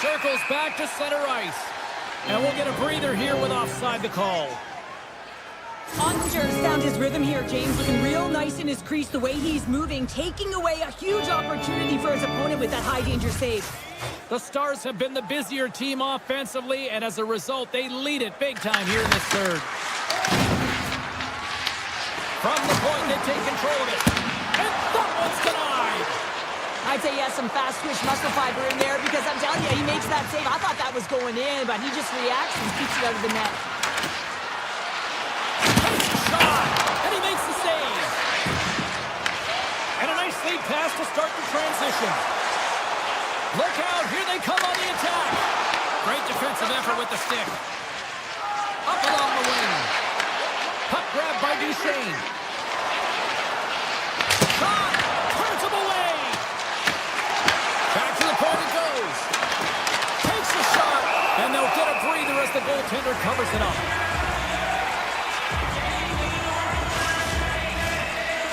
Speaker 4: Circles back to center ice. And we'll get a breather here with offside the call.
Speaker 5: Ottinger's found his rhythm here, James. Looking real nice in his crease, the way he's moving, taking away a huge opportunity for his opponent with that high-danger save.
Speaker 4: The Stars have been the busier team offensively, and as a result, they lead it big time here in this third. From the point, they take control of it. And that one's denied.
Speaker 5: I'd say he has some fast-twitch muscle fiber in there because I'm telling you, he makes that save. I thought that was going in, but he just reacts and keeps it out of the net.
Speaker 4: And he makes the save. And a nice lead pass to start the transition. Look out, here they come on the attack. Great defensive effort with the stick. Up along the wing. Puck grabbed by Duchesne. Shot, turns him away. Back to the point it goes. Takes a shot, and they'll get a breather as the goaltender covers it up.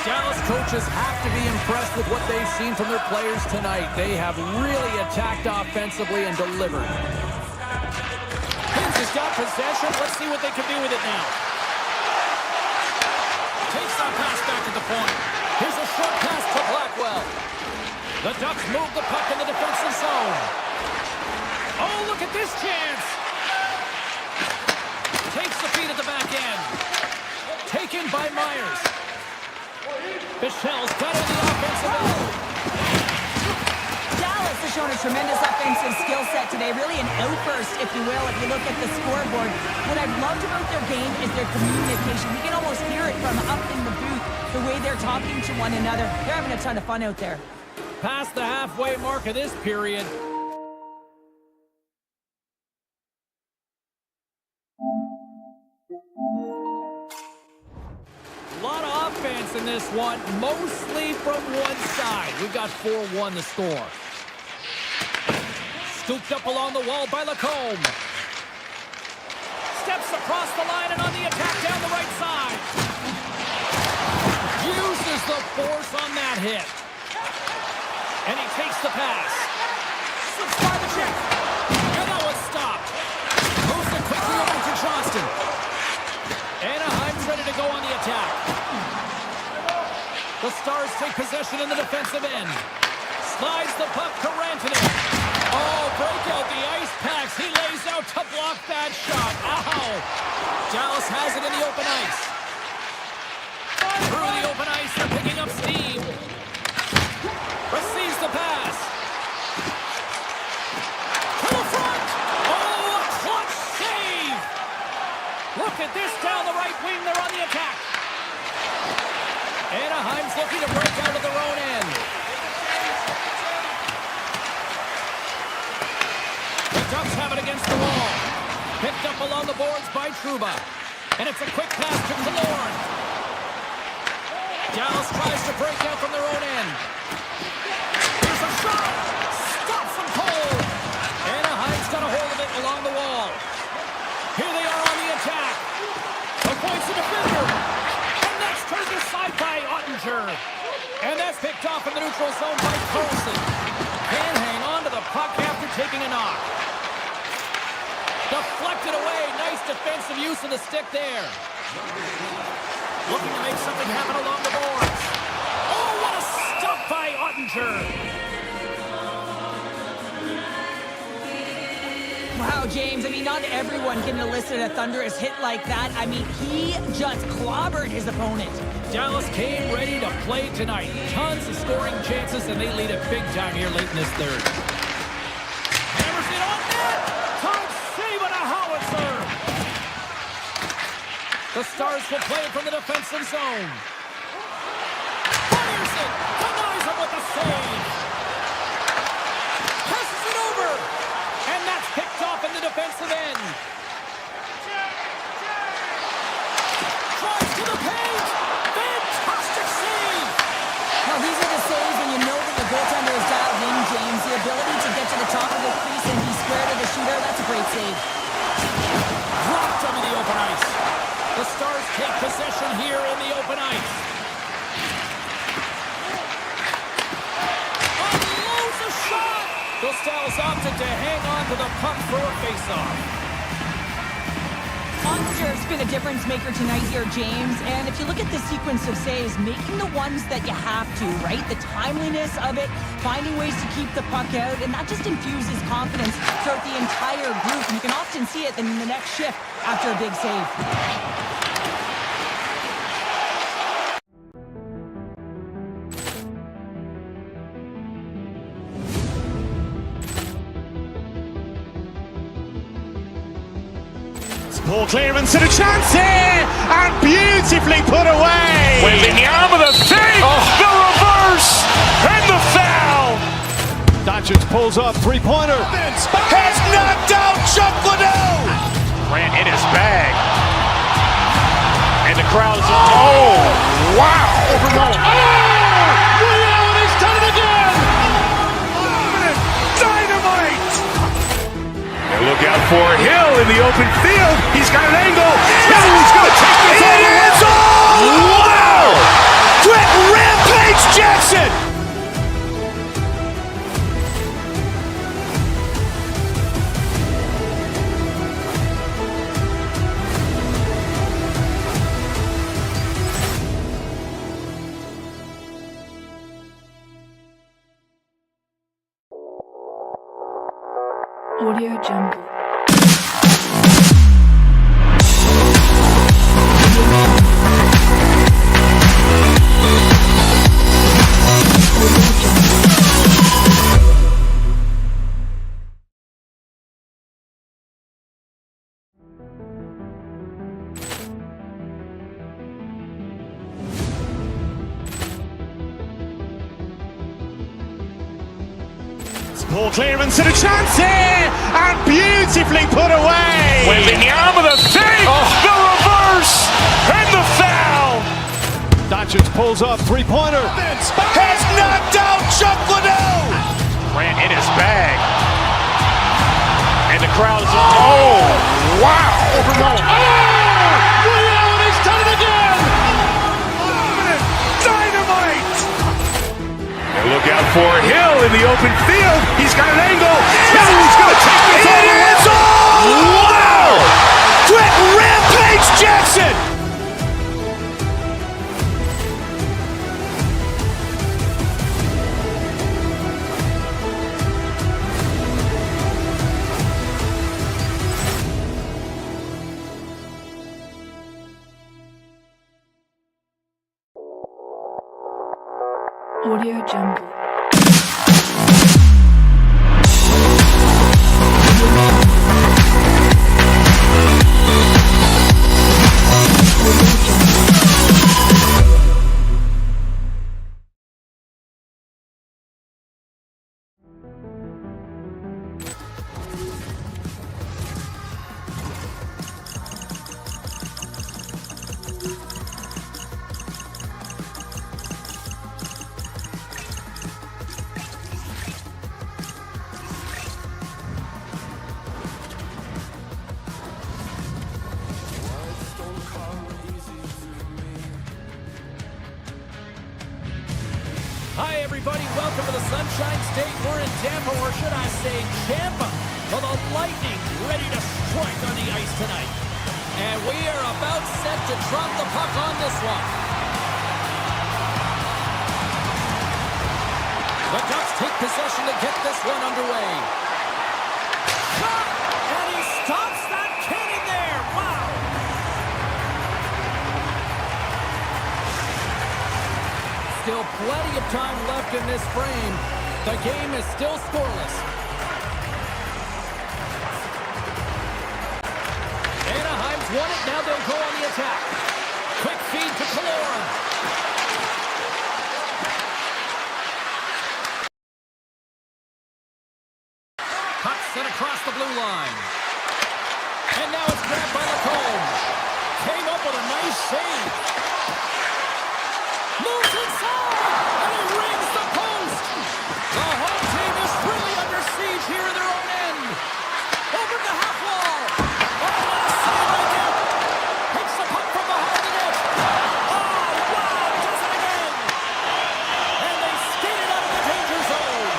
Speaker 4: Dallas coaches have to be impressed with what they've seen from their players tonight. They have really attacked offensively and delivered. Hins has got possession. Let's see what they can do with it now. Takes that pass back at the point. Here's a short pass to Blackwell. The Ducks move the puck in the defensive zone. Oh, look at this chance. Takes the feed at the back end. Taken by Myers. Michelle's got it in the offensive end.
Speaker 5: Dallas has shown a tremendous offensive skill set today. Really an outburst, if you will, if you look at the scoreboard. What I've loved about their game is their communication. You can almost hear it from up in the booth, the way they're talking to one another. They're having a ton of fun out there.
Speaker 4: Past the halfway mark of this period. A lot of offense in this one, mostly from one side. We've got 4-1 the score. Scooped up along the wall by Lacombe. Steps across the line and on the attack down the right side. Uses the force on that hit. And he takes the pass. Slips by the check. And that was stopped. Moves it quickly over to Johnston. Anaheim's ready to go on the attack. The Stars take possession in the defensive end. Slides the puck to Rantanen. Oh, break out the ice packs. He lays out to block that shot. Ow! Dallas has it in the open ice. Through the open ice, they're picking up steam. Receives the pass. To the front. Oh, a clutch save. Look at this down the right wing. They're on the attack. Anaheim's looking to break out of their own end. The Ducks have it against the wall. Picked up along the boards by Trouba. And it's a quick pass to Killorn. Dallas tries to break out from their own end. Here's a shot. Stop from Cole. Anaheim's got a hold of it along the wall. Here they are on the attack. Avoids the defender. And that's turned aside by Ottinger. And that's picked off in the neutral zone by Carlson. Can hang on to the puck after taking a knock. Deflected away. Nice defensive use of the stick there. Looking to make something happen along the boards. Oh, what a stop by Ottinger.
Speaker 5: Wow, James, I mean, not everyone can elicit a thunderous hit like that. I mean, he just clobbered his opponent.
Speaker 4: Dallas came ready to play tonight. Tons of scoring chances, and they lead it big time here late in this third. Hammers it on net. Todd save and a howitzer. The Stars will play it from the defensive zone. Fires it. Denies him with the save. Passes it over. And that's picked off in the defensive end. Tries to the paint. Fantastic save.
Speaker 5: Now, these are the saves when you know that the goaltender is dialed in, James. The ability to get to the top of the crease and be square to the shooter, that's a great save.
Speaker 4: Dropped over the open ice. The Stars take possession here in the open ice. Unloads a shot. The Stars opted to hang on to the puck for a faceoff.
Speaker 5: Ottinger's been a difference maker tonight here, James. And if you look at the sequence of saves, making the ones that you have to, right? The timeliness of it, finding ways to keep the puck out, and that just infuses confidence throughout the entire group. And you can often see it in the next shift after a big save.
Speaker 1: Ball clearance and a chance here, and beautifully put away.
Speaker 2: Wembanyama the save, the reverse, and the foul.
Speaker 6: Doncic pulls up, three-pointer.
Speaker 2: Has knocked out Chuck Liddell. Grant in his bag. And the crowd is, oh, wow.
Speaker 6: Allen has done it again.
Speaker 2: Dynamite. And look out for Hill in the open field. He's got an angle. Oh, he's going to take this all the way. Wow. Quick Rampage Jackson.
Speaker 7: Audio Jungle.
Speaker 1: Ball clearance and a chance here, and beautifully put away.
Speaker 2: Wembanyama the save, the reverse, and the foul.
Speaker 6: Doncic pulls up, three-pointer.
Speaker 2: Has knocked out Chuck Liddell. Grant in his bag. And the crowd is, oh, wow.
Speaker 6: Allen has done it again.
Speaker 2: Dynamite. And look out for Hill in the open field. He's got an angle. Oh, he's going to take this all the way. Wow. Quick Rampage Jackson.
Speaker 7: Audio Jungle.
Speaker 4: Hi, everybody. Welcome to the Sunshine State. We're in Tampa, or should I say Tampa, for the Lightning ready to strike on the ice tonight. And we are about set to drop the puck on this one. The Ducks take possession to get this one underway. Shot! And he stops that cannon there. Wow! Still plenty of time left in this frame. The game is still scoreless. Anaheim's won it. Now they'll go on the attack. Quick feed to Kaloran. Puck sent across the blue line. And now it's grabbed by Lacombe. Came up with a nice save. Moves inside, and he rings the post. The home team is really under siege here in their own end. Over the half wall. Oh, nice save right there. Hits the puck from behind the net. Oh, wow, does it again. And they skated out of the danger zone.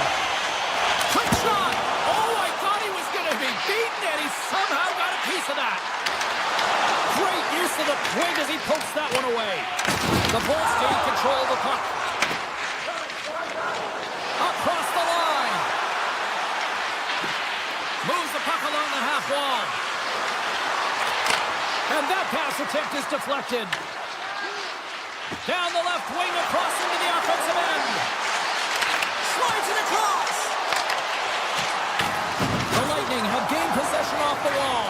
Speaker 4: Quick shot. Oh, I thought he was going to be beaten, and he somehow got a piece of that. Great use of the point as he pokes that one away. The Bulls gain control of the puck. Across the line. Moves the puck along the half wall. And that pass attempt is deflected. Down the left wing across into the offensive end. Slides it across. The Lightning have gained possession off the wall.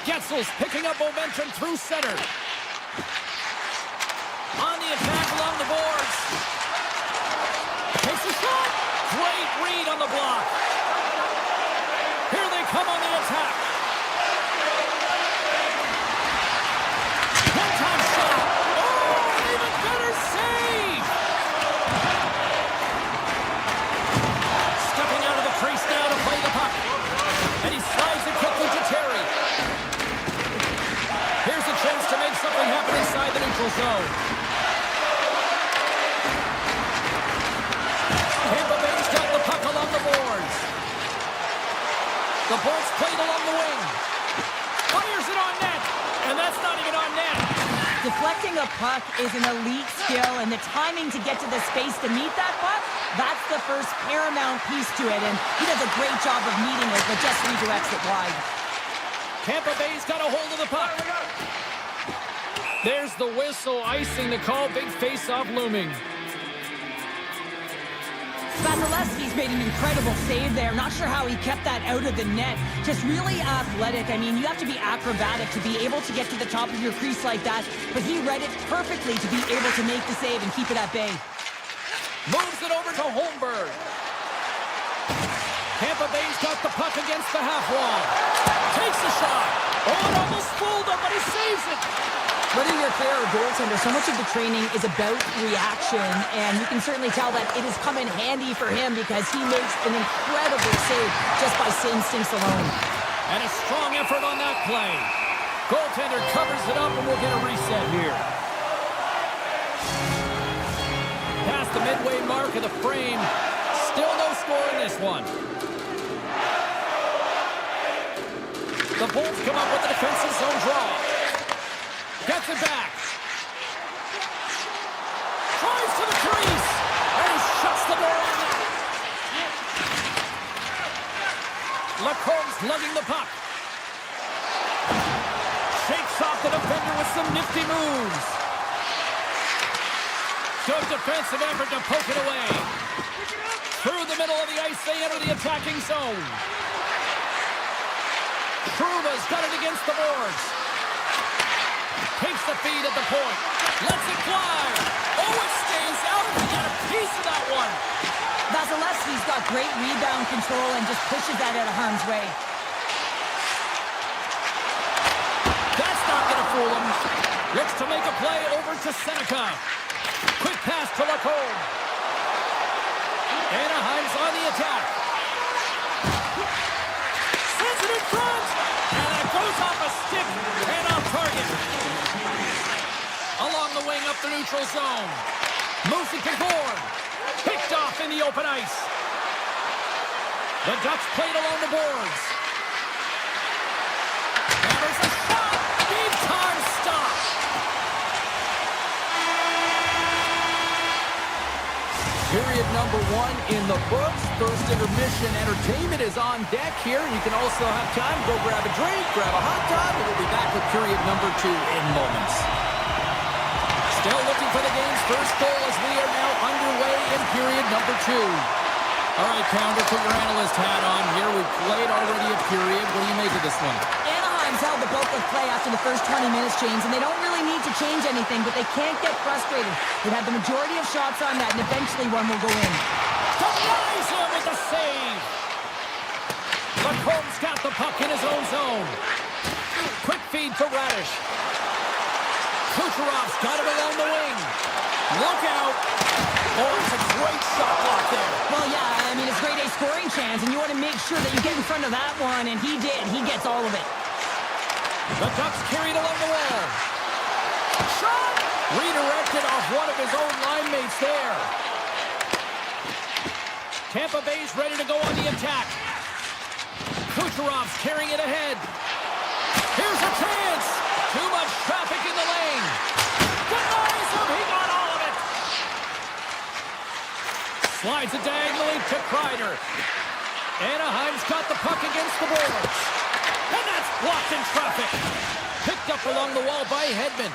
Speaker 4: Getzel's picking up momentum through center. On the attack along the boards. Takes a shot. Great read on the block. Here they come on the attack. One-time shot. Oh, even better save. Stepping out of the crease now to play the puck. And he slides it quickly to Terry. Here's a chance to make something happen inside the neutral zone. Tampa Bay's got the puck along the boards. The Bolts played along the wing. Fires it on net. And that's not even on net.
Speaker 5: Deflecting a puck is an elite skill, and the timing to get to the space to meet that puck, that's the first paramount piece to it, and he does a great job of meeting it, but just redirects it wide.
Speaker 4: Tampa Bay's got a hold of the puck. There's the whistle, icing the call. Big face-off looming.
Speaker 5: Vasilevsky's made an incredible save there. Not sure how he kept that out of the net. Just really athletic. I mean, you have to be acrobatic to be able to get to the top of your crease like that, but he read it perfectly to be able to make the save and keep it at bay.
Speaker 4: Moves it over to Holmberg. Tampa Bay's got the puck against the half wall. Takes a shot. Oh, it almost fooled him, but he saves it.
Speaker 5: Whether you're a player or goaltender, so much of the training is about reaction, and you can certainly tell that it has come in handy for him because he makes an incredible save just by instincts alone.
Speaker 4: And a strong effort on that play. Goaltender covers it up, and we'll get a reset here. Past the midway mark of the frame. Still no score in this one. The Bulls come up with a defensive zone draw. Gets it back. Tries to the crease. And he shuts the door on that. Lacombe's lugging the puck. Shakes off the defender with some nifty moves. Good defensive effort to poke it away. Through the middle of the ice, they enter the attacking zone. Truba's got it against the boards. Takes the feed at the point. Lets it fly. Oh, it stays out. He got a piece of that one.
Speaker 5: Vasilevsky's got great rebound control and just pushes that out of harm's way.
Speaker 4: That's not going to fool him. Looks to make a play over to Seneca. Quick pass to Lacombe. Anaheim's on the attack. Sends it in front. And that goes off a stick and off target. Along the wing up the neutral zone. Moves it to Gord. Picked off in the open ice. The Ducks played along the boards. There's a shot. Big time stop. Period number 1 in the books. First intermission entertainment is on deck here. You can also have time to go grab a drink, grab a hot dog, and we'll be back with period number 2 in moments. Still looking for the game's first goal as we are now underway in period number 2. All right, Pounder, put your analyst hat on here. We've played already a period. What do you make of this one?
Speaker 5: Anaheim's held the bulk of play after the first 20 minutes, James, and they don't really need to change anything, but they can't get frustrated. They've had the majority of shots on net, and eventually one will go in.
Speaker 4: Denies him with the save. McComb's got the puck in his own zone. Quick feed for Radish. Kucherov's got it along the wing. Look out. Oh, it's a great shot block there.
Speaker 5: Well, yeah, I mean, it's grade A scoring chance, and you want to make sure that you get in front of that one, and he did. He gets all of it.
Speaker 4: The Ducks carried along the wall. Shot! Redirected off one of his own line mates there. Tampa Bay's ready to go on the attack. Kucherov's carrying it ahead. Here's a chance. Too much traffic in the lane. Denies him. He got all of it. Slides it diagonally to Kreider. Anaheim's got the puck against the boards. And that's blocked in traffic. Picked up along the wall by Hedman.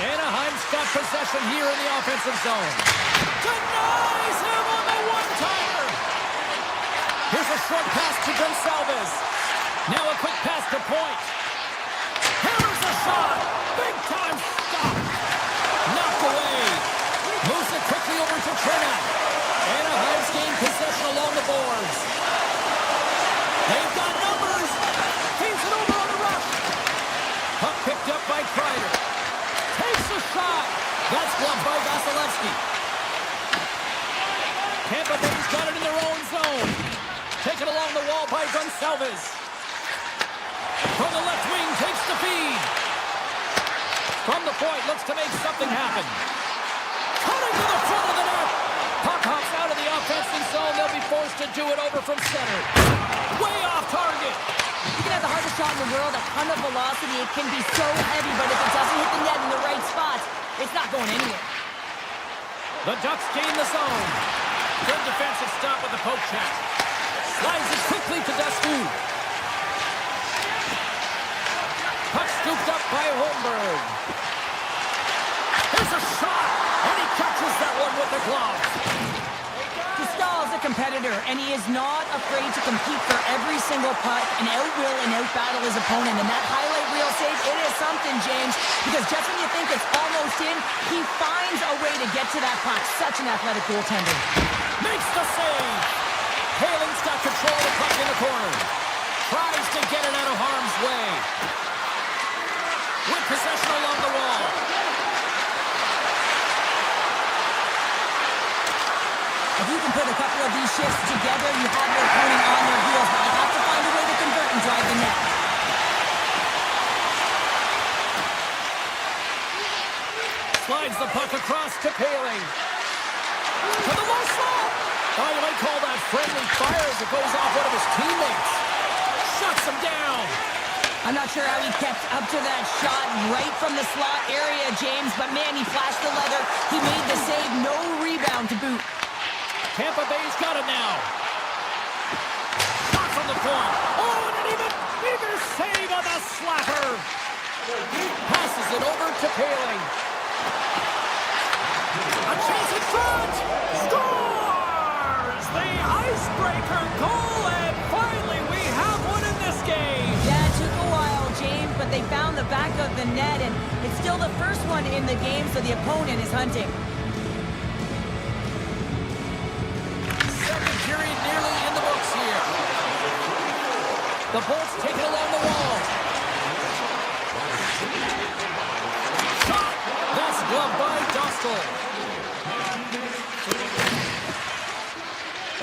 Speaker 4: Anaheim's got possession here in the offensive zone. Denies him on the one-timer. Here's a short pass to Gonsalves. Now a quick pass to Point. Here's a shot. Big time stop. Knocked away. Moves it quickly over to Trinac. Anaheim's gained possession along the boards. They've got numbers. Feeds it over on the rush. Puck picked up by Kreider. Takes a shot. That's blocked by Vasilevsky. Tampa Bay's got it in their own zone. Taken along the wall by Gonsalves. From the left wing, takes the feed. From the point, looks to make something happen. Cutting to the front of the net. Puck hops out of the offensive zone. They'll be forced to do it over from center. Way off target.
Speaker 5: You can have the hardest shot in the world, a ton of velocity. It can be so heavy, but if it doesn't hit the net in the right spots, it's not going anywhere.
Speaker 4: The Ducks gain the zone. Good defensive stop with the poke check. Slides it quickly to Dasku. Puck scooped up by Holmberg. Here's a shot, and he catches that one with the glove.
Speaker 5: Stahl's a competitor, and he is not afraid to compete for every single puck and outwill and outbattle his opponent. And that highlight reel save, it is something, James, because just when you think it's almost in, he finds a way to get to that puck. Such an athletic goaltender.
Speaker 4: Makes the save. Haling's got control of the puck in the corner. Tries to get it out of harm's way. With possession along the wall.
Speaker 5: If you can put a couple of these shifts together, you have your opponent on their heels, but you have to find a way to convert and drive the net.
Speaker 4: Slides the puck across to Paling. To the low slot. Oh, you might call that friendly fire as it goes off one of his teammates. Shuts him down.
Speaker 5: I'm not sure how he kept up to that shot right from the slot area, James, but man, he flashed the leather. He made the save, no rebound to boot.
Speaker 4: Tampa Bay's got it now. Shot from the point. Oh, and an even bigger save on the slapper. Passes it over to Paling. A chance in front. Scores! The icebreaker goal, and finally we have one in this game.
Speaker 5: Yeah, it took a while, James, but they found the back of the net, and it's still the first one in the game, so the opponent is hunting.
Speaker 4: Period nearly in the books here. The Bolts take it along the wall. Shot! That's gloved by Dostal.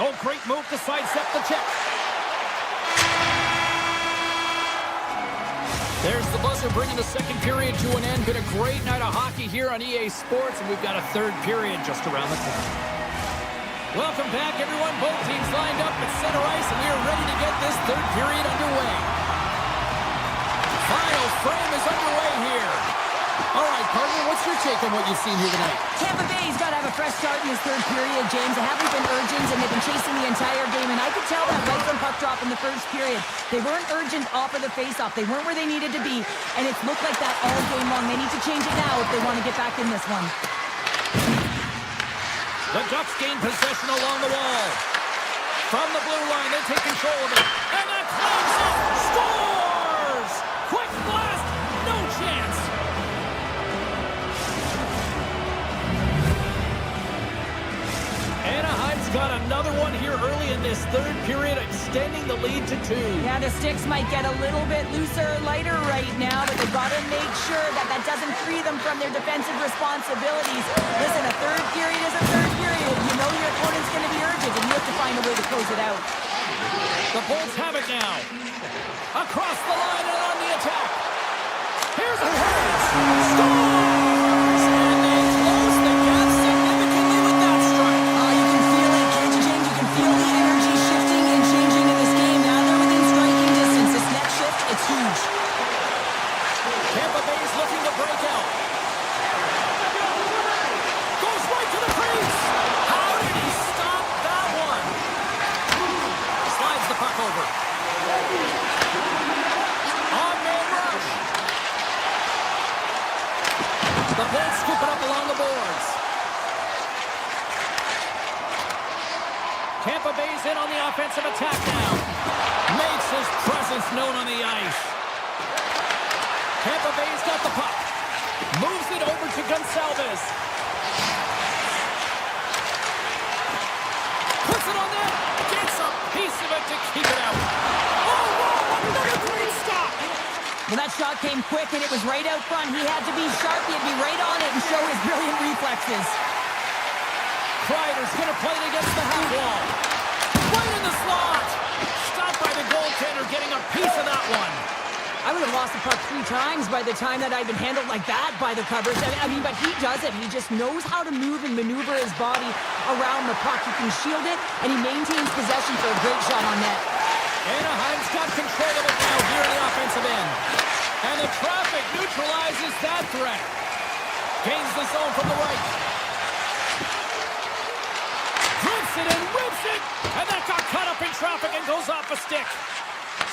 Speaker 4: Oh, great move to sidestep the check. There's the buzzer bringing the second period to an end. Been a great night of hockey here on EA Sports, and we've got a third period just around the corner. Welcome back, everyone. Both teams lined up at center ice, and we are ready to get this third period underway. Final frame is underway here. All right, partner, what's your take on what you've seen here tonight?
Speaker 5: Tampa Bay's got to have a fresh start in this third period, James. They haven't been urgent, and they've been chasing the entire game, and I could tell that right from puck drop in the first period. They weren't urgent off of the faceoff. They weren't where they needed to be, and it's looked like that all game long. They need to change it now if they want to get back in this one.
Speaker 4: The Ducks gain possession along the wall. From the blue line, they take control of it. And that climbs up, scores! Quick blast, no chance. Anaheim's got another one here early in this third period, extending the lead to 2.
Speaker 5: Yeah, the sticks might get a little bit looser or lighter right now, but they've got to make sure that that doesn't free them from their defensive responsibilities. Listen, a third period is a third period. You know your opponent's going to be urgent, and you have to find a way to close it out.
Speaker 4: The Bolts have it now. Across the line and on the attack. Here's a pass. Scores! And they close the gap significantly with that strike.
Speaker 5: You can feel it, can't you, James? You can feel the energy shifting and changing in this game. Now they're within striking distance. This next shift, it's huge.
Speaker 4: Tampa Bay's looking to break out. Goes right to the crease. How did he stop that one? Slides the puck over. On-man rush. The Bolts scoop it up along the boards. Tampa Bay's in on the offensive attack now. Makes his presence known on the ice. Tampa Bay's got the puck. Moves it over to Gonçalves. Puts it on net. Gets a piece of it to keep it out. Oh, wow, another great stop.
Speaker 5: Well, that shot came quick, and it was right out front. He had to be sharp. He had to be right on it and show his brilliant reflexes.
Speaker 4: Kreider's going to play it against the half wall. Right in the slot. Stopped by the goaltender, getting a piece of that one.
Speaker 5: I would have lost the puck 3 times by the time that I'd been handled like that by the covers. I mean, but he does it. He just knows how to move and maneuver his body around the puck. He can shield it, and he maintains possession for a great shot on net.
Speaker 4: Anaheim's got control of it now here in the offensive end. And the traffic neutralizes that threat. Gains the zone from the right. Rips it and rips it. And that got caught up in traffic and goes off a stick.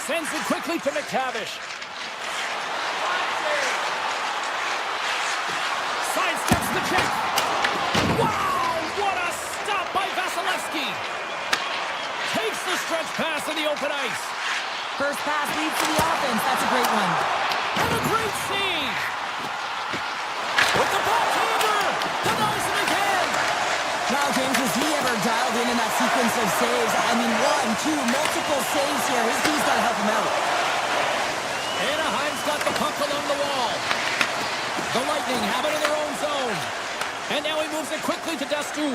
Speaker 4: Sends it quickly to McTavish. Sidesteps the check. Wow, what a stop by Vasilevsky. Takes the stretch pass in the open ice.
Speaker 5: First pass leads to the offense. That's a great one.
Speaker 4: And a great save. With the backhander. Denies him again.
Speaker 5: Now, James, was he ever dialed in that sequence of saves? I mean, 1, 2, multiple saves here. His team's got to help him out.
Speaker 4: Anaheim's got the puck along the wall. The Lightning have it in their own zone. And now he moves it quickly to Dastu.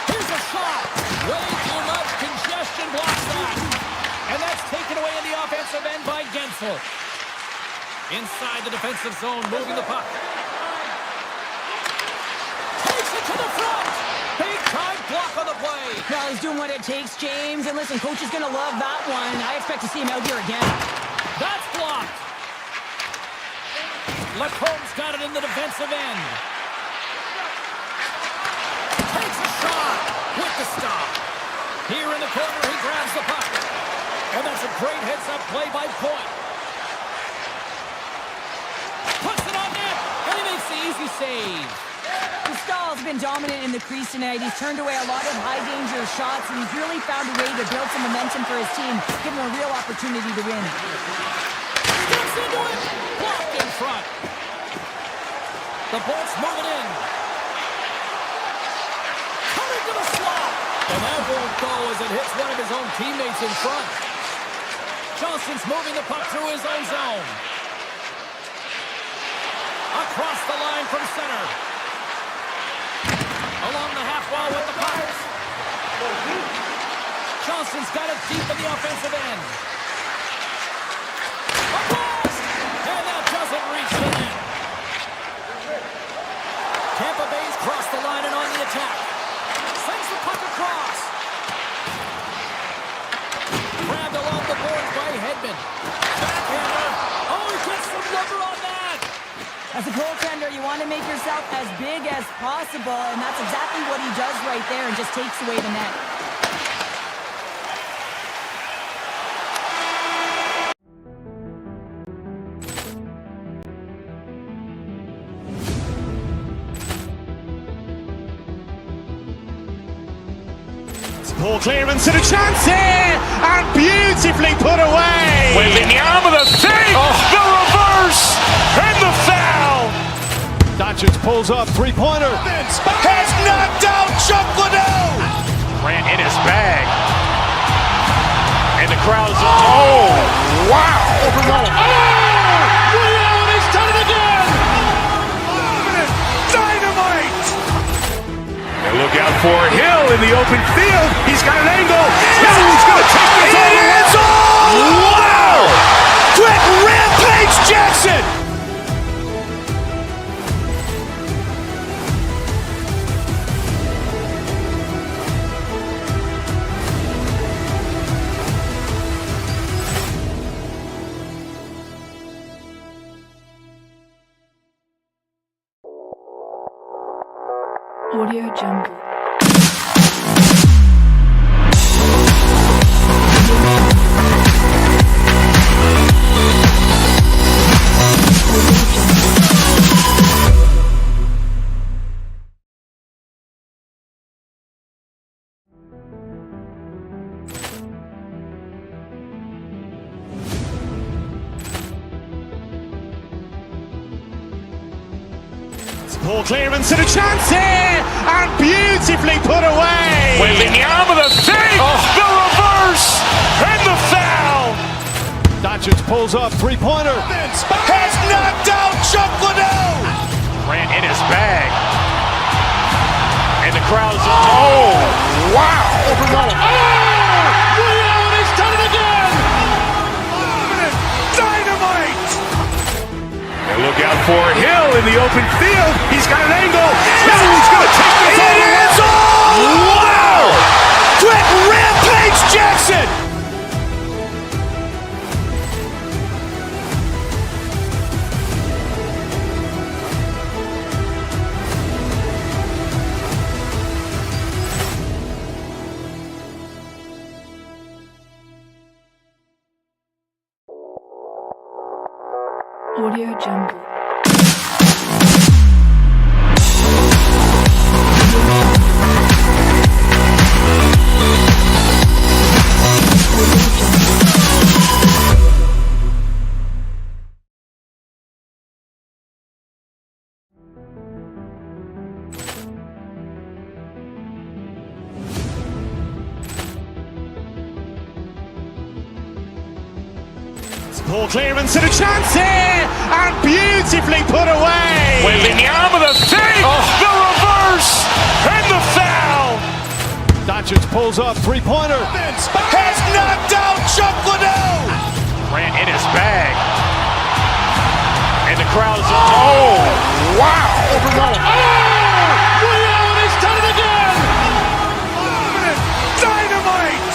Speaker 4: Here's a shot. Way too much congestion blocks that. And that's taken away in the offensive end by Gensel. Inside the defensive zone, moving the puck. Takes it to the front. Big time block on the play.
Speaker 5: Now he's doing what it takes, James. And listen, coach is going to love that one. I expect to see him out here again.
Speaker 4: That's blocked. Lacomb's got it in the defensive end. Takes a shot with the stop. Here in the corner, he grabs the puck. And that's a great heads-up play by Point. Puts it on net, and he makes the easy save.
Speaker 5: Stahl's been dominant in the crease tonight. He's turned away a lot of high-danger shots, and he's really found a way to build some momentum for his team, give him a real opportunity to win.
Speaker 4: Steps into it, blocked in front. The Bolts move it in. Coming to the slot. And that won't go as it hits one of his own teammates in front. Johnston's moving the puck through his own zone. Across the line from center. Along the half wall with the puck. Johnston's got it deep in the offensive end. A blast! And that doesn't reach the net. Tampa Bay's crossed the line and on the attack. Sends the puck across. Grabbed along the boards by Hedman. Backhander. Oh, he gets some rubber on that.
Speaker 5: As a goaltender, you want to make yourself as big as possible, and that's exactly what he does right there and just takes away the net.
Speaker 1: Ball clearance and a chance here, and beautifully put away.
Speaker 2: Waving the arm of the save, the reverse, and the foul.
Speaker 6: Doncic pulls up, three-pointer.
Speaker 2: Has knocked out Chuck Liddell. Grant in his bag. And the crowd's, oh, wow.
Speaker 6: Woody Allen has done it again!
Speaker 2: Dynamite. And look out for Hill in the open field. He's got an angle. He's going to take this all the way. Wow. Quick rampage Jackson.
Speaker 7: Audio Jungle.
Speaker 1: Ball clearance and a chance here, and beautifully put away.
Speaker 2: Waving the arm of the save, the reverse, and the foul.
Speaker 6: Doncic pulls up, three-pointer.
Speaker 2: Has knocked out Chuck Liddell. Grant in his bag. And the crowd's, oh, wow.
Speaker 6: Woody Allen has done it again!
Speaker 2: Dynamite. And look out for Hill in the open field. He's got an angle. He's going to take this all the way. Wow. Quick rampage Jackson.
Speaker 7: Audio Jungle.
Speaker 1: Ball clearance and a chance here, and beautifully put away.
Speaker 2: Waving the arm of the save, the reverse, and the foul.
Speaker 6: Doncic pulls up, three-pointer.
Speaker 2: Has knocked out Chuck Liddell. Grant in his bag. And the crowd's, oh, wow.
Speaker 6: Woody Allen has done it again!
Speaker 2: Dynamite.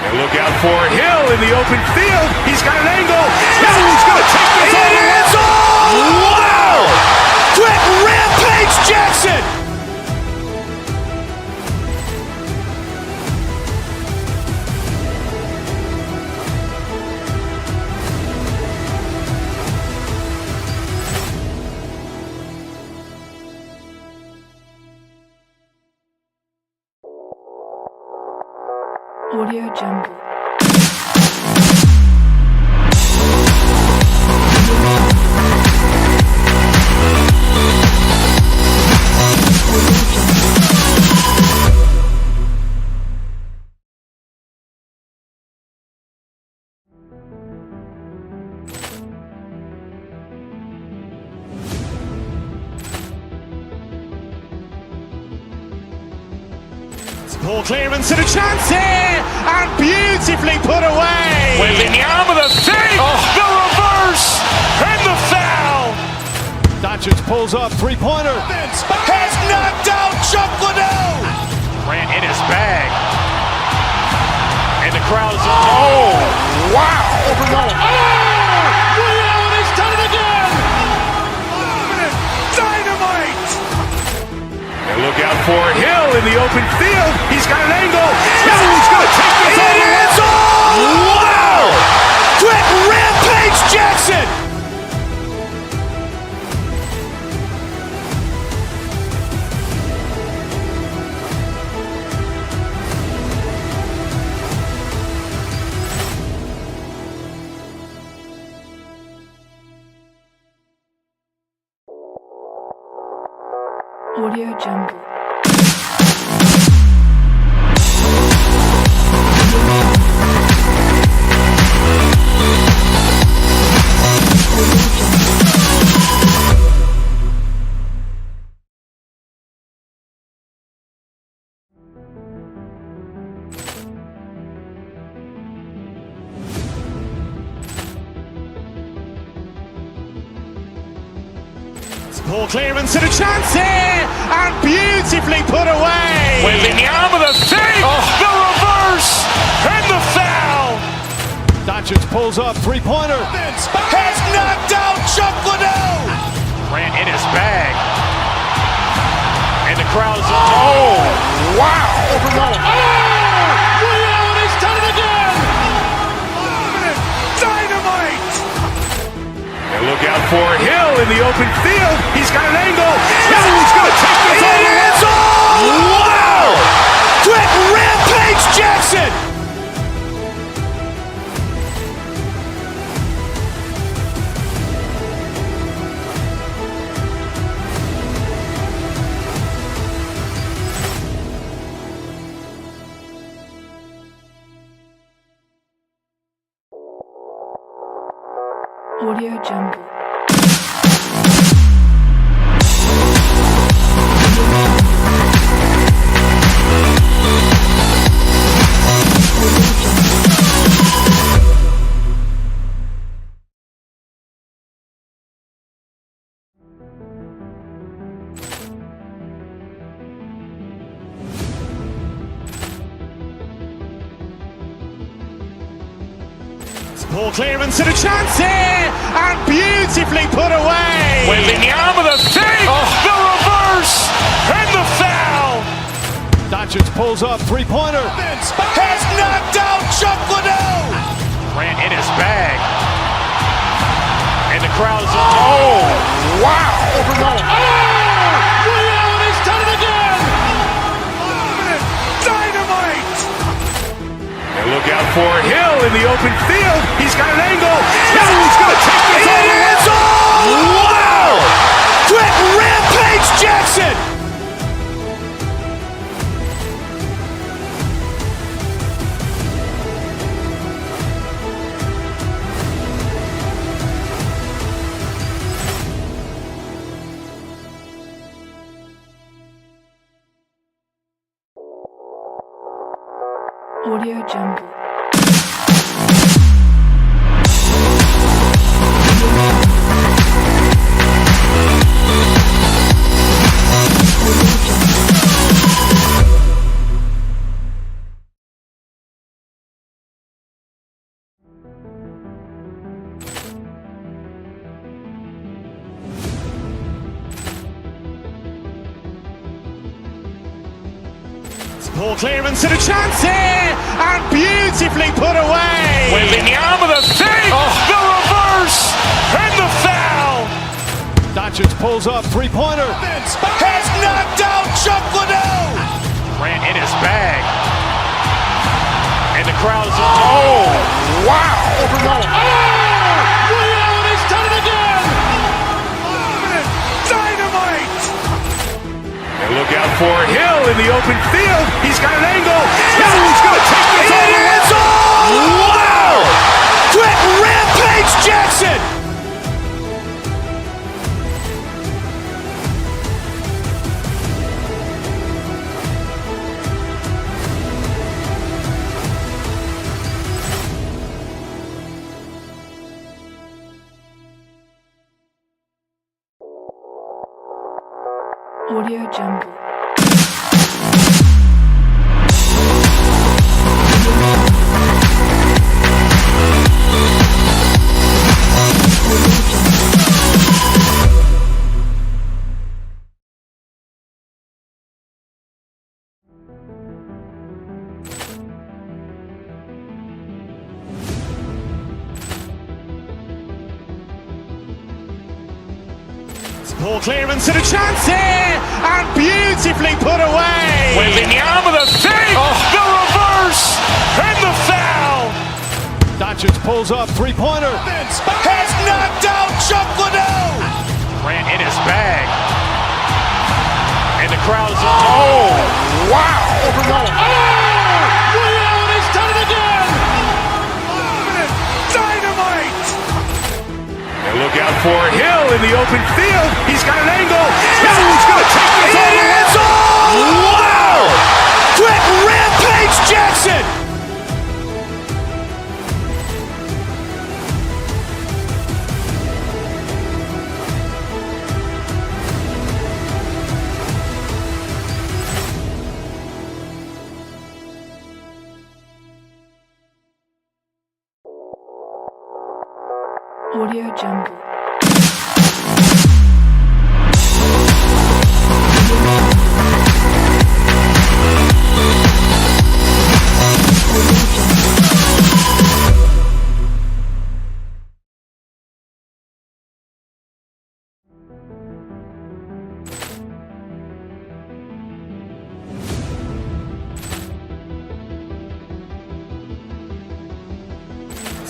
Speaker 2: And look out for Hill in the open field. He's got an angle. He's going to take this all the way. Wow. Quick rampage Jackson.
Speaker 7: Audio Jungle.
Speaker 1: Ball clearance and a chance here, and beautifully put away.
Speaker 2: Wembanyama with a save, the reverse, and the foul.
Speaker 6: Doncic pulls up, three-pointer.
Speaker 2: Has knocked out Chuck Liddell. Grant in his bag. And the crowd's, oh, wow.
Speaker 6: Ray Allen has done it again.
Speaker 2: Dynamite. And look out for Hill in the open field. He's got an angle. He's going to take this all the way. Wow. Quick Rampage Jackson.
Speaker 7: Audio Jungle.
Speaker 1: Ball clearance and a chance here, and beautifully put away.
Speaker 2: Wembanyama with a save, the reverse, and the foul.
Speaker 6: Doncic pulls up, three-pointer.
Speaker 2: Has knocked out Chuck Liddell. Grant in his bag. And the crowd's, oh, wow.
Speaker 6: Ray Allen has done it again.
Speaker 2: Dynamite. And look out for Hill in the open field. He's got an angle. He's going to take this all the way. Wow. Quick Rampage Jackson.
Speaker 7: Audio Jungle.
Speaker 1: Ball clearance and a chance here, and beautifully put away.
Speaker 2: Wembanyama with a save, the reverse, and the foul.
Speaker 6: Doncic pulls up, three-pointer.
Speaker 2: Has knocked out Chuck Liddell. Grant in his bag. And the crowd's, oh, wow.
Speaker 6: Ray Allen has done it again.
Speaker 2: Dynamite. And look out for Hill in the open field. He's got an angle. He's going to take this all the way. Wow. Quick Rampage Jackson.
Speaker 7: Audio Jungle.
Speaker 1: Ball clearance and a chance here, and beautifully put away.
Speaker 2: Wembanyama with a save, the reverse, and the foul.
Speaker 6: Doncic pulls up, three-pointer.
Speaker 2: Has knocked out Chuck Liddell. Grant in his bag. And the crowd's, oh, wow.
Speaker 6: Ray Allen has done it again.
Speaker 2: Dynamite. And look out for Hill in the open field. He's got an angle. He's going to take this all the way. Wow. Quick Rampage Jackson.
Speaker 7: Audio Jungle.
Speaker 1: Ball clearance and a chance here, and beautifully put away.
Speaker 2: With the arm of the save, the reverse, and the foul.
Speaker 6: Doncic pulls up, three-pointer.
Speaker 2: Has knocked out Chuck Liddell. Grant in his bag. And the crowd is, oh, wow.
Speaker 6: Ray Allen has done it again.
Speaker 2: Dynamite. And look out for Hill in the open field. He's got an angle. He's going to take this all the way. Wow. Quick Rampage Jackson.
Speaker 7: Audio Jungle.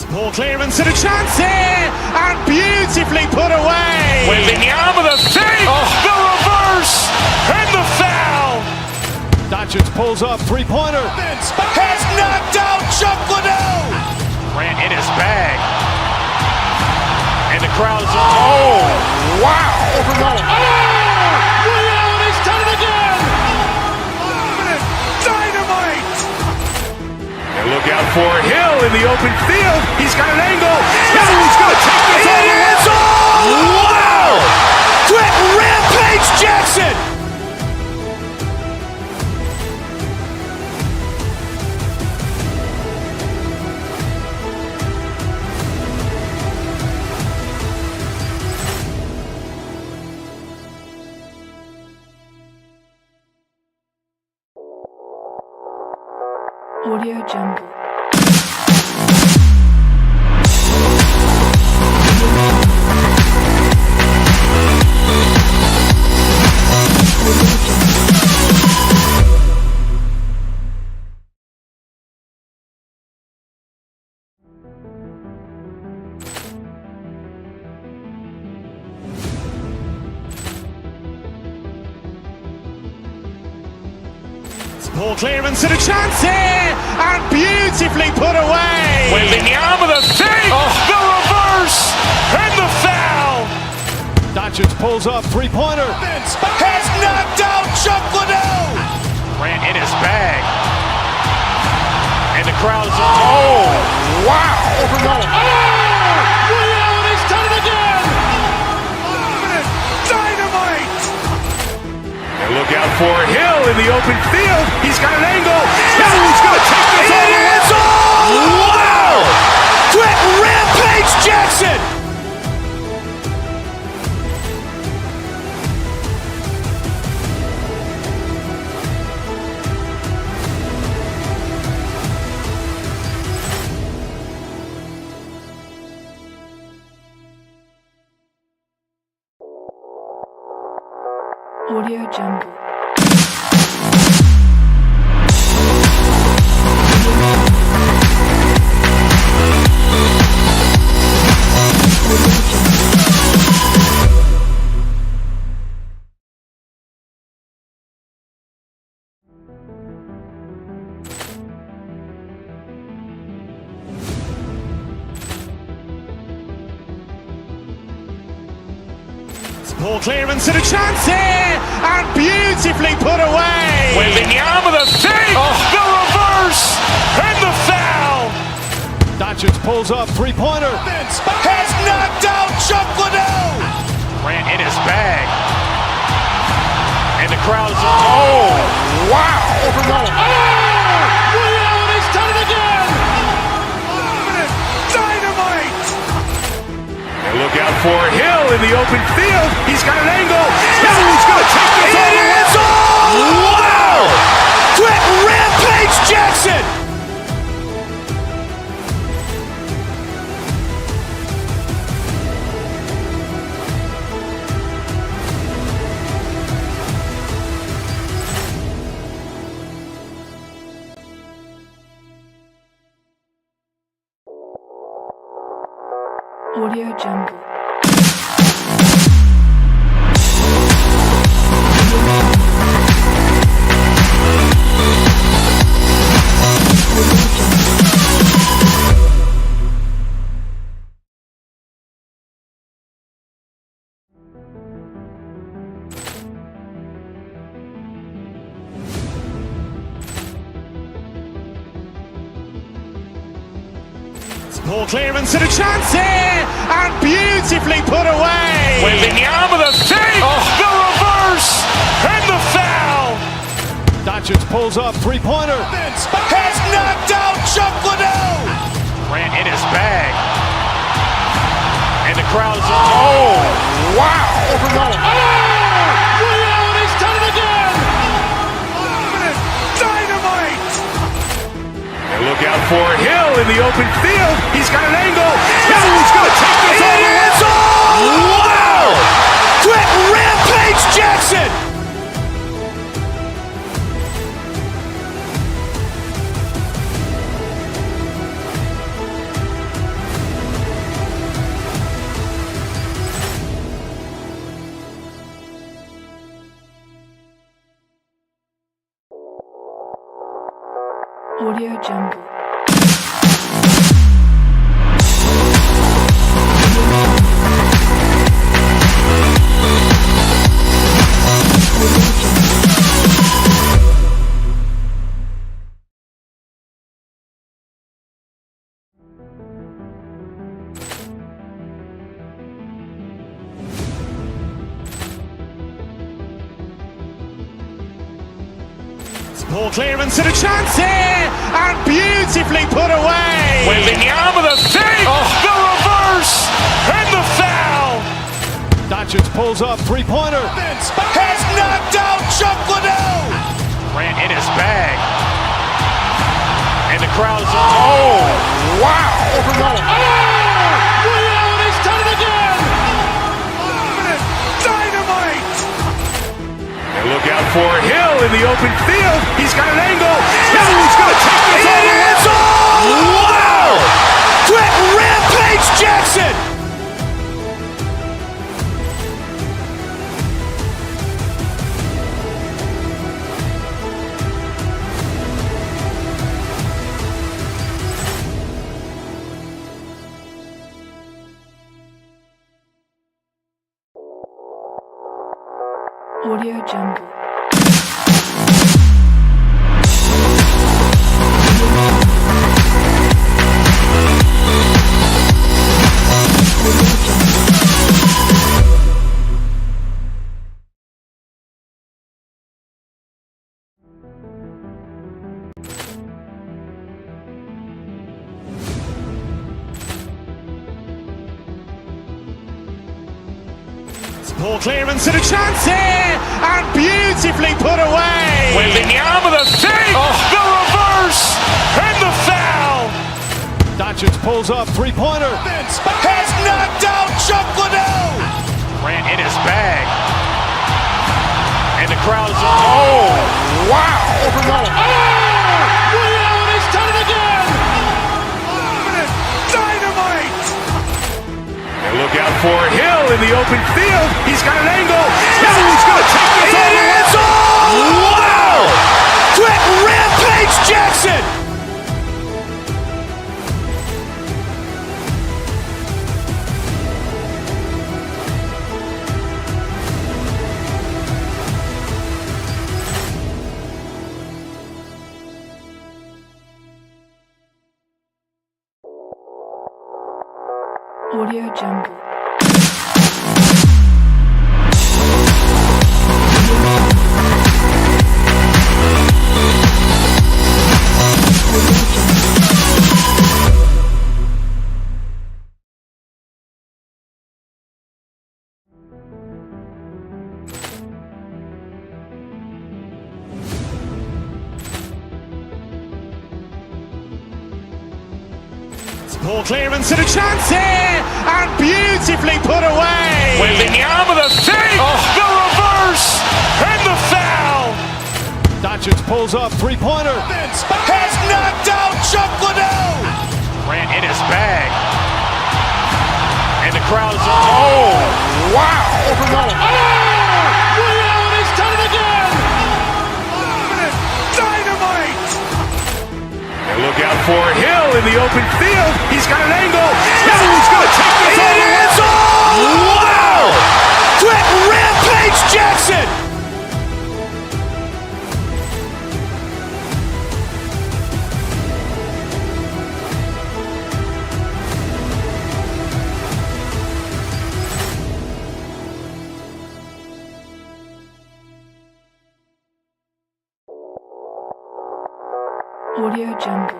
Speaker 1: Ball clearance and a chance here, and beautifully put away.
Speaker 2: With the arm of the save, the reverse, and the foul.
Speaker 6: Doncic pulls up, three-pointer.
Speaker 2: Has knocked out Chuck Liddell. Grant in his bag. And the crowd is, oh, wow.
Speaker 6: Ray Allen has done it again.
Speaker 2: Dynamite. And look out for Hill in the open field. He's got an angle. He's going to take this all the way. Wow. Quick Rampage Jackson.
Speaker 7: Audio Jungle.
Speaker 1: Ball clearance and a chance here, and beautifully put away.
Speaker 2: With the arm of the save, the reverse, and the foul.
Speaker 6: Doncic pulls up, three-pointer.
Speaker 2: Has knocked out Chuck Liddell. Grant in his bag. And the crowd is, oh, wow.
Speaker 6: Ray Allen has done it again.
Speaker 2: Dynamite. And look out for Hill in the open field. He's got an angle. He's going to take this all the way. Wow. Quick Rampage Jackson.
Speaker 7: Audio Jungle.
Speaker 1: Ball clearance and a chance here, and beautifully put away.
Speaker 2: With the arm of the save, the reverse, and the foul.
Speaker 6: Doncic pulls up, three-pointer.
Speaker 2: Has knocked out Chuck Liddell. Grant in his bag. And And the crowd is, oh, wow.
Speaker 6: Overruled. Oh! Woody Allen has done it again!
Speaker 2: Dynamite! And look out for Hill in the open field. He's got an angle. Oh, he's going to take this all the way. Wow! Quick Rampage Jackson!
Speaker 7: Audio Jungle.
Speaker 1: Ball clearance and a chance here, and beautifully put away.
Speaker 2: With the arm of the fake, the reverse, and the foul.
Speaker 6: Doncic pulls up, three-pointer.
Speaker 2: Has knocked out Chuck Liddell. Ran in his bag. And the crowd is, oh, wow.
Speaker 6: Overruled. Oh! Woody Allen has done it again!
Speaker 2: Dynamite! And look out for Hill in the open field. He's got an angle. Oh, he's going to take this all the way. Wow! Quick Rampage Jackson!
Speaker 7: Audio Jungle.
Speaker 1: Ball clearance and a chance here, and beautifully put away.
Speaker 2: With the arm of the fake, the reverse, and the foul.
Speaker 6: Doncic pulls up, three-pointer.
Speaker 2: Has knocked out Chuck Liddell. Ran in his bag. And the crowd is, oh, wow.
Speaker 6: Overruled. Oh! Woody Allen has done it again!
Speaker 2: Dynamite! And look out for Hill in the open field. He's got an angle. Oh, he's going to take this all the way. Wow! Quick Rampage Jackson!
Speaker 7: Audio Jungle.
Speaker 1: Ball clearance and a chance here, and beautifully put away.
Speaker 2: With the arm of the fake, the reverse, and the foul.
Speaker 6: Doncic pulls up, three-pointer.
Speaker 2: Has knocked out Chuck Liddell. Ran in his bag. And the crowd is, oh, wow.
Speaker 6: Overruled. Oh! Woody Allen has done it again!
Speaker 2: Dynamite! And look out for Hill in the open field. He's got an angle. Oh, he's going to take this all the way. Wow! Quick Rampage Jackson!
Speaker 7: Audio Jungle.
Speaker 1: Poor clearance and a chance here, and beautifully put away.
Speaker 2: Wembanyama the save, the reverse, and the foul.
Speaker 6: Doncic pulls up, three-pointer.
Speaker 2: Has knocked out Chuck Liddell. Grant in his bag. And the crowd is, oh, wow.
Speaker 6: Ray Allen has done it again.
Speaker 2: Dynamite. And look out for Hill in the open field. He's got an angle. Hill's going to take this all the way. Wow. Brett Rampage Jackson.
Speaker 7: Audio Jungle.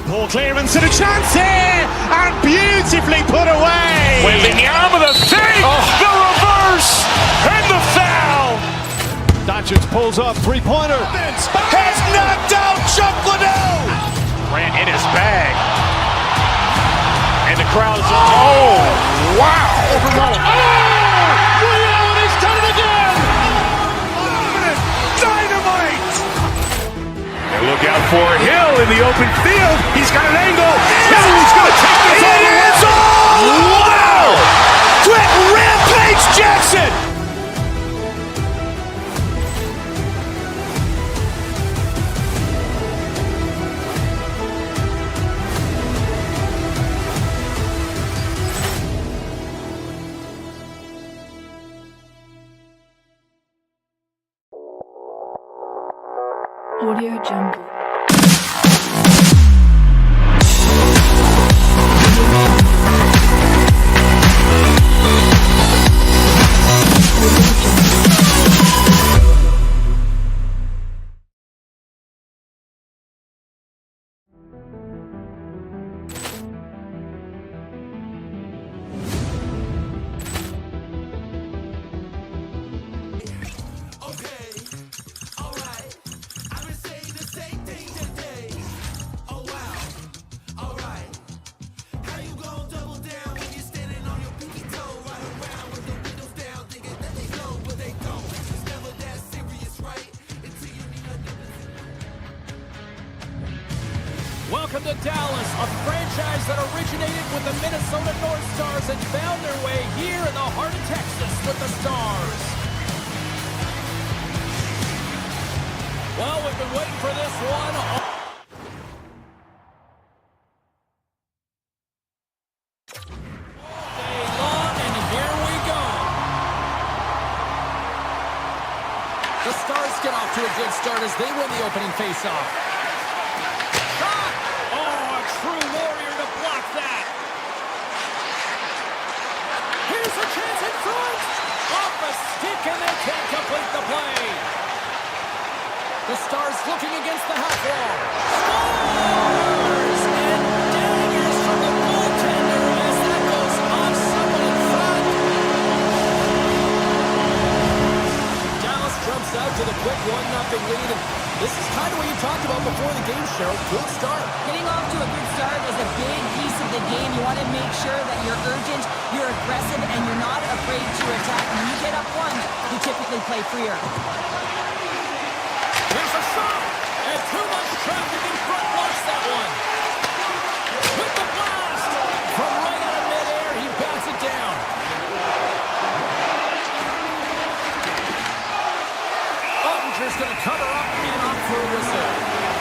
Speaker 1: Poor clearance and a chance here, and beautifully put away.
Speaker 2: Wembanyama the save, the reverse, and the foul.
Speaker 6: Doncic pulls up, three-pointer.
Speaker 2: Has knocked out Chuck Liddell. Grant in his bag. And the crowd is, oh, wow.
Speaker 6: Ray Allen has done it again.
Speaker 2: Dynamite. And look out for Hill in the open field. He's got an angle. Hill's going to take this all the way. Wow. Brett Rampage Jackson.
Speaker 7: Audio Jungle.
Speaker 4: Welcome to Dallas, a franchise that originated with the Minnesota North Stars and found their way here in the heart of Texas with the Stars. Well, we've been waiting for this one all day long, and here we go. The Stars get off to a good start as they win the opening faceoff. True warrior to block that. Here's a chance in front. Off a stick, and they can't complete the play. The Stars looking against the half wall. Scores! And daggers from the goaltender as that goes off someone in front. Dallas jumps out to the quick 1-0 lead. And this is kind of what you talked about before the game, Cheryl. Good start.
Speaker 5: Getting off to a good start is a big piece of the game. You want to make sure that you're urgent, you're aggressive, and you're not afraid to attack. When you get up one, you typically play freer.
Speaker 4: Here's a shot, and too much traffic in front blocks that one. With the blast, from right out of midair, he bats it down. Ottinger's going to cover up and off for a whistle.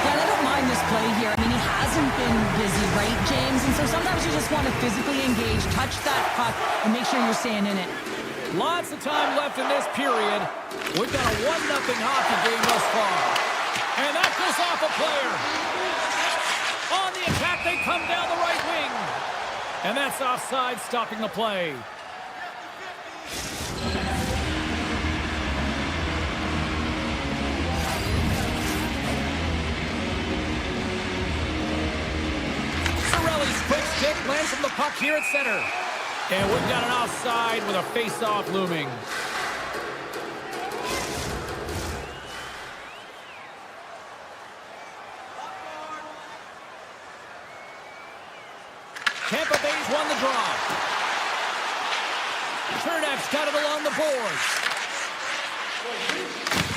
Speaker 5: Yeah, I don't mind this play here. I mean, he hasn't been busy, right, James? And so sometimes you just want to physically engage, touch that puck, and make sure you're staying in it.
Speaker 4: Lots of time left in this period. We've got a 1-0 hockey game thus far. And that goes off a player. On the attack, they come down the right wing. And that's offside, stopping the play. Cirelli's quick stick lands from the puck here at center. And we've got an offside with a face-off looming. Tampa Bay's won the draw. Chernak's got it along the boards.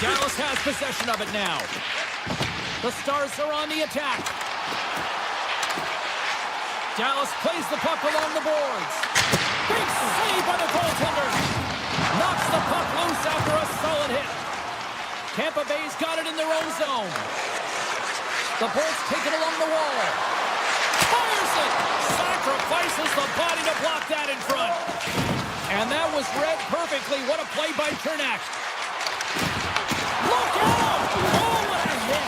Speaker 4: Dallas has possession of it now. The Stars are on the attack. Dallas plays the puck along the boards. Big save by the goaltender. Knocks the puck loose after a solid hit. Tampa Bay's got it in their own zone. The Bolts take it along the wall. Fires it! Sacrifices the body to block that in front. And that was read perfectly. What a play by Cernak. Look out! Oh, what a hit!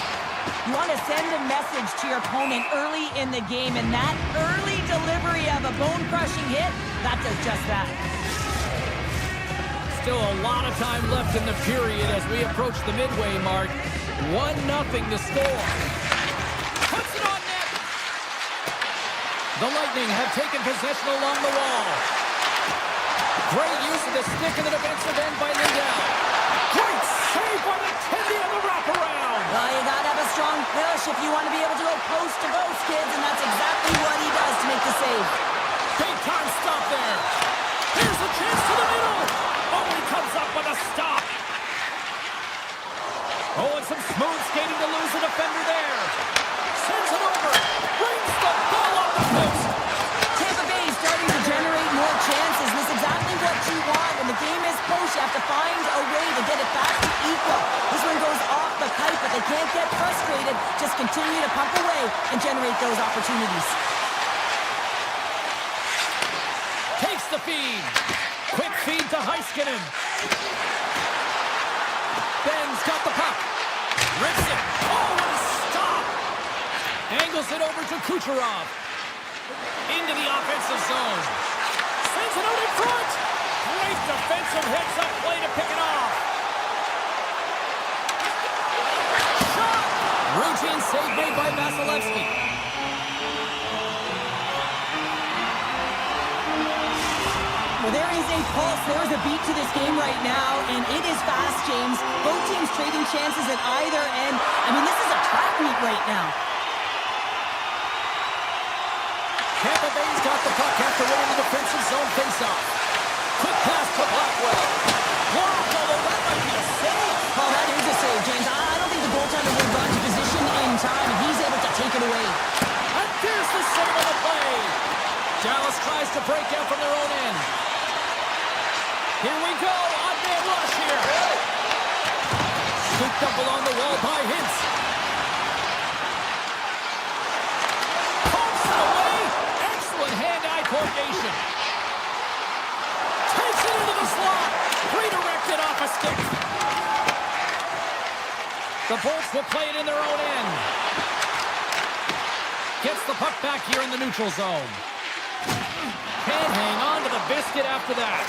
Speaker 5: You want to send a message to your opponent early in the game, and that early delivery of a bone-crushing hit, that does just that.
Speaker 4: Still a lot of time left in the period as we approach the midway mark. 1-0 to score. Puts it on net. The Lightning have taken possession along the wall. Great use of the stick in the defensive end by Lindell. Great save by McKenzie on the wraparound.
Speaker 5: Well, you got to have a strong push if you want to be able to go post to post, kids, and that's exactly what he does to make the save.
Speaker 4: Big time stop there. Here's a chance to the middle. Oh, he comes up with a stop. Oh, and some smooth skating to lose a defender there. Sends it over. Brings the ball off the post.
Speaker 5: Tampa Bay starting to generate more chances. This is exactly what you want. When the game is close, you have to find a way to get it back to equal. This one goes off the pipe, but they can't get frustrated. Just continue to pump away and generate those opportunities.
Speaker 4: Takes the feed. Quick feed to Heiskanen. Ben's got the puck. Rips it. Oh, what a stop. Angles it over to Kucherov. Into the offensive zone. Sends it out in front. Great defensive hits up play to pick it off. Shot. Routine save made by Vasilevsky.
Speaker 5: Well, there is a pulse. There is a beat to this game right now, and it is fast, James. Both teams trading chances at either end. I mean, this is a track meet right now.
Speaker 4: Tampa Bay's got the puck after winning the defensive zone faceoff. Quick pass to Blackwell. Blocked, although that might be a save.
Speaker 5: Oh, that is a save, James. I don't think the goaltender would run to position in time, and he's able to take it away.
Speaker 4: And there's the save of the play. Dallas tries to break out from their own end. Here we go, odd-man rush here. Scooped up along the wall by Hintz. Pumps it away. Excellent hand-eye coordination. Takes it into the slot. Redirected off a stick. The Bolts will play it in their own end. Gets the puck back here in the neutral zone. Can't hang on to the biscuit after that.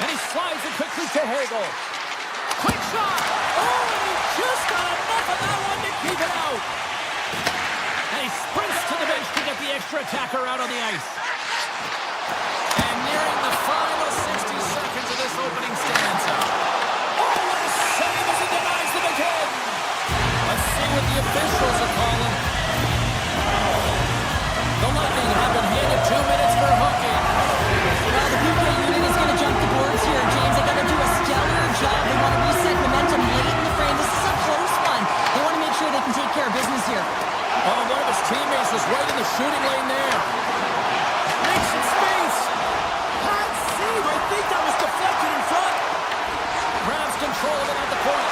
Speaker 4: And he slides it quickly to Hagel. Quick shot! Oh, he just got enough of that one to keep it out. And he sprints to the bench to get the extra attacker out on the ice. And nearing the final 60 seconds of this opening stanza. Oh, what a save as he denies them again. Let's see what the officials are calling. The Lightning have been handed 2 minutes for hockey.
Speaker 5: Well, the PK unit is going to jump the boards here, James. They got to do a stellar job. They want to reset momentum late in the frame. This is a close one. They want to make sure they can take care of business here.
Speaker 4: Oh, one of his teammates was right in the shooting lane there. Makes some space. Hot save. I think that was deflected in front. Grabs control of it at the point.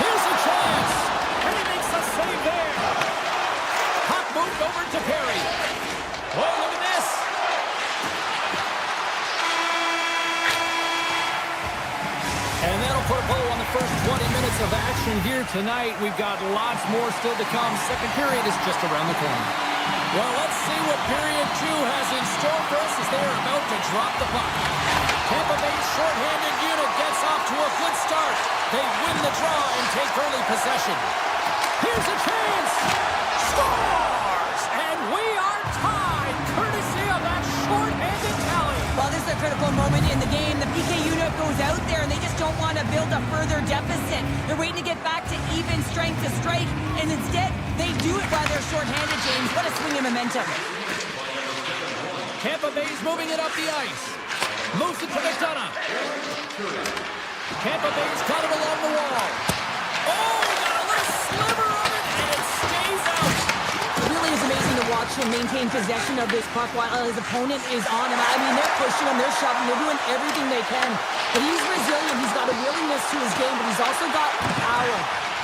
Speaker 4: Here's a chance. And he makes a save there. Puck moved over to Perry. Oh, look at this. And that'll put a bow on the first 20 minutes of action here tonight. We've got lots more still to come. Second period is just around the corner. Well, let's see what period 2 has in store for us as they are about to drop the puck. Tampa Tampa Bay's shorthanded unit gets off to a good start. They win the draw and take early possession. Here's a chance. Scores! And we are tied, courtesy of that shorthanded tally.
Speaker 5: Well, this is a critical moment in the game. The PK unit goes out there, and they just don't want to build a further deficit. They're waiting to get back to even strength to strike, and instead, they do it while they're shorthanded, James. What a swing in momentum.
Speaker 4: Tampa Bay's moving it up the ice. Moves it to McDonough. Tampa Bay's got it along the wall. Oh, we got a little sliver of it, and it stays out.
Speaker 5: It really is amazing to watch him maintain possession of this puck while his opponent is on him. I mean, they're pushing him, they're shoving, they're doing everything they can. But he's resilient, he's got a willingness to his game, but he's also got power.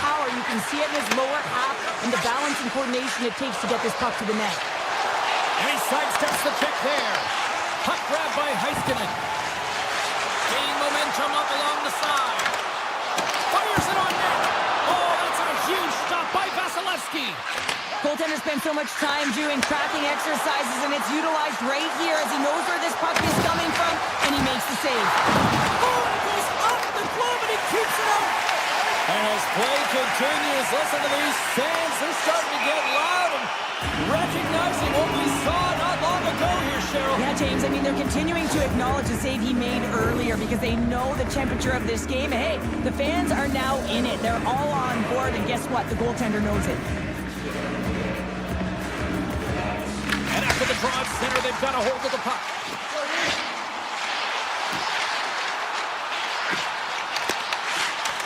Speaker 5: Power, you can see it in his lower half and the balance and coordination it takes to get this puck to the net.
Speaker 4: And he sidesteps the kick there. Puck grab by Heiskanen. Gain momentum up along the side. Fires it on net. Oh, that's a huge stop by Vasilevsky.
Speaker 5: Goaltender spends so much time doing tracking exercises, and it's utilized right here as he knows where this puck is coming from, and he makes the save.
Speaker 4: Oh, it goes up the glove, and he keeps it out. And as play continues, listen to these fans. They're starting to get loud and recognizing what we saw not long ago here, Cheryl.
Speaker 5: Yeah, James, I mean, they're continuing to acknowledge the save he made earlier because they know the temperature of this game. Hey, the fans are now in it. They're all on board, and guess what? The goaltender knows it.
Speaker 4: And after the draw at center, they've got a hold of the puck.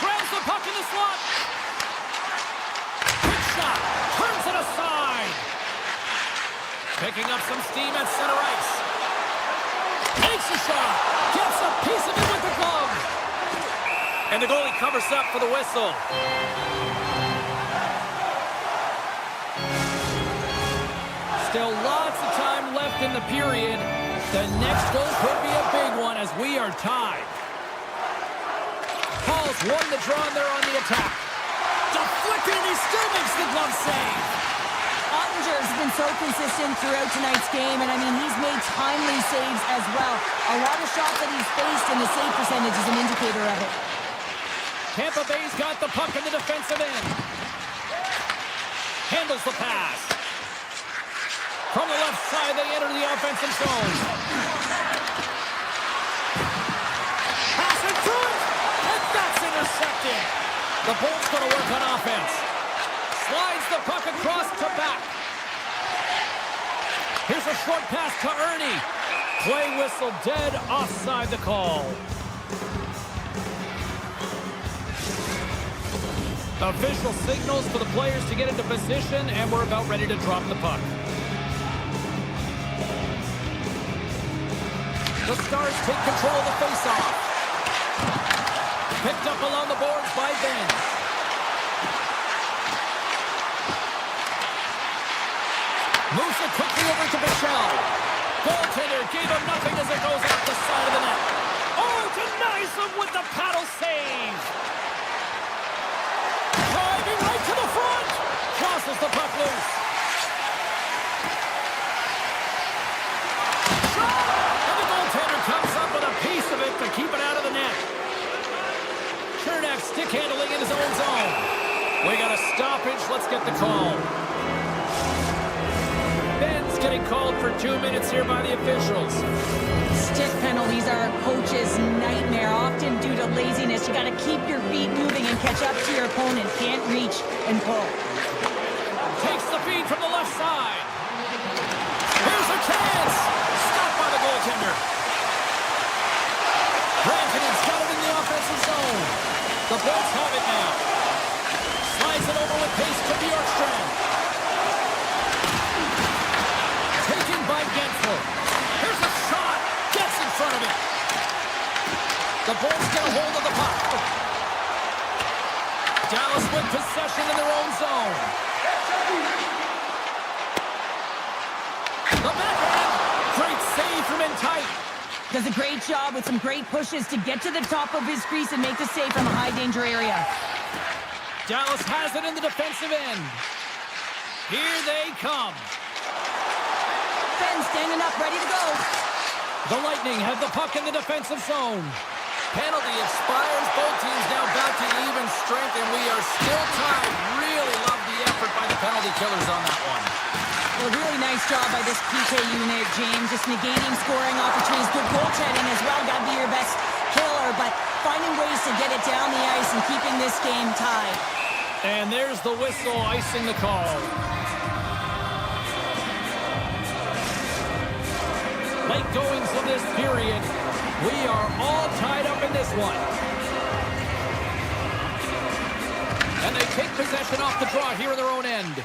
Speaker 4: Grabs the puck in the slot. Quick shot. Turns it aside. Picking up some steam at center ice. Takes a shot. Gets a piece of it with the glove. And the goalie covers up for the whistle. Still lots of time left in the period. The next goal could be a big one as we are tied. Paul's won the draw and they're on the attack. Deflected and he still makes the glove save.
Speaker 5: Ottinger has been so consistent throughout tonight's game, and I mean, he's made timely saves as well. A lot of shots that he's faced, and the save percentage is an indicator of it.
Speaker 4: Tampa Bay's got the puck in the defensive end. Handles the pass. From the left side, they enter the offensive zone. Passing through it, and that's intercepted. The Bolts going to work on offense. Slides the puck across to back. Here's a short pass to Ernie. Play whistle dead, offside the call. Official signals for the players to get into position, and we're about ready to drop the puck. The Stars take control of the faceoff. Picked up along the boards by Ben. Moves it quickly over to Michel. Goaltender gave him nothing as it goes off the side of the net. Oh, denies him with the paddle save. Driving right to the front. Tosses the puck loose. And the goaltender comes up with a piece of it to keep it out of the net. Chernak stick handling in his own zone. We got a stoppage. Let's get the call. Ben's getting called for 2 minutes here by the officials.
Speaker 5: Stick penalties are a coach's nightmare, often due to laziness. You got to keep your feet moving and catch up to your opponent. Can't reach and pull.
Speaker 4: Takes the feed from the left side. Here's a chance. Stopped by the goaltender. Rantanen's got it in the offensive zone. The Bolts have it now. Slides it over with pace to Bjorkstrand. Taken by Gensler. Here's a shot. Gets in front of it. The Bolts get a hold of the puck. Dallas with possession in their own zone. The backhand. Great save from in tight.
Speaker 5: Does a great job with some great pushes to get to the top of his crease and make the save from a high-danger area.
Speaker 4: Dallas has it in the defensive end. Here they come.
Speaker 5: Ben standing up, ready to go.
Speaker 4: The Lightning have the puck in the defensive zone.
Speaker 3: Penalty expires. Both teams now back to even strength, and we are still tied. Really love the effort by the penalty killers on that one.
Speaker 5: Well, really nice job by this PK unit, James. Just negating scoring opportunities. Good goaltending as well. Got to be your best killer, but finding ways to get it down the ice and keeping this game tied.
Speaker 4: And there's the whistle icing the call. Late goings of this period. We are all tied up in this one. And they take possession off the draw here in their own end.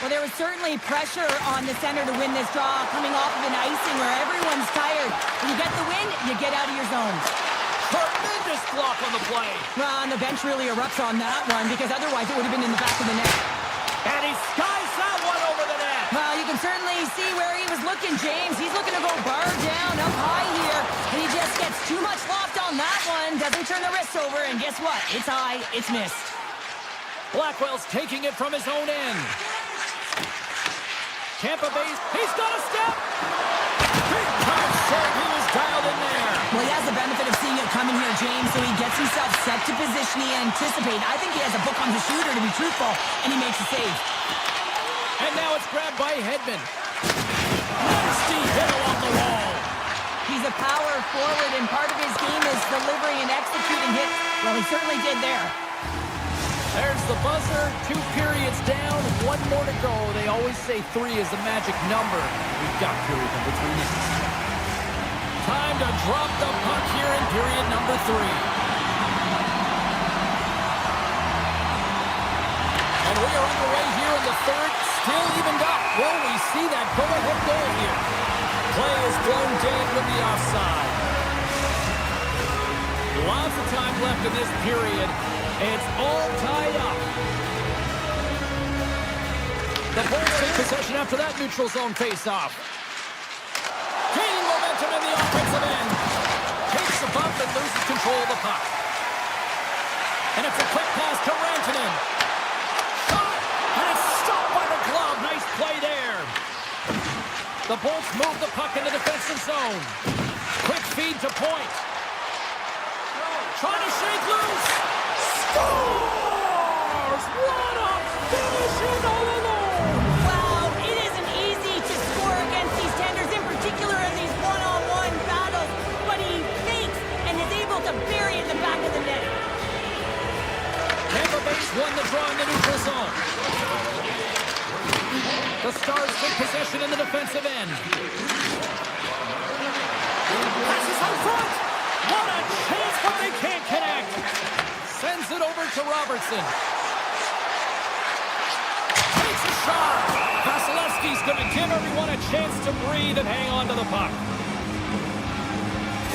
Speaker 5: Well, there was certainly pressure on the center to win this draw, coming off of an icing where everyone's tired. When you get the win, you get out of your zone.
Speaker 4: Tremendous block on the play.
Speaker 5: Well, and the bench really erupts on that one because otherwise it would have been in the back of the net.
Speaker 4: And he skies that one over the net.
Speaker 5: Well, you can certainly see where he was looking, James. He's looking to go bar down up high here. And he just gets too much loft on that one. Doesn't turn the wrist over. And guess what? It's high. It's missed.
Speaker 4: Blackwell's taking it from his own end. Tampa Bay, he's got a step. Big time serve. He was dialed in there.
Speaker 5: Well, he has the benefit of seeing it coming here, James, so he gets himself set to position he anticipated. I think he has a book on the shooter, to be truthful, and he makes a save.
Speaker 4: And now it's grabbed by Hedman. Nasty hit along the wall.
Speaker 5: He's a power forward, and part of his game is delivering and executing hits. Well, he certainly did there.
Speaker 4: There's the buzzer. 2 periods down. 1 more to go. They always say 3 is the magic number. We've got period number 3 next. Time to drop the puck here in period number 3. And we are underway here in the third. Still evened up. Will we see that go-ahead goal here? Play is blown dead with the offside. Lots of time left in this period. It's all tied up. The Bolts take possession after that neutral zone face-off. Gaining momentum in the offensive end. Takes the bump and loses control of the puck. And it's a quick pass to Rantanen. Shot! And it's stopped by the glove. Nice play there. The Bolts move the puck in the defensive zone. Quick feed to point. Trying to shake loose. Scores! What a finishing all alone!
Speaker 5: Wow, it isn't easy to score against these tenders, in particular in these one-on-one battles, but he fakes and is able to bury it in the back of the net.
Speaker 4: Tampa Bay's won the draw in the neutral zone. The Stars take possession in the defensive end. Passes out front! What a chance, but they can't connect! Sends it over to Robertson. Takes a shot. Vasilevsky's going to give everyone a chance to breathe and hang on to the puck.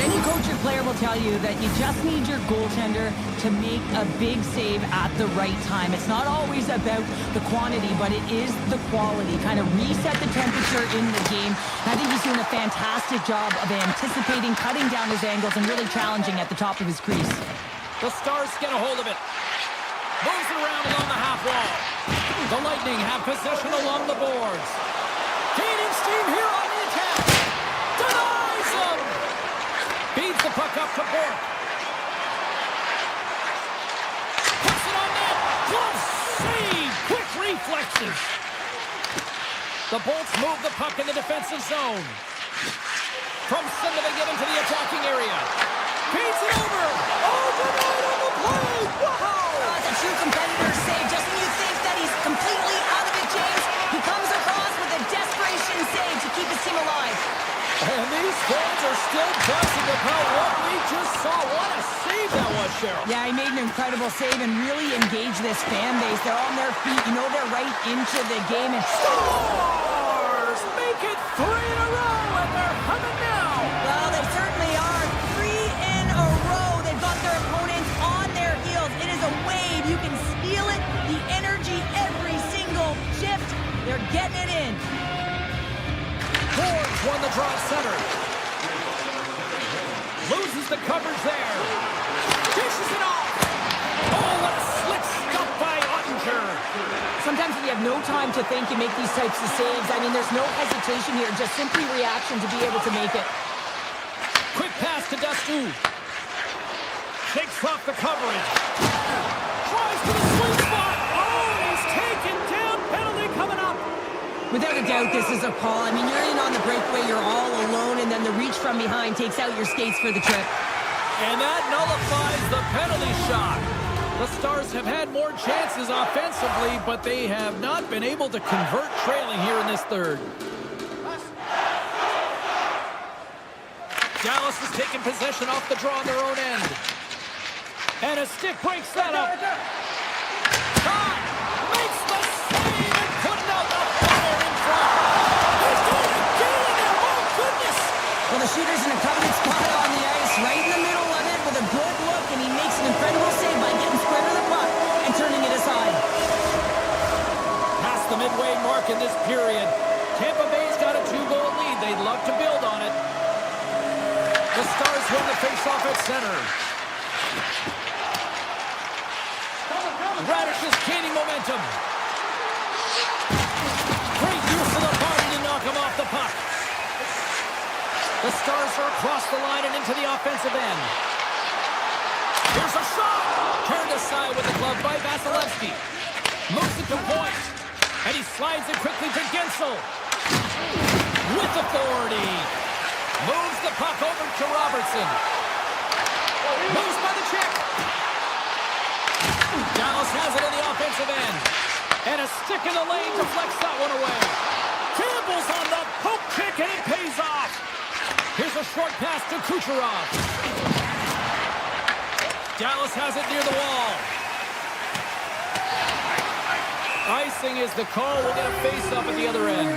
Speaker 5: Any coach or player will tell you that you just need your goaltender to make a big save at the right time. It's not always about the quantity, but it is the quality. Kind of reset the temperature in the game. And I think he's doing a fantastic job of anticipating, cutting down his angles, and really challenging at the top of his crease.
Speaker 4: The Stars get a hold of it. Moves it around along the half wall. The Lightning have possession along the boards. Gaining steam here on the attack. Denies them. Feeds the puck up to Bork. Puts it on net. Glove save. Quick reflexes. The Bolts move the puck in the defensive zone. From center they get into the attacking area. Feeds it over. Overnight on the play. Wow.
Speaker 5: It's a true competitor save. Just when you think that he's completely out of it, James, he comes across with a desperation save to keep his team alive.
Speaker 4: And these fans are still buzzing about what we just saw. What a save that was, Cheryl.
Speaker 5: Yeah, he made an incredible save and really engaged this fan base. They're on their feet. You know they're right into the game. And
Speaker 4: Stars make it 3 in a row, and they're humming now.
Speaker 5: well, they certainly are. 3 in a row. They've got their opponents on their heels. It is a wave. You can feel it. The energy every single shift. They're getting it in.
Speaker 4: Forbes won the draw at center. Loses the coverage there. Dishes it off. Oh, what a slick stop by Ottinger.
Speaker 5: Sometimes when you have no time to think, you make these types of saves. I mean, there's no hesitation here, just simply reaction to be able to make it.
Speaker 4: Stu. Shakes off the coverage. Tries to the sweet spot. Oh, he's taken down. Penalty coming up.
Speaker 5: Without a doubt, this is a call. I mean, you're in on the breakaway, you're all alone, and then the reach from behind takes out your skates for the trip.
Speaker 4: And that nullifies the penalty shot. The Stars have had more chances offensively, but they have not been able to convert trailing here in this third. Dallas has taken possession off the draw on their own end. And a stick breaks that up. Todd makes the save and putting out the fire in front. He's doing it again! Oh, goodness!
Speaker 5: Well, the shooter's in a coveted spot on the ice, right in the middle of it with a good look, and he makes an incredible save by getting square to the puck and turning it aside.
Speaker 4: Past the midway mark in this period. Tampa Bay's got a 2-goal lead. They'd love to build on it. The Stars win the face-off at center. Radish is gaining momentum. Great use of the body to knock him off the puck. The Stars are across the line and into the offensive end. Here's a shot. Turned aside with the glove by Vasilevsky. Moves it to point. And he slides it quickly to Gensel. With authority. Moves the puck over to Robertson. Moves by the check. Dallas has it in the offensive end. And a stick in the lane deflects that one away. Campbell's on the poke kick and it pays off. Here's a short pass to Kucherov. Dallas has it near the wall. Icing is the call. We'll get a face-off at the other end.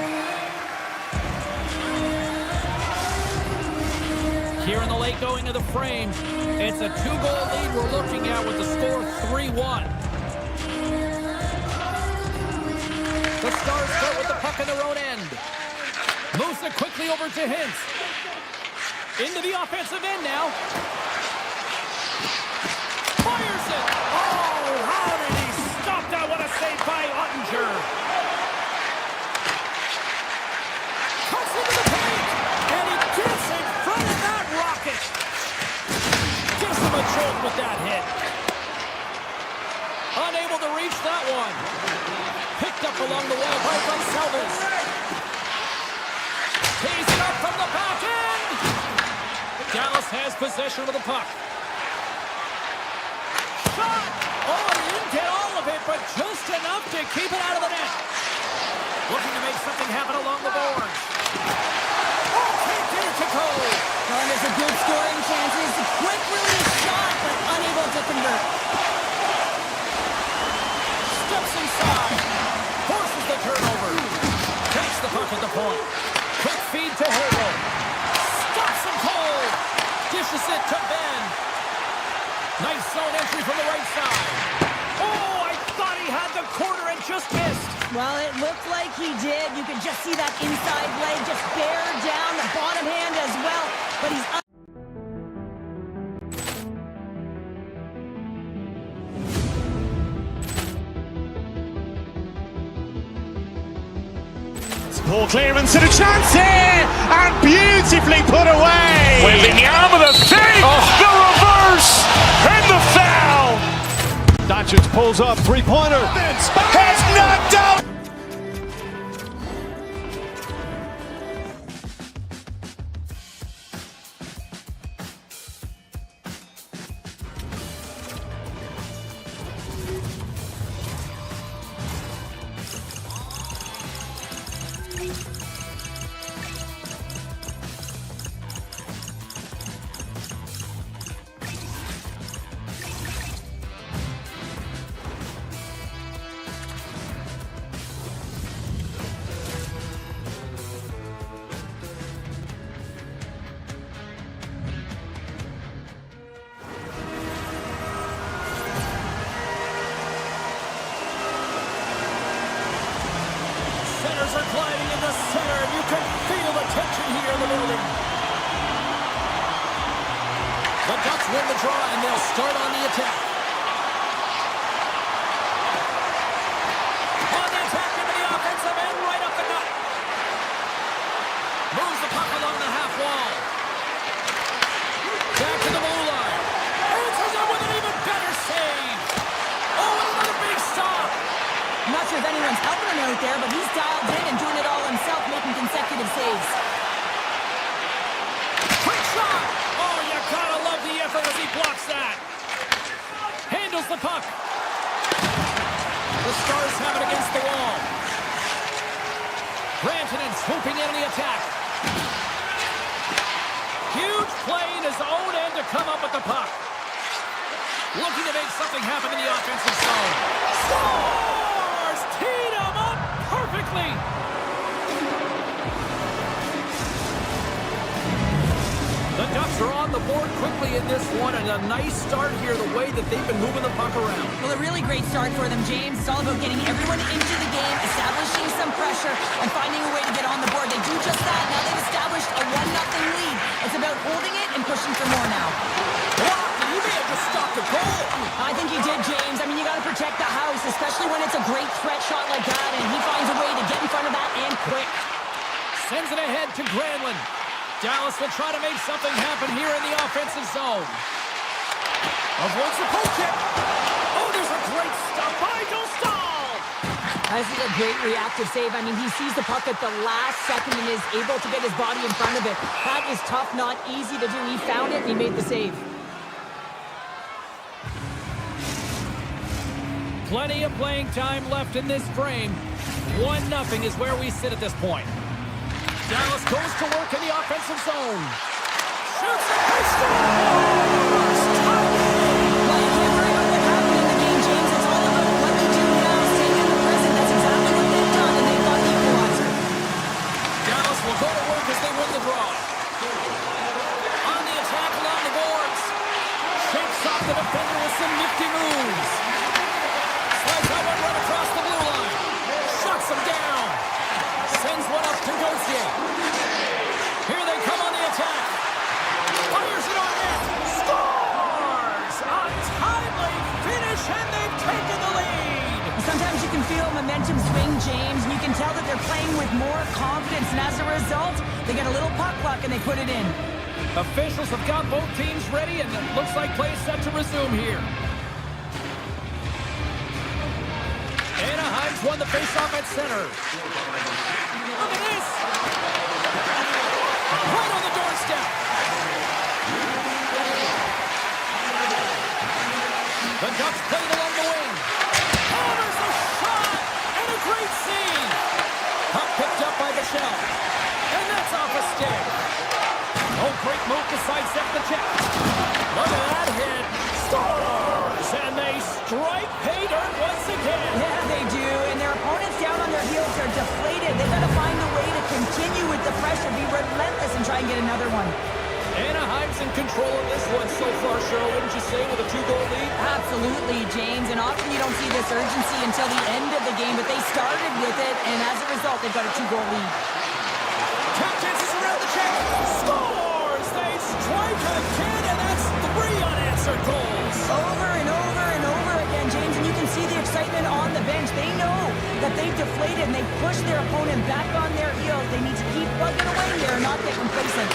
Speaker 4: Here in the late going of the frame, it's a 2-goal lead we're looking at with the score 3-1. The Stars start with the puck in their own end. Moves it quickly over to Hintz. Into the offensive end now. Fires it! Oh, how did he stop that? What a save by Ottinger. Cuts into the paint, and he gets in front of that rocket. Gives him a jolt with that hit. Unable to reach that one. Picked up along the wall by Gonsalves. Tees it up from the back end. Dallas has possession of the puck. Shot! Oh, he didn't get all of it, but just enough to keep it out of the net. Looking to make something happen along the boards. Oh, can't get it to go.
Speaker 5: Well, and there's a good scoring chances. A quick release shot, but unable to convert.
Speaker 4: Steps inside. Forces the turnover. Takes the puck at the point. Quick feed to Hagel. Stops him cold. Dishes it to Ben. Nice zone entry from the right side. Oh, I thought he had the corner and just missed.
Speaker 5: Well, it looked like he did. You could just see that inside leg just bear down, the bottom hand as well. But he's
Speaker 1: Poor clearance and a chance here, and beautifully put away.
Speaker 2: Wembanyama the save, the reverse, and the foul.
Speaker 6: Doncic pulls up, three-pointer.
Speaker 2: Has knocked out.
Speaker 4: Centers are gliding in the center, and you can feel the tension here in the building. The Ducks win the draw, and they'll start on the attack. On the attack into the offensive end, right up the gut. Moves the puck along the half wall. Back
Speaker 5: out there, but he's dialed in and doing it all himself, making consecutive saves.
Speaker 4: Quick shot! Oh, you gotta love the effort as he blocks that. Handles the puck. The Stars have it against the wall. Rantanen swooping in on the attack. Huge play in his own end to come up with the puck. Looking to make something happen in the offensive zone. Stars teed him up perfectly. The Ducks are on the board quickly in this one, and a nice start here, the way that they've been moving the puck around.
Speaker 5: Well, a really great start for them, James. It's all about getting everyone into the game, establishing some pressure, and finding a way to get on the board. They do just that. Now they've established a 1-0 lead. It's about holding it and pushing for more now.
Speaker 4: You may have just stopped a goal.
Speaker 5: I think he did, James. I mean, you got to protect the house, especially when it's a great threat shot like that, and he finds a way to get in front of that and quick.
Speaker 4: Sends it ahead to Granlund. Dallas will try to make something happen here in the offensive zone. Avoids the poke check. Oh, there's a great stop by Dostal.
Speaker 5: This is a great reactive save. I mean, he sees the puck at the last second and is able to get his body in front of it. That is tough, not easy to do. He found it and he made the save.
Speaker 4: Plenty of playing time left in this frame. 1-0 is where we sit at this point. Dallas goes to work in the offensive zone. Shoots it. He scores!
Speaker 5: Well, you can't worry about what happened in the game, James. It's all about what you do now. Stay in the present. That's exactly what they've done, and they've got the equalizer.
Speaker 4: Dallas will go to work as they win the draw. On the attack along the boards. Shakes off the defender with some nifty moves. Slides that one right across the blue line. Shuts him down. Sends one up to Gauthier. Here they come on the attack. Fires it on net. Scores! A timely finish, and they've taken the lead.
Speaker 5: Sometimes you can feel momentum swing, James, and you can tell that they're playing with more confidence, and as a result, they get a little puck luck and they put it in.
Speaker 4: Officials have got both teams ready, and it looks like play is set to resume here. Anaheim's won the faceoff at center. Look at this! Right on the doorstep. The Ducks played along the wing. Oh, there's a shot! And a great save! Puck picked up by Michelle. And that's off a stick. Oh, great move to sidestep the check. Look at that hit. Scores! And they strike pay dirt once again.
Speaker 5: Yeah, they do, and their opponents down on their heels are deflated. They've got to find a way to continue with the pressure, be relentless, and try and get another one.
Speaker 4: Anaheim's in control of this one so far, Cheryl, wouldn't you say, with a 2-goal lead?
Speaker 5: Absolutely, James, and often you don't see this urgency until the end of the game, but they started with it, and as a result, they've got a 2-goal lead.
Speaker 4: Tap chances around the check. Scores! They strike again, and that's 3 unanswered goals.
Speaker 5: Over and over and over again, James, and you can see the excitement on the bench. They know that they've deflated, and they've pushed their opponent back on their heels. They need to keep plugging away here and not get complacent.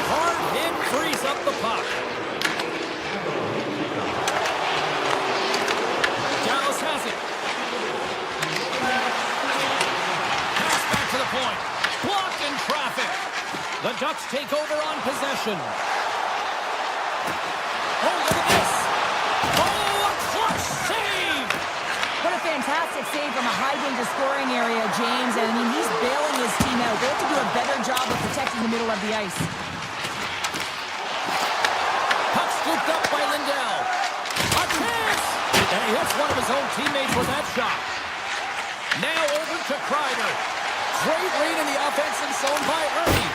Speaker 4: Hard hit frees up the puck. Dallas has it. Pass back to the point. Blocked in traffic. The Ducks take over on possession. Oh, look at this. Oh, a clutch save.
Speaker 5: What a fantastic save from a high-danger scoring area, James. And, I mean, he's bailing his team out. They have to do a better job of protecting the middle of the ice.
Speaker 4: Puck scooped up by Lindell. A chance! And he hits one of his own teammates with that shot. Now over to Kreider. Great read in the offensive zone by Ernie.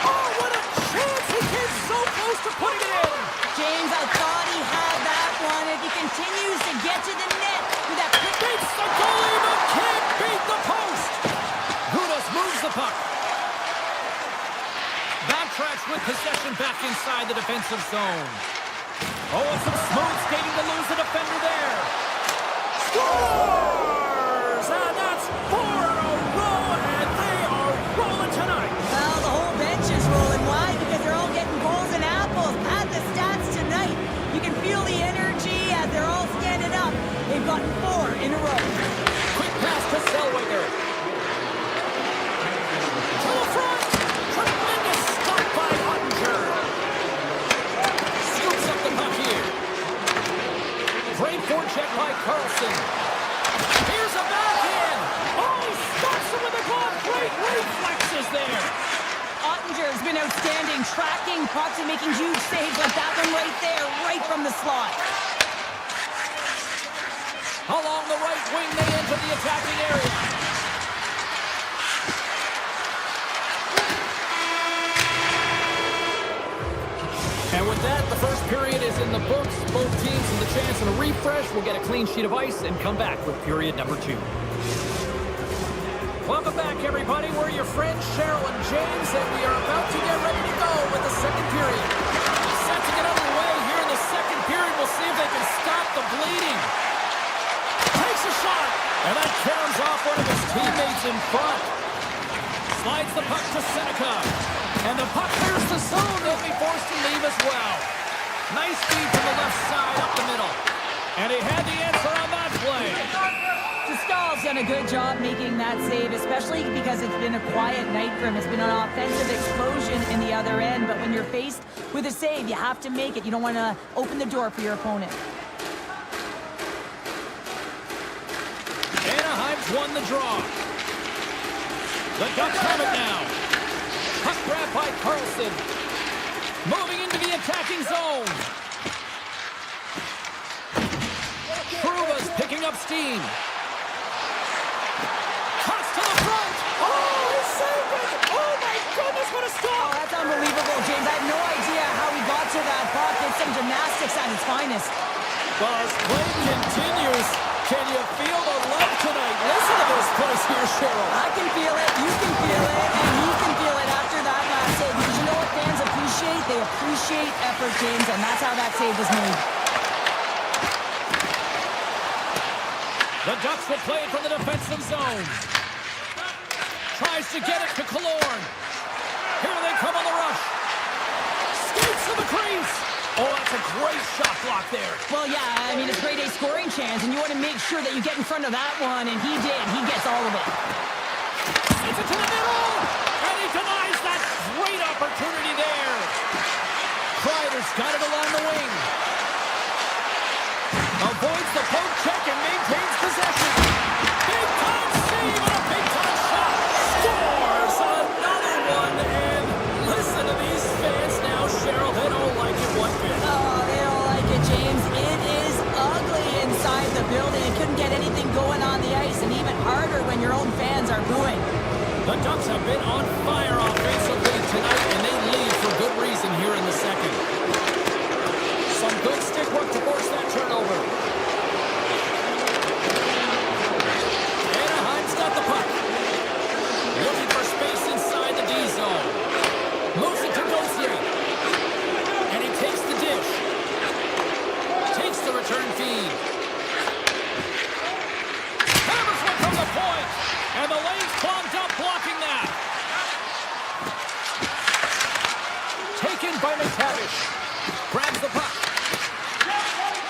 Speaker 4: Oh, what a chance! He came so close to putting it in.
Speaker 5: James, I thought he had that one. If he continues to get to the net with that quick...
Speaker 4: Beats the goalie, but can't beat the post. Gudas moves the puck. Backtracks with possession back inside the defensive zone. Oh, and some smooth skating to lose the defender there. Scores! And that's 4 in a row, and they are rolling tonight.
Speaker 5: Well, the whole bench is rolling. Why? Because they're all getting goals and apples. Add the stats tonight. You can feel the energy as they're all standing up. They've got 4 in a row. been outstanding, tracking pucks and making huge saves like that one right there, right from the slot.
Speaker 4: Along the right wing, they enter the attacking area. And with that, the first period is in the books. Both teams with a chance and a refresh will get a clean sheet of ice and come back with period number 2. Welcome back, everybody. We're your friends, Cheryl and James, and we are about to get ready to go with the second period. Set to get underway here in the second period. We'll see if they can stop the bleeding. Takes a shot, and that caroms off one of his teammates in front. Slides the puck to Seneca, and the puck clears the zone. They'll be forced to leave as well. Nice feed from the left side up the middle, and he had the answer on that play.
Speaker 5: Stahl's done a good job making that save, especially because it's been a quiet night for him. It's been an offensive explosion in the other end, but when you're faced with a save, you have to make it. You don't want to open the door for your opponent.
Speaker 4: Anaheim's won the draw. The Ducks have it now. Puck grab by Carlson. Moving into the attacking zone. Truba's picking up steam. Cuts to the front. Oh, he saved it. Oh, my goodness, what a stop.
Speaker 5: Oh, that's unbelievable, James. I have no idea how he got to that puck. It's some gymnastics at its finest.
Speaker 4: Well, as play continues, can you feel the love tonight? Listen to this place here, Cheryl.
Speaker 5: I can feel it, you can feel it, and he can feel it after that last save. Because you know what fans appreciate? They appreciate effort, James, and that's how that save was made.
Speaker 4: The Ducks will play it from the defensive zone. Tries to get it to Killorn. Here they come on the rush. Skates to the crease. Oh, that's a great shot block there.
Speaker 5: Well, yeah, I mean, it's grade A scoring chance, and you want to make sure that you get in front of that one, and he did. He gets all of it.
Speaker 4: Sends it to the middle, and he denies that great opportunity there. Kreider's got it along the wing. Avoids the poke check and maintains possession. Big time save and a big time shot. Scores another one, and listen to these fans now, Cheryl. They don't like it one bit.
Speaker 5: Oh, they don't like it, James. It is ugly inside the building. It couldn't get anything going on the ice, and even harder when your own fans are booing.
Speaker 4: The Ducks have been on fire offensively tonight, and they lead for good reason here in the second. Some good stick work to force that turnover. Anaheim's got the puck. Looking for space inside the D zone. Moves it to Gauthier. And he takes the dish. Takes the return feed. Hammers one from the point. And the lane's clogged up, blocking that. Taken by McTavish. Grabs the puck.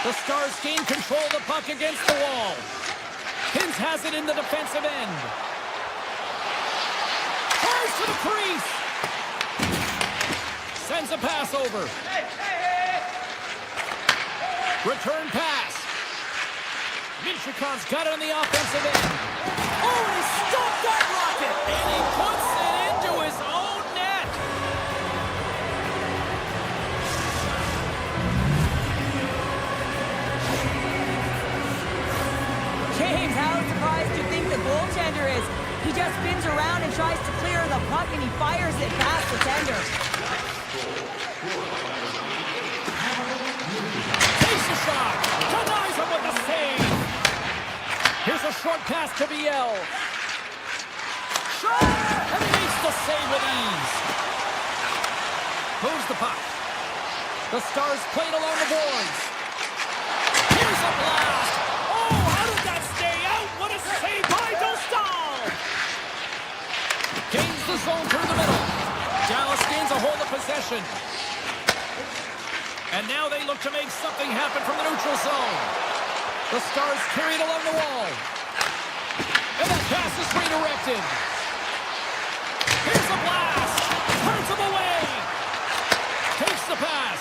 Speaker 4: The Stars gain control of the puck against the wall. Hintz has it in the defensive end. Tries to the crease. Sends a pass over. Return pass. Minchikov's got it on the offensive end. Oh, he stopped that rocket! And he puts it into his own net.
Speaker 5: James, how surprised do you think the goaltender is? He just spins around and tries to clear the puck, and he fires it past the tender.
Speaker 4: Takes a shot. Denies him with a save. Here's a short pass to Biel. Shot! And he makes the save with ease. Moves the puck. The Stars played along the boards. Here's a blast. Oh, how did that stay out? What a save by Dostal! Gains the zone through the middle. Dallas gains a hold of possession. And now they look to make something happen from the neutral zone. The Stars carried along the wall. And that pass is redirected. Here's a blast. Turns him away. Takes the pass.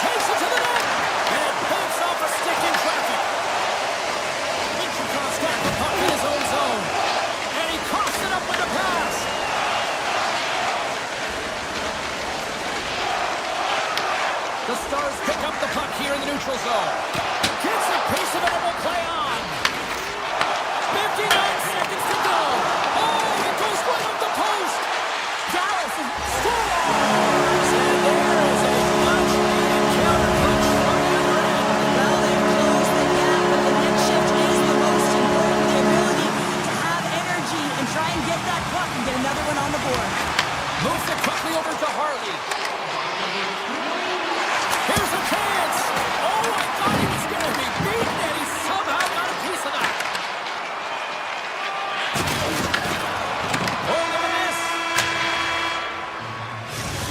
Speaker 4: Takes it to the net. And it bumps off a stick in traffic. Minchikov's got the puck in his own zone. And he coughs it up with the pass.
Speaker 3: The Stars pick up the puck here in the neutral zone. Gets a piece of it and will play on. 59 seconds to go. Oh, it goes right up the post.
Speaker 5: Dallas is scores!
Speaker 3: And there is a much-needed counter-punch from the other end.
Speaker 5: Well, they've closed the gap, but the next shift is the most important. The ability to have energy and try and get that puck and get another one on the board.
Speaker 3: Moves it quickly over to Harley. Here's a chance. Oh, I thought he was going to be beaten, and he somehow got a piece of that. Oh, what a miss.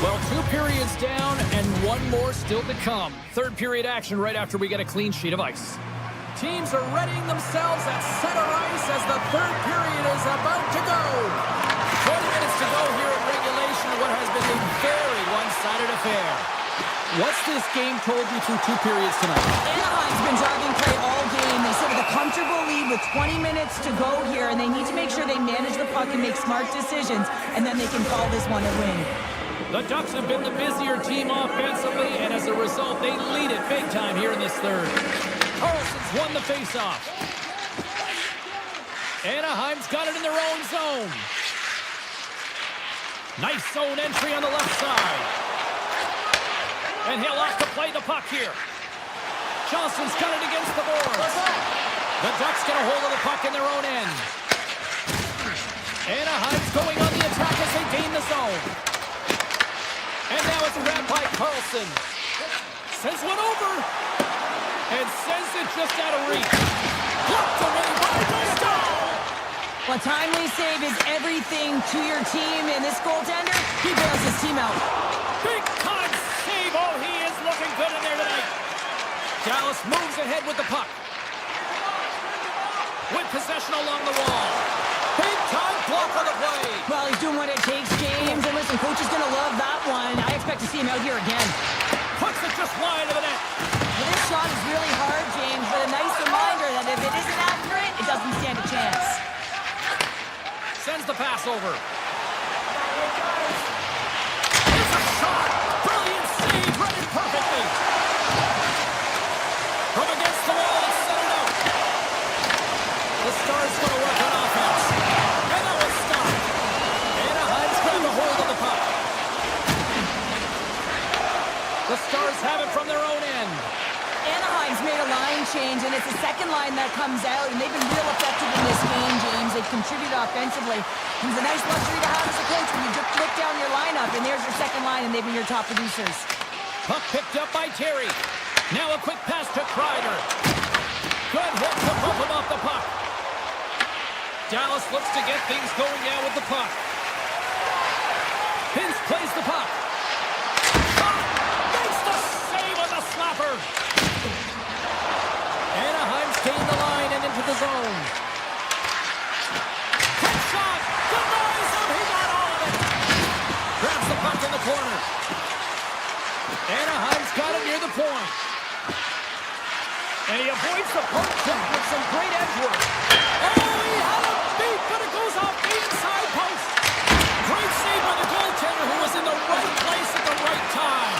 Speaker 3: Well, 2 periods down and 1 more still to come. Third period action right after we get a clean sheet of ice. Teams are readying themselves at center ice as the third period is about to go. 20 minutes to go here in regulation of what has been a very one-sided affair. What's this game told you through 2 periods tonight?
Speaker 5: Anaheim's been driving play all game. They sit with a comfortable lead with 20 minutes to go here, and they need to make sure they manage the puck and make smart decisions, and then they can call this one a win.
Speaker 3: The Ducks have been the busier team offensively, and as a result, they lead it big time here in this third. Carlson's won the faceoff. Anaheim's got it in their own zone. Nice zone entry on the left side. And he'll have to play the puck here. Johnson's got it against the boards. The Ducks get a hold of the puck in their own end. Anaheim's going on the attack as they gain the zone. And now it's grabbed by Carlson. Sends one over. And sends it just out of reach. Blocked away by Gustav.
Speaker 5: A timely save is everything to your team, and this goaltender, he bails his team out.
Speaker 3: Big time save. Oh, he is looking good in there tonight. Dallas moves ahead with the puck. With possession along the wall. Big time block on the play.
Speaker 5: Well, he's doing what it takes, James, and listen, coach is going to love that one. I expect to see him out here again.
Speaker 3: Puts it just wide of the net.
Speaker 5: Well, this shot is really hard, James, but a nice reminder that if it isn't accurate, it doesn't stand a chance.
Speaker 3: Sends the pass over. Here's a shot. Brilliant save. Read it perfectly. From against the wall, it's centered out. The Stars going to work on offense. And that was stopped. Anaheim's grabbed a hold of the puck. The Stars have it from their own end.
Speaker 5: Anaheim's made a line change, and it's the second line that comes out, and they've been real effective in this game, James. They've contributed offensively. It was a nice luxury to have as a coach when you just look down your lineup, and there's your second line, and they've been your top producers.
Speaker 3: Puck picked up by Terry. Now a quick pass to Kreider. Good hit to bump him off the puck. Dallas looks to get things going now with the puck. Hintz plays the puck. Makes the save on the slapper. Anaheim's gained the line and into the zone. Quick shot. Denies him. He got all of it. Grabs the puck in the corner. Anaheim's got it near the point. And he avoids the poke check with some great edge work. Oh, he had a beat, but it goes off the inside post. Great save by the goaltender who was in the right place at the right time.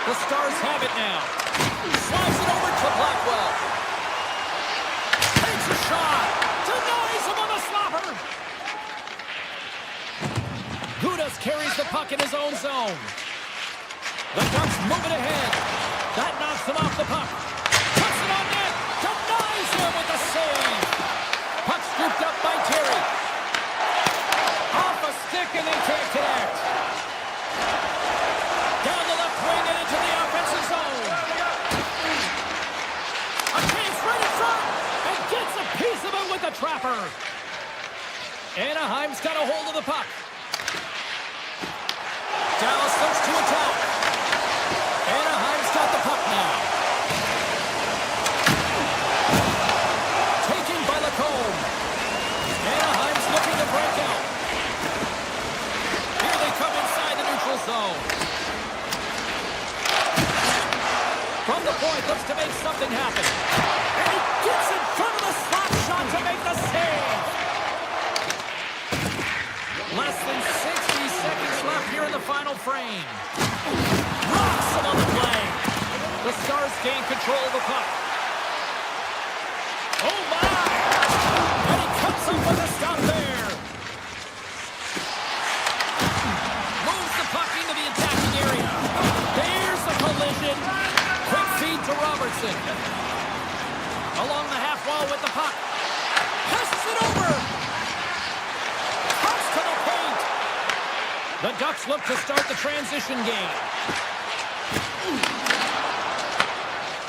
Speaker 3: The Stars have it now. Slides it over to Blackwell. Takes a shot. Denies him on the slapper. Gudas carries the puck in his own zone. The Ducks move it ahead. That knocks him off the puck. Puts it on net. Denies him with the save. Puck scooped up by Terry. Off a stick and they can't connect. Down the left wing and into the offensive zone. A chance right in front. And gets a piece of it with the trapper. Anaheim's got a hold of the puck. Dallas looks to attack. Anaheim's got the puck now. Taken by Lacombe. Anaheim's looking to break out. Here they come inside the neutral zone. From the point, looks to make something happen. And he gets in front of the slap shot to make the save. Less than 60 seconds left here in the final frame. Rocks The Stars gain control of the puck. Oh, my! And he comes up with a stop there. Moves the puck into the attacking area. There's the collision. Quick feed to Robertson. Along the half wall with the puck. Passes it over. Cuts to the paint. The Ducks look to start the transition game.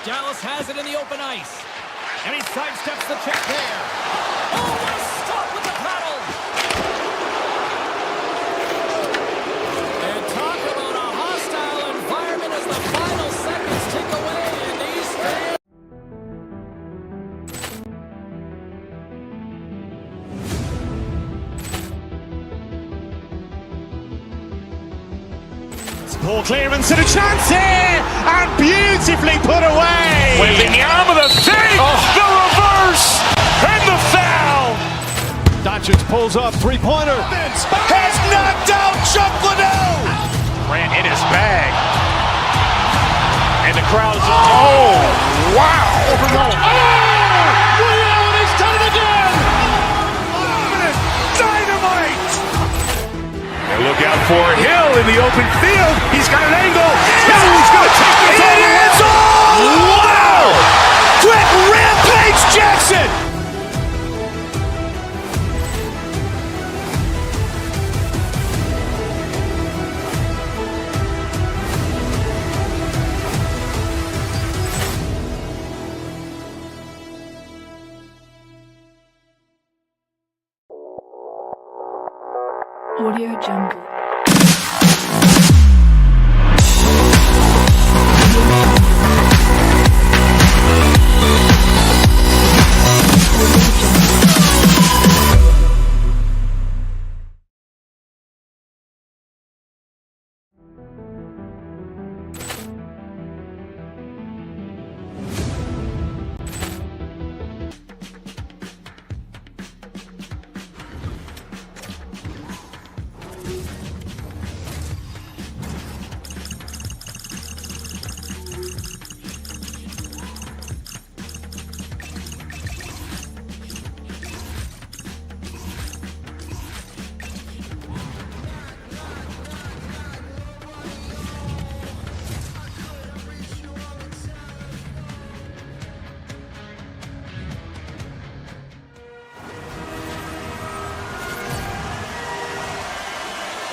Speaker 3: Dallas has it in the open ice. And he sidesteps the check there. Oh, what a stop with the paddle! And talk about a hostile environment as the final seconds tick away. And these fans...
Speaker 1: Ball clearance and a chance here, and beautifully put away.
Speaker 2: With the arm of the thing, the reverse, and the foul.
Speaker 6: Doncic pulls up, three-pointer.
Speaker 2: Has knocked out Chuck Liddell. Ran in his bag. And the crowd is, oh, wow.
Speaker 6: Ray Allen has done it again.
Speaker 2: Dynamite. And look out for Hill in the open field. He's got an angle. He's going to take this all the way. Wow! Quick rampage Jackson.
Speaker 7: Audio Jungle.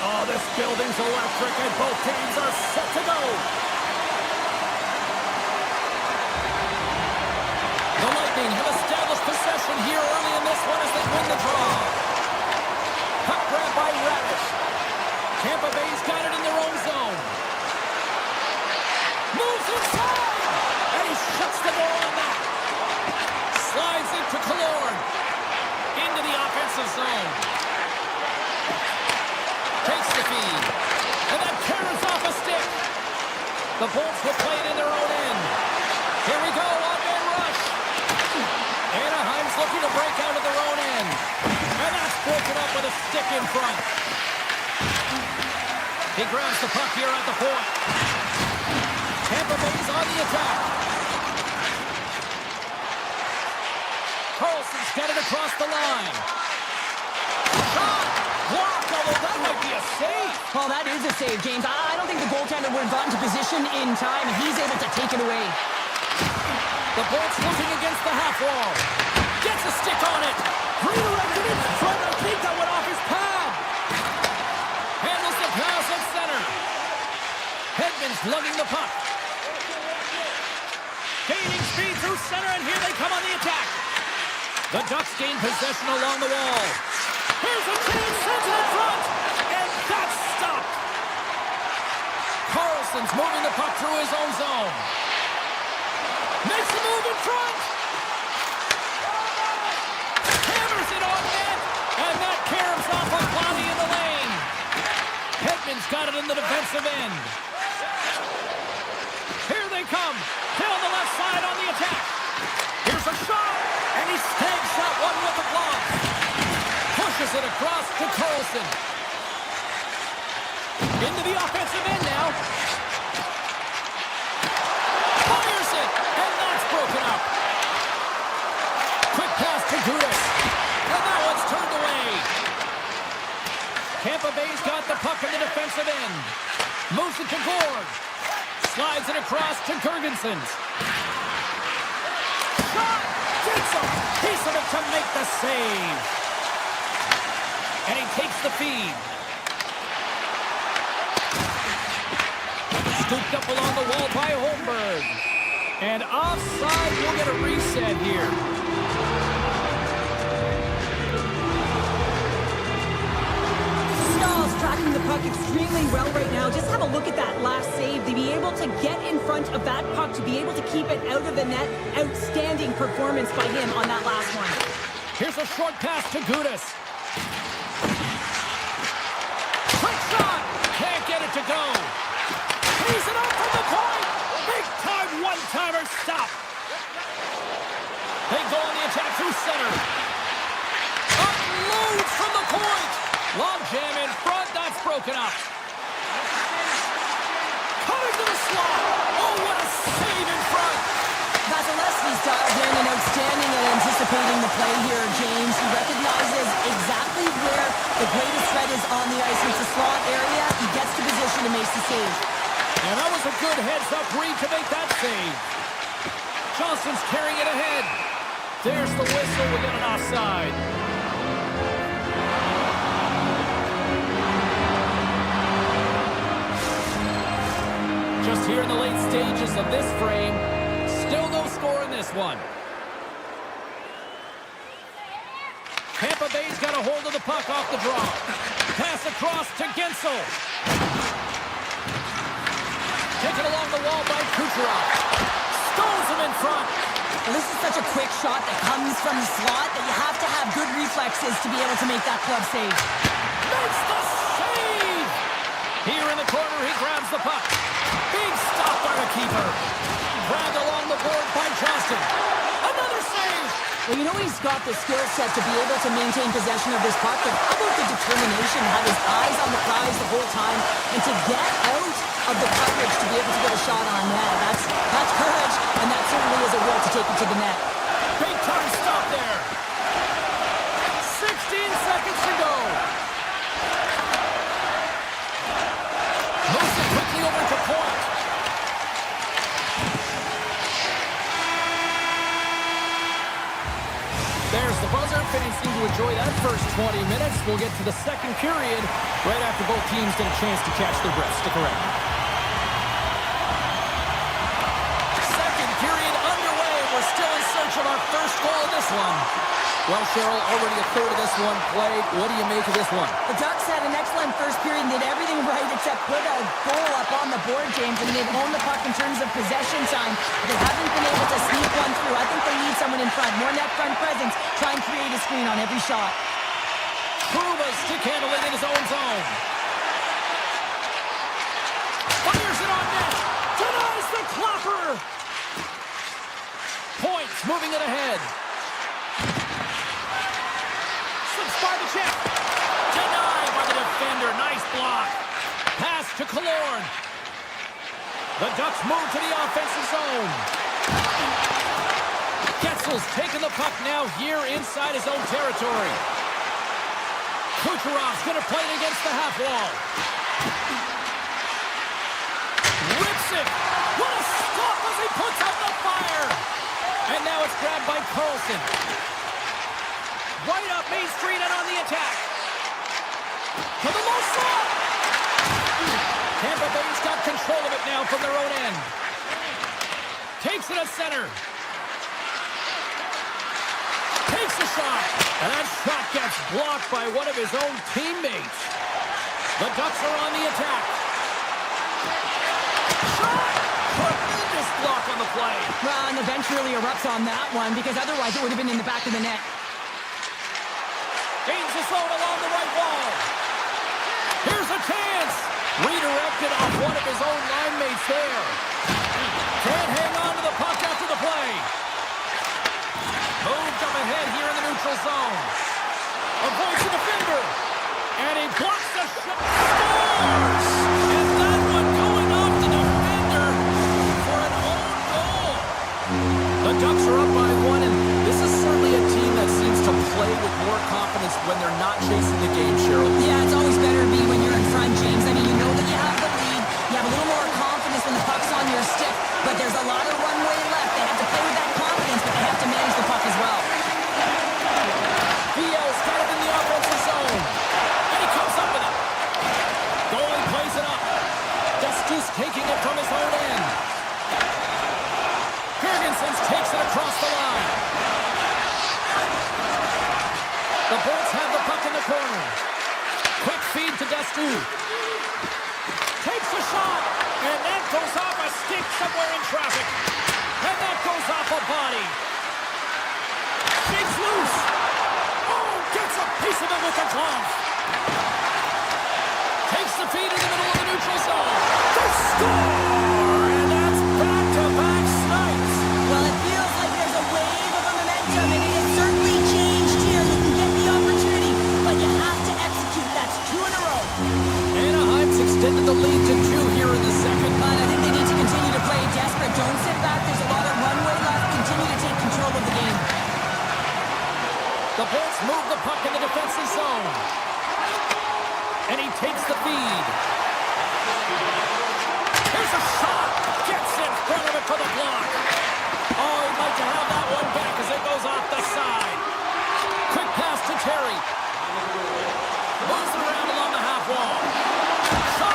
Speaker 3: Oh, this building's electric and both teams are set to go. The Lightning have established possession here early in this one as they win the draw. Puck grab by Radish. Tampa Bay's got it in their own zone. Moves inside, and he shuts the door on that. Slides into Killorn. Into the offensive zone. Takes the feed. And that carries off a stick. The Bolts will play it in their own end. Here we go, one-man rush. Anaheim's looking to break out of their own end. And that's broken up with a stick in front. He grabs the puck here at the point. Tampa Bay's on the attack. Carlson's got it across the line. Shot! Block, although that might be a save.
Speaker 5: Well, that is a save, James. I don't think the goaltender would have gotten to position in time, and he's able to take it away.
Speaker 3: The Bolts looking against the half wall. Gets a stick on it. Redirected in front. I think that went off his pad. Handles the pass at center. Hedman's lugging the puck. Gaining speed through center, and here they come on the attack. The Ducks gain possession along the wall. Here's a chance, sends it in front, and that's stopped. Carlson's moving the puck through his own zone. Makes a move in front. Hammers it on net, and that caroms off a body in the lane. Hedman's got it in the defensive end. Here they come, down the left side on the attack. Here's a shot, and he snags that one with the glove. Pushes it across to Carlson. Into the offensive end now. Fires Bay's got the puck in the defensive end. Moves it to Gord. Slides it across to Gergensen. Shot! Gets a piece of it to make the save. And he takes the feed. Scooped up along the wall by Holmberg. And offside, we'll get a reset here.
Speaker 5: Stahl's tracking the puck extremely well right now. Just have a look at that last save. To be able to get in front of that puck, to be able to keep it out of the net. Outstanding performance by him on that last one.
Speaker 3: Here's a short pass to Gudas. Quick shot! Can't get it to go. He's it up from the point! Big time one-timer stop! They go on the attack through center. Unloads from the point! Long jam in front, that's broken up. Coming to the slot! Oh, what a save in front!
Speaker 5: Vasilevsky's dialed in and outstanding at anticipating the play here, James. He recognizes exactly where the greatest threat is on the ice. It's the slot area. He gets to position and makes the save.
Speaker 3: And that was a good heads-up read to make that save. Johnson's carrying it ahead. There's the whistle. We got an offside. Just here in the late stages of this frame. Still no score in this one. Tampa Bay's got a hold of the puck off the draw. Pass across to Gensel. Taken along the wall by Kucherov. Stones him in front.
Speaker 5: Well, this is such a quick shot that comes from the slot that you have to have good reflexes to be able to make that club save.
Speaker 3: Makes the save! Here in the corner, he grabs the puck. Big stop by the keeper. Grabbed along the board by Johnston. Another save!
Speaker 5: Well, you know he's got the skill set to be able to maintain possession of this puck, but how about the determination, have his eyes on the prize the whole time, and to get out of the coverage to be able to get a shot on net. That's courage, and that certainly is a will to take it to the net.
Speaker 3: Big time stop there. 16 seconds to go. Moves it quickly over to point. There's the buzzer. Finning seemed to enjoy that first 20 minutes. We'll get to the second period right after both teams get a chance to catch their breath. Stick around. Second period underway. We're still in search of our first goal in this one. Well, Cheryl, already a third of this one played. What do you make of this one?
Speaker 5: The Ducks had an excellent first period and did everything right except put a goal up on the board, James, and they've owned the puck in terms of possession time. They haven't been able to sneak one through. I think they need someone in front. More net front presence. Try and create a screen on every shot.
Speaker 3: Kruma's stick handling in his own zone. Fires it on net. Denies the clopper. Points moving it ahead. By the check. Denied by the defender. Nice block. Pass to Killorn. The Ducks move to the offensive zone. Getzel's taking the puck now here inside his own territory. Kucherov's going to play it against the half wall. Rips it. What a stop as he puts out the fire. And now it's grabbed by Carlson. Right up Main Street and on the attack. To the low slot. Tampa Bay's got control of it now from their own end. Takes it at center. Takes a shot. And that shot gets blocked by one of his own teammates. The Ducks are on the attack. Shot! Tremendous block on the play.
Speaker 5: Well, and the bench really erupts on that one because otherwise it would have been in the back of the net.
Speaker 3: Gains the zone along the right wall. Here's a chance. Redirected off one of his own line mates there. Can't hang on to the puck after the play. Moved up ahead here in the neutral zone. Avoids the defender. And he blocks the shot. Scores! And that one going off the defender for an own goal. The Ducks are up by one, and this is certainly a team that seems to play with more confidence when they're not chasing the game, Cheryl.
Speaker 5: Yeah, it's always better to be when you're
Speaker 3: Deuce taking it from his own end. Jurgensen takes it across the line. The Bolts have the puck in the corner. Quick feed to Destu. Takes a shot, and that goes off a stick somewhere in traffic. And that goes off a body. Shakes loose. Oh, gets a piece of it with the glove. Takes the feed in the middle of the neutral zone. They score! And that's back-to-back snipes.
Speaker 5: Well, it feels like there's a wave of momentum, and it has certainly changed here. You can get the opportunity, but you have to execute. That's 2 in a row.
Speaker 3: Anaheim's extended the lead to 2 here in the second.
Speaker 5: But I think they need to continue to play desperate. Don't sit back. There's a lot of runway left. Continue to take control of the game.
Speaker 3: The Bolts move the puck in the defensive zone. And he takes the feed. Here's a shot. Gets in front of it for the block. Oh, he'd like to have that one back as it goes off the side. Quick pass to Terry. Moves it around along the half wall. Shot.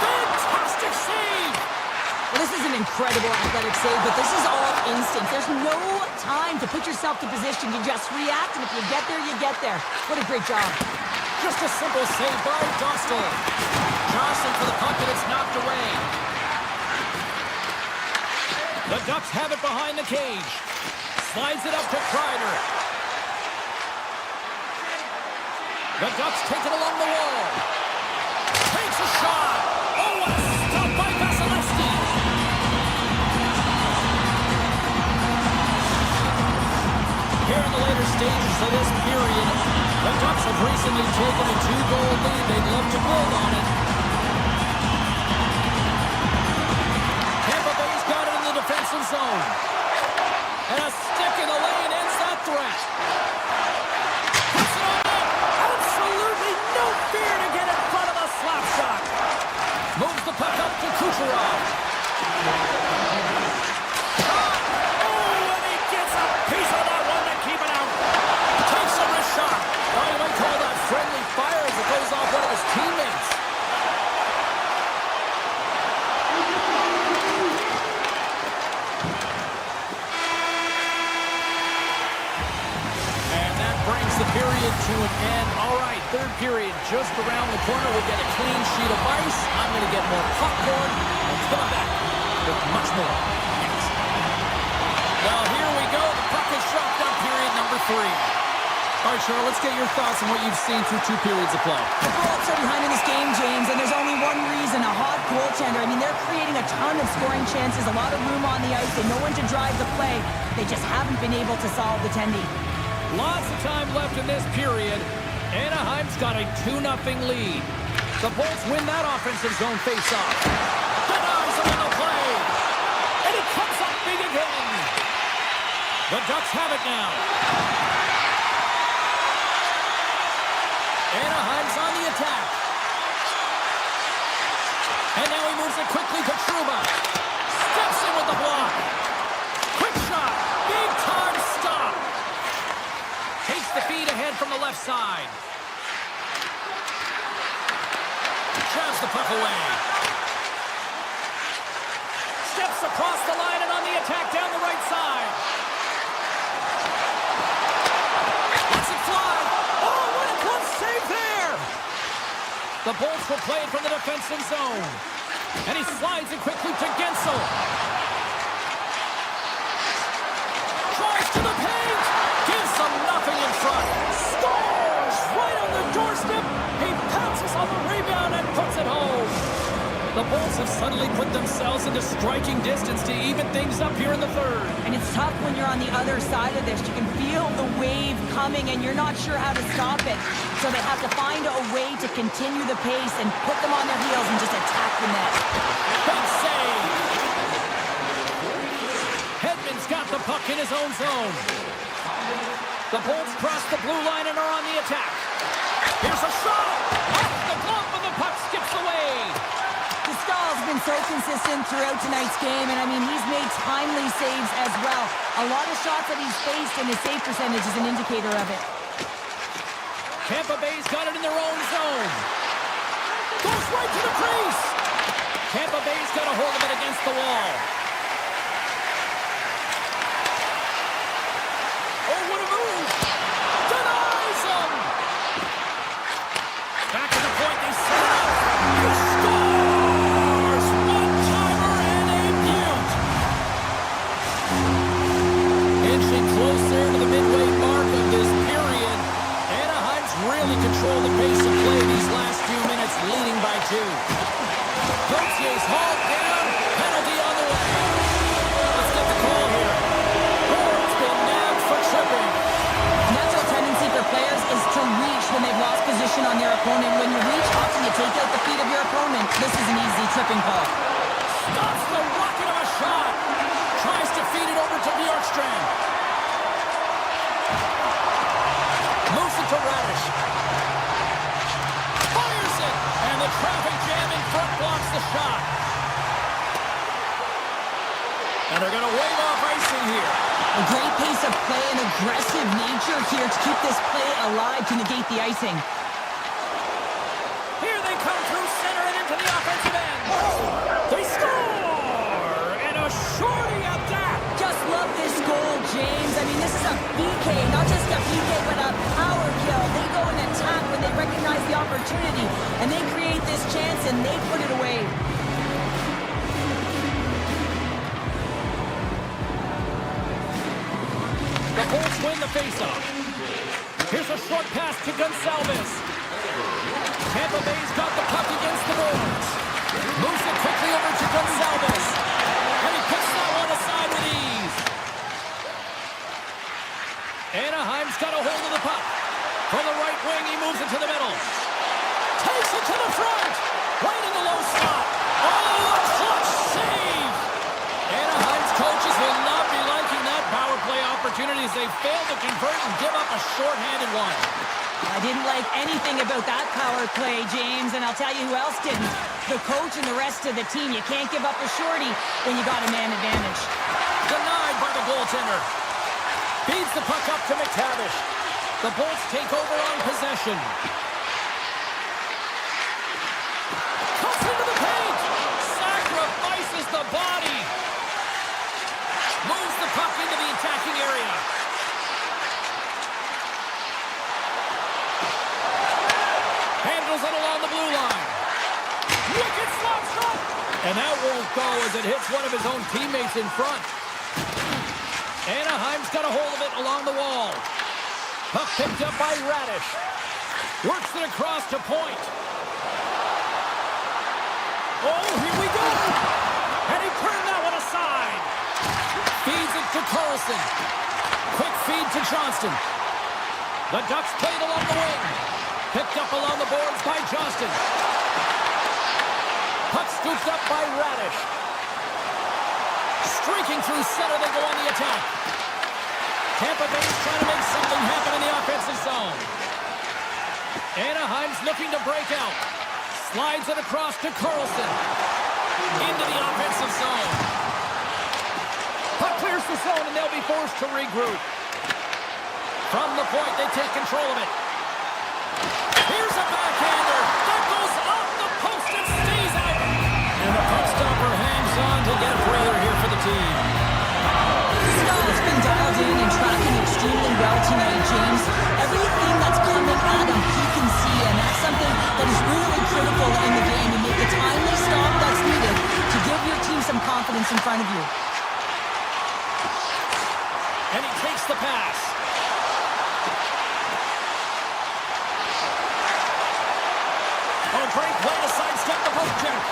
Speaker 3: Fantastic save.
Speaker 5: Well, this is an incredible athletic save, but this is all instinct. There's no time to put yourself to position. You just react, and if you get there, you get there. What a great job.
Speaker 3: Just a simple save by Dostal. Johnson for the puck, and it's knocked away. The Ducks have it behind the cage. Slides it up to Kreider. The Ducks take it along the wall. Takes a shot. Oh, what a stop by Vasilevsky. Here in the later stages of this period, the Ducks have recently taken a 2-goal lead. They'd love to build on it. Tampa Bay's got it in the defensive zone. And a stick in the lane ends that threat. Puts it on net. Absolutely no fear to get in front of a slap shot. Moves the puck up to Kucherov. Oh, and he gets a piece of that one to keep it out. Takes a wrist shot. Oh, you might call that friendly fire as it goes off one of his teammates. And that brings the period to an end. All right, third period just around the corner. We'll get a clean sheet of ice. I'm going to get more popcorn. We'll come back with much more next. Well, here we go. The puck is dropped on period number 3. All right, Cheryl, let's get your thoughts on what you've seen through 2 periods of play.
Speaker 5: The Bolts are behind in this game, James, and there's only one reason, a hot goaltender. I mean, they're creating a ton of scoring chances, a lot of room on the ice. They know when to drive the play. They just haven't been able to solve the tendy.
Speaker 3: Lots of time left in this period. Anaheim's got a 2-0 lead. The Bolts win that offensive zone faceoff. Denies him on the play. And it comes up big again. The Ducks have it now. Anaheim's on the attack. And now he moves it quickly to Trouba. Steps in with the block. Quick shot. Big time stop. Takes the feed ahead from the left side. Shoves the puck away. Steps across the line and on the attack down the right side. Lets it fly. Oh, what a close save there. The Bolts will play it from the defensive zone. And he slides it quickly to Gensel. Tries to the paint. Gives them nothing in front. Scores right on the doorstep. He pounces on the rebound and puts it home. The Bolts have suddenly put themselves into striking distance to even things up here in the third.
Speaker 5: And it's tough when you're on the other side of this. You can feel the wave coming, and you're not sure how to stop it. So they have to find a way to continue the pace and put them on their heels and just attack the net.
Speaker 3: Big save. Hedman's got the puck in his own zone. The Bolts cross the blue line and are on the attack. Here's a shot. Off the glove, but the puck skips away.
Speaker 5: Dostal's been so consistent throughout tonight's game, and I mean, he's made timely saves as well. A lot of shots that he's faced, and his save percentage is an indicator of it.
Speaker 3: Tampa Bay's got it in their own zone. Goes right to the crease. Tampa Bay hold of it against the wall. Oh, what a move! Denies him! Back to the point, they set it up. He scores! One-timer and a beaut! Inching closer to the midway mark of this period. Anaheim's really controlled the pace of play these last few minutes, leading by 2. Gautier's hauled down, penalty on the way. Let's get the call here. It's been nabbed for tripping.
Speaker 5: Natural tendency for players is to reach when they've lost position on their opponent. When you reach, often you take out the feet of your opponent. This is an easy tripping call.
Speaker 3: Stops the rocket of a shot. Tries to feed it over to Bjorkstrand. Moves it to Radish. Fires it. And the traffic jam in front blocks the shot. And they're going to wave off icing here.
Speaker 5: A great pace of play and aggressive nature here to keep this play alive to negate the icing.
Speaker 3: Here they come through center and into the offensive end. They score! And a shorty at that!
Speaker 5: Just love this goal, James. I mean, this is a PK, not just a PK, but a power kill. They go and attack when they recognize the opportunity, and they create this chance, and they put it away.
Speaker 3: The Bolts win the faceoff. Here's a short pass to Gonçalves. Tampa Bay's got the puck against the boards. Moves it quickly over to Gonçalves. And he puts that one aside with ease. Anaheim's got a hold of the puck. From the right wing, he moves it to the middle. Takes it to the front. Right in the low slot. Oh, a clutch save! Anaheim's coaches will not be liking that power play opportunity as they fail to convert and give up a short-handed one.
Speaker 5: I didn't like anything about that power play, James, and I'll tell you who else didn't. The coach and the rest of the team. You can't give up a shorty when you got a man advantage.
Speaker 3: Denied by the goaltender. Feeds the puck up to McTavish. The Bolts take over on possession. Cuts into the paint. Sacrifices the body. Moves the puck into the attacking area. Handles it along the blue line. Wicked slap shot. And that won't go as it hits one of his own teammates in front. Anaheim's got a hold of it along the wall. Puck picked up by Radish. Works it across to point. Oh, here we go. And he turned that one aside. Feeds it to Carlson. Quick feed to Johnston. The Ducks played along the wing. Picked up along the boards by Johnston. Puck scooped up by Radish. Streaking through center, they go on the attack. Tampa Bay's trying to make something happen in the offensive zone. Anaheim's looking to break out. Slides it across to Carlson. Into the offensive zone. Puck clears the zone and they'll be forced to regroup. From the point, they take control of it. Here's a backhander. That goes off the post and stays out. And the puck stopper hangs on to get a breather here for the team.
Speaker 5: Scott's been dialed in and tracking extremely well tonight, James. Everything that's coming at him, he can see, and that's something that is really critical in the game. You make a timely stop that's needed to give your team some confidence in front of you.
Speaker 3: And he takes the pass. Oh, great play to sidestep the poke check.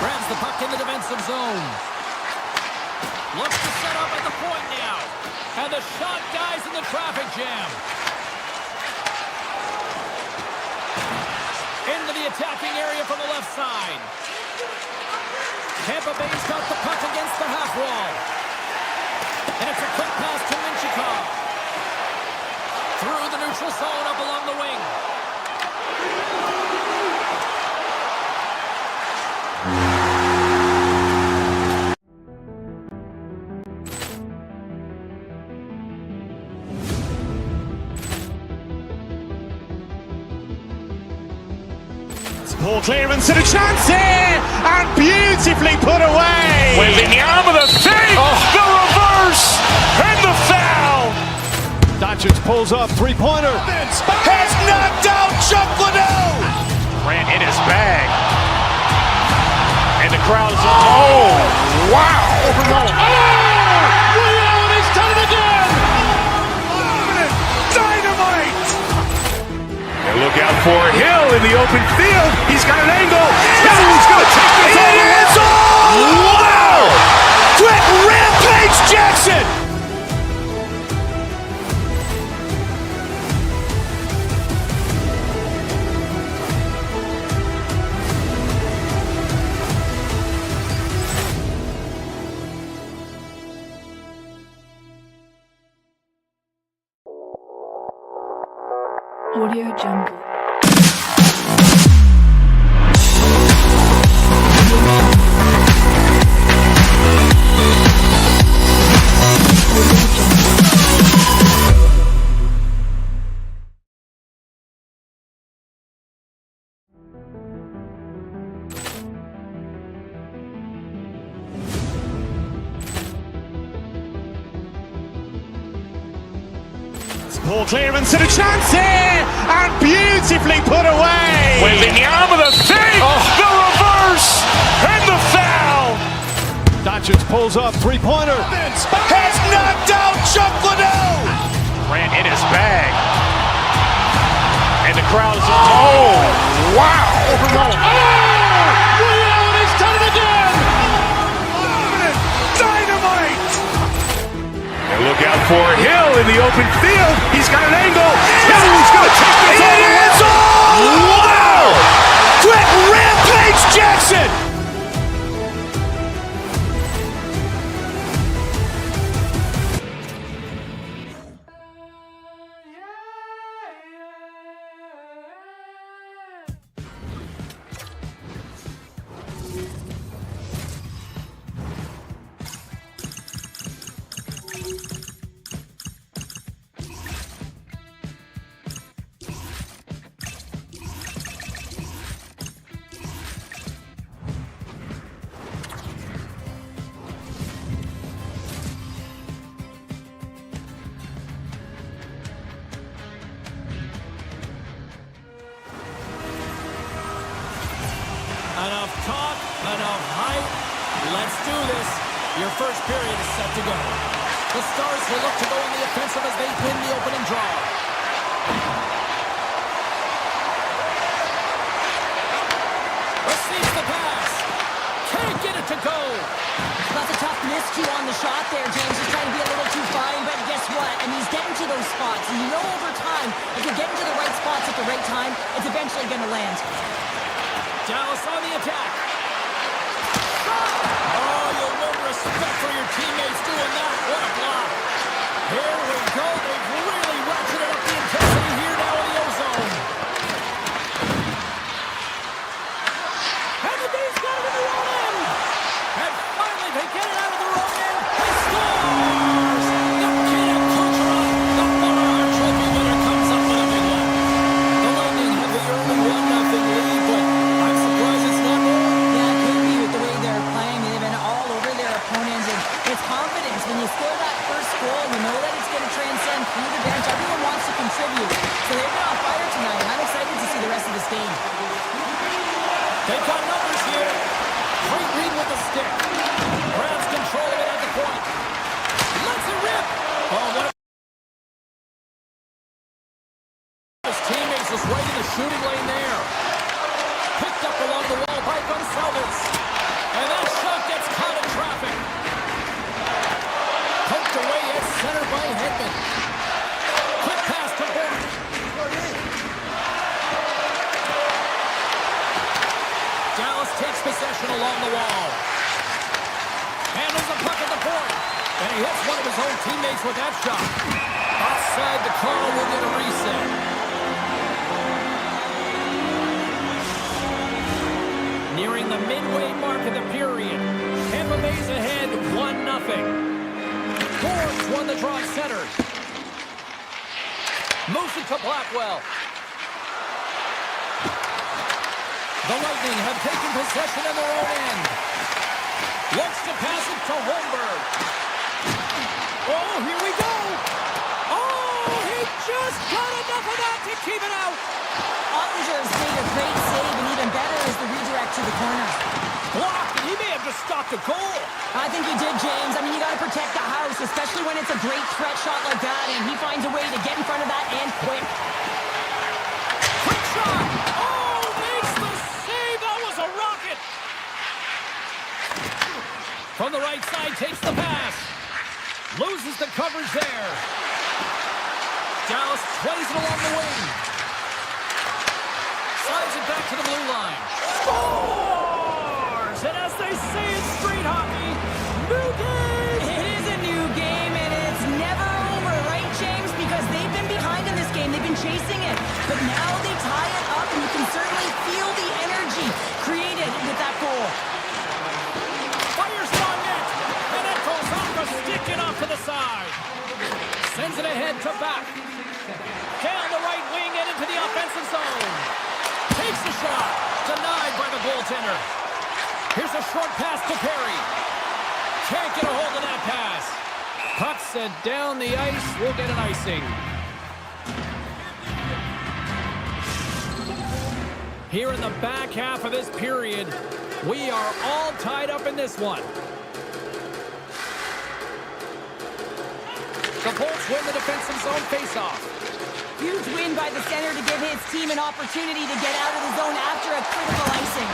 Speaker 3: Grabs the puck in the defensive zone. Looks to set up at the point now. And the shot dies in the traffic jam. Into the attacking area from the left side. Tampa Bay's got the puck against the half wall. And it's a quick pass to Minchikov. Through the neutral zone up along the wing.
Speaker 1: Ball clearance and a chance here, and beautifully put away. pulls up, three-pointer.
Speaker 2: Has knocked out Chuck Liddell. Grant in his bag. And the crowd is, oh, wow.
Speaker 6: Ray Allen has done it again!
Speaker 2: Dynamite. And look out for Hill in the open field. He's got an angle. Hill's going to take this all the way. Wow. Quick Rampage Jackson.
Speaker 7: Audio Jungle.
Speaker 1: Ball clearance and a chance here, and beautifully put away.
Speaker 2: With the arm of the fake, the reverse, and the foul.
Speaker 1: Doncic pulls up, three-pointer.
Speaker 2: Has knocked out Chuck Liddell. Grant in his bag. And the crowd is, oh, wow.
Speaker 6: Ray Allen has done it again!
Speaker 2: Dynamite. And look out for Hill in the open field. He's got an angle. Hill's going to take this all the way. Wow. Quick Rampage Jackson.
Speaker 3: Enough talk, enough hype. Let's do this. Your first period is set to go. The Stars will look to go on the offensive as they win the opening draw. Receives the pass. Can't get it to go.
Speaker 5: That's a tough miscue on the shot there. James is trying to be a little too fine, but guess what? And he's getting to those spots. And you know over time, if you're getting to the right spots at the right time, it's eventually going to land.
Speaker 3: Dallas on the attack. Oh, you'll win respect for your teammates doing that. What a block. Here we go. They've really ratcheted up the intensity here now in the ozone. And the D's got it in their own end. And finally they get it out of their own end. He scores! The kid at Kucherov, the Far Trophy winner, comes up with a big one. The Lightning have the early 1-0 lead, but I'm surprised it's not more.
Speaker 5: Yeah, it could be with the way they're playing. They've been all over their opponents, and it's confidence. When you score that first goal, you know that it's going to transcend through the bench. Everyone wants to contribute. So they've been on fire tonight, and I'm excited to see the rest of this game.
Speaker 3: They've got numbers here. Great read with the stick. Grabs control of it at the point. Lets it rip. Oh, what his teammates just right in the shooting lane there. Picked up along the wall by Gonsalves. And that shot gets caught in traffic. Poked away at center by Hedman. Quick pass to Bourne. Dallas takes possession along the wall. Handles the puck at the point. And he hits one of his own teammates with that shot. Offside, the call will get a reset. Nearing the midway mark of the period. Tampa Bay's ahead 1-0. Forbes won the draw center. Moves it to Blackwell. The Lightning have taken possession in their own end. Looks to pass it to Holmberg. Oh, here we go. Oh, he just
Speaker 5: corner.
Speaker 3: Blocked, and he may have just stopped a goal.
Speaker 5: I think he did, James. I mean, you got to protect the house, especially when it's a great threat shot like that, and he finds a way to get in front of that and quick.
Speaker 3: Quick shot! Oh, makes the save! That was a rocket! From the right side, takes the pass. Loses the coverage there. Dallas plays it along the wing. Slides it back to the blue line. Scores! And as they say in street hockey, new game!
Speaker 5: It is a new game, and it's never over, right, James? Because they've been behind in this game. They've been chasing it. But now they tie it up, and you can certainly feel the energy created with that goal.
Speaker 3: Fires it on net. And it goes off the stick and off to the side. Sends it ahead to back. Down the right wing and into the offensive zone. Takes the shot. Denied by the goaltender. Here's a short pass to Perry. Can't get a hold of that pass. Puck sent down the ice. We'll get an icing. Here in the back half of this period, we are all tied up in this one. The Bolts win the defensive zone faceoff.
Speaker 5: Huge win by the center to give his team an opportunity to get out of the zone after a critical icing.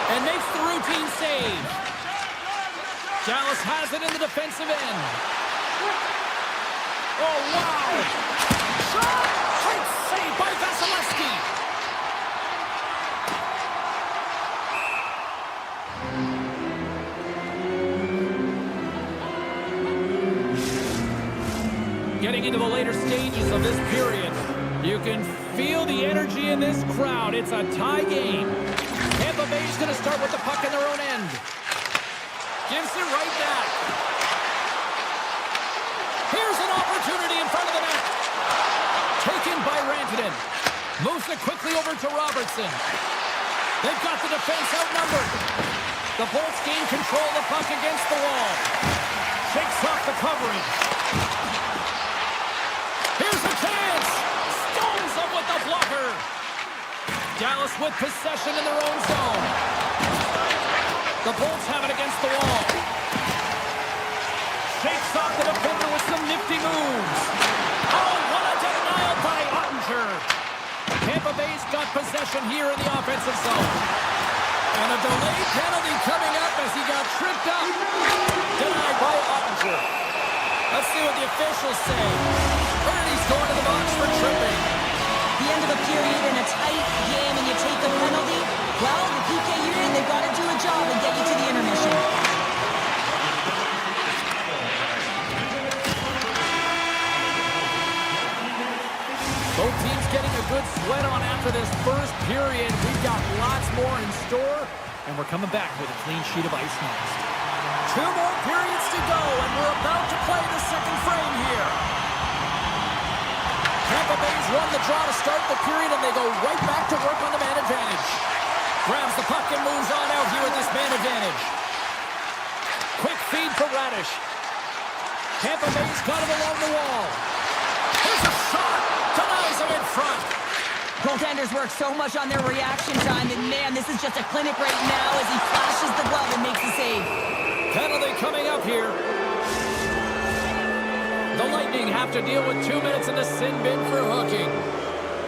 Speaker 3: And makes the routine save. Dallas has it in the defensive end. Oh, wow! Shot! Great save by Vasilevsky. Getting into the later stages of this period, you can feel the energy in this crowd. It's a tie game. Tampa Bay's going to start with the puck in their own end. Gives it right back. Here's an opportunity in front of the net. Taken by Rantanen. Moves it quickly over to Robertson. They've got the defense outnumbered. The Bolts gain control of the puck against the wall. Shakes off the coverage. Here's a chance! Stones up with the blocker! Dallas with possession in their own zone. The Bolts have it against the wall. Shakes off the defender with some nifty moves. Oh, what a denial by Ottinger! Tampa Bay's got possession here in the offensive zone. And a delayed penalty coming up as he got tripped up. Denied by Ottinger. Let's see what the officials say. He's going to the box for tripping.
Speaker 5: The end of the period in a tight game and you take the penalty. Well, the PK unit, they've got to do a job and get you to the intermission.
Speaker 3: Both teams getting a good sweat on after this first period. We've got lots more in store, and we're coming back with a clean sheet of ice next. 2 more periods to go, and we're about to play the second frame here. Tampa Bay's won the draw to start the period, and they go right back to work on the man advantage. Grabs the puck and moves on out here with this man advantage. Quick feed for Radish. Tampa Bay's got him along the wall. Here's a shot. Denies him in front.
Speaker 5: Goaltenders work so much on their reaction time, and man, this is just a clinic right now as he flashes the glove and makes the save.
Speaker 3: Penalty coming up here. The Lightning have to deal with 2 minutes in the sin bin for hooking.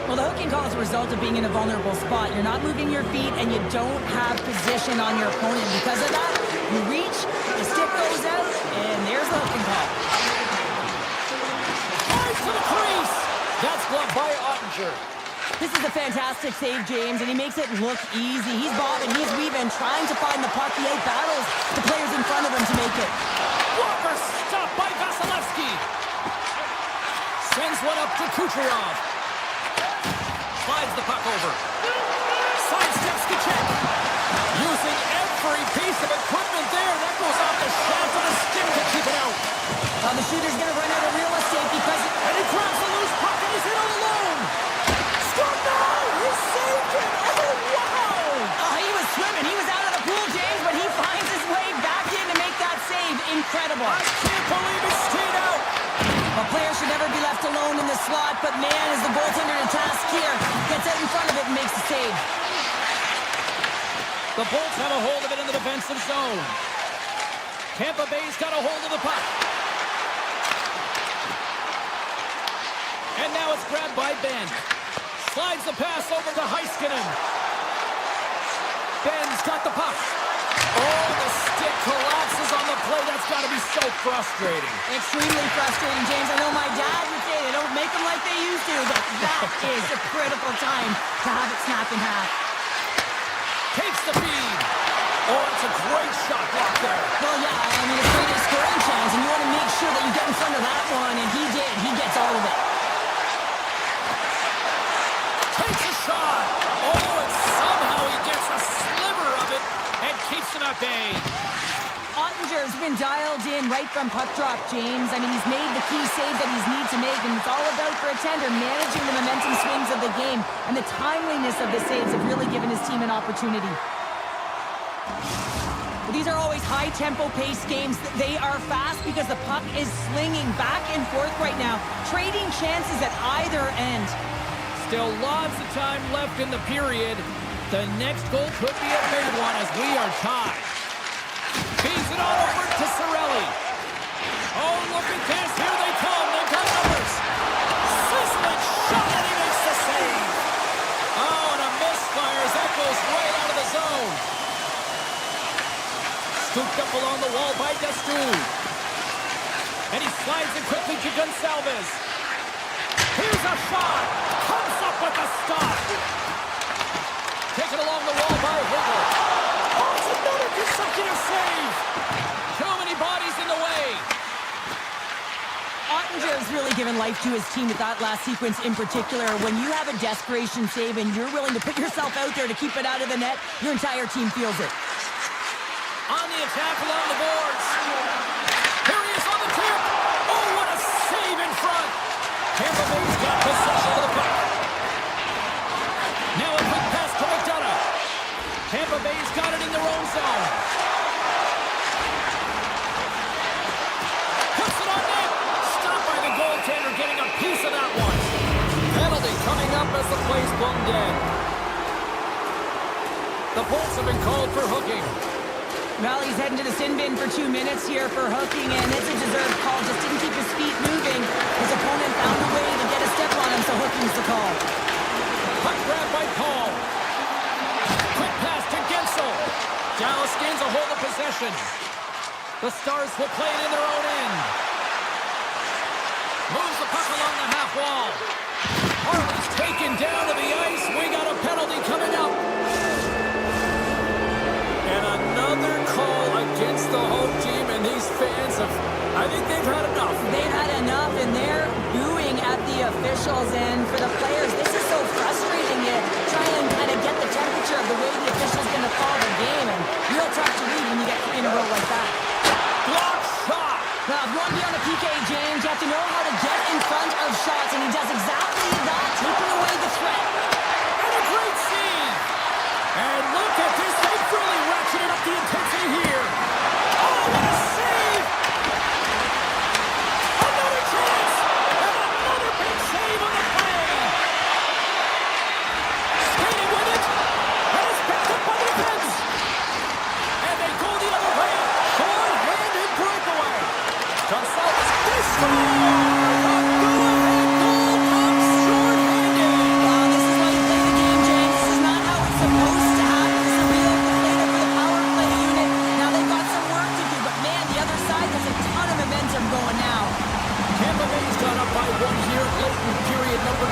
Speaker 5: Well, the hooking call is a result of being in a vulnerable spot. You're not moving your feet, and you don't have position on your opponent. Because of that, you reach, the stick goes out, and there's the hooking call.
Speaker 3: Drives to the crease. That's gloved by Ottinger.
Speaker 5: This is a fantastic save, James, and he makes it look easy. He's bobbing, he's weaving, trying to find the puck. He out-battles the players in front of him to make it.
Speaker 3: Walker stopped by Vasilevsky. Sends one up to Kucherov. Slides the puck over. Sidesteps Tkachuk. Using every piece of equipment there. That goes off the shaft of the stick to keep it out.
Speaker 5: The shooter's going to run out of real estate because...
Speaker 3: And he grabs the loose puck and he's in all alone. Scored now! He saved it! Oh, wow!
Speaker 5: He was swimming. He was out of the pool, James, but he finds his way back in to make that save. Incredible.
Speaker 3: I can't believe he stayed out.
Speaker 5: A player should never be left alone in the slot, but man, as the goaltender to task here, gets out in front of it and makes the save.
Speaker 3: The Bolts have a hold of it in the defensive zone. Tampa Bay's got a hold of the puck. And now it's grabbed by Ben. Slides the pass over to Heiskanen. Ben's got the puck. Oh, the stick collapses on the play. That's got to be so frustrating.
Speaker 5: Extremely frustrating, James. I know my dad would say they don't make them like they used to, but that is a critical time to have it snapped in half.
Speaker 3: Takes the feed. Oh, it's a great shot block there.
Speaker 5: Well, yeah, I mean, it's great scoring chance, and you want to make sure that you get in front of that one, and he did. He gets all of it.
Speaker 3: Takes a shot. Oh, and somehow he gets a sliver of it and keeps it at bay.
Speaker 5: Ottinger's been dialed in right from puck drop, James. I mean, he's made the key save that he's need to make, and it's all about for a tender managing the momentum swings of the game, and the timeliness of the saves have really given his team an opportunity. Well, these are always high-tempo pace games. They are fast because the puck is slinging back and forth right now, trading chances at either end.
Speaker 3: Still lots of time left in the period. The next goal could be a big one as we are tied. Feeds it all over to Cirelli. Oh, look at this. Here they come. They've got numbers. Sizzling shot, and he makes the save. Oh, and a misfire as that goes right out of the zone. Scooped up along the wall by Destoux. And he slides it quickly to Gonsalves. Here's a shot. Comes up with a stop. Taken along the wall by Higgle. Oh, it's another consecutive save. Too many bodies in the way.
Speaker 5: Ottinger's really given life to his team with that last sequence in particular. When you have a desperation save and you're willing to put yourself out there to keep it out of the net, your entire team feels it.
Speaker 3: On the attack along the boards. Here he is on the tip. Oh, what a save in front. Tampa Bay's got possession of the puck. Now a quick pass to McDonough. Tampa Bay's got it in their own zone. Puts it on net. Stopped by the goaltender, getting a piece of that one. Penalty coming up as the play's blown dead. The Bolts have been called for hooking.
Speaker 5: Well, he's heading to the sin bin for 2 minutes here for hooking, and it's a deserved call. Just didn't keep his feet moving. His opponent found a way to get a step on him, so hooking's the call.
Speaker 3: Puck grab by Paul. Quick pass to Gensel. Dallas gains a hold of possession. The Stars will play it in their own end. Moves the puck along the half wall. Hartley's taken down to the ice. We got a penalty coming up. And another call against the home team, and these fans I think they've had enough.
Speaker 5: They've had enough, and they're booing at the officials. And for the players, this is so frustrating. You try and kind of get the temperature of the way the official's going to call the game, and real tough to read when you get in a row like that.
Speaker 3: Block shot.
Speaker 5: Well, if you want to be on a PK, James, you have to know how to get in front of shots, and he does exactly that, taking away the threat.
Speaker 3: And a great save. And look at this. They've really ratcheted up the intensity here. Oh, what a save. Another chance. And another big save on the play. Skating with it. And it's picked up by the defense. And they go the other way. Short-handed breakaway. Gonsalves. They score.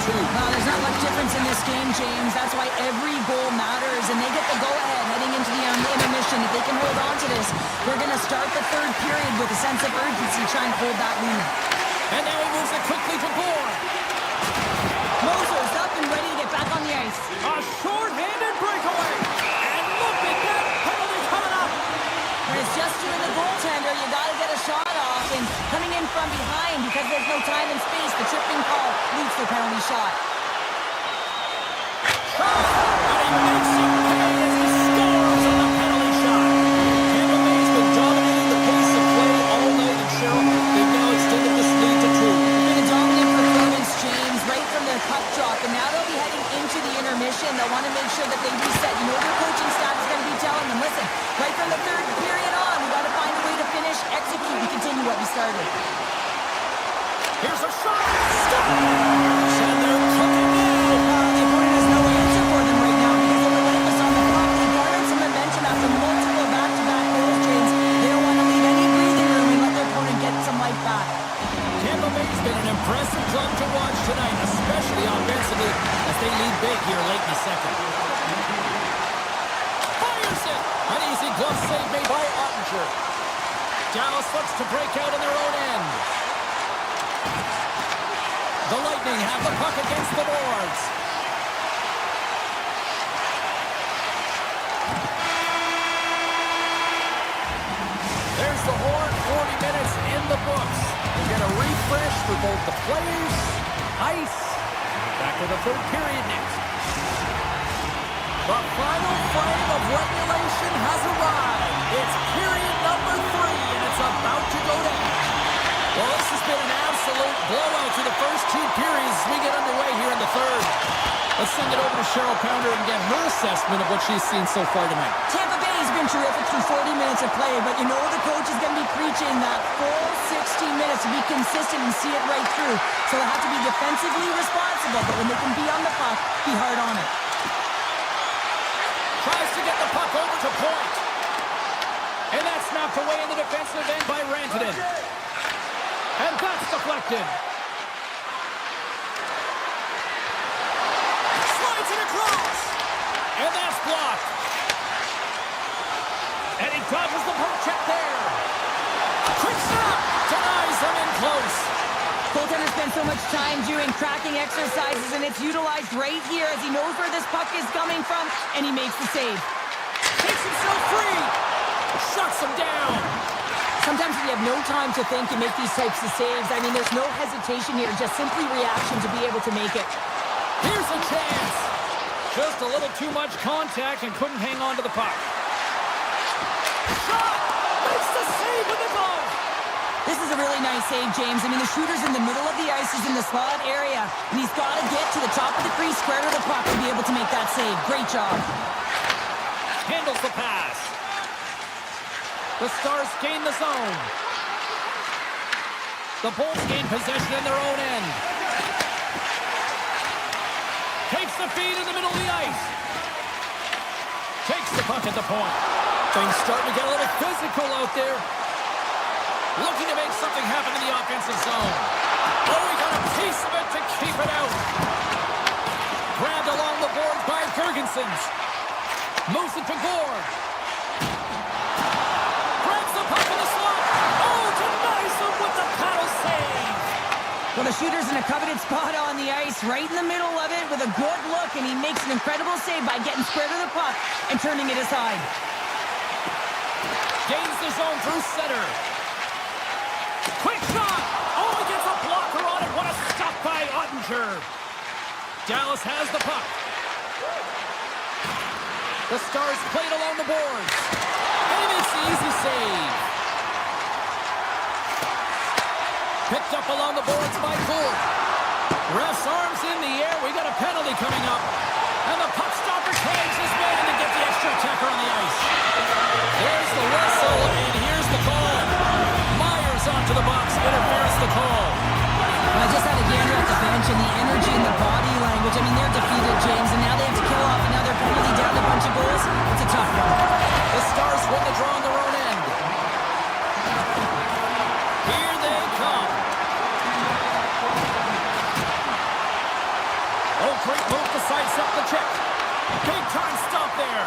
Speaker 5: There's not much difference in this game, James. That's why every goal matters, and they get the go-ahead heading into the intermission. If they can hold on to this, they're going to start the third period with a sense of urgency, try and hold that lead.
Speaker 3: And now he moves it quickly to Gore.
Speaker 5: Moser's up and ready to get back on the ice.
Speaker 3: A short-handed breakaway. And look at that penalty coming up.
Speaker 5: When it's just you and the goaltender, you got to get a shot off, and coming in from behind because there's no time and space, the tripping call leads to a penalty shot.
Speaker 3: And he makes it pay as he scores on the penalty shot. Tampa Bay's been dominating the pace of play all night, and Cheryl, they've now extended this lead to 2.
Speaker 5: Been a dominant performance, James, right from the puck drop, and now they'll be heading into the intermission. They'll want to make sure that they reset. You know what their coaching staff is going to be telling started.
Speaker 3: Here's a shot. Scores! And they're cooking now.
Speaker 5: The opponent has no answer for them right now because they're relentless on the puck. They garnered some momentum after multiple back-to-back goals, James. They don't want to leave any breathing room and let their opponent get some life back.
Speaker 3: Tampa Bay's been an impressive club to watch tonight, especially offensively, as they lead big here late in the second. Fires it! An easy glove save made by Ottinger. Dallas looks to break out in their own end. The Lightning have the puck against the boards. There's the horn, 40 minutes in the books. We get a refresh for both the players, ice, and back to the third period next. The final frame of regulation has arrived. It's period number 3, and it's about to go down. Well, this has been an absolute blowout through the first 2 periods as we get underway here in the third. Let's send it over to Cheryl Pounder and get her assessment of what she's seen so far tonight.
Speaker 5: Tampa Bay has been terrific through 40 minutes of play, but you know the coach is going to be preaching that full 60 minutes to be consistent and see it right through. So they have to be defensively responsible, but when they can be on the puck, be hard on it.
Speaker 3: Tries to get the puck over to point. And that's knocked away in the defensive end by Rantanen. And that's deflected. Slides it across. And that's blocked. And he dodges the poke check there. Quick stop. Denies them in close.
Speaker 5: Goaltender spends so much time doing cracking exercises, and it's utilized right here as he knows where this puck is coming from, and he makes the save.
Speaker 3: Takes himself free. Shuts him down.
Speaker 5: Sometimes when you have no time to think, you make these types of saves. I mean, there's no hesitation here, just simply reaction to be able to make it.
Speaker 3: Here's a chance. Just a little too much contact and couldn't hang on to the puck. Shot! Makes the save with the glove.
Speaker 5: This is a really nice save, James. I mean, the shooter's in the middle of the ice. He's in the slot area, and he's got to get to the top of the crease, square to the puck to be able to make that save. Great job.
Speaker 3: Handles the pass. The Stars gain the zone. The Bolts gain possession in their own end. Takes the feed in the middle of the ice. Takes the puck at the point. Things starting to get a little physical out there. Looking to make something happen in the offensive zone. Oh, he got a piece of it to keep it out. Grabbed along the boards by Gergensons. Moves it to Gore. Grabs the puck in the slot. Oh, denies him with the paddle save.
Speaker 5: Well, the shooter's in a coveted spot on the ice, right in the middle of it with a good look, and he makes an incredible save by getting square to the puck and turning it aside.
Speaker 3: Gains the zone through center. Quick shot! Oh, he gets a blocker on it. What a stop by Ottinger. Dallas has the puck. The Stars played along the boards. And he makes the easy save. Picked up along the boards by Gould. Ref's arms in the air. We got a penalty coming up. And the puck stopper tags his man to get the extra attacker on the ice. There's the whistle, and here's the call. Myers onto the box, interference the call.
Speaker 5: I just had a gander at the bench, and the energy and the body language. I mean, they're defeated, James, and now they have to kill off another penalty down a bunch of goals. It's a tough one.
Speaker 3: The Stars win the draw on their own end. Here they come. Oh, great move to sidestep the check. Big time stop there.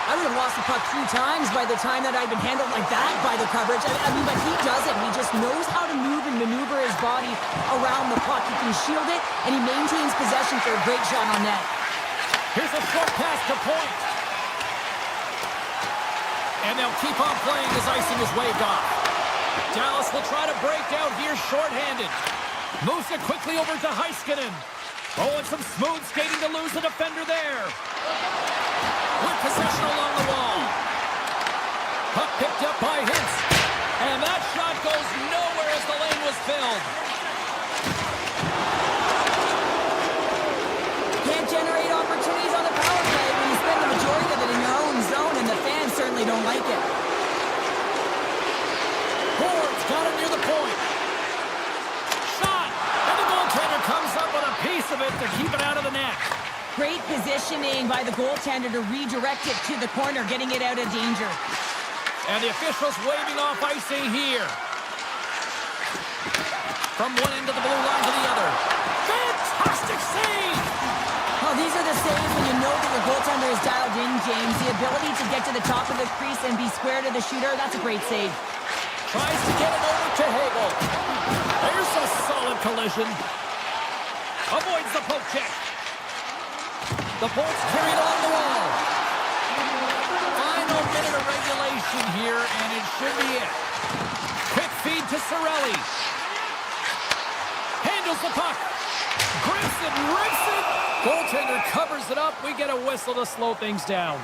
Speaker 5: I would have lost the puck 3 times by the time that I'd been handled like that by the coverage. I mean, but he doesn't. He just knows how to move and maneuver his body around the puck. He can shield it, and he maintains possession for a great shot on net.
Speaker 3: Here's a short pass to point. And they'll keep on playing as icing is waved off. Dallas will try to break out here shorthanded. Moves it quickly over to Heiskanen. Oh, and some smooth skating to lose the defender there. With possession along the wall. Puck picked up by Hintz. And that shot goes nowhere as the lane was filled.
Speaker 5: Can't generate opportunities on the power play when you spend the majority of it in your own zone, and the fans certainly don't like it.
Speaker 3: Boards He's got it near the point. Shot! And the goaltender comes up with a piece of it to keep it out of the net.
Speaker 5: Great positioning by the goaltender to redirect it to the corner, getting it out of danger.
Speaker 3: And the officials waving off icing here. From one end of the blue line to the other. Fantastic save!
Speaker 5: Well, these are the saves when you know that your goaltender is dialed in, James. The ability to get to the top of the crease and be square to the shooter, that's a great save.
Speaker 3: Tries to get it over to Hagel. There's a solid collision. Avoids the poke check. The point's carried along the wall. Final minute of regulation here, and it should be it. Quick feed to Cirelli. Handles the puck. Grips it, rips it. Goaltender covers it up. We get a whistle to slow things down.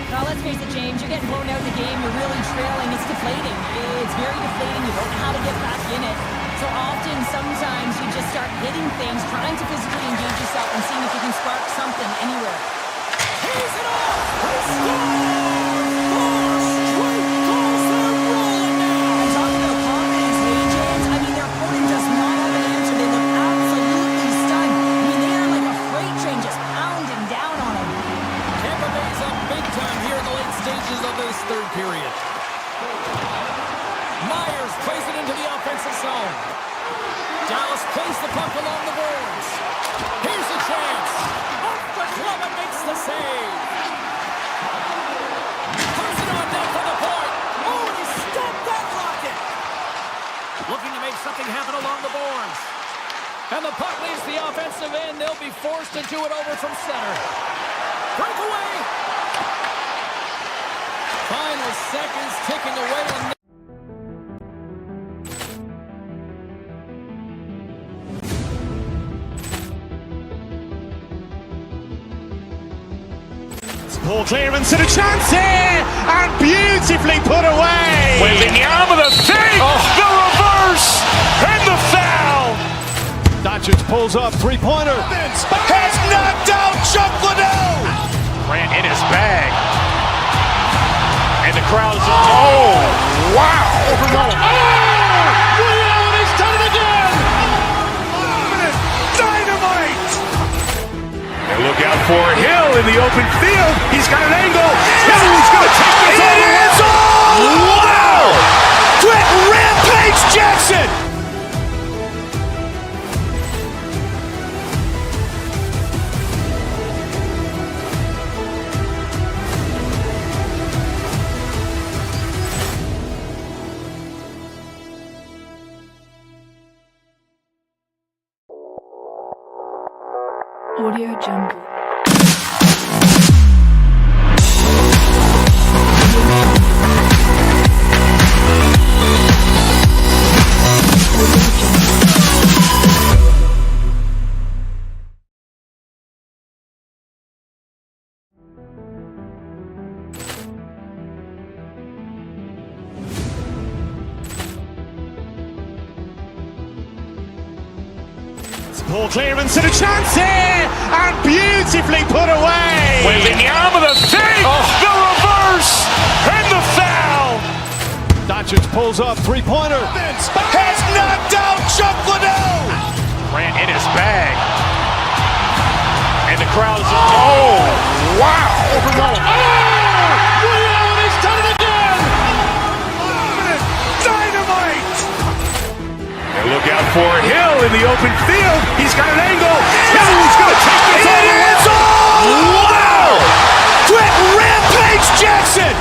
Speaker 5: Now, let's face it, James, you're getting blown out in the game. You're really trailing. It's deflating. It's very deflating. You don't know how to get back in it. So often, sometimes you just start hitting things, trying to physically engage yourself and seeing if you can spark something anywhere.
Speaker 3: He's it off! He scores! 4 straight goals. They're rolling now!
Speaker 5: And talking about confidence, hey, James, I mean, their opponent does not have an answer. They look absolutely stunned. I mean, they are like a freight train just pounding down on them.
Speaker 3: Tampa Bay's up big time here in the late stages of this third period. Myers plays it into the offensive zone. Dallas plays the puck along the boards. Here's a chance. Off the glove and makes the save. Puts it on net for the point. Oh, and he stopped that rocket. Looking to make something happen along the boards. And the puck leaves the offensive end. They'll be forced to do it over from center. Breakaway. Final seconds ticking away. And
Speaker 1: Ball clearance and a chance here, and beautifully put away.
Speaker 2: Waving the arm of the fake, the reverse, and the foul.
Speaker 6: Doncic pulls up, three-pointer.
Speaker 2: Has knocked out Chuck Liddell. Grant in his bag. And the crowd is, oh, wow.
Speaker 6: He's done it again.
Speaker 2: Dynamite. And look out for Hill in the open field. He's got an angle. He's going to take this all the way. Wow. Quick Rampage Jackson.
Speaker 7: Audio Jungle.
Speaker 1: Ball clearance and a chance here, and beautifully put away.
Speaker 2: Waving the arm of the fake, the reverse, and the foul.
Speaker 6: Doncic pulls up, three-pointer.
Speaker 2: Has knocked out Chuck Liddell. Grant in his bag. And the crowd is, oh, wow.
Speaker 6: He's done it again.
Speaker 2: Dynamite. And look out for Hill in the open field. He's got an angle. He's going to take this all the way. Wow. Quick Rampage Jackson.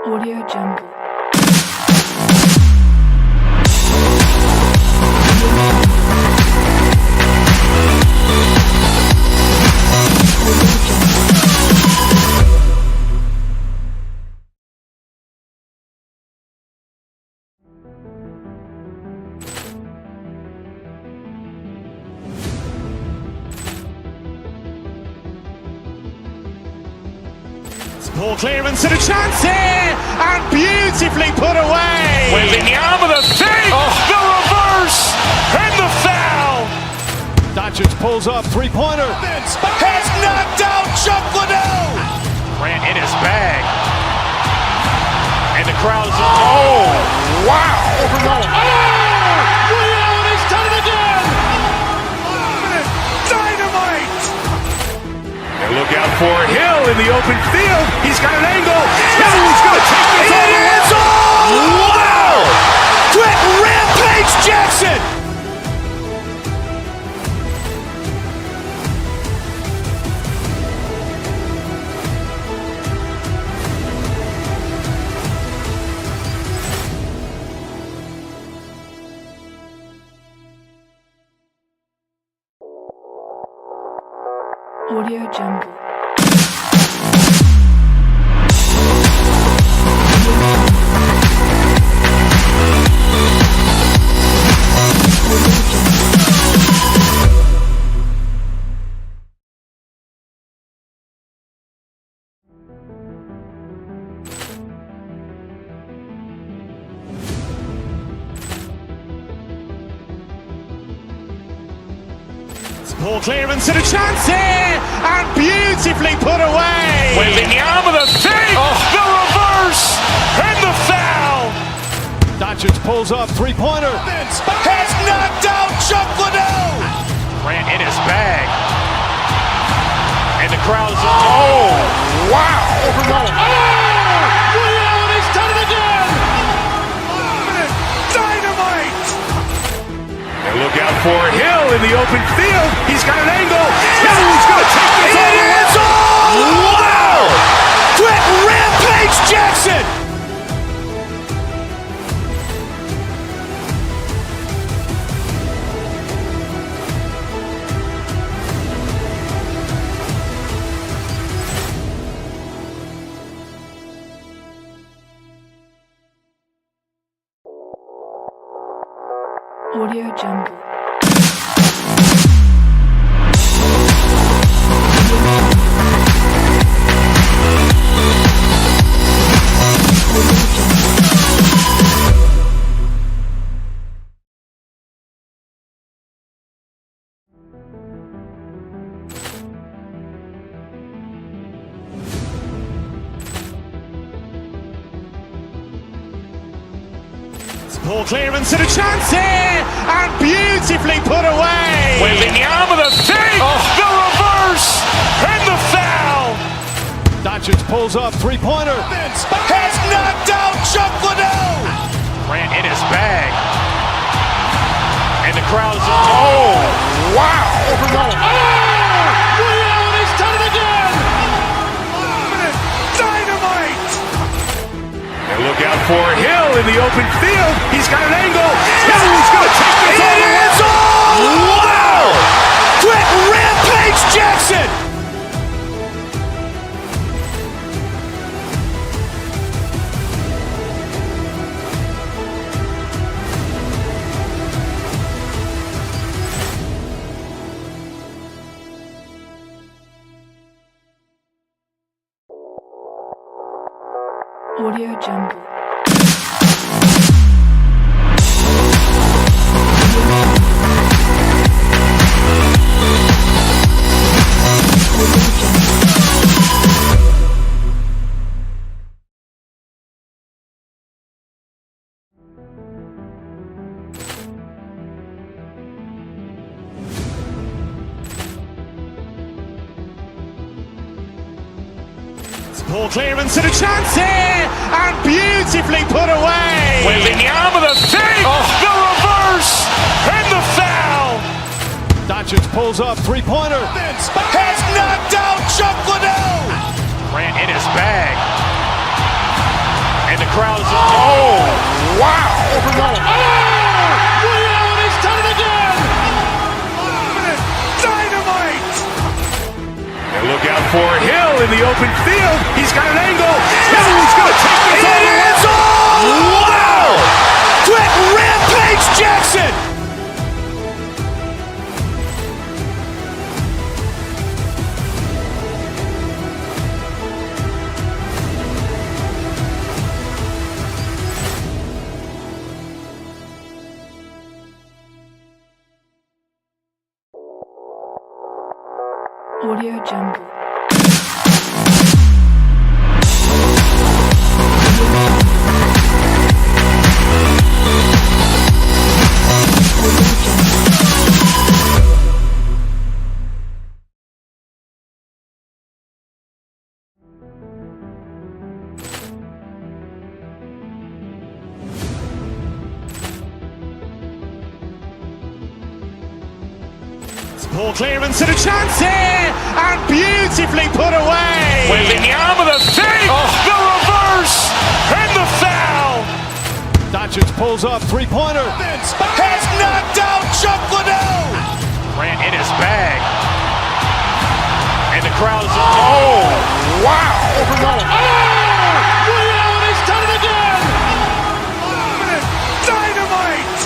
Speaker 7: Audio Jungle.
Speaker 1: Ball clearance and a chance here, and beautifully put away.
Speaker 2: Wembanyama the save, the reverse, and the foul.
Speaker 6: Doncic pulls up, three-pointer.
Speaker 2: Has knocked out Chuck Liddell. Grant in his bag. And the crowd is, oh, wow.
Speaker 6: Ray Allen has done it again.
Speaker 2: Dynamite. And look out for Hill in the open field. He's got an angle. He's going to take this all the way. Wow. Quick Rampage Jackson.
Speaker 7: Audio Jungle.
Speaker 1: Ball clearance and a chance here, and beautifully put away.
Speaker 2: Wembanyama the save, the reverse, and the foul.
Speaker 6: Doncic pulls up, three-pointer.
Speaker 2: Has knocked out Chuck Liddell. Grant in his bag. And the crowd is, oh, wow.
Speaker 6: Ray Allen has done it again.
Speaker 2: Dynamite. And look out for Hill in the open field. He's got an angle. He's going to take this all the way. Wow. Quick Rampage Jackson.
Speaker 7: Audio Jungle.
Speaker 1: Ball clearance and a chance here, and beautifully put away.
Speaker 2: Wembanyama the save, the reverse, and the foul.
Speaker 6: Doncic pulls up, three-pointer.
Speaker 2: Has knocked out Chuck Liddell. Grant in his bag. And the crowd is, oh, wow.
Speaker 6: Ray Allen has done it again.
Speaker 2: Dynamite. And look out for Hill in the open field. He's got an angle. He's going to take this all the way. Wow. Quick Rampage Jackson.
Speaker 7: Audio Jungle.
Speaker 1: Ball clearance and a chance here, and beautifully put away.
Speaker 2: Wembanyama the save, the reverse, and the foul.
Speaker 6: Doncic pulls up, three-pointer.
Speaker 2: Has knocked out Chuck Liddell. Grant in his bag. And the crowd is, oh, wow.
Speaker 6: Ray Allen has done it again.
Speaker 2: Dynamite. And look out for Hill in the open field. He's got an angle. He's going to take this all the way. Wow. Quick Rampage Jackson.
Speaker 7: Audio Jungle.
Speaker 1: Ball clearance and a chance here, and beautifully put away.
Speaker 2: With the arm of the fake, the reverse, and the foul.
Speaker 6: Doncic pulls up, three-pointer.
Speaker 2: Has knocked out Chuck Liddell. Grant in his bag. And the crowd is, oh, wow.
Speaker 6: Liddell, he's done it again.
Speaker 2: Dynamite.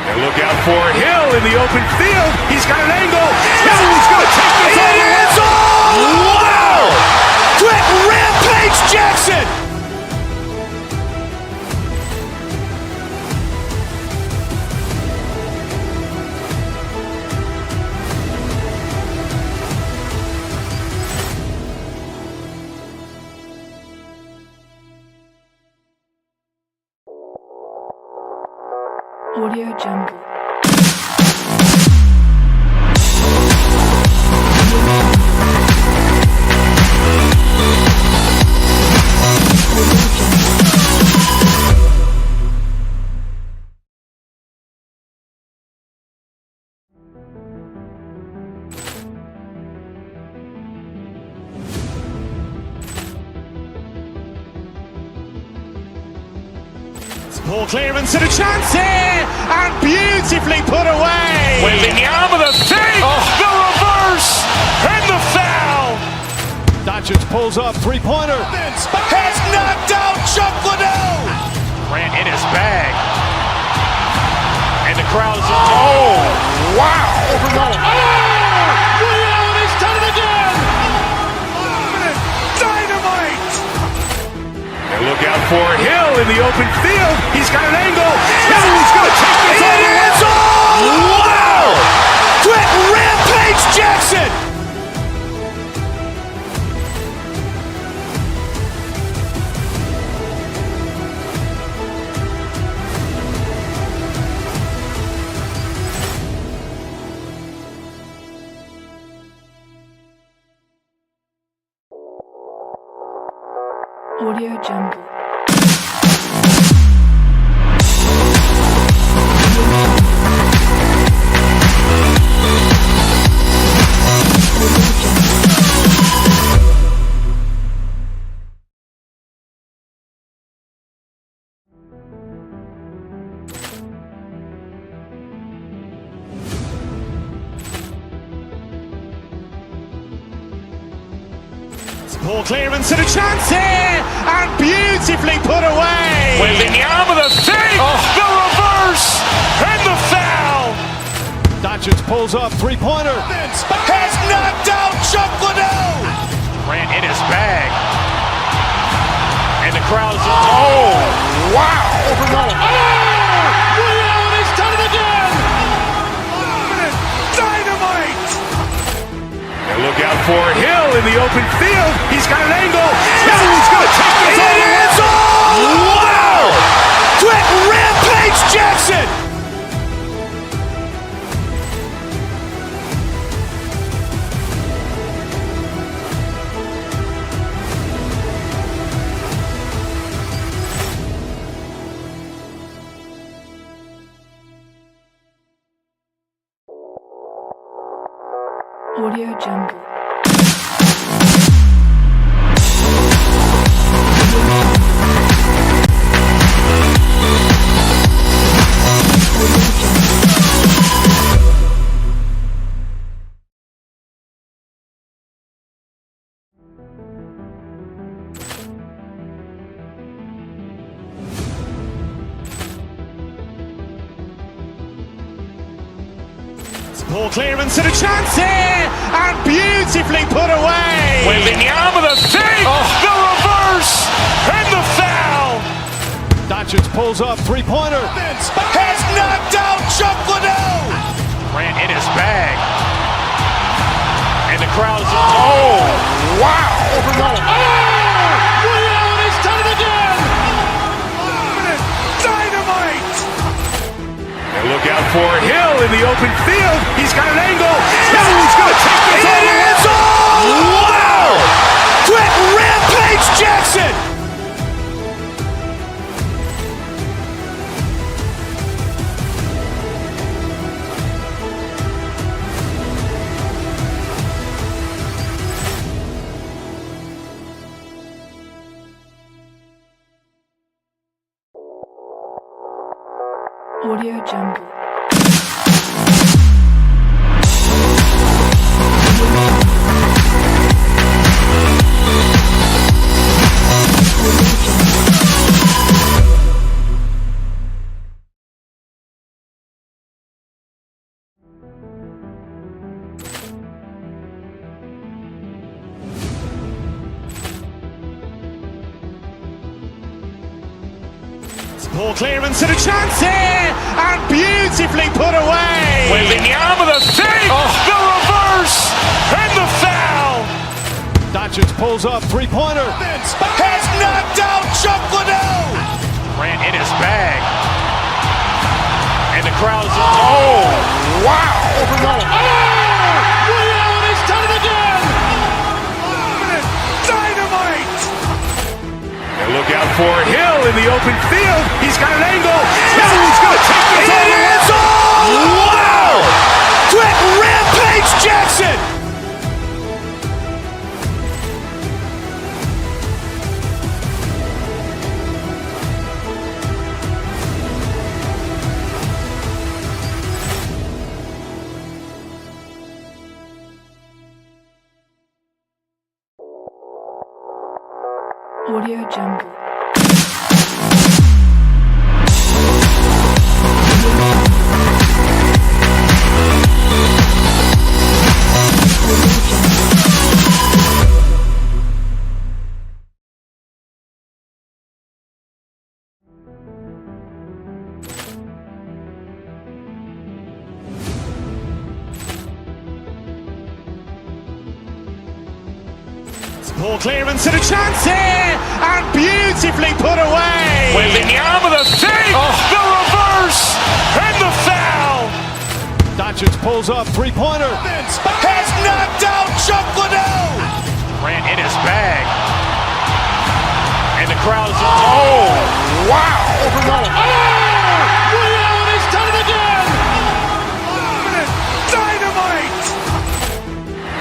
Speaker 2: And look out for Hill in the open field. He's got an angle. Hill is going to take this all the way. Wow! Quick rampage Jackson.
Speaker 7: Audio Jungle.
Speaker 1: Ball clearance and a chance here, and beautifully put away.
Speaker 2: With the arm of the fake, the reverse, and the foul.
Speaker 6: Doncic pulls up, three-pointer.
Speaker 2: Has knocked out Chuck Liddell. Grant in his bag. And the crowd is, oh, wow.
Speaker 6: Liddell, he's done it again.
Speaker 2: Dynamite. And look out for Hill in the open field. He's got an angle. Hill is going to take this all the way. Wow. Quick rampage Jackson.
Speaker 7: Audio Jungle.
Speaker 1: Ball clearance and a chance here, and beautifully put away.
Speaker 2: With the arm of the fake, the reverse, and the foul.
Speaker 6: Doncic pulls up, three-pointer.
Speaker 2: Has knocked out Chuck Liddell. Grant in his bag. And the crowd is, oh, wow.
Speaker 6: Liddell, he's done it again.
Speaker 2: Dynamite. And look out for Hill in the open field. He's got an angle. Hill is going to take this all the way. Wow. Quick rampage Jackson.
Speaker 7: Audio Jungle.
Speaker 1: Ball clearance and a chance here, and beautifully put away.
Speaker 2: With the arm of the fake, the reverse, and the foul.
Speaker 6: Doncic pulls up, three-pointer.
Speaker 2: Has knocked out Chuck Liddell. Grant in his bag. And the crowd's, oh, wow!
Speaker 6: He's done it again!
Speaker 2: Dynamite! And look out for Hill in the open field. He's got an angle. He's going to take this all the way. Wow! Quick Rampage Jackson!
Speaker 7: Audio Jungle.
Speaker 1: Ball clearance and a chance here, and beautifully put away.
Speaker 2: Waving the arm of the fake, the reverse, and the foul.
Speaker 6: Doncic pulls up, three-pointer.
Speaker 2: Has knocked out Chuck Liddell. Grant in his bag. And the crowd's, oh, wow.
Speaker 6: He's done it again!
Speaker 2: Dynamite! And look out for Hill in the open field. He's got an angle. He's going to take this all the way. Wow! Quick Rampage Jackson!
Speaker 7: Audio Jungle.
Speaker 1: Ball clearance and a chance here, and beautifully put away.
Speaker 2: Waving the arm of the fake, the reverse, and the foul.
Speaker 6: Doncic pulls up, three-pointer.
Speaker 2: Has knocked out Chuck Liddell. Grant in his bag. And the crowd's, oh, wow.
Speaker 6: He's done it again!
Speaker 2: Dynamite!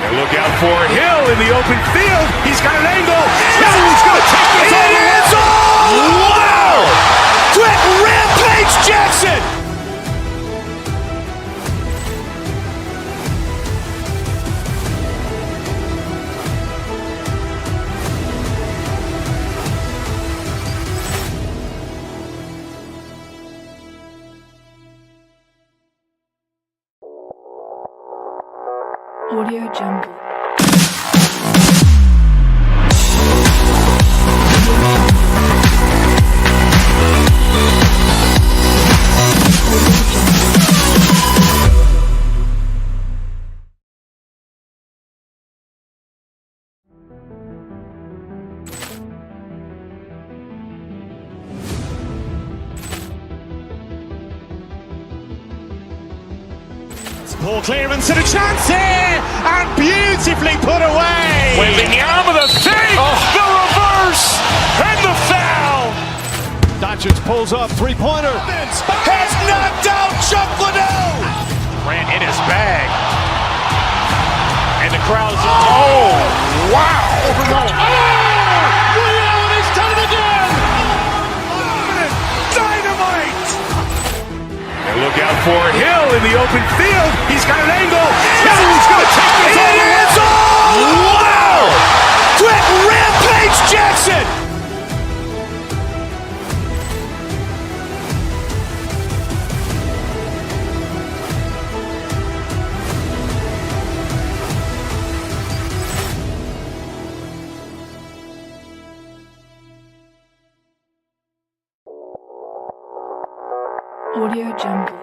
Speaker 2: And look out for Hill in the open field. He's got an angle. He's going to take this all the way. Wow! Quick Rampage Jackson!
Speaker 7: Audio Jungle.
Speaker 1: Ball clearance and a chance here, and beautifully put away.
Speaker 2: Waving the arm of the fake, the reverse, and the foul.
Speaker 6: Doncic pulls up, three-pointer.
Speaker 2: Has knocked out Chuck Liddell. Grant in his bag. And the crowd's, oh, wow.
Speaker 6: He's done it again!
Speaker 2: Dynamite! And look out for Hill in the open field. He's got an angle. He's going to take this all the way. Wow! Quick Rampage Jackson!
Speaker 7: Audio Jungle.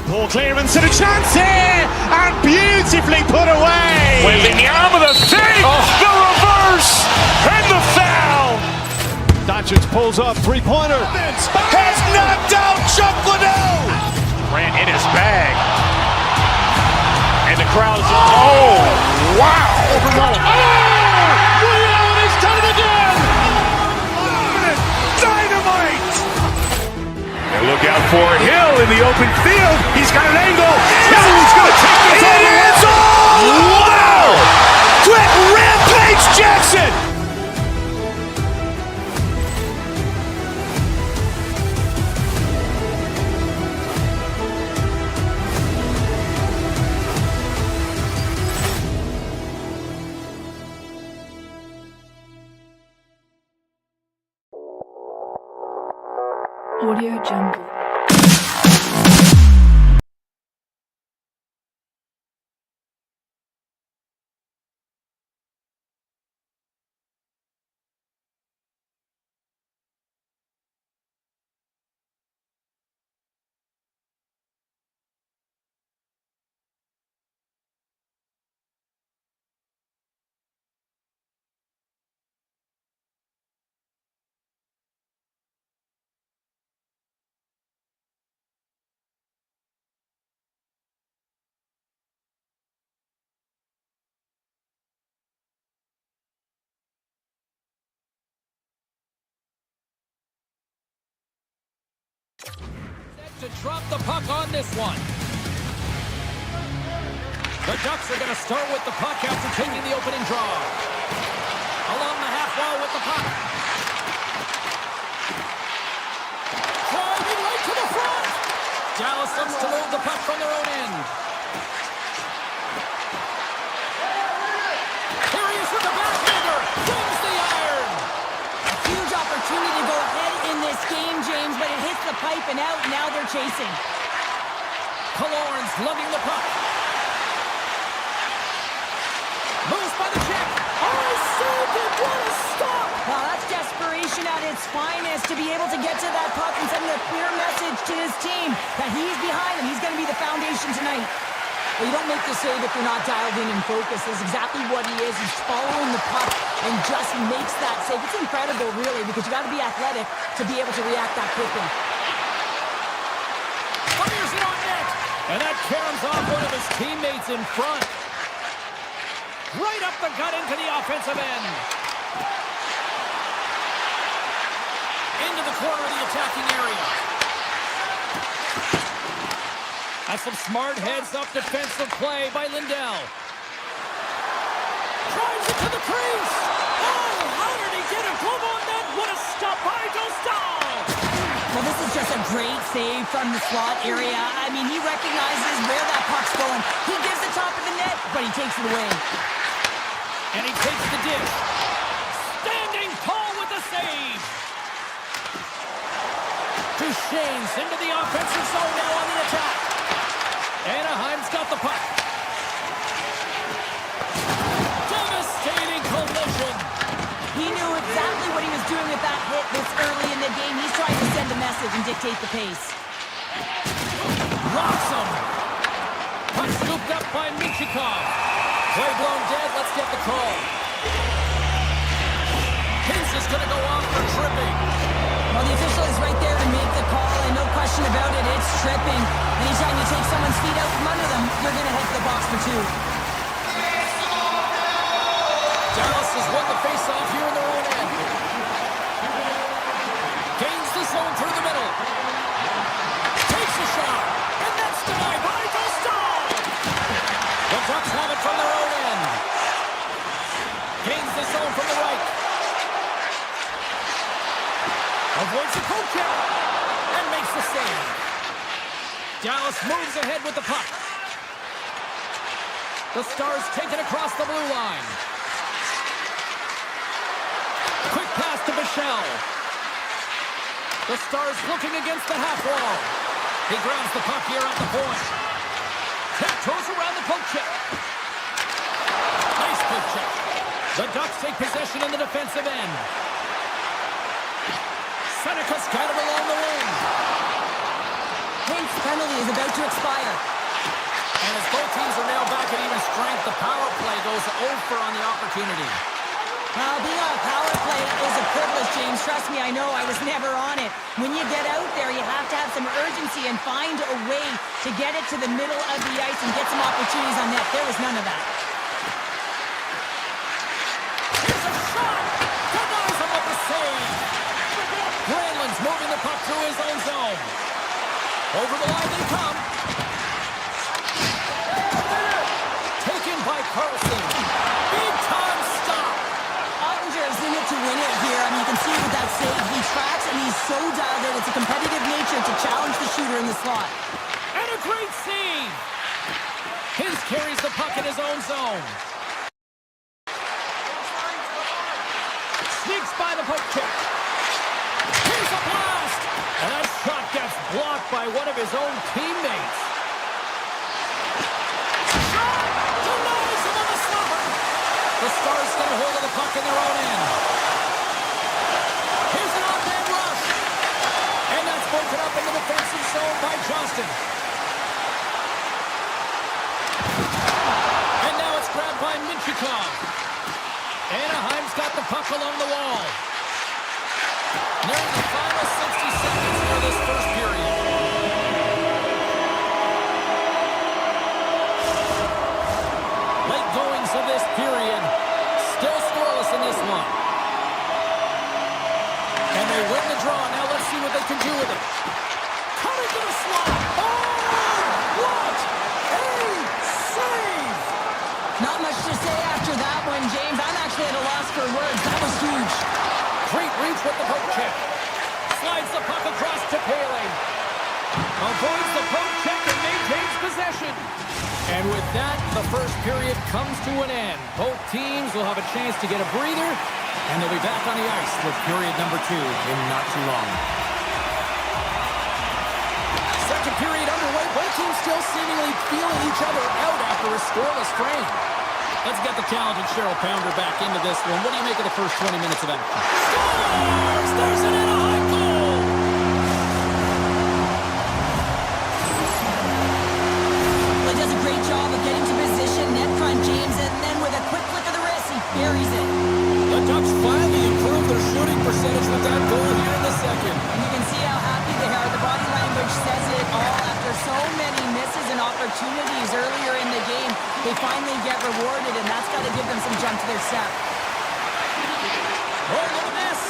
Speaker 1: Ball clearance and a chance here, and beautifully put away.
Speaker 2: Wembanyama the save, the reverse, and the foul.
Speaker 6: Doncic pulls up, three-pointer.
Speaker 2: Has knocked out Chuck Liddell. Ran in his bag. And the crowd is, oh, wow.
Speaker 6: Ray Allen has done it again.
Speaker 2: Dynamite. And look out for Hill in the open field. He's got an angle. Hill's going to take this all the way. Wow. Quick Rampage Jackson.
Speaker 7: Audio Jungle.
Speaker 3: To drop the puck on this one. The Ducks are going to start with the puck after taking the opening draw. Along the half wall with the puck. Driving right to the front. Dallas looks to move the puck from their own end. Here he is with the backhander. Wins the iron.
Speaker 5: A huge opportunity to go ahead in this game, James, but it hits the pipe and out. Now they're chasing.
Speaker 3: Killorn's lugging the puck. Moves by the check. Oh, saved it. What a stop.
Speaker 5: Wow, that's desperation at its finest to be able to get to that puck and send a clear message to his team that he's behind him. He's going to be the foundation tonight.
Speaker 8: Well, you don't make the save if you're not dialed in and focused. That's exactly what he is. He's following the puck and just makes that save. It's incredible, really, because you got to be athletic to be able to react that quickly.
Speaker 3: Fires it on net, and that caroms off one of his teammates in front. Right up the gut into the offensive end. Into the corner of the attacking area. That's some smart heads-up defensive play by Lindell. Drives it to the crease. Oh, how did he get a glove on that? What a stop by Dostal.
Speaker 5: Well, this is just a great save from the slot area. I mean, he recognizes where that puck's going. He gives the top of the net, but he takes it away.
Speaker 3: And he takes the dish. Standing tall with the save. Duchesne's into the offensive zone now on the attack. Anaheim's got the puck. Devastating collision.
Speaker 5: He knew exactly what he was doing with that hit this early in the game. He's trying to send a message and dictate the pace.
Speaker 3: Rocks him. Puck scooped up by Michikov. Play blown dead. Let's get the call. Hintz is going to go off for tripping.
Speaker 5: Well, the official is right there to make the call, and no question about it, it's tripping. Anytime you take someone's feet out from under them, you're going to head to the box for two.
Speaker 3: Dallas has won the faceoff here in their own end. Gains the zone through the middle. Takes a shot, and that's denied by Dostal. The Ducks have it from their own end. Gains the zone from the right. Avoids the poke check and makes the save. Dallas moves ahead with the puck. The Stars take it across the blue line. Quick pass to Bichelle. The Stars looking against the half wall. He grabs the puck here at the point. Tiptoes around the poke check. Nice poke check. The Ducks take possession in the defensive end. Seneca scattered along the wing.
Speaker 5: Hank's penalty is about to expire.
Speaker 3: And as both teams are now back at even strength, the power play goes over on the opportunity.
Speaker 5: Well, being on a power play is a privilege, James. Trust me, I know. I was never on it. When you get out there, you have to have some urgency and find a way to get it to the middle of the ice and get some opportunities on net. There was none of that.
Speaker 3: Here's a shot! Denies him with the save! Granlund's moving the puck through his own zone. Over the line they come. Taken by Carlson. Big time stop!
Speaker 5: Ottinger's in it to win it here. I mean, you can see it with that save. He tracks and he's so dialed in. It's a competitive nature to challenge the shooter in the slot.
Speaker 3: And a great save! His carries the puck in his own zone. Sneaks by the poke check. Here's a blast! And that shot gets blocked by one of his own teammates. Shot! Denies him on the stopper! The Stars get a hold of the puck in their own end. Here's an off-hand rush. And that's broken up in the defensive zone by Johnston. And now it's grabbed by Minchikov. Anaheim's got the puck along the wall. Nearing the final 60 seconds for this first period. Late goings of this period. Still scoreless in this one. And they win the draw. Now let's see what they can do with it. Coming to the slot. Oh, what a save!
Speaker 5: Not much to say after that one, James. I'm actually at a loss for words. That was huge.
Speaker 3: Great reach with the poke check. Slides the puck across to Paley. Avoids the poke check and maintains possession. And with that, the first period comes to an end. Both teams will have a chance to get a breather, and they'll be back on the ice with period number 2 in not too long. Second period underway. Both teams still seemingly feeling each other out after a scoreless frame. Let's get the talented Cheryl Pounder back into this one. What do you make of the first 20 minutes of action? Scores! There's an Anaheim goal!
Speaker 5: Well, he does a great job of getting to position, net front, James, and then with a quick flick of the wrist, he buries it.
Speaker 3: The Ducks finally improved their shooting percentage with that goal here in the second.
Speaker 5: And you can see how happy they are. The body language says it all. After so many misses and opportunities earlier in the game, they finally get rewarded, and that's got to give them some jump to their step.
Speaker 3: Oh, look at this!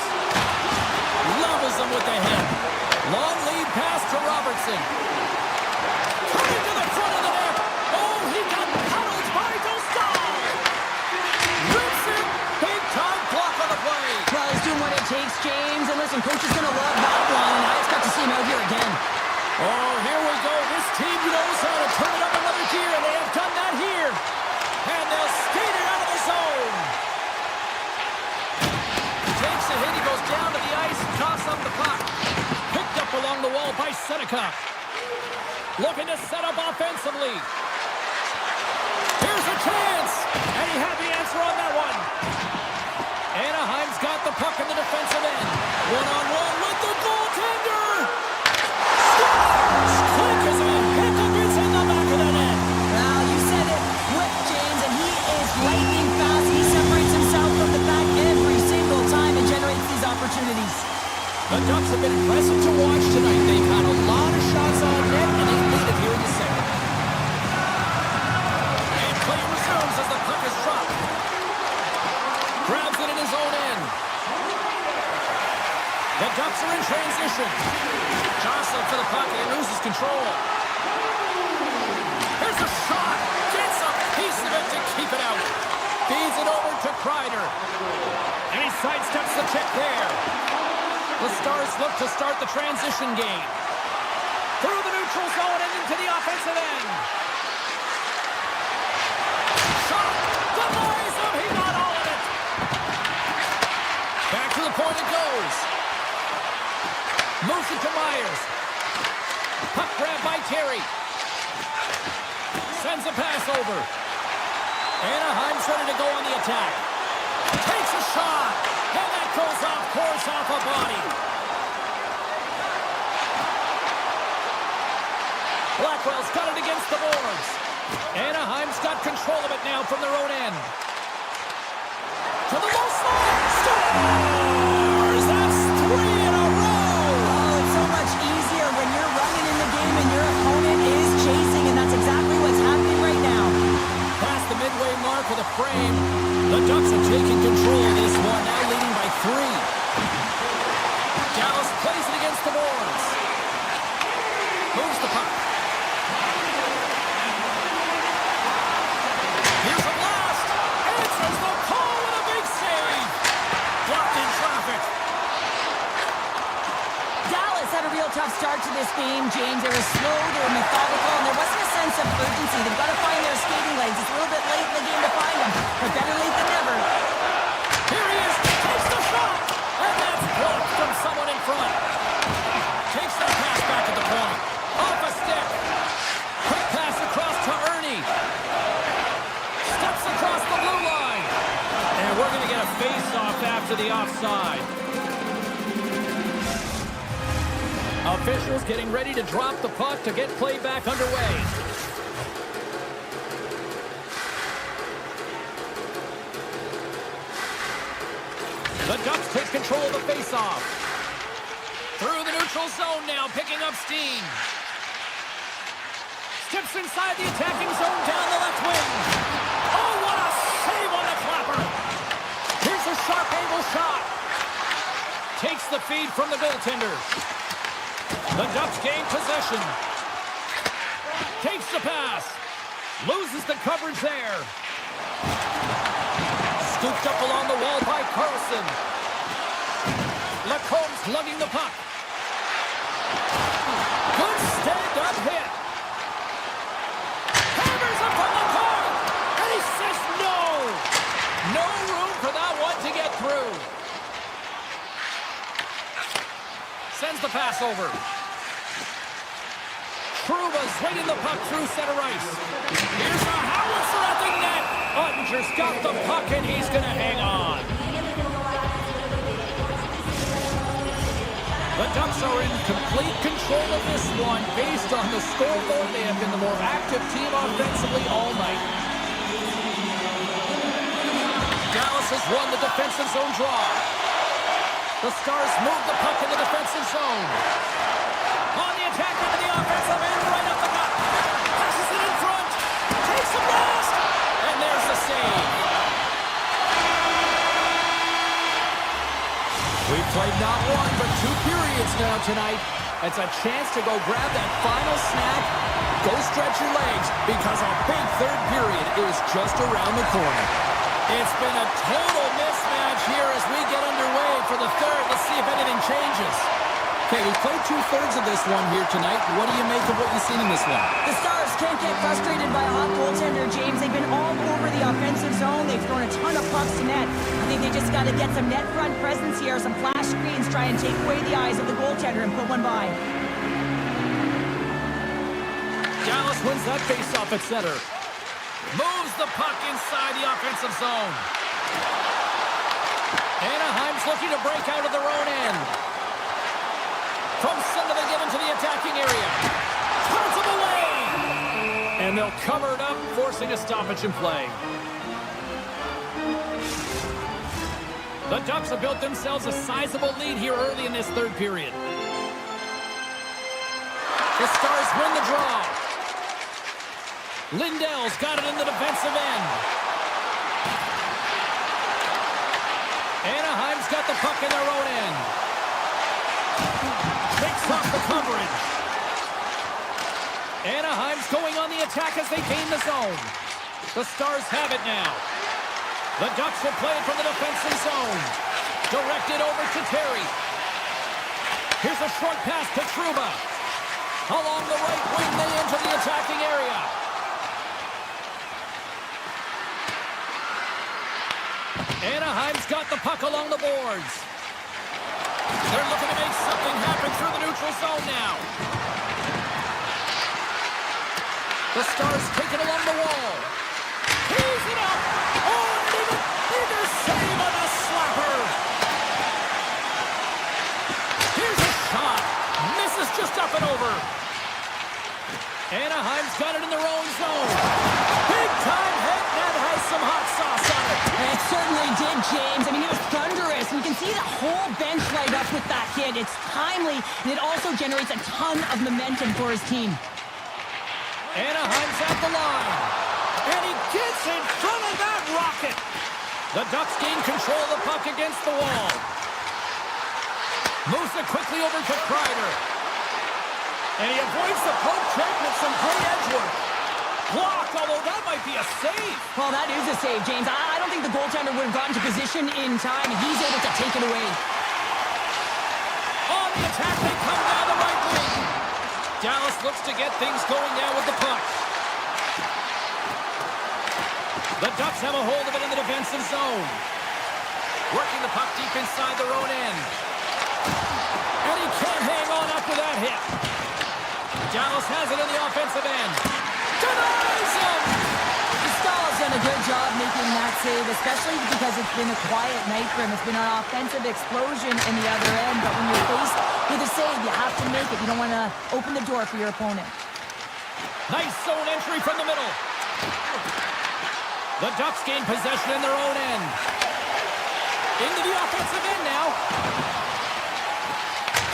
Speaker 3: Levels them with the head. Long lead pass to Robertson. Coming to the front of the net. Oh, he got pounded by Dostal. Rips it. Big time block on the play.
Speaker 5: Well, he's doing what it takes, James. And listen, coach is going to love that one, and I expect to see him out here again.
Speaker 3: Oh, here we go. This team knows how to turn it up another gear, and they have done that here. And they'll skate it out of the zone. He takes a hit. He goes down to the ice, coughs up the puck. Picked up along the wall by Seneca. Looking to set up offensively. Here's a chance. And he had the answer on that one. Anaheim's got the puck in the defensive end. One-on-one with the goaltender. Scores! Quick as a hiccup gets in the back of the net.
Speaker 5: Well, you said it, quick, James, and he is lightning fast. He separates himself from the back every single time and generates these opportunities.
Speaker 3: The Ducks have been impressive to watch tonight. They've had a lot of shots on net, and they lead it here in the second. And play resumes as the puck is dropped. Grabs it in his own end. The Ducks are in transition. Jostling for the puck, and he loses control. Here's a shot. Gets a piece of it to keep it out. Feeds it over to Kreider. And he sidesteps the check there. The Stars look to start the transition game. Through the neutral zone and into the offensive end. Shot! Denies him! He got all of it! Back to the point it goes. Moves it to Myers. Puck grab by Terry. Sends a pass over. Anaheim's ready to go on the attack. Takes a shot. And that goes off course off a body. Rockwell's got it against the boards. Anaheim's got control of it now from their own end. To the low slot. Scores! That's 3 in a row!
Speaker 5: Oh, it's so much easier when you're running in the game and your opponent is chasing, and that's exactly what's happening right now.
Speaker 3: Past the midway mark of the frame, the Ducks are taking control of this one, now leading by 3. Dallas plays it against the boards. Moves the puck. Here's a blast. Answers the call with a big save. Blocked in traffic.
Speaker 5: Dallas had a real tough start to this game, James. They were slow, they were methodical, and there wasn't a sense of urgency. They've got to find their skating legs. It's a little bit late in the game to find them, but better late than never.
Speaker 3: Here he is. Takes the shot. And that's blocked from someone in front. Takes that pass back at the point. Off a stick. Quick pass across to Ernie. Steps across the blue line. And we're going to get a face-off after the offside. Officials getting ready to drop the puck to get play back underway. The Ducks take control of the face-off. Through the neutral zone now, picking up steam. Steps inside the attacking zone down the left wing. Oh, what a save on the clapper. Here's a sharp angle shot. Takes the feed from the goaltender. The Ducks gain possession. Takes the pass. Loses the coverage there. Scooped up along the wall by Carlson. Lacomb's lugging the puck. Good stand-up hit. Hammers up from the corner. And he says no. No room for that one to get through. Sends the pass over. Trouba swinging the puck through center ice. Here's a howitzer at the net. Ottinger's got the puck and he's going to hang on. The Ducks are in complete control of this one based on the scoreboard. They have been the more active team offensively all night. Dallas has won the defensive zone draw. The Stars move the puck in the defensive zone. On the attack into the offensive end, right up the gut. Passes it in front. Takes a blast. And there's the save. We've played not one, but 2 periods now tonight. It's a chance to go grab that final snack. Go stretch your legs because a big third period is just around the corner. It's been a total mismatch here as we get underway for the third. Let's see if anything changes. Okay, we've played 2/3 of this one here tonight. What do you make of what you've seen in this one?
Speaker 5: The Stars can't get frustrated by a hot goaltender, James. They've been all over the offensive zone. They've thrown a ton of pucks to net. I think they just got to get some net front presence here, some flash screens, try and take away the eyes of the goaltender and put one by.
Speaker 3: Dallas wins that faceoff at center. Moves the puck inside the offensive zone. Anaheim's looking to break out of their own end. From center they get into the attacking area. Turns them away. And they'll cover it up, forcing a stoppage in play. The Ducks have built themselves a sizable lead here early in this third period. The Stars win the draw. Lindell's got it in the defensive end. Anaheim's got the puck in their own end. Takes off the coverage. Anaheim's going on the attack as they gain the zone. The Stars have it now. The Ducks will play it from the defensive zone. Directed over to Terry. Here's a short pass to Trouba. Along the right wing, they enter the attacking area. Anaheim's got the puck along the boards. They're looking to make something happen through the neutral zone now. The Stars take it along the wall. He's it up. Oh, and even save on a slapper. Here's a shot. Misses just up and over. Anaheim's got it in their own zone. Big time hit. That has some hot sauce on it.
Speaker 5: It certainly did, James. I mean, it was thunderous. You can see the whole bench light up with that hit. It's timely, and it also generates a ton of momentum for his team.
Speaker 3: Anaheim's at the line. And he gets in front of that rocket. The Ducks gain control of the puck against the wall. Moves it quickly over to Kreider. And he avoids the poke check with some great edge work. Blocked, although that might be a save.
Speaker 5: Well, that is a save, James. I don't think the goaltender would have gotten to position in time, and he's able to take it away.
Speaker 3: On the attack, they come down the right wing. Dallas looks to get things going now with the puck. The Ducks have a hold of it in the defensive zone. Working the puck deep inside their own end. And he can't hang on up with that hit. Dallas has it in the offensive end. Denies him!
Speaker 5: Stahl's done a good job making that save, especially because it's been a quiet night for him. It's been an offensive explosion in the other end, but when you're faced with a save, you have to make it. You don't want to open the door for your opponent.
Speaker 3: Nice zone entry from the middle. The Ducks gain possession in their own end. Into the offensive end now.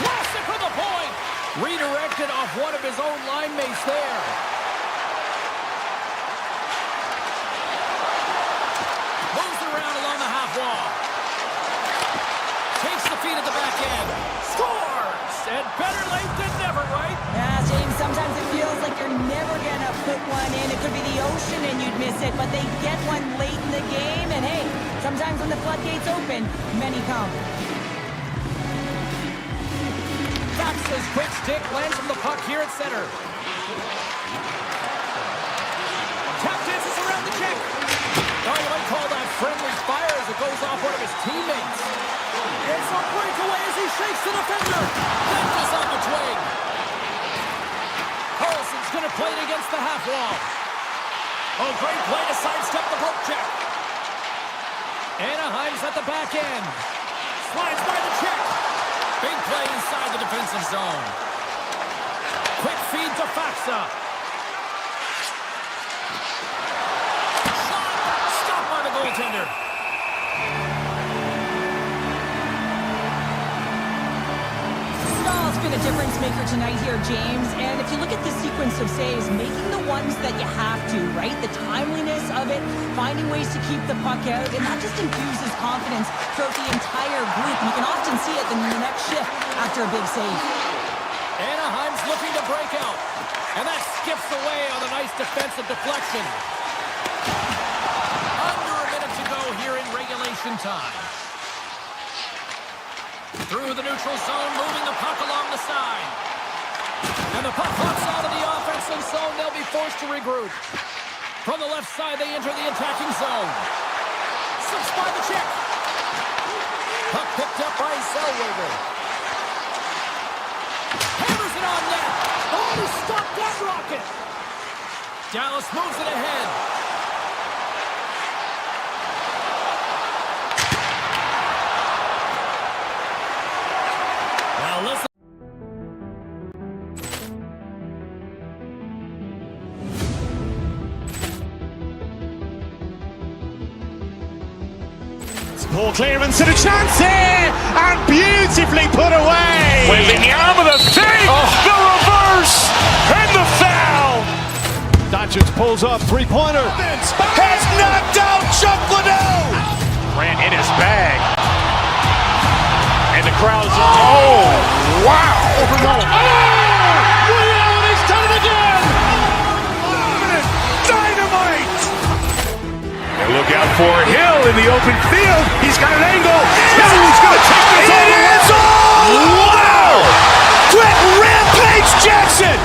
Speaker 3: Blasts it from the point. Redirected off one of his own line mates there. Moves around along the half wall. Takes the feed at the back end. Scores! And better late than never, right?
Speaker 5: Yeah, James, sometimes it feels like you're never going to put one in. It could be the ocean and you'd miss it, but they get one late in the game. And hey, sometimes when the floodgates open, many come.
Speaker 3: His quick stick lands from the puck here at center. Tap dances around the check. Oh, you might call that friendly fire as it goes off one of his teammates. It's a breakaway as he shakes the defender. Left is on the twig. Carlson's going to play it against the half wall. Oh, great play to sidestep the poke check. Anaheim's at the back end. Slides by the check. Big play inside the defensive zone. Quick feed to Faxa. Shot! Stopped by the goaltender.
Speaker 5: Stahl's been a difference maker tonight here, James. And if you look at the sequence of saves, making the ones that you have to, right? The timeliness of it, finding ways to keep the puck out, and that just infuses confidence throughout the entire group. You can often see it in the next shift after a big save.
Speaker 3: Anaheim's looking to break out. And that skips away on a nice defensive deflection. Under a minute to go here in regulation time. Through the neutral zone, moving the puck along the side. And the puck hops out of the offensive zone. They'll be forced to regroup. From the left side, they enter the attacking zone. Slips by the check. Puck picked up by Zellweger. Hammers it on net. Oh, he stopped that rocket. Dallas moves it ahead. Now listen.
Speaker 1: Ball clearance and a chance here, and beautifully put away.
Speaker 2: Waving the arm of the fake, the reverse, and the foul.
Speaker 6: Doncic pulls up, three-pointer.
Speaker 2: Has knocked out Chuck Liddell. Ran in his bag. And the crowd's, oh, wow.
Speaker 6: Overrun. Oh! He's done it again.
Speaker 2: Dynamite. And look out for Hill in the open field. He's got an angle. He's going to take this all. It is all. Wow. Quick Rampage Jackson.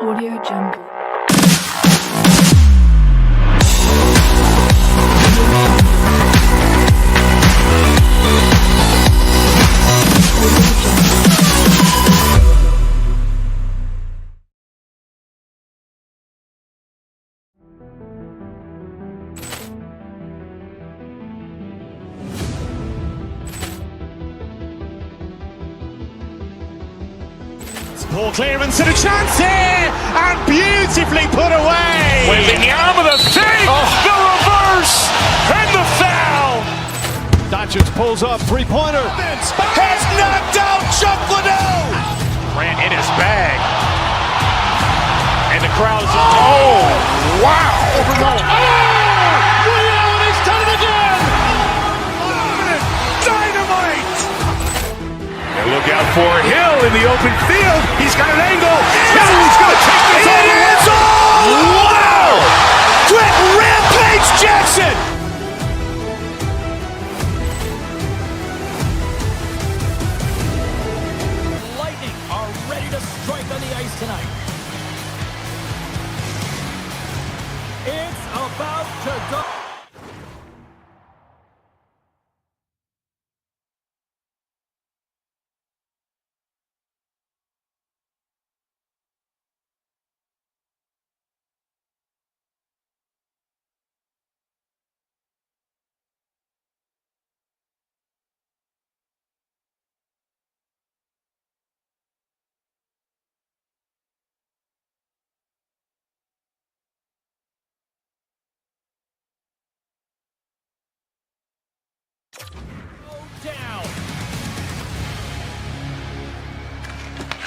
Speaker 7: Audio Jungle. Audio Jungle.
Speaker 1: Ball clearance and a chance here, and beautifully put away.
Speaker 2: With the arm of the save, the reverse, and the foul.
Speaker 6: Doncic pulls up, three-pointer.
Speaker 2: Has knocked out Chuck Liddell. Grant in his bag. And the crowd is, oh, wow.
Speaker 6: Ray Allen has done it again.
Speaker 2: Dynamite. And look out for Hill in the open field. He's got an angle. He's going to take this all the way. Wow. Quick Rampage Jackson.
Speaker 3: Lightning are ready to strike on the ice tonight. It's about to go. Down.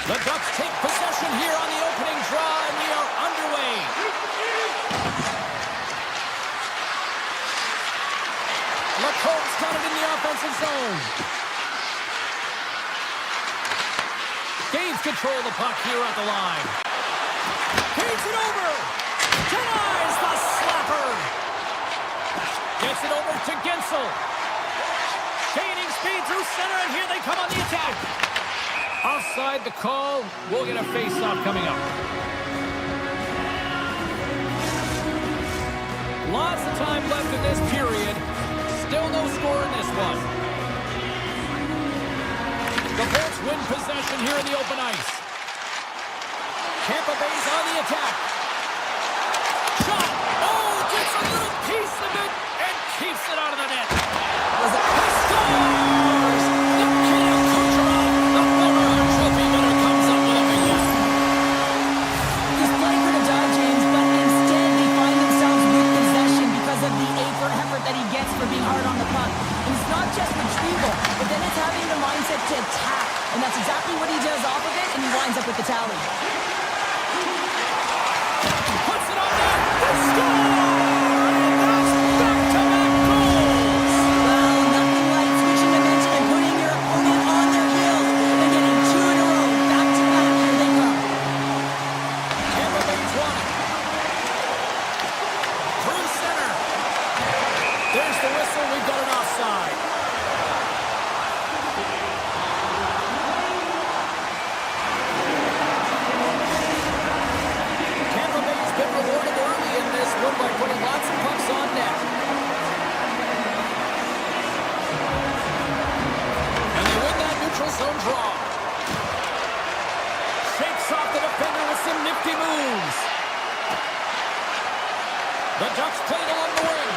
Speaker 3: The Ducks take possession here on the opening draw, and we are underway. LaCombe's got it in the offensive zone. Gains control of the puck here at the line. Feeds it over. Denies the slapper. Gets it over to Gensel. Gaining speed through center, and here they come on the attack. Offside the call. We'll get a face-off coming up. Lots of time left in this period. Still no score in this one. The Bolts win possession here in the open ice. Tampa Bay's on the attack. Shot. Oh, gets a little piece of it and keeps it out of the net.
Speaker 8: Was it
Speaker 3: Scores! The kid of Kucherov, the former trophy winner, comes up with a big one.
Speaker 8: He's playing for the Dodge James, but instead they find themselves with possession because of the effort that he gets for being hard on the puck. And it's not just retrieval, but then it's having the mindset to attack. And that's exactly what he does off of it, and he winds up with the tally.
Speaker 3: Puts it on net. They score! And that's back-to-back goals.
Speaker 8: Well, nothing like switching momentum and putting your opponent on their heels and getting two in a row. Back-to-back, here they come.
Speaker 3: Tampa Bay's won it. Through center. There's the whistle. We've got an offside. Tampa Bay's been rewarded early in this one by putting lots of pucks on net. And they win that neutral zone draw. Shakes off the defender with some nifty moves. The Ducks play it along the wing.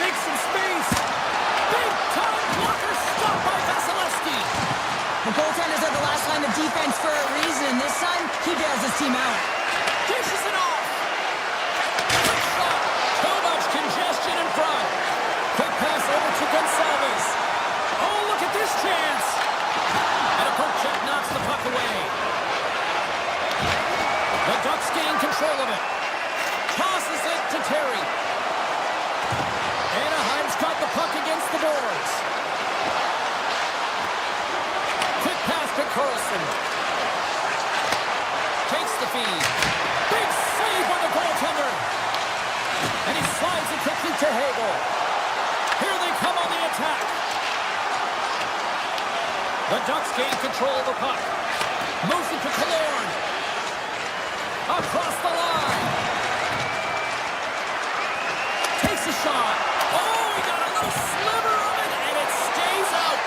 Speaker 3: Makes some space. Big time blocker stopped by Vasilevsky.
Speaker 8: The goaltenders are the last line of defense for a reason. This time, he bails his team out.
Speaker 3: Dishes it off. Quick shot. Too much congestion in front. Quick pass over to Gonsalves. Oh, look at this chance. And a poke check knocks the puck away. The Ducks gain control of it. Tosses it to Terry. Anaheim's got the puck against the boards. Quick pass to Carlson. Takes the feed. Big save on the goaltender. And he slides it quickly to Hagel. Here they come on the attack. The Ducks gain control of the puck. Moves it to Killorn. Across the line. Takes a shot. Oh, he got a little sliver of it, and it stays out.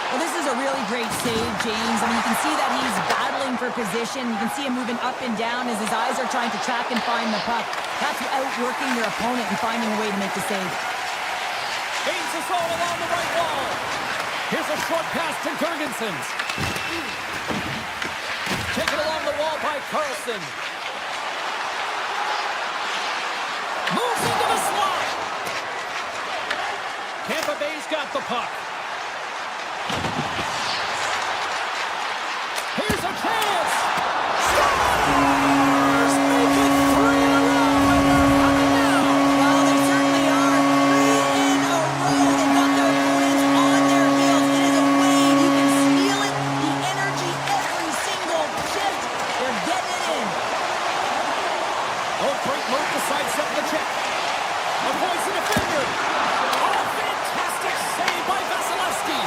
Speaker 8: Well, this is a really great save, James. I mean, you can see that he's battling for position. You can see him moving up and down as his eyes are trying to track and find the puck. That's outworking your opponent and finding a way to make the save.
Speaker 3: Gains us all along the right wall. Here's a short pass to Gergensen. ball by Carlson. Moves into the slot. Tampa Bay's got the puck. Here's a chance. Scores! Make it 3 in a row, and they're coming now.
Speaker 5: Well, they certainly are. 3 in a row. They've got their opponents on their heels. It is a wave. You can feel it. The energy every single shift. They're getting it in.
Speaker 3: Oh, great move to sidestep the check. Avoids the defender. Oh, fantastic save by Vasilevsky.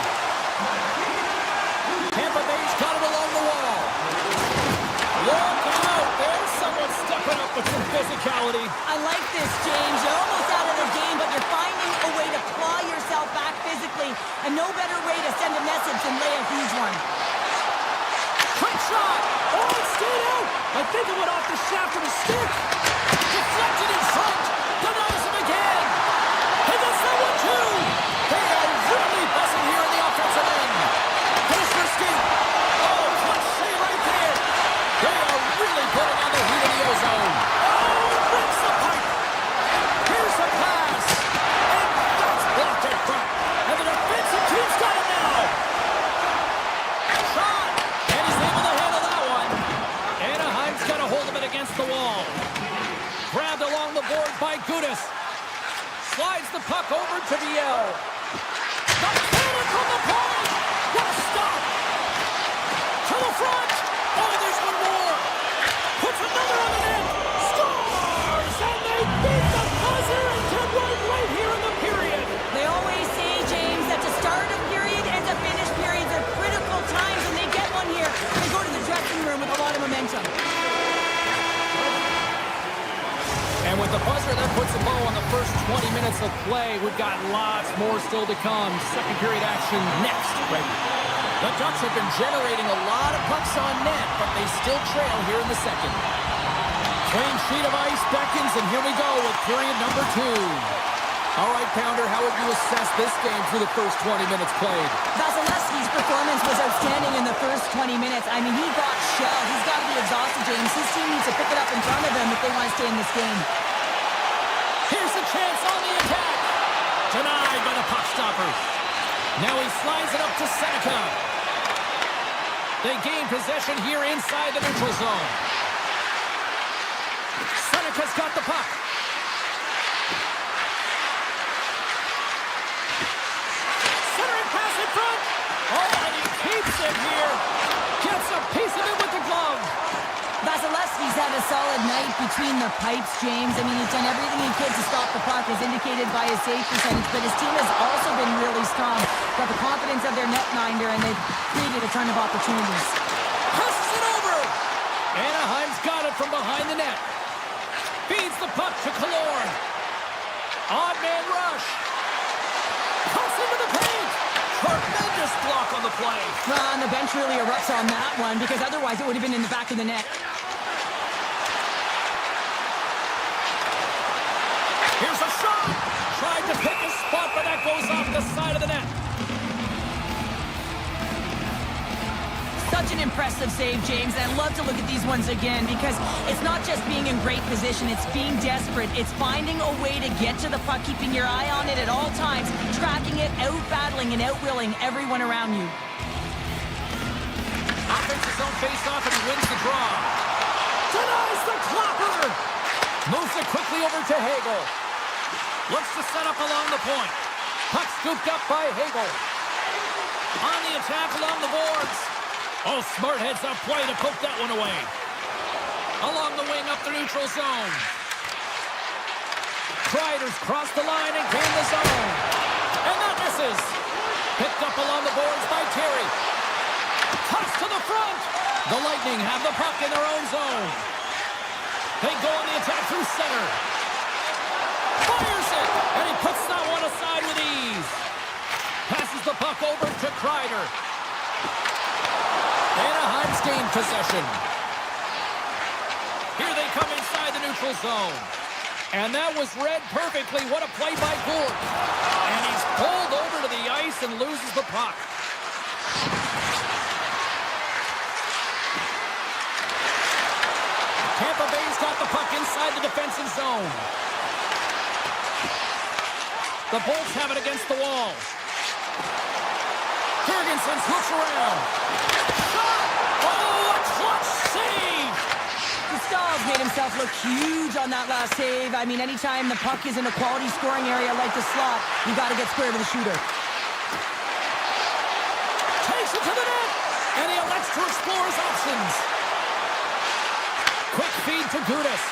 Speaker 3: Tampa Bay's got it along the wall. Look out. There's someone stepping up with some physicality.
Speaker 5: I like this, James. You're almost out of the game, but you're finding a way to claw yourself back physically. And no better way to send a message than lay a huge one.
Speaker 3: Quick shot. Oh, it stayed out. I think it went off the shaft of his stick. Deflected in front. Denies him again. He gets that one too. They are really buzzing here in the offensive end. Here's their skate. Oh, clutch save right there. They are really putting on the heat in the ozone. Oh, it breaks the pipe. Here's the pass. And that's blocked in front. And the defensive team's got it now. Shot. And he's able to handle that one. Anaheim's got a hold of it against the wall. Grabbed along the board by Gudas. Slides the puck over to Viel. The cannon from the point. What a stop. To the front. Oh, there's one more. Puts another on the net. Scores! And they beat the buzzer and get right here in the period.
Speaker 5: They always say, James, that the start of period and the finish periods are critical times, and they get one here. They go to the dressing room with a lot of momentum.
Speaker 3: And with the buzzer, that puts a bow on the first 20 minutes of play. We've got lots more still to come. Second period action next. Right. The Ducks have been generating a lot of pucks on net, but they still trail here in the second. Clean sheet of ice beckons, and here we go with period number 2. All right, Pounder, how would you assess this game through the first 20 minutes played?
Speaker 5: Vasilevsky's performance was outstanding in the first 20 minutes. I mean, he got shelled. He's got to be exhausted, James. His team needs to pick it up in front of him if they want to stay in this game.
Speaker 3: Here's a chance on the attack. Denied by the puck stoppers. Now he slides it up to Seneca. They gain possession here inside the neutral zone. Seneca's got the puck. Centering pass in front. Oh, and he keeps it here. Gets a piece of it with the glove.
Speaker 5: Vasilevsky's had a solid night between the pipes, James. I mean, he's done everything he could to stop the puck, as indicated by his save percentage, but his team has also been really strong. Got the confidence of their netminder, and they've created a ton of opportunities.
Speaker 3: Passes it over. Anaheim's got it from behind the net. Feeds the puck to Killorn. Odd man rush. Pucks into the paint. Tremendous block on the play.
Speaker 5: Well, and the bench really erupts on that one, because otherwise it would have been in the back of the net.
Speaker 3: Here's a shot. Tried to pick a spot, but that goes off the side of the net.
Speaker 5: Such an impressive save, James. And I love to look at these ones again, because it's not just being in great position, it's being desperate. It's finding a way to get to the puck, keeping your eye on it at all times, tracking it, out-battling and out-willing everyone around you.
Speaker 3: Offenses zone face-off, and he wins the draw. Denies the clopper. Moves it quickly over to Hagel. Looks to set up along the point. Puck scooped up by Hagel. On the attack along the boards. Oh, smart heads up play to poke that one away. Along the wing up the neutral zone. Kreider's crossed the line and gained the zone. And that misses. Picked up along the boards by Terry. Toss to the front. The Lightning have the puck in their own zone. They go on the attack through center. Fires it, and he puts that one aside with ease. Passes the puck over to Kreider. Anaheim's gained possession. Here they come inside the neutral zone. And that was read perfectly. What a play by Gould. And he's pulled over to the ice and loses the puck. inside the defensive zone. The Bolts have it against the wall. Jorgensen hooks around. Shot! Oh, a clutch save!
Speaker 5: Gustav's made himself look huge on that last save. I mean, anytime the puck is in a quality scoring area like the slot, you got to get square to the shooter.
Speaker 3: Takes it to the net, and he elects to explore his options. Quick feed to Gudas.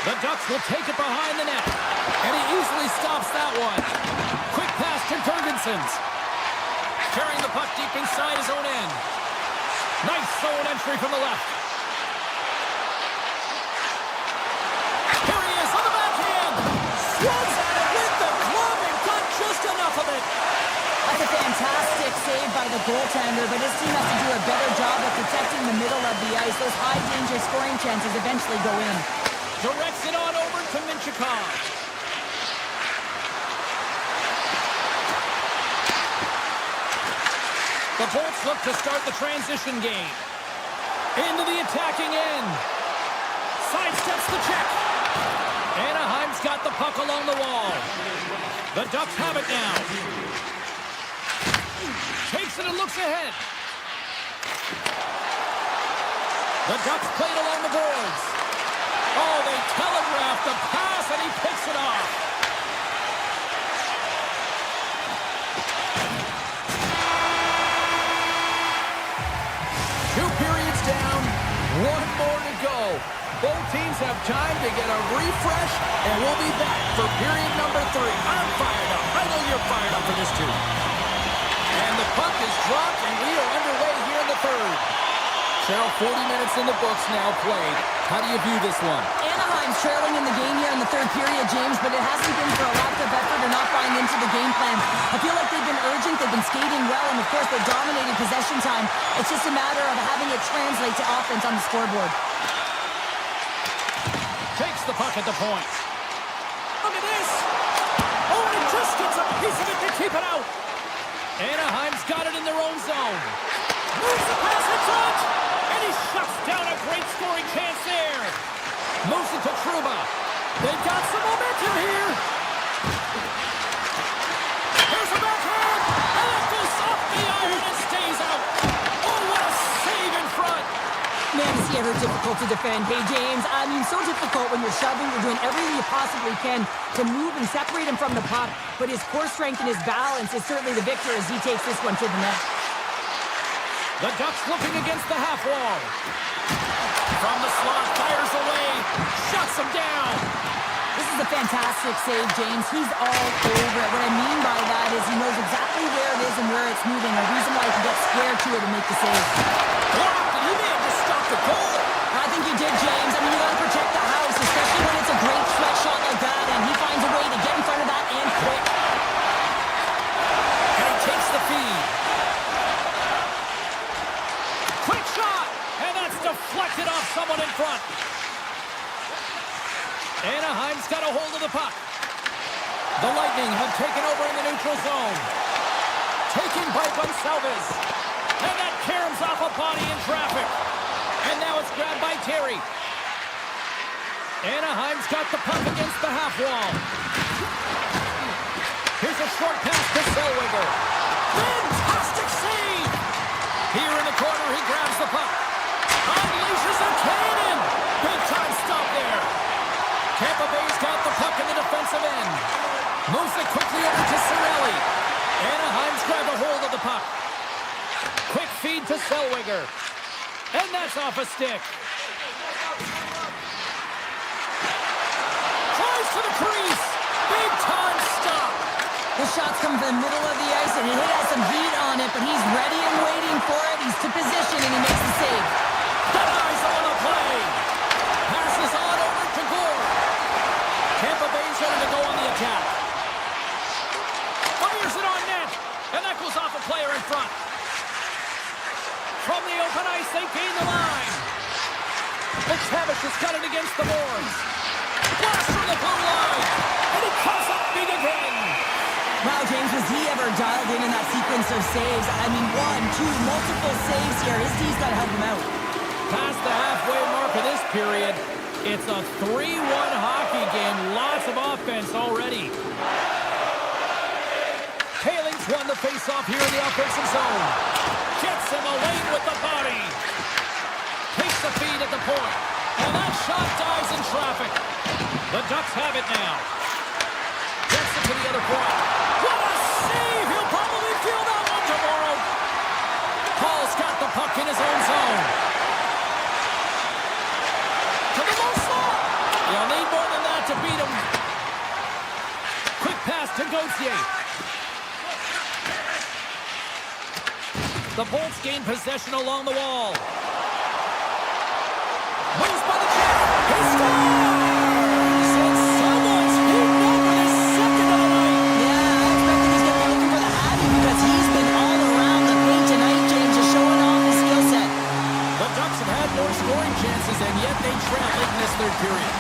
Speaker 3: The Ducks will take it behind the net, and he easily stops that one. Quick pass to Jorgensen's. Carrying the puck deep inside his own end. Nice zone entry from the left. Here he is on the backhand. Swats at it with the glove and got just enough of it.
Speaker 5: That's a fantastic save by the goaltender, but his team has to do a better job of protecting the middle of the ice. Those high-danger scoring chances eventually go in.
Speaker 3: Directs it on over to Minchikov. The Bolts look to start the transition game. Into the attacking end. Sidesteps the check. Anaheim's got the puck along the wall. The Ducks have it now. Takes it and looks ahead. The Ducks played along the boards. Oh, they telegraphed the pass, and he picks it off. Two periods down, one more to go. Both teams have time to get a refresh, and we'll be back for period number 3. I'm fired up. I know you're fired up for this too. And the puck is dropped, and we are underway here in the third. Cheryl, 40 minutes in the books now played. How do you view this one?
Speaker 5: Anaheim's trailing in the game here in the third period, James, but it hasn't been for a lack of effort or not buying into the game plan. I feel like they've been urgent, they've been skating well, and of course they've dominated possession time. It's just a matter of having it translate to offense on the scoreboard.
Speaker 3: Takes the puck at the point. Look at this! Oh, and it just gets a piece of it to keep it out! Anaheim's got it in their own zone. Moves the pass in front! And he shuts down a great scoring chance there. Moves it to Trouba. They've got some momentum here. Here's a backhand. And it goes off the iron and stays out. Oh, what a save in front.
Speaker 5: Man, is he ever difficult to defend. Hey, James, I mean, so difficult when you're shoving, you're doing everything you possibly can to move and separate him from the puck. But his core strength and his balance is certainly the victor as he takes this one to the net.
Speaker 3: The Ducks looking against the half wall. From the slot, fires away, shuts him down.
Speaker 5: This is a fantastic save, James. He's all over it. What I mean by that is he knows exactly where it is and where it's moving. A reason why he can get square to it and make the save.
Speaker 3: Blocked, and he may have just stopped the goal.
Speaker 5: I think you did, James. I mean, you got to protect the house, especially when it's a great stretch shot like that, and he finds a way to get in front of that and quick.
Speaker 3: And he takes the feed. Quick shot, and that's deflected off someone in front. Anaheim's got a hold of the puck. The Lightning have taken over in the neutral zone. Taken by Gonçalves. And that caroms off a body in traffic. And now it's grabbed by Terry. Anaheim's got the puck against the half wall. Here's a short pass to Zellweger. Fantastic save! Here in the corner, he grabs the puck. Unleashes a cannon! Big time stop there. Tampa Bay's got the puck in the defensive end. Moves it quickly over to Cirelli. Anaheim's grabbed a hold of the puck. Quick feed to Zellweger. And that's off a stick. Tries to the crease. Big time stop.
Speaker 5: The shot's come from the middle of the ice, and it has some heat on it, but he's ready and waiting for it. He's to position, and he makes the save.
Speaker 3: The eyes on the play. Passes on over to Gore. Tampa Bay's ready to go on the attack. Fires it on net, and that goes off a player in front. From the open ice, they gain the line. McTavish has got it against the boards. Blast from the blue line, and he comes up big again.
Speaker 5: Wow, James, was he ever dialed in that sequence of saves. I mean, 1, 2, multiple saves here. His D's got to help him out.
Speaker 3: Past the halfway mark of this period, it's a 3-1 hockey game. Lots of offense already. Paling's won the faceoff here in the offensive zone. Gets him a lane with the body. Takes the feed at the point. And that shot dies in traffic. The Ducks have it now. Gets it to the other point. What a save! He'll probably feel that one tomorrow. Paul's got the puck in his own zone. To the low slot. You'll need more than that to beat him. Quick pass to Gauthier. The Bolts gain possession along the wall. Moves by the Jets. He scores! And someone's heating up with his second of the night.
Speaker 5: Yeah, I expect that he's going to be looking for the Hattie because he's been all around the paint tonight, James, just showing off his skill set.
Speaker 3: The Ducks have had more scoring chances, and yet they trail late in this third period.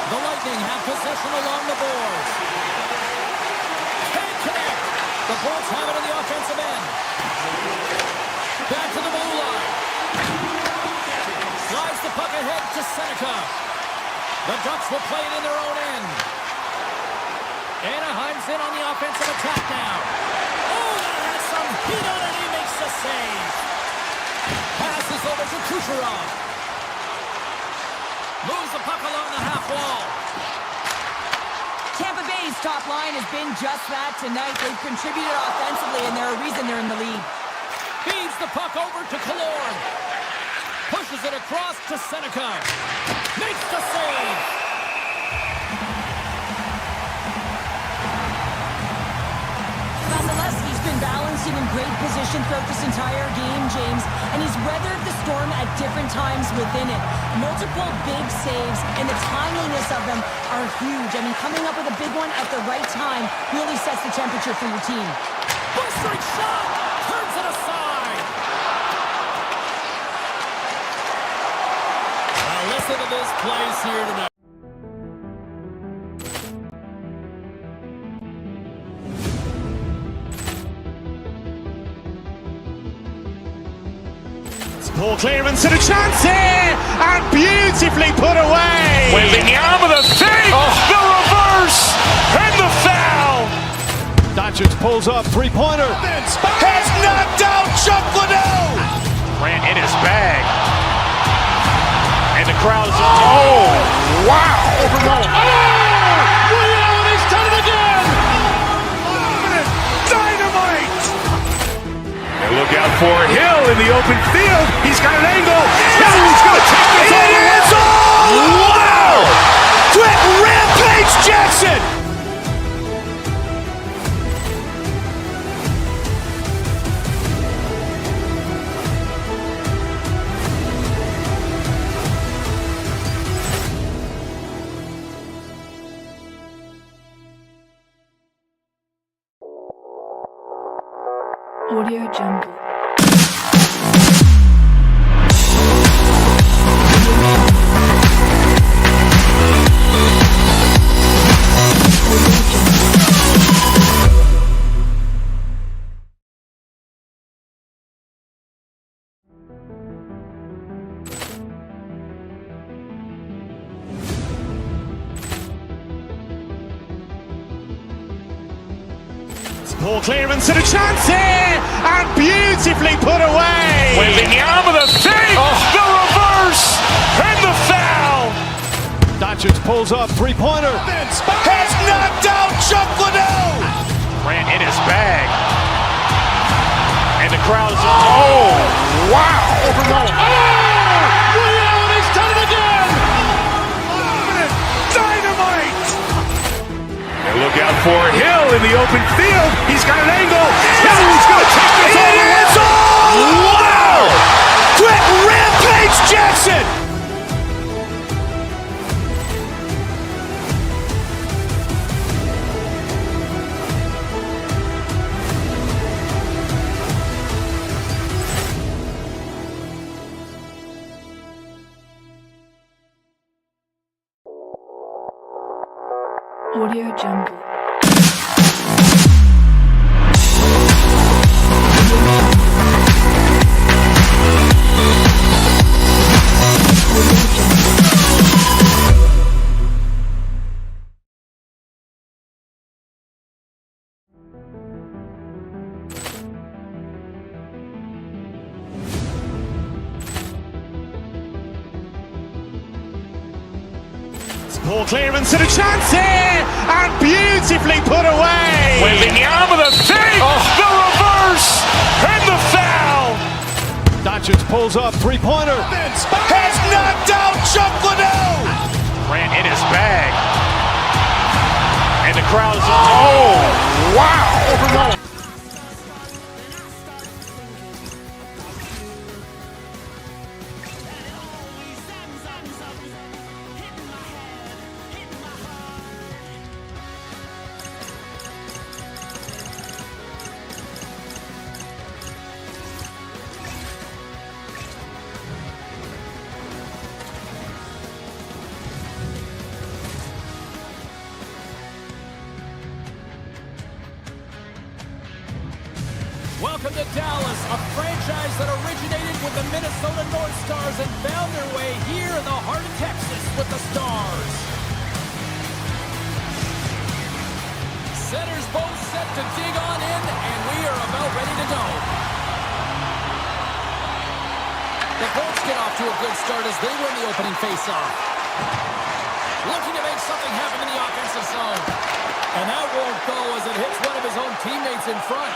Speaker 3: The Lightning have possession along the boards. Can't connect. The Bolts have it on the offensive end. Back to the blue line. Slides the puck ahead to Seneca. The Ducks will play it in their own end. Anaheim's in on the offensive attack now. Oh, that has some heat on it. He makes the save. Passes over to Kucherov. Moves the puck along the half wall.
Speaker 5: Tampa Bay's top line has been just that tonight. They've contributed offensively, and they're a reason they're in the lead.
Speaker 3: Feeds the puck over to Killorn. Pushes it across to Seneca. Makes the save.
Speaker 5: Vasilevsky's been balancing in great position throughout this entire game, James, and he's weathered the storm at different times within it. Multiple big saves, and the timeliness of them are huge. I mean, coming up with a big one at the right time really sets the temperature for your team.
Speaker 3: Blistering shot. Turns it aside. Now listen to this place here tonight.
Speaker 1: Poor clearance and a chance here, and beautifully put away.
Speaker 2: Wembanyama the save, the reverse, and the foul.
Speaker 6: Doncic pulls up, three-pointer.
Speaker 2: Has knocked out Chuck Liddell. Grant in his bag. And the crowd is, oh, wow.
Speaker 6: Willie Allen, he's done it again.
Speaker 2: Dynamite. And look out for Hill in the open field. He's got an angle. He's going to take this all the way. Wow. Quick rampage Jackson.
Speaker 7: Audio Jungle.
Speaker 1: Poor clearance and a chance here, and beautifully put away.
Speaker 2: Wembanyama the save, the reverse, and the foul.
Speaker 6: Doncic pulls up, three-pointer.
Speaker 2: Has knocked out Chuck Liddell. Grant in his bag. And the crowd is, oh, wow.
Speaker 6: Willie Allen, he's done it again.
Speaker 2: Dynamite. And look out for Hill in the open field. He's got an angle. He's going to take this all the way. Wow. Quick rampage Jackson.
Speaker 7: Audio Jungle.
Speaker 1: Poor clearance and a chance here, and beautifully put away.
Speaker 2: Waving the arm of the fake, the reverse, and the foul.
Speaker 6: Doncic pulls up, three-pointer.
Speaker 2: Has knocked out Chuck Liddell. Grant in his bag. And the crowd is, oh, wow.
Speaker 3: Welcome to Dallas, a franchise that originated with the Minnesota North Stars and found their way here in the heart of Texas with the Stars. Centers both set to dig on in, and we are about ready to go. The Bolts get off to a good start as they win the opening faceoff. Looking to make something happen in the offensive zone. And that won't go as it hits one of his own teammates in front.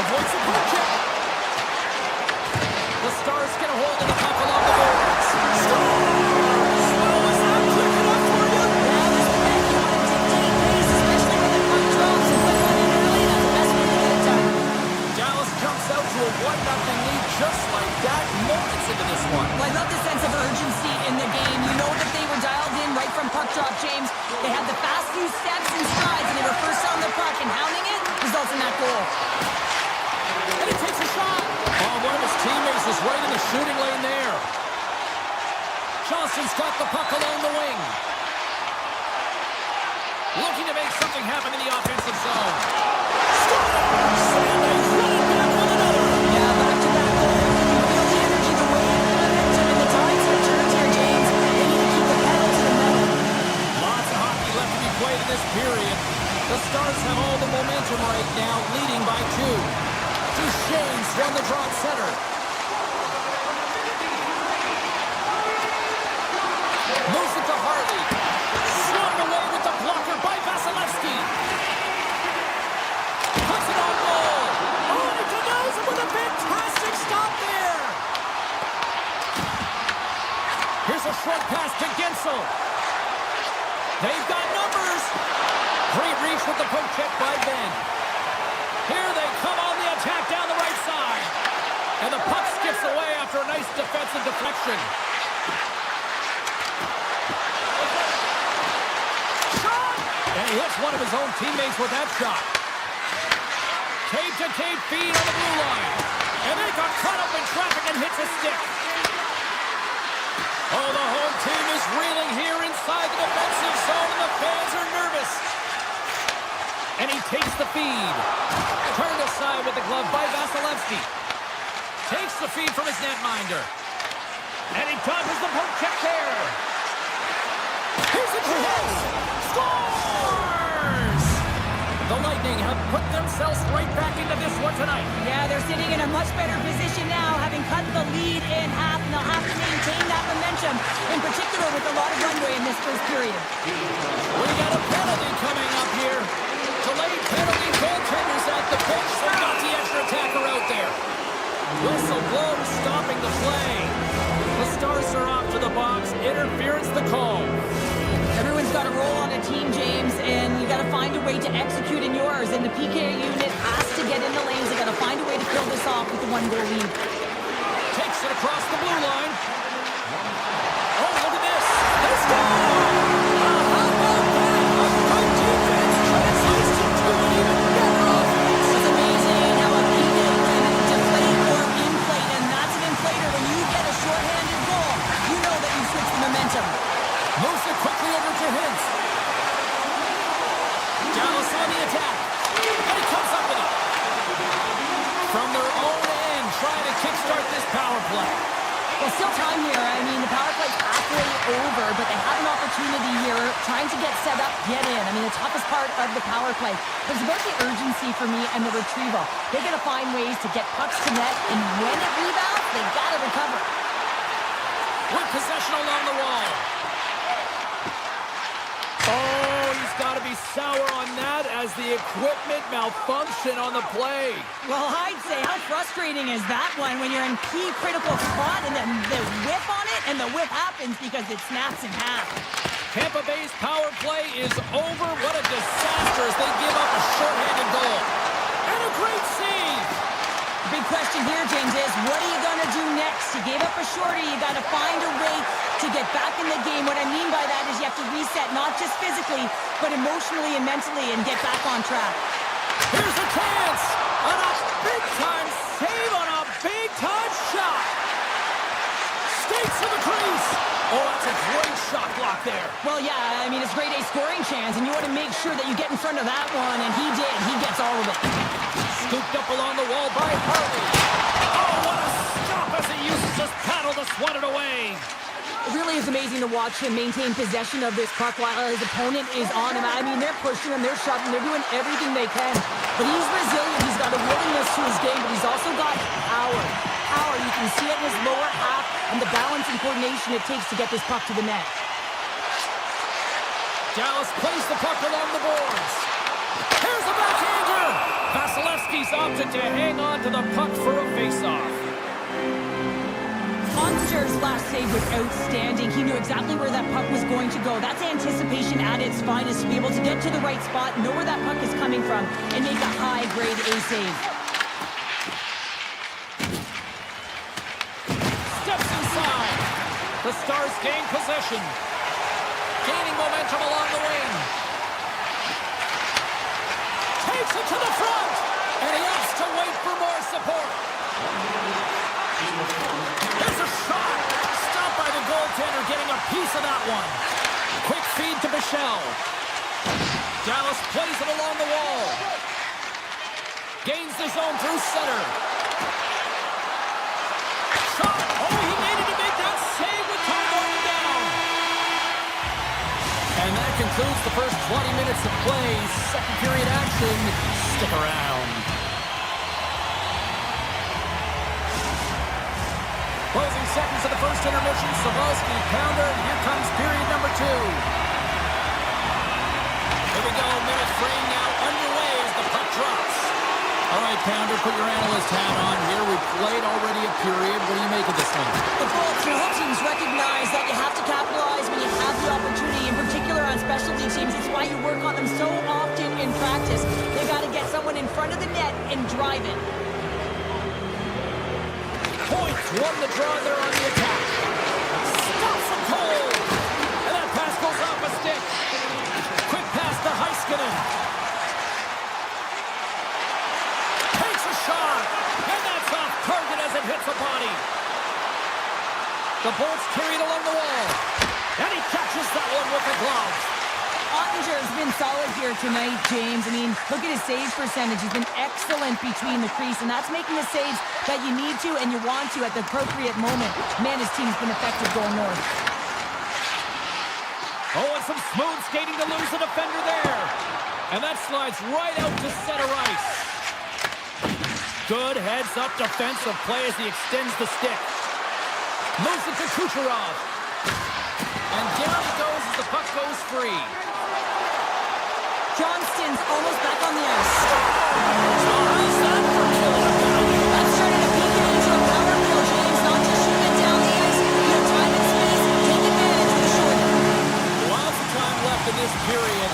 Speaker 3: Avoids the puck check. The Stars get a hold of the puck along the boards. Stars! Oh, is that quick enough for you?
Speaker 8: Yeah, this man, you want to dictate pace, especially when the puck drops and put one in early. That's the best way to get it done.
Speaker 3: Dallas jumps out to a 1-0 lead just like that moments into this one.
Speaker 8: Well, I love the sense of urgency in the game. You know that they were dialed in right from puck drop, James. They had the fast few steps and strides, and they were first on the puck, and hounding it results in that goal.
Speaker 3: And he takes a shot. Oh, one of his teammates is right in the shooting lane there. Johnson's got the puck along the wing. Looking to make something happen in the offensive zone. Scores! And they run it back with another.
Speaker 8: Yeah, back-to-back goal. You feel the energy, the weight, and the momentum, and the tides have turned here, James. They need to keep the pedal to the metal.
Speaker 3: Lots of hockey left to be played in this period. The Stars have all the momentum right now, leading by 2. Shane's won the draw at center. Moves it to Harley. Swung away with the blocker by Vasilevsky. Puts it on goal. Oh, and he denies it with a fantastic stop there. Here's a short pass to Gensel. They've got numbers. Great reach with the poke check by Ben. Here they come on the attack down the right side. And the puck skips away after a nice defensive deflection. Shot! And he hits one of his own teammates with that shot. Tape-to-tape feed on the blue line. And they got caught up in traffic and hits a stick. Oh, the home team is reeling here inside the defensive zone, and the fans are nervous. And he takes the feed. Turned aside with the glove by Vasilevsky. Takes the feed from his netminder. And he dodges the poke check there. Here's a chance. Scores! The Lightning have put themselves right back into this one tonight.
Speaker 8: Yeah, they're sitting in a much better position now, having cut the lead in half, and they'll have to maintain that momentum, in particular with a lot of runway in this first period.
Speaker 3: We got a penalty coming up here. Delayed penalty, goaltenders at the bench. They got the extra attacker out there. Whistle blows, stopping the play. The Stars are off to the box. Interference the call.
Speaker 8: Everyone's got a role on a team, James, and you got to find a way to execute in yours. And the PK unit has to get in the lanes. They got to find a way to kill this off with the 1-goal lead.
Speaker 3: Takes it across the blue line. Oh, look at this. They score! How about that? A good defense translates into an even better offense.
Speaker 8: It's amazing how a PK can deflate or inflate, and that's an inflator. When you get a shorthanded goal, you know that you switch the momentum.
Speaker 3: Moves it quickly over to Hintz. Dallas on the attack. And he comes up with it. From their own end.
Speaker 5: Well, still time here. I mean, the power play's halfway over, but they have an opportunity here trying to get set up, get in. I mean, the toughest part of the power play. But it's about the urgency for me and the retrieval. They're going to find ways to get pucks to net, and when it rebounds, they got to recover.
Speaker 3: With possession along the wall. Oh, he's got to be sour on that as the equipment malfunction on the play.
Speaker 5: Well, I'd say, how frustrating is that one when you're in key critical spot and then the whiff on it, and the whiff happens because it snaps in half.
Speaker 3: Tampa Bay's power play is over. What a disaster as they give up a shorthanded goal. And a great save.
Speaker 5: The big question here, James, is what are you going to do next? You gave up a shorty. You got to find a way to get back in the game. What I mean by that is you have to reset, not just physically, but emotionally and mentally, and get back on track.
Speaker 3: Here's a chance. On a big-time save on a big-time shot. Skates to the crease. Oh, that's a great shot block there.
Speaker 5: Well, yeah, I mean, it's grade A scoring chance, and you want to make sure that you get in front of that one, and he did. He gets all of it.
Speaker 3: Scooped up along the wall by Harley. Oh, what a stop as he uses his paddle to swat it away.
Speaker 5: It really is amazing to watch him maintain possession of this puck while his opponent is on him. I mean, they're pushing him, they're shoving, they're doing everything they can. But he's resilient, he's got a willingness to his game, but he's also got power. Power, you can see it in his lower half and the balance and coordination it takes to get this puck to the net.
Speaker 3: Dallas plays the puck along the boards. Here's a backhander. Vasilevsky's opted to hang on to the puck for a face-off.
Speaker 5: Monster's last save was outstanding. He knew exactly where that puck was going to go. That's anticipation at its finest, to be able to get to the right spot, know where that puck is coming from, and make a high-grade A save.
Speaker 3: Steps inside. The Stars gain possession. Gaining momentum along the wing. Takes it to the front. And he opts to wait for more support. There's a shot. Stopped by the goaltender, getting a piece of that one. Quick feed to Bichelle. Dallas plays it along the wall. Gains the zone through center. Shot. Oh, he needed to make that save with time going down. And that concludes the first 20 minutes of play. Second period action. Stick around. Closing seconds of the first intermission. Savalsky, pounder, and here comes period number 2. Here we go, minute frame now underway as the puck drops. All right, Pounder, put your analyst hat on here. We've played already a period. What do you make of this one?
Speaker 5: The both teams recognize that you have to capitalize when you have the opportunity, in particular on specialty teams. It's why you work on them so often in practice. They got to get someone in front of the net and drive it.
Speaker 3: Points won the draw there on the attack. Stops from Cole. And that pass goes off a stick. Quick pass to Heiskanen. Takes a shot. And that's off target as it hits a body. The Bolts carried along the wall. And he catches that one with the glove.
Speaker 5: Ottinger's been solid here tonight, James. I mean, look at his save percentage. He's been excellent between the crease, and that's making the saves that you need to and you want to at the appropriate moment. Man, his team's been effective going north.
Speaker 3: Oh, and some smooth skating to lose the defender there. And that slides right out to center ice. Good heads-up defensive play as he extends the stick. Moves it to Kucherov. And down it goes as the puck goes free.
Speaker 5: Johnston's almost back on the ice.
Speaker 3: How's that for killing a penalty?
Speaker 5: That's starting to peek it into a power kill, James. Not just shooting it down the ice. You have time and space. Take advantage of the short.
Speaker 3: Lots of time left in this period.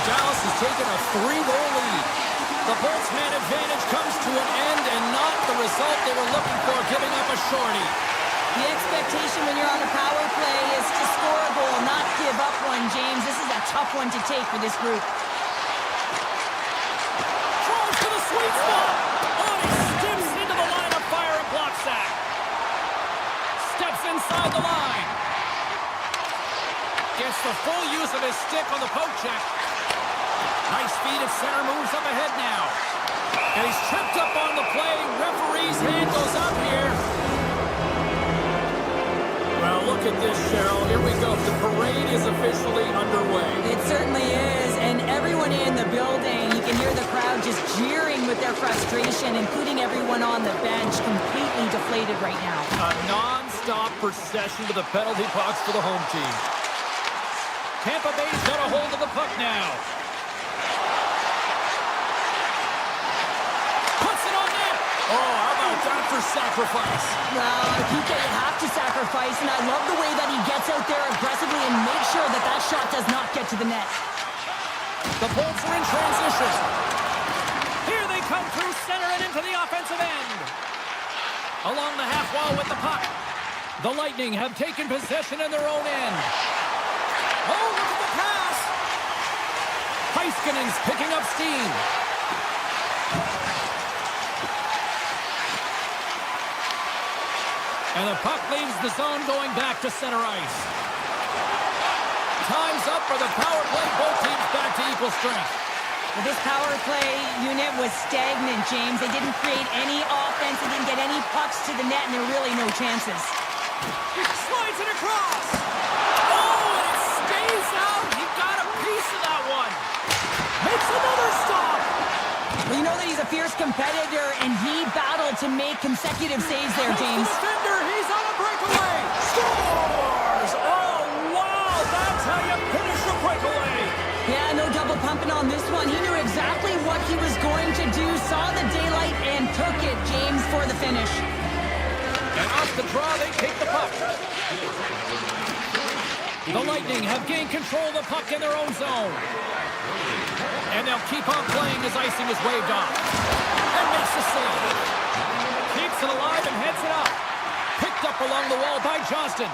Speaker 3: Dallas has taken a 3-goal lead. The Bolts man advantage comes to an end and not the result they were looking for, giving up a shorty.
Speaker 5: The expectation when you're on a power play is to score a goal, not give up one, James. This is a tough one to take for this group.
Speaker 3: Throws to the sweet spot. Oh, he steps into the line of fire and blocks that. Steps inside the line. Gets the full use of his stick on the poke check. Nice feed at center, moves up ahead now. And he's tripped up on the play. Referee's hand goes up here. Look at this, Cheryl. Here we go. The parade is officially underway.
Speaker 5: It certainly is, and everyone in the building, you can hear the crowd just jeering with their frustration, including everyone on the bench, completely deflated right now.
Speaker 3: A non-stop procession to the penalty box for the home team. Tampa Bay's got a hold of the puck now. Puts it on net. Oh, how about that for sacrifice?
Speaker 5: Well, PK, you have to sacrifice, and I love the way that he gets out there aggressively and makes sure that that shot does not get to the net.
Speaker 3: The Bolts are in transition. Here they come through center and into the offensive end. Along the half wall with the puck. The Lightning have taken possession in their own end. Oh, look at the pass. Heiskanen's picking up steam. And the puck leaves the zone going back to center ice. Time's up for the power play. Both teams back to equal strength.
Speaker 5: Well, this power play unit was stagnant, James. They didn't create any offense. They didn't get any pucks to the net, and there were really no chances.
Speaker 3: Slides it across. Oh, and it stays out. He got a piece of that one. Makes another stop.
Speaker 5: Well, you know that he's a fierce competitor, and he battled to make consecutive saves there, James.
Speaker 3: Defender, he's on a breakaway. Scores! Oh, wow. That's how you finish a breakaway.
Speaker 5: Yeah, no double pumping on this one. He knew exactly what he was going to do, saw the daylight, and took it, James, for the finish.
Speaker 3: And off the draw, they take the puck. The Lightning have gained control of the puck in their own zone. And they'll keep on playing as icing is waved off. And makes the save. Keeps it alive and heads it up. Picked up along the wall by Johnston.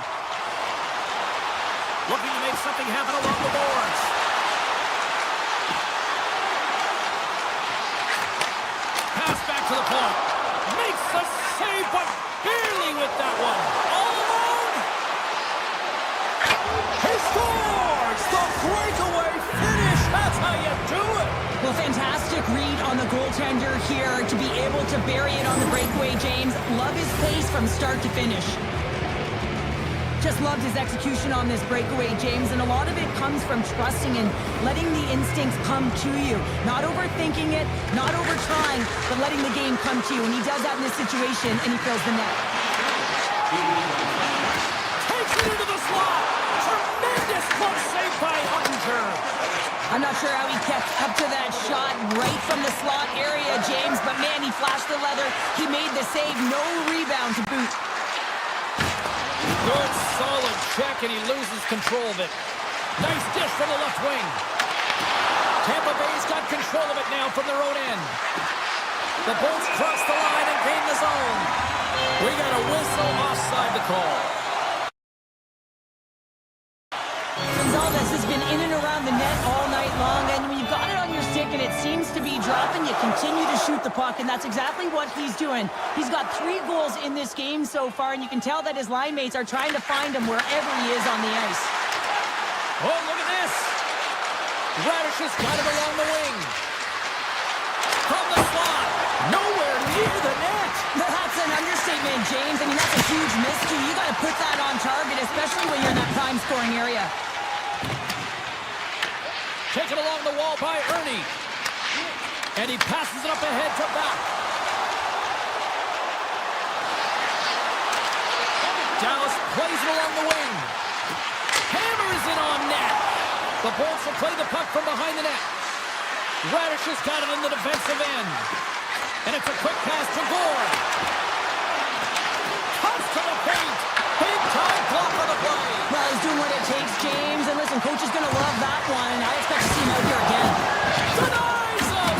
Speaker 3: Looking to make something happen along the boards. Pass back to the point. Makes the save, but barely with that one. All alone. He scores! The breakaway finish. That's how you do it.
Speaker 5: Well, fantastic read on the goaltender here to be able to bury it on the breakaway, James. Love his pace from start to finish. Just loved his execution on this breakaway, James, and a lot of it comes from trusting and letting the instincts come to you. Not overthinking it, not over-trying, but letting the game come to you. And he does that in this situation, and he fills the net.
Speaker 3: Takes it into the slot. Tremendous close save by Hunter.
Speaker 5: I'm not sure how he kept up to that shot right from the slot area, James, but man, he flashed the leather. He made the save, no rebound to boot.
Speaker 3: Good, solid check, and he loses control of it. Nice dish from the left wing. Tampa Bay's got control of it now from their own end. The Bolts cross the line and gain the zone. We got a whistle offside the call.
Speaker 5: Gonzalez has been in and around the net all night long, and when you've got it on your stick and it seems to be dropping, you continue to shoot the puck, and that's exactly what he's doing. He's got 3 goals in this game so far, and you can tell that his line mates are trying to find him wherever he is on the ice.
Speaker 3: Oh, look at this. Radish has got it along the wing. From the slot. Nowhere near the net.
Speaker 5: That's an understatement, James. I mean, that's a huge miscue. You got to put that on target, especially when you're in that prime scoring area.
Speaker 3: Taken along the wall by Ernie. And he passes it up ahead to back. Dallas plays it along the wing. Hammers it on net. The Bolts will play the puck from behind the net. Radish has got it in the defensive end. And it's a quick pass to Gore. Comes to the paint. Big time block on the play.
Speaker 5: Well, he's doing what it takes, James. And listen, coach is going to love that one. I expect to see him out here again.
Speaker 3: Denies him.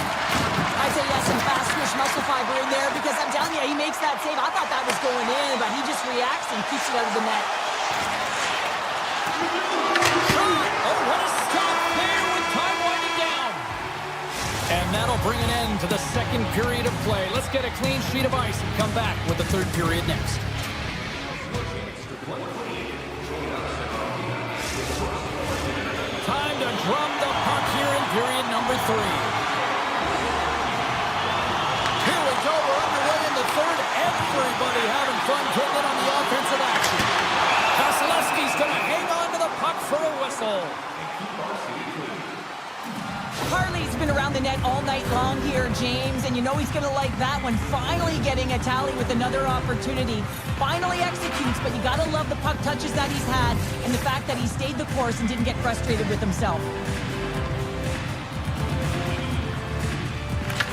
Speaker 5: I'd say yes, some fast twitch muscle fiber in there because I'm telling you, he makes that save. I thought that was going in, but he just reacts and keeps it out of the net.
Speaker 3: Oh, what a stop there with time winding down. And that'll bring an end to the second period of play. Let's get a clean sheet of ice and come back with the third period next. Time to drum the puck here in period number 3. Here we go. We're underway in the third. Everybody having fun getting in on the offensive action. Vasilevsky
Speaker 5: it all night long here, James, and you know he's going to like that one. Finally getting a tally with another opportunity. Finally executes, but you got to love the puck touches that he's had and the fact that he stayed the course and didn't get frustrated with himself.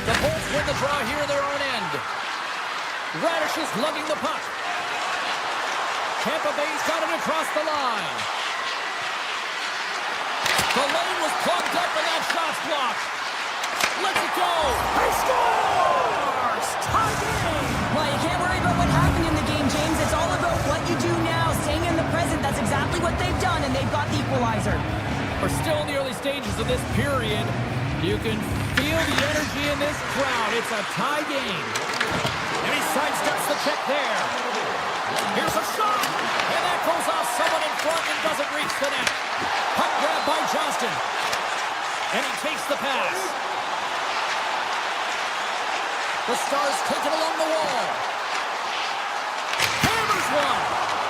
Speaker 3: The Bolts win the draw here in their own end. Radish is lugging the puck. Tampa Bay's got it across the line. The lane was plugged up and that shot's blocked. Let's it go. He scores! Tie game!
Speaker 5: Well, you can't worry about what happened in the game, James. It's all about what you do now, staying in the present. That's exactly what they've done, and they've got the equalizer.
Speaker 3: We're still in the early stages of this period. You can feel the energy in this crowd. It's a tie game. And he sidesteps the check there. Here's a shot, and that goes off someone in front and doesn't reach the net. Puck grab by Johnston, and he takes the pass. The Stars take it along the wall. Hammers one,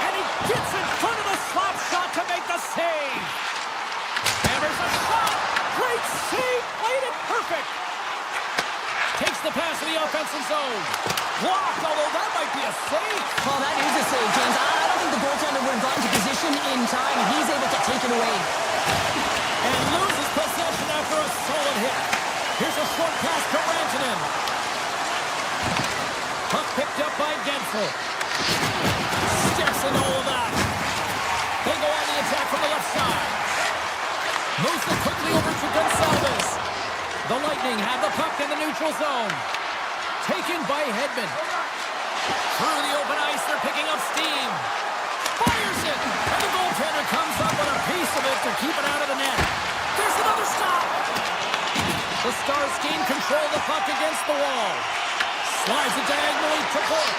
Speaker 3: and he gets in front of the slap shot to make the save. Hammers a shot, great save, played it perfect. Takes the pass in the offensive zone. Blocked, although that might be a save.
Speaker 5: Well, that is a save, James. I don't think the goaltender would have gotten to position in time. He's able to take it away.
Speaker 3: And loses possession after a solid hit. Here's a short pass to Rantanen. Puck picked up by Gensel. Steps in all of that. They go on the attack from the left side. Moves it quickly over to Gonsalves. The Lightning have the puck in the neutral zone. Taken by Hedman. Through the open ice, they're picking up steam. Fires it, and the goaltender comes up with a piece of it to keep it out of the net. There's another stop. The Stars gain control of the puck against the wall. Slides it diagonally to Burke.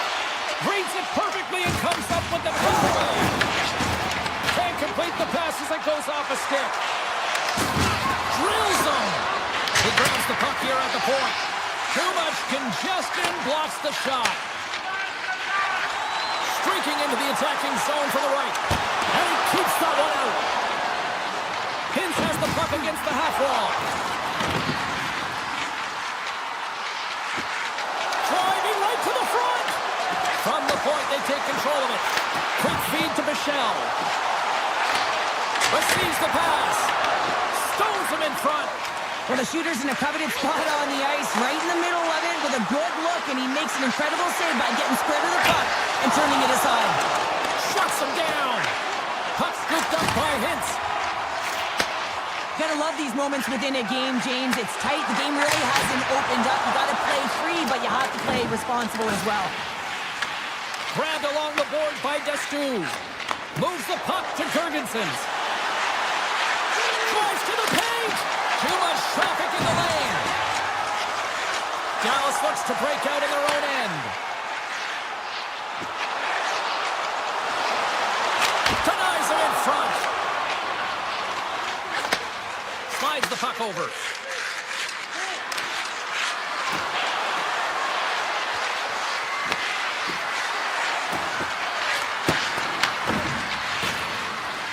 Speaker 3: Reads it perfectly and comes up with the puck away. Can't complete the pass as it goes off a stick. Drills him. He grabs the puck here at the point. Too much congestion blocks the shot. Streaking into the attacking zone for the right. And he keeps that one out. Hintz has the puck against the half wall. Driving right to the front. From the point, they take control of it. Quick feed to Michel. Receives the pass. Stones him in front.
Speaker 5: Well, the shooter's in a coveted spot on the ice, right in the middle of it with a good look, and he makes an incredible save by getting square to the puck and turning it aside.
Speaker 3: Shuts him down. Puck scooped up by Hintz.
Speaker 5: Gotta love these moments within a game, James. It's tight. The game really hasn't opened up. You gotta play free, but you have to play responsible as well.
Speaker 3: Grabbed along the board by Destu. Moves the puck to Girgensons. Drives to the paint. Too much traffic in the lane. Dallas looks to break out in their own end. Denies him in front. Slides the puck over.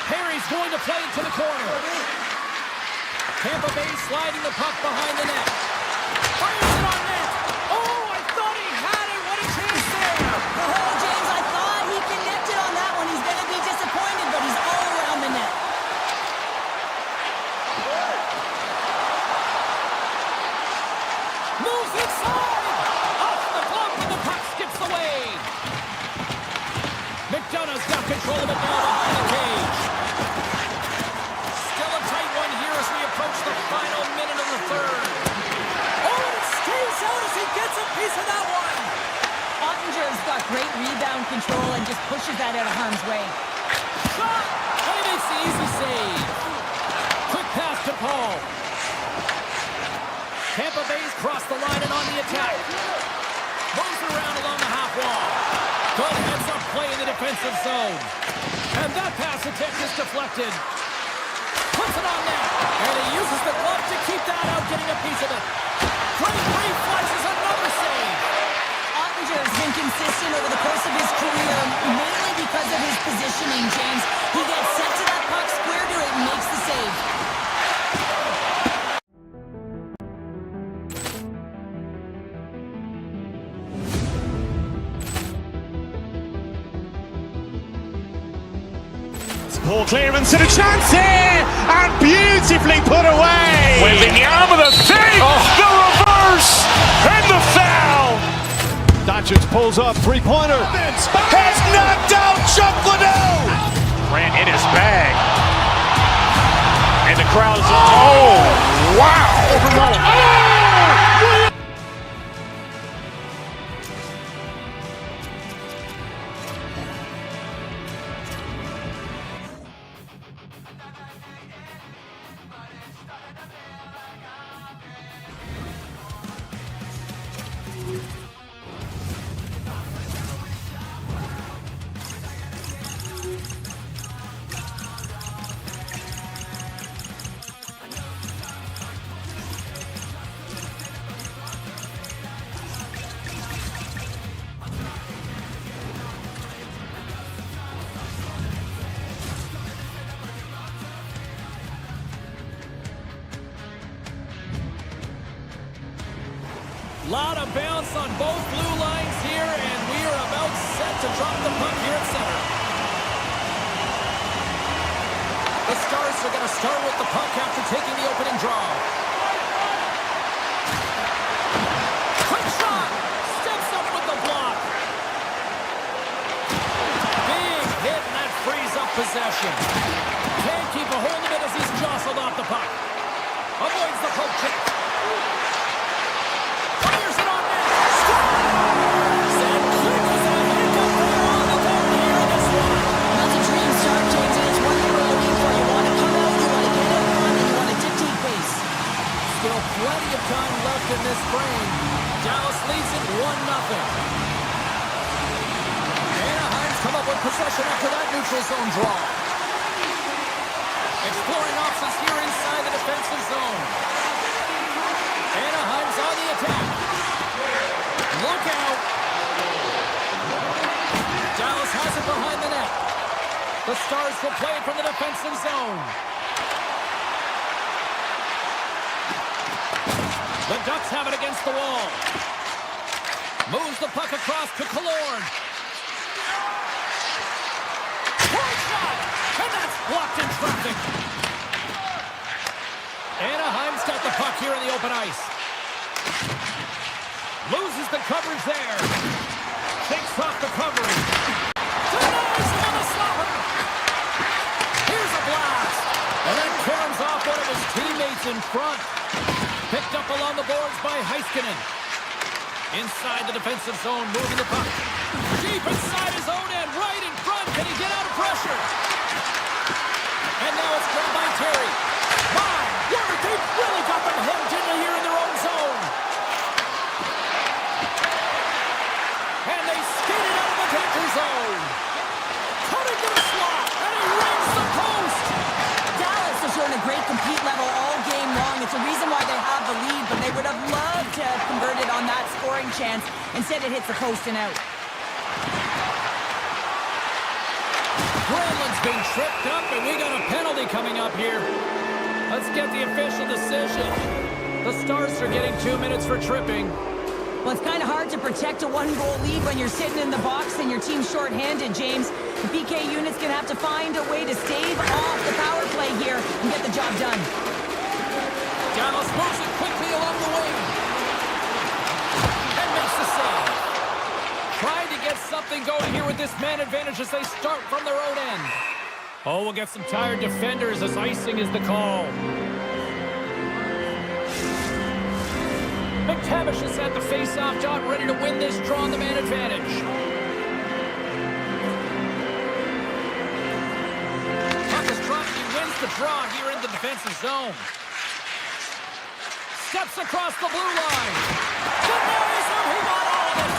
Speaker 3: Harry's going to play it to the corner. Tampa Bay sliding the puck behind the net. Fires it on net. Oh, I thought he had it. What a chance there.
Speaker 5: Oh, James, I thought he connected on that one. He's going to be disappointed, but he's all around the net.
Speaker 3: Moves inside. Off the glove, and the puck skips away. McDonough's got control of it now behind the cage. Still a tight one here as we approach the final minute of the third. Oh, and it stays out as he gets a piece of that one.
Speaker 5: Ottinger's got great rebound control and just pushes that out of harm's way.
Speaker 3: Shot! And he makes the easy save. Quick pass to Paul. Tampa Bay's crossed the line and on the attack. Moves around along the half wall. Good heads-up play in the defensive zone. And that pass attempt is deflected. Puts it on net. And he uses the glove to keep that out, getting a piece of it. Great reflexes, another save.
Speaker 5: Ottinger has been consistent over the course of his career, mainly because of his positioning, James. He gets set to that puck, square to it, and makes the save.
Speaker 1: Ball clearance and a chance here, and beautifully put away.
Speaker 2: Wembanyama the fake, the reverse, and the foul.
Speaker 6: Doncic pulls up, three-pointer.
Speaker 2: Has knocked out Chuck Liddell. Grant in his bag. And the crowd is, oh, wow.
Speaker 3: Lot of bounce on both blue lines here, and we are about set to drop the puck here at center. The Stars are going to start with the puck after taking the opening draw. Quick shot! Steps up with the block. Big hit, and that frees up possession. Can't keep a hold of it as he's jostled off the puck. Avoids the poke check. Fires it on net. Scores! And quick as a hiccup there on the board here in this one.
Speaker 5: That's a dream start, James, and it's one you're looking for. You want to come out, you want to get in front, and you want to dictate pace.
Speaker 3: Still plenty of time left in this frame. Dallas leads it 1-0. Anaheim's come up with possession after that neutral zone draw. Exploring options here inside the defensive zone. Anaheim's on the attack. Look out. Dallas has it behind the net. The Stars will play it from the defensive zone. The Ducks have it against the wall. Moves the puck across to Killorn. Point shot! And that's blocked in traffic. Anaheim's got the puck here in the open ice. Loses the coverage there. Takes off the coverage. Denies him on the slapper. Here's a blast. And then caroms off one of his teammates in front. Picked up along the boards by Heiskanen. Inside the defensive zone, moving the puck. Deep inside his own end, right in front. Can he get out of pressure? And now it's grabbed by Terry. My word, they've really got them hemmed in here in their own zone. And they skated out of the danger zone. Cutting to the slot, and he rings the post.
Speaker 5: Dallas has shown a great compete level all game long. It's a reason why they have the lead, but they would have loved to have converted on that scoring chance. Instead, it hits the post and out.
Speaker 3: Granlund's been tripped up, and we got a penalty coming up here. Let's get the official decision. The Stars are getting 2 minutes for tripping.
Speaker 5: Well, it's kind of hard to protect a one-goal lead when you're sitting in the box and your team's shorthanded, James. The PK unit's going to have to find a way to stave off the power play here and get the job done.
Speaker 3: Dallas moves it quickly along the wing. And makes the save. Trying to get something going here with this man advantage as they start from their own end. Oh, we'll get some tired defenders as icing is the call. McTavish is at the face-off dot, ready to win this draw on the man advantage. Puck is dropped. He wins the draw here in the defensive zone. Steps across the blue line. Denies him. He got all of it.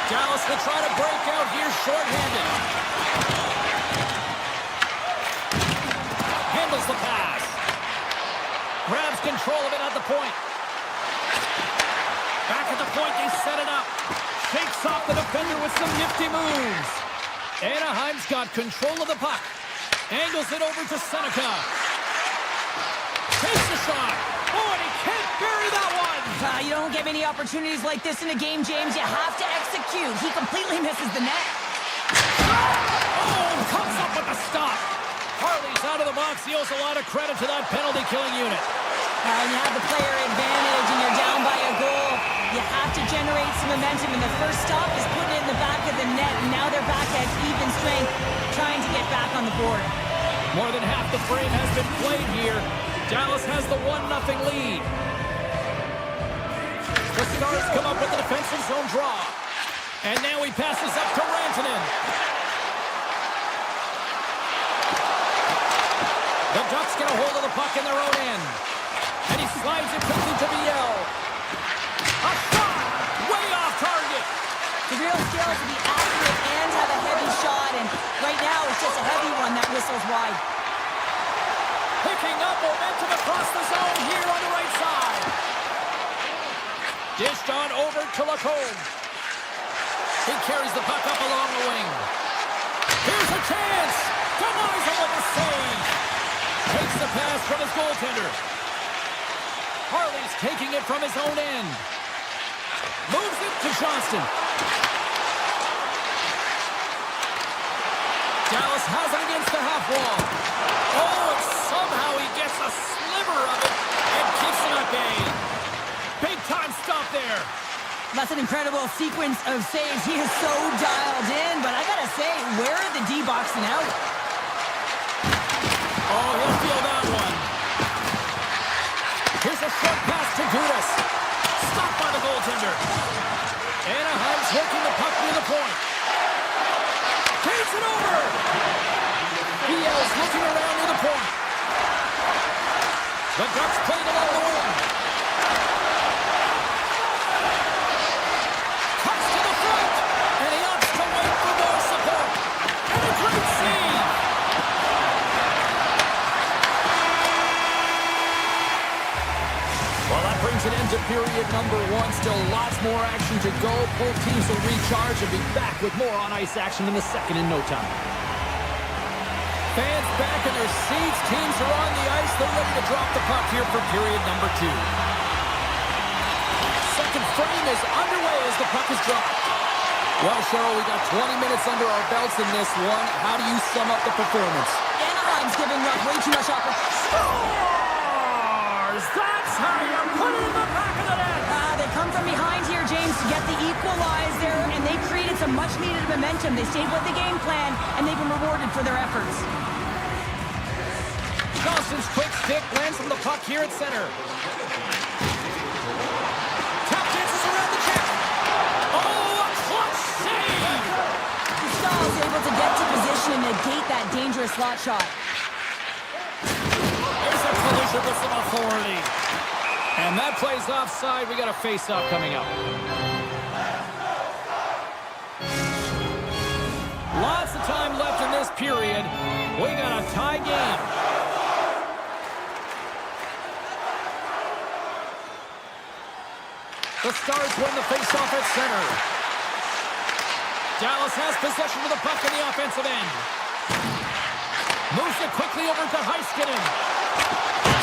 Speaker 3: Dallas will try to break out here shorthanded. Handles the pass. Grabs control of it at the point. Back at the point, they set it up. Shakes off the defender with some nifty moves. Anaheim's got control of the puck. Angles it over to Seneca. Takes the shot. Oh, and he can't bury that one.
Speaker 5: You don't get many opportunities like this in a game, James. You have to execute. He completely misses the net.
Speaker 3: Oh, comes up with the stop. deals a lot of credit to that penalty-killing unit.
Speaker 5: And you have the player advantage and you're down by a goal. You have to generate some momentum, and the first stop is putting it in the back of the net, and now they're back at even strength, trying to get back on the board.
Speaker 3: More than half the frame has been played here. Dallas has the 1-0 lead. The Stars come up with the defensive zone draw. And now he passes up to Rantanen. The Ducks get a hold of the puck in their own end. And he slides it quickly to Biel. A shot! Way off target!
Speaker 5: The real skill is to be accurate and have a heavy shot, and right now it's just a heavy one that whistles wide.
Speaker 3: Picking up momentum across the zone here on the right side. Dished on over to Lacombe. He carries the puck up along the wing. Here's a chance! Denies him with a save! Takes the pass from his goaltender. Harley's taking it from his own end. Moves it to Johnston. Dallas has it against the half wall. Oh, and somehow he gets a sliver of it and keeps it at bay. Big time stop there.
Speaker 5: That's an incredible sequence of saves. He is so dialed in, but I gotta say, where are the D-boxing out?
Speaker 3: Oh, he'll feel that one. Here's a short pass to Gudas. Stopped by the goaltender. Anaheim's working the puck near the point. Takes it over. Biel's looking around near the point. The Ducks played along the wing. Cuts to the front. And he opts to wait for more support. And a great save. Well, that brings an end to period number 1. Still lots more action to go. Both teams will recharge and be back with more on-ice action in the second in no time. Fans back in their seats. Teams are on the ice. They're ready to drop the puck here for period number 2. Second frame is underway as the puck is dropped. Well, Cheryl, we got 20 minutes under our belts in this one. How do you sum up the performance?
Speaker 5: Anaheim's giving up way too much opportunity.
Speaker 3: That's how you put it in the back of the net.
Speaker 5: They come from behind here, James, to get the equalizer, and they created some much-needed momentum. They stayed with the game plan, and they've been rewarded for their efforts.
Speaker 3: Johnston's quick stick lands from the puck here at center. Tap dances around the check. Oh, a clutch save!
Speaker 5: Stahl's able to get to position and negate that dangerous slot shot.
Speaker 3: There's a collision with some authority. And that plays offside. We got a face-off coming up. Lots of time left in this period. We got a tie game. The Stars win the face-off at center. Dallas has possession of the puck in the offensive end. Moves it quickly over to Heiskanen.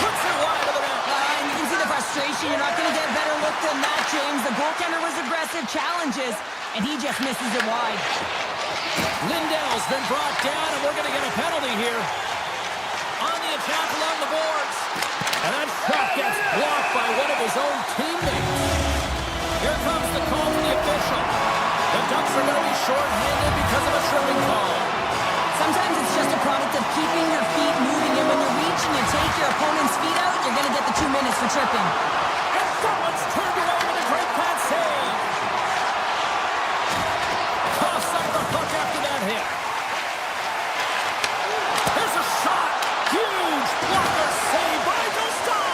Speaker 3: Puts it wide of the net.
Speaker 5: And you can see the frustration. You're not going to get a better look than that, James. The goaltender was aggressive, challenges, and he just misses it wide.
Speaker 3: Lindell's been brought down, and we're going to get a penalty here. On the attack along the boards. And that shot gets blocked by one of his own teammates. Here comes the call from the official. The Ducks are going to be short-handed because of a tripping call.
Speaker 5: Sometimes it's just a product of keeping your feet moving, and when you reach and you take your opponent's feet out, you're going to get the 2 minutes for tripping.
Speaker 3: And someone's turned away with a great pad save. Toss up the puck after that hit. There's a shot. Huge blocker save by Dostal.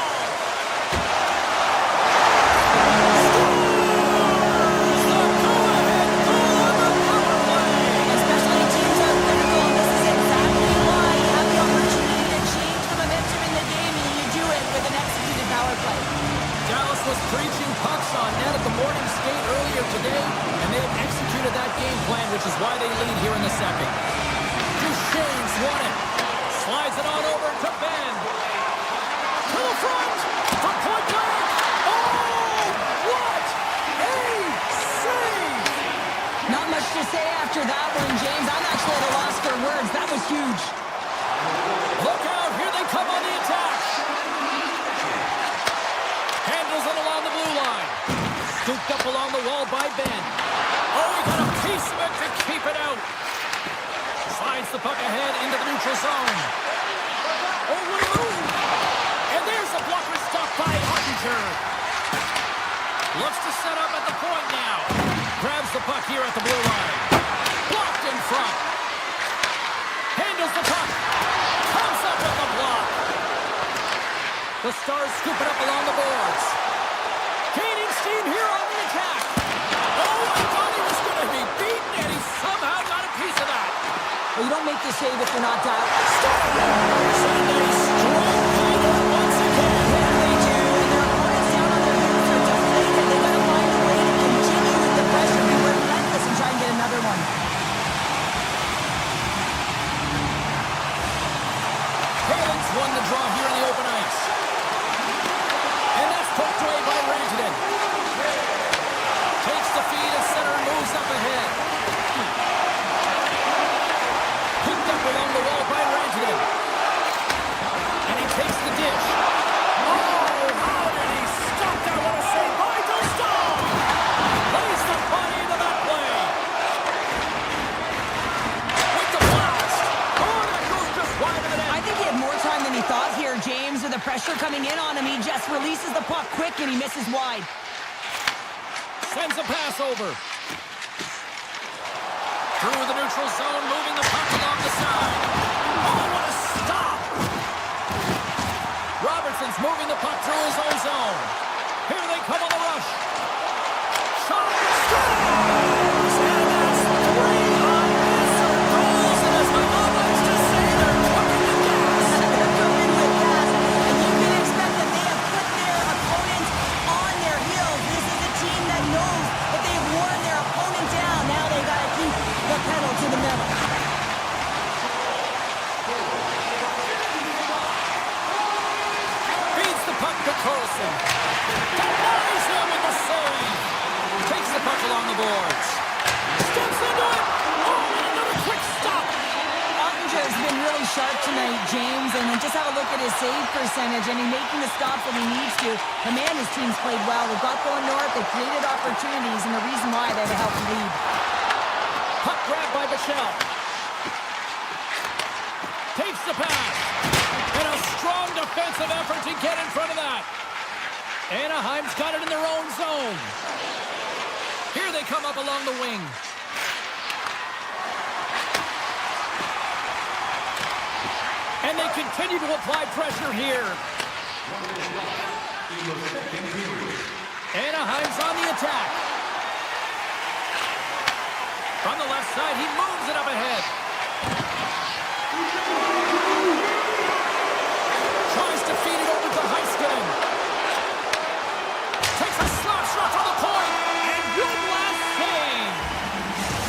Speaker 3: Was preaching pucks on net at the morning skate earlier today, and they've executed that game plan, which is why they lead here in the second. Duchesne's won it. Slides it on over to Ben. To the front. From point blank. Oh, what a save!
Speaker 5: Not much to say after that one, James. I'm actually at a loss for words. That was huge.
Speaker 3: Look out. Here they Scooped up along the wall by Ben. Oh, he got a piece of it to keep it out. Slides the puck ahead into the neutral zone. Oh, what a move! And there's a blocker stop by Ottinger. Looks to set up at the point now. Grabs the puck here at the blue line. Blocked in front. Handles the puck. Comes up with the block. The Stars scoop it up along the boards. Gaining steam here on the attack. Oh, I thought he was going to be beaten, and he somehow got a piece of that.
Speaker 5: Well, you don't make the save if you're not dialed.
Speaker 3: And a strong fighter once again.
Speaker 5: Yeah, they do. And their opponents down on their heels are deflated. They got to find a way to continue with the pressure, be relentless, and try and get another one.
Speaker 3: Palin's won the draw here on the open ice. And that's poked away by Rantanen. Takes the feed at center and moves up ahead. Picked up along the wall by Rantanen. And he takes the dish. Oh, how did he stop that? What a save by Dostal! Plays the body into that play. With the blast. Oh, that goes just wide of the net.
Speaker 5: I think he had more time than he thought here, James. With the pressure coming in on him, he just releases the puck quick and he misses wide.
Speaker 3: Sends a pass over. Through the neutral zone, moving the puck along the side. Oh, what a stop! Robertson's moving the puck through his own zone. Here they come on the rush. Shot scores! And that's 3 unanswered goals. And as my mom likes to say, they're cooking with gas.
Speaker 5: They're cooking with gas. And you can expect that they have put their opponents on their heels. This is a team that knows that they've worn their opponent down. Now they got to keep the pedal to the metal.
Speaker 3: Feeds the puck to Carlson. Denies him with the save. Takes the puck along the boards. Steps into it. Oh, and another quick stop.
Speaker 5: Ottinger has been really sharp tonight, James, and then just have a look at his save percentage, and he's making the stops when he needs to. The man, his team's played well. They've got going north. They've created opportunities, and the reason why they have a healthy lead.
Speaker 3: Puck grabbed by Bichelle. Takes the pass. And a strong defensive effort to get in front of that. Anaheim's got it in their own zone. Here they come up along the wing. And they continue to apply pressure here. Anaheim's on the attack. From the left side, he moves it up ahead. Tries to feed it over to Heiskanen. Takes a slap shot from the point. And good last save.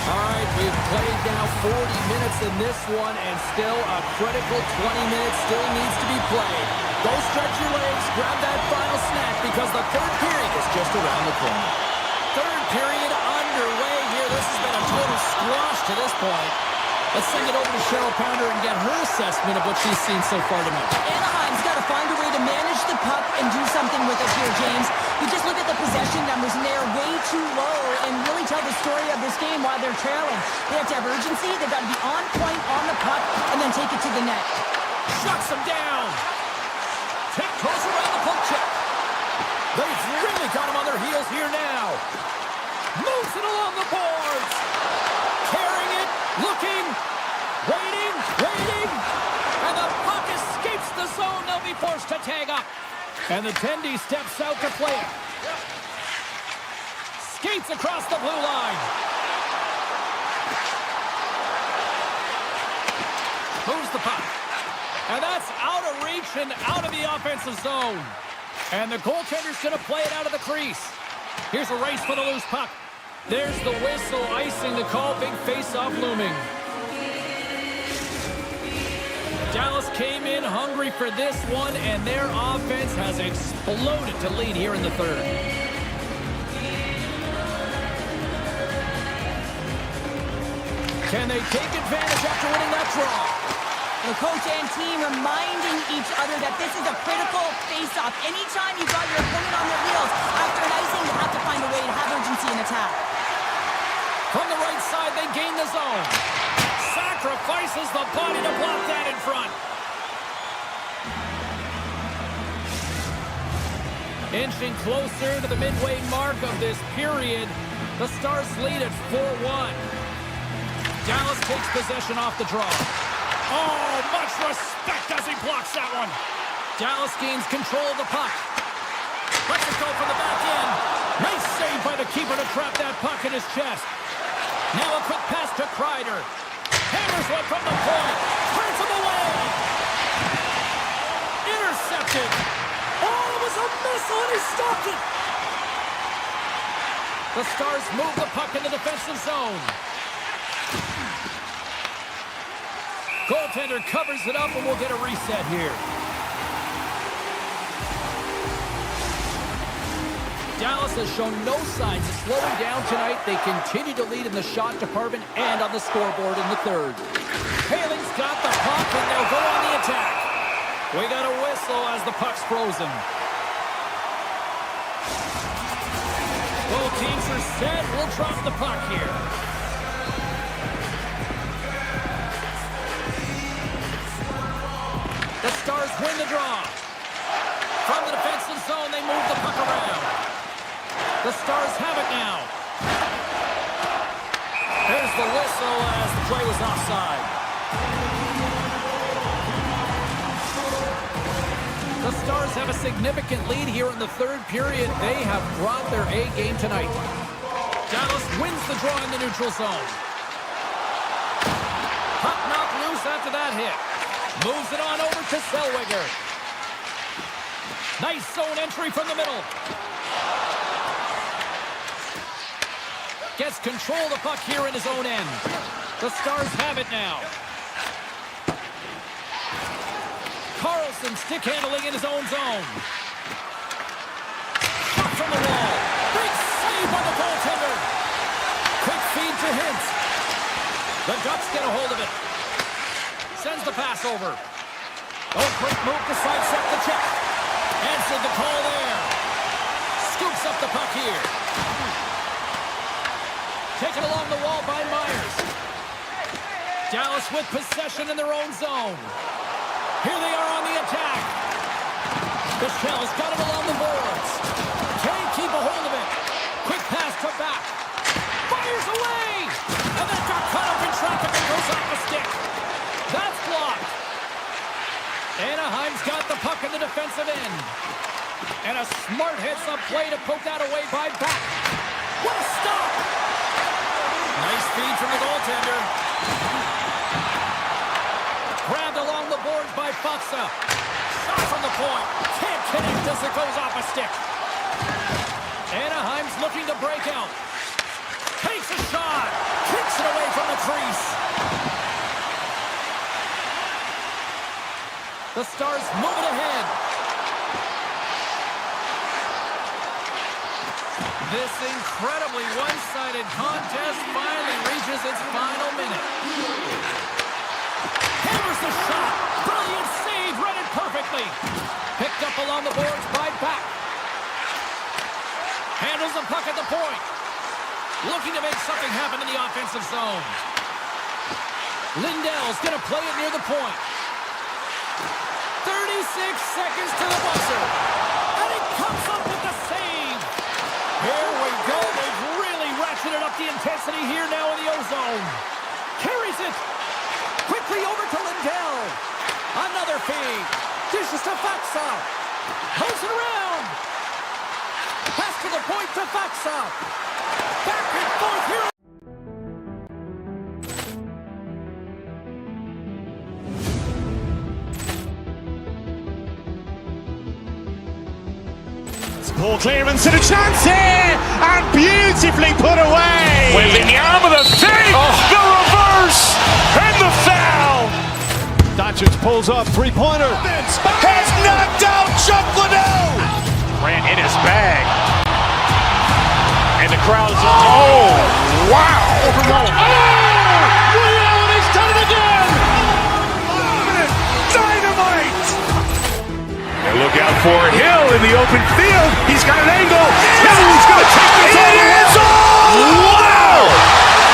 Speaker 3: All right, we've played now 40 minutes in this one, and still a critical 20 minutes still needs to be played. Go stretch your legs, grab that final snack, because the third period is just around the corner. Third period underway here. This has been a total squash to this point. Let's send it over to Cheryl Pounder and get her assessment of what she's seen so far tonight.
Speaker 5: Anaheim's got to find a way to manage the puck and do something with it here, James. You just look at the possession numbers, and they're way too low, and really tell the story of this game while they're trailing. They have to have urgency. They've got to be on point on the puck and then take it to the net.
Speaker 3: Shuts them down. Tiptoes around the poke check. They've really got them on their heels here now. Moves it along the boards. Carrying it, looking, waiting, and the puck escapes the zone. They'll be forced to tag up. And the Tendy steps out to play it. Skates across the blue line. Moves the puck. And that's out of reach and out of the offensive zone. And the goaltender's going to play it out of the crease. Here's a race for the loose puck. There's the whistle, icing the call. Big face-off looming. Dallas came in hungry for this one, and their offense has exploded to lead here in the third. Can they take advantage after winning that draw?
Speaker 5: The coach and team reminding each other that this is a critical face-off. Anytime you've got your opponent on their heels after an icing, you have to find a way to have urgency in attack.
Speaker 3: From the right side, they gain the zone. Sacrifices the body to block that in front. Inching closer to the midway mark of this period. The Stars lead at 4-1. Dallas takes possession off the draw. Oh, much respect as he blocks that one. Dallas gains control of the puck. Lets it go from the back end. Nice save by the keeper to trap that puck in his chest. Now a quick pass to Kreider. Hammers one from the point. Turns him away. Intercepted. Oh, it was a missile and he stopped it. The Stars move the puck in the defensive zone. Goaltender covers it up and we'll get a reset here. Dallas has shown no signs of slowing down tonight. They continue to lead in the shot department and on the scoreboard in the third. Haling's got the puck and they'll go on the attack. We got a whistle as the puck's frozen. Both teams are set. We'll drop the puck here. The Stars win the draw. From the defensive zone, they move the puck around. The Stars have it now. There's the whistle as the play was offside. The Stars have a significant lead here in the third period. They have brought their A game tonight. Dallas wins the draw in the neutral zone. Puck knocked loose after that hit. Moves it on over to Zellweger. Nice zone entry from the middle. Gets control of the puck here in his own end. The Stars have it now. Carlson stick handling in his own zone. Shot from the wall. Big save by the goaltender. Quick feed to Hintz. The Ducks get a hold of it. Sends the pass over. Oh, quick move to sidestep the check. Answered the call there. Scoops up the puck here. Taken along the wall by Myers. Dallas with possession in their own zone. Here they are on the attack. The Shells got it along the boards. Can't keep a hold of it. Quick pass to back. Fires away. And that got caught up in traffic and goes off the stick. That's blocked. Anaheim's got the puck in the defensive end. And a smart heads-up play to poke that away by Back. What a stop! Nice feed from the goaltender. Grabbed along the boards by Faksa. Shot from the point. Can't connect as it goes off a stick. Anaheim's looking to break out. Takes a shot. Kicks it away from the crease. The Stars move it ahead. This incredibly one-sided contest finally reaches its final minute. Hammers the shot. Brilliant save. Read it perfectly. Picked up along the boards by Back. Handles the puck at the point. Looking to make something happen in the offensive zone. Lindell's going to play it near the point. 36 seconds to the buzzer. And he comes up with the save. Here we go. They've really ratcheted up the intensity here now in the O-zone. Carries it. Quickly over to Lindell. Another feed. Dishes to Faksa. Moves it around. Pass to the point to Faksa. Back and forth here.
Speaker 1: Ball clearance and a chance here, and beautifully put away.
Speaker 2: With the arm of the save, the reverse, and the foul.
Speaker 6: Doncic pulls up, three-pointer.
Speaker 2: Has knocked out Chuck Liddell. Ran in his bag. And the crowd is, oh, wow.
Speaker 6: Lee Allen has done it again.
Speaker 2: for Hill in the open field. He's got an angle. He's going to take this all the way. Wow!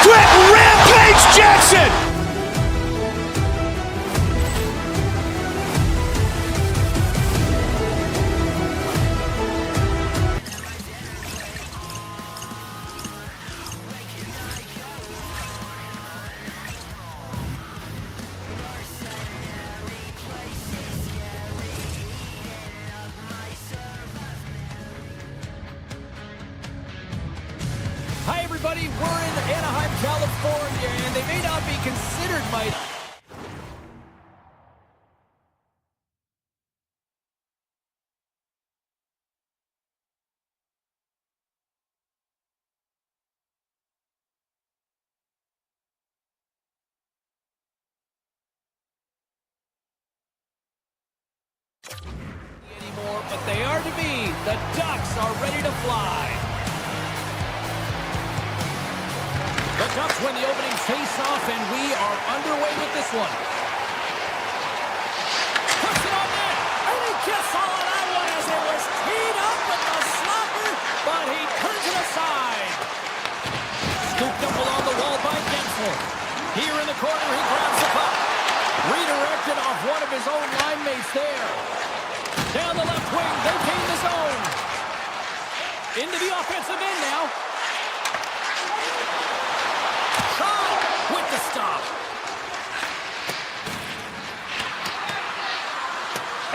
Speaker 2: Quick rampage Jackson!
Speaker 3: Hi, everybody. We're in Anaheim, California, and they may not be considered mighty anymore, but they are to be. The Ducks are ready to fly. The Ducks win the opening face-off, and we are underway with this one. Puts it on net, and he gets all of that one as it was teed up with the slapper, but he turns it aside. Scooped up along the wall by Gensel. Here in the corner, he grabs the puck. Redirected off one of his own line mates there. Down the left wing, they gain the zone. Into the offensive end now. With the stop.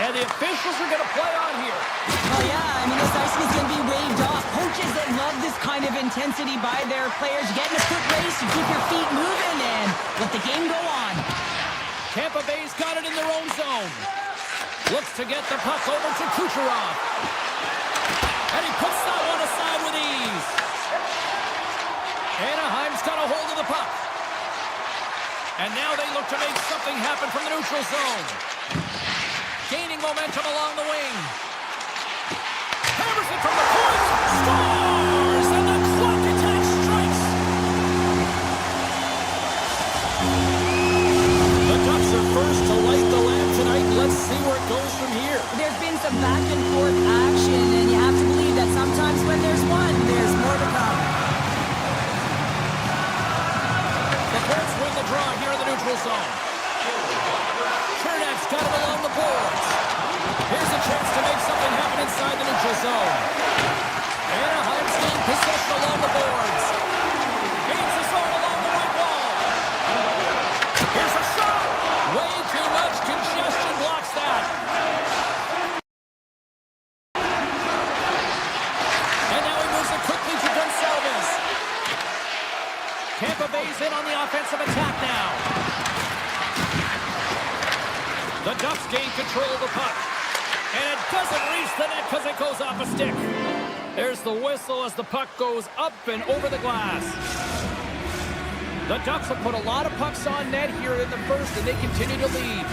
Speaker 3: And the officials are going to play on here.
Speaker 5: Oh, yeah. I mean, this icing is going to be waved off. Coaches that love this kind of intensity by their players. You get in a foot race, you keep your feet moving, and let the game go on.
Speaker 3: Tampa Bay's got it in their own zone. Looks to get the puck over to Kucherov. And he puts that one aside with ease. Anaheim's got a hold of the puck. And now they look to make something happen from the neutral zone. Gaining momentum along the wing. Hammers it from the point. Scores! And the clock attack strikes. The Ducks are first to light the lamp tonight. Let's see where it goes from here.
Speaker 5: There's been some back and forth action, and you have to believe that sometimes when there's one, there's more to come.
Speaker 3: Colts win the draw here in the neutral zone. Chernak's got it along the boards. Here's a chance to make something happen inside the neutral zone. Anaheim's gained possession along the boards. Gains the zone along the right wall. Here's a shot. Way too much congestion blocks that. And now he moves it quickly to Gonsalves. Tampa Bay's in on the offensive attack now. The Ducks gain control of the puck. And it doesn't reach the net because it goes off a stick. There's the whistle as the puck goes up and over the glass. The Ducks have put a lot of pucks on net here in the first, and they continue to lead.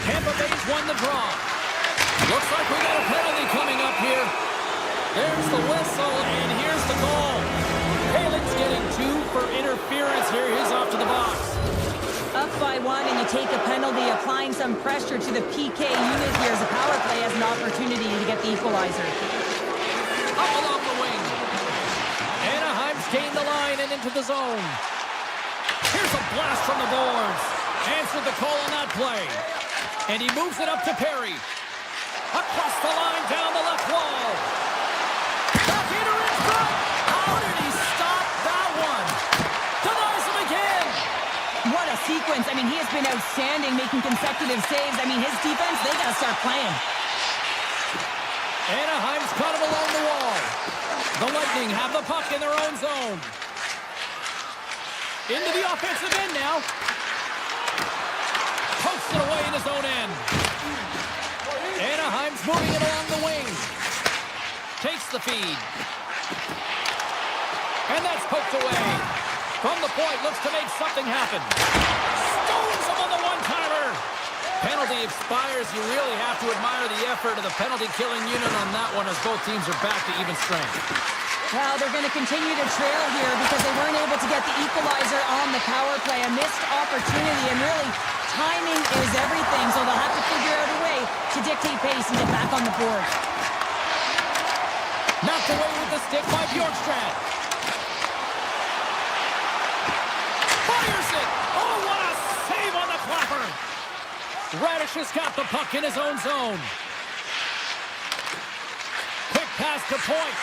Speaker 3: Tampa Bay's won the draw. Looks like we got a penalty coming up here. There's the whistle, and here's the goal. Palin's getting 2 for interference here. He's off to the box.
Speaker 5: Up by 1, and you take a penalty, applying some pressure to the PK unit here as the power play has an opportunity to get the equalizer.
Speaker 3: Up along the wing. Anaheim's gained the line and into the zone. Here's a blast from the boards. Answered the call on that play. And he moves it up to Perry. Across the line, down the left wall. Backhander in front. How did he stop that one? Denies him again.
Speaker 5: What a sequence. I mean, he has been outstanding, making consecutive saves. I mean, his defense, they got to start playing.
Speaker 3: Anaheim's caught him along the wall. The Lightning have the puck in their own zone. Into the offensive end now. Pokes it away in his own end. Anaheim's moving it along the wing. Takes the feed. And that's poked away. From the point, looks to make something happen. Stones him on the one-timer. Penalty expires. You really have to admire the effort of the penalty-killing unit on that one as both teams are back to even strength.
Speaker 5: Well, they're going to continue to trail here because they weren't able to get the equalizer on the power play. A missed opportunity, and really, timing is everything, so they'll have to figure out a way to dictate pace and get back on the board.
Speaker 3: Knocked away with the stick by Bjorkstrand. Fires it! Oh, what a save on the clapper! Radish has got the puck in his own zone. Quick pass to point.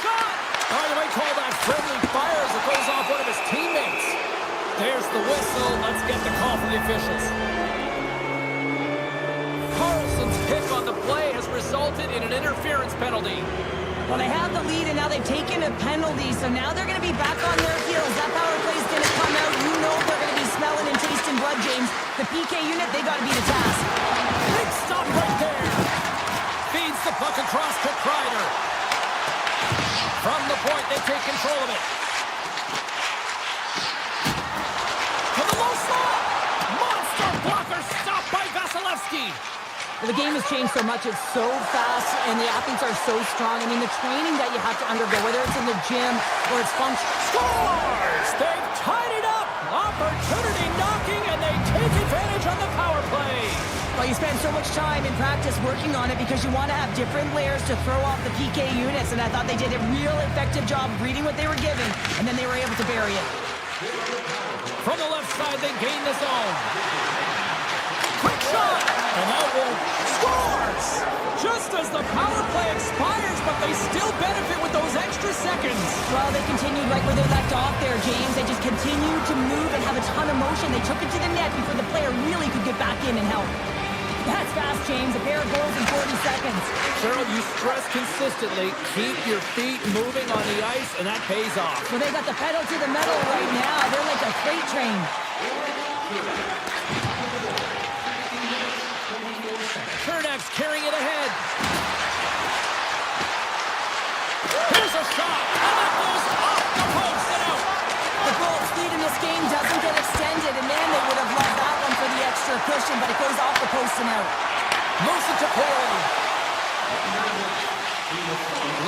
Speaker 3: Shot! Oh, you might call that friendly fire as it goes off one of his teammates. There's the whistle. Let's get the call from the officials. Carlson's pick on the play has resulted in an interference penalty.
Speaker 5: Well, they have the lead, and now they've taken a penalty, so now they're going to be back on their heels. That power play is going to come out. You know they're going to be smelling and tasting blood, James. The PK unit, they got to be the task.
Speaker 3: Big stop right there. Feeds the puck across to Kreider. From the point, they take control of it. To the low slot. Monster blocker stopped by Vasilevsky.
Speaker 5: Well, the game has changed so much. It's so fast, and the athletes are so strong. I mean, the training that you have to undergo, whether it's in the gym or it's function.
Speaker 3: Scores! They've tied it up. Opportunity knocking, and they take advantage on the power play.
Speaker 5: Well, you spend so much time in practice working on it because you want to have different layers to throw off the PK units, and I thought they did a real effective job of reading what they were given, and then they were able to bury it.
Speaker 3: From the left side, they gain the zone. Quick shot! And that will scores! Just as the power play expires, but they still benefit with those extra seconds.
Speaker 5: Well, they continued right where they left off there, James. They just continued to move and have a ton of motion. They took it to the net before the player really could get back in and help. That's fast, James. A pair of goals in 40 seconds.
Speaker 3: Cheryl, you stress consistently, keep your feet moving on the ice, and that pays off.
Speaker 5: Well, they got the pedal to the metal right now. They're like a freight train.
Speaker 3: Kernak's carrying it ahead. Here's a shot, and that goes off the post and out.
Speaker 5: The Bolts' lead in this game doesn't get extended, and man, they would have loved that one for the extra cushion, but it goes off the post and out.
Speaker 3: Moves it to Corey.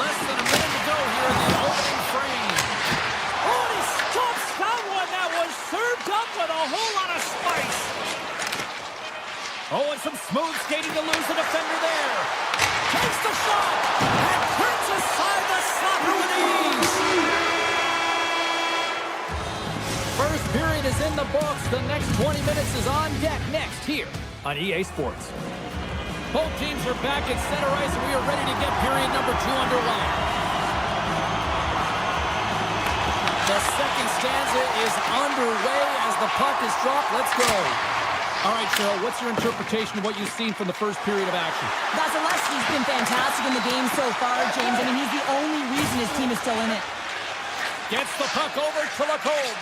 Speaker 3: Less than a minute to go here in the opening frame. Oh, he stops that one. That was served up with a whole lot of spice. Oh, and some smooth skating to lose the defender there. Takes the shot and turns aside the slapper with ease. First period is in the books. The next 20 minutes is on deck next here on EA Sports. Both teams are back at center ice, and we are ready to get period number 2 underway. The second stanza is underway as the puck is dropped. Let's go. All right, Cheryl, what's your interpretation of what you've seen from the first period of action?
Speaker 5: Vasilevsky's been fantastic in the game so far, James. I mean, he's the only reason his team is still in it.
Speaker 3: Gets the puck over to Lacombe.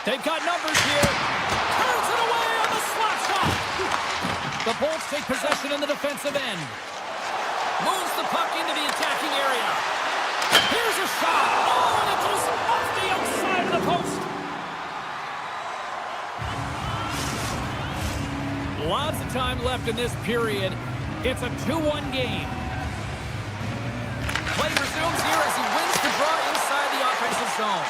Speaker 3: They've got numbers here. Turns it away on the slap shot. The Bolts take possession in the defensive end. Moves the puck into the attacking area. Here's a shot. Oh, and it goes off the outside of the post. Lots of time left in this period. It's a 2-1 game. Play resumes here as he wins the draw inside the offensive zone.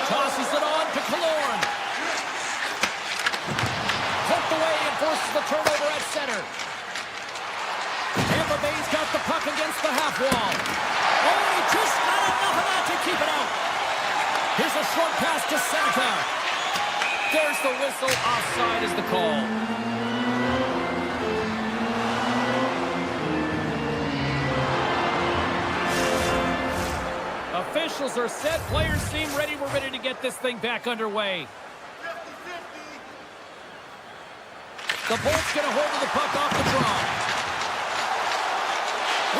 Speaker 3: Tosses it on to Killorn. Poked away and forces the turnover at center. Tampa Bay's got the puck against the half wall. Oh, he just got enough of that to keep it out. Here's a short pass to Seneca. There's the whistle. Offside is the call. Officials are set. Players seem ready. We're ready to get this thing back underway. The Bolts get a hold of the puck off the draw.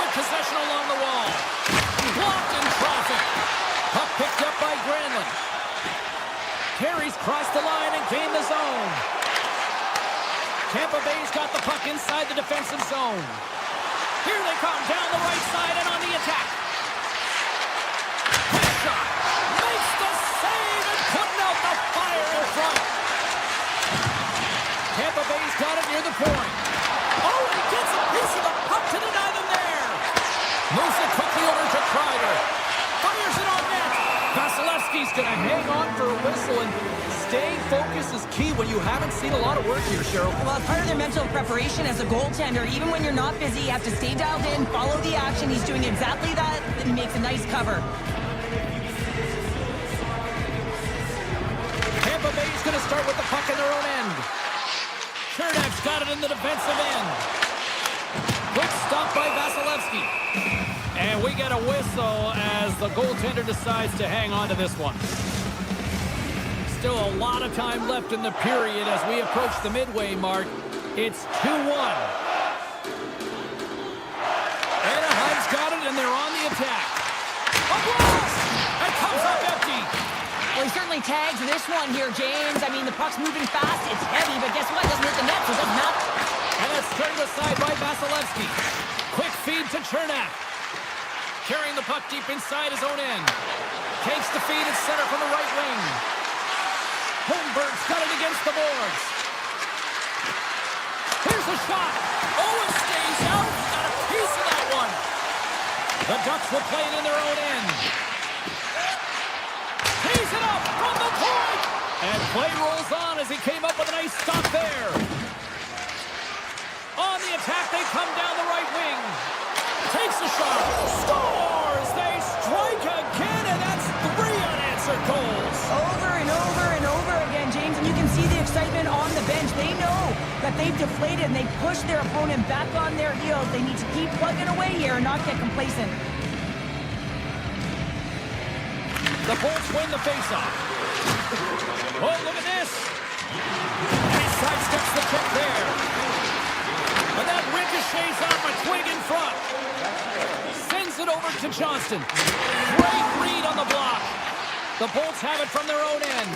Speaker 3: With possession along the wall. Blocked in traffic. Puck picked up by Granlund. Carries crossed the line and gained the zone. Tampa Bay's got the puck inside the defensive zone. Here they come down the right side and on the attack. Quick shot. Makes the save and putting out the fire in front. Tampa Bay's got it near the point. Oh, and he gets a piece of the puck to deny them there. Moves it quickly over to Kreider. Fires it on net. Vasilevsky's going to hang on for a whistle and staying focused is key when you haven't seen a lot of work here, Cheryl.
Speaker 5: Well, it's part of their mental preparation as a goaltender. Even when you're not busy, you have to stay dialed in, follow the action. He's doing exactly that, and he makes a nice cover.
Speaker 3: Tampa Bay's going to start with the puck in their own end. Chernak's got it in the defensive end. Quick stop by Vasilevsky. And we get a whistle as the goaltender decides to hang on to this one. Still a lot of time left in the period as we approach the midway mark. It's 2-1. Anaheim's got it, and they're on the attack. A blast! It comes up empty.
Speaker 5: Well, he certainly tags this one here, James. I mean, the puck's moving fast. It's heavy, but guess what? It doesn't hit the net, so it doesn't matter.
Speaker 3: And it's turned aside by Vasilevsky. Quick feed to Chernak. Carrying the puck deep inside his own end. Takes the feed at center from the right wing. Holmberg's got it against the boards. Here's a shot. Oh, it stays out. He got a piece of that one. The Ducks will play it in their own end. Tees it up from the point. And play rolls on as he came up with a nice stop there. On the attack, they come down the right wing. Takes a shot. Scores! They strike again, and that's 3 unanswered goals.
Speaker 5: Over and over and over again, James, and you can see the excitement on the bench. They know that they've deflated, and they push their opponent back on their heels. They need to keep plugging away here and not get complacent.
Speaker 3: The Bolts win the faceoff. Oh, look at this. And he sidesteps the kick there. And that ricochets off a twig in front. Sends it over to Johnston. Great read on the block. The Bolts have it from their own end.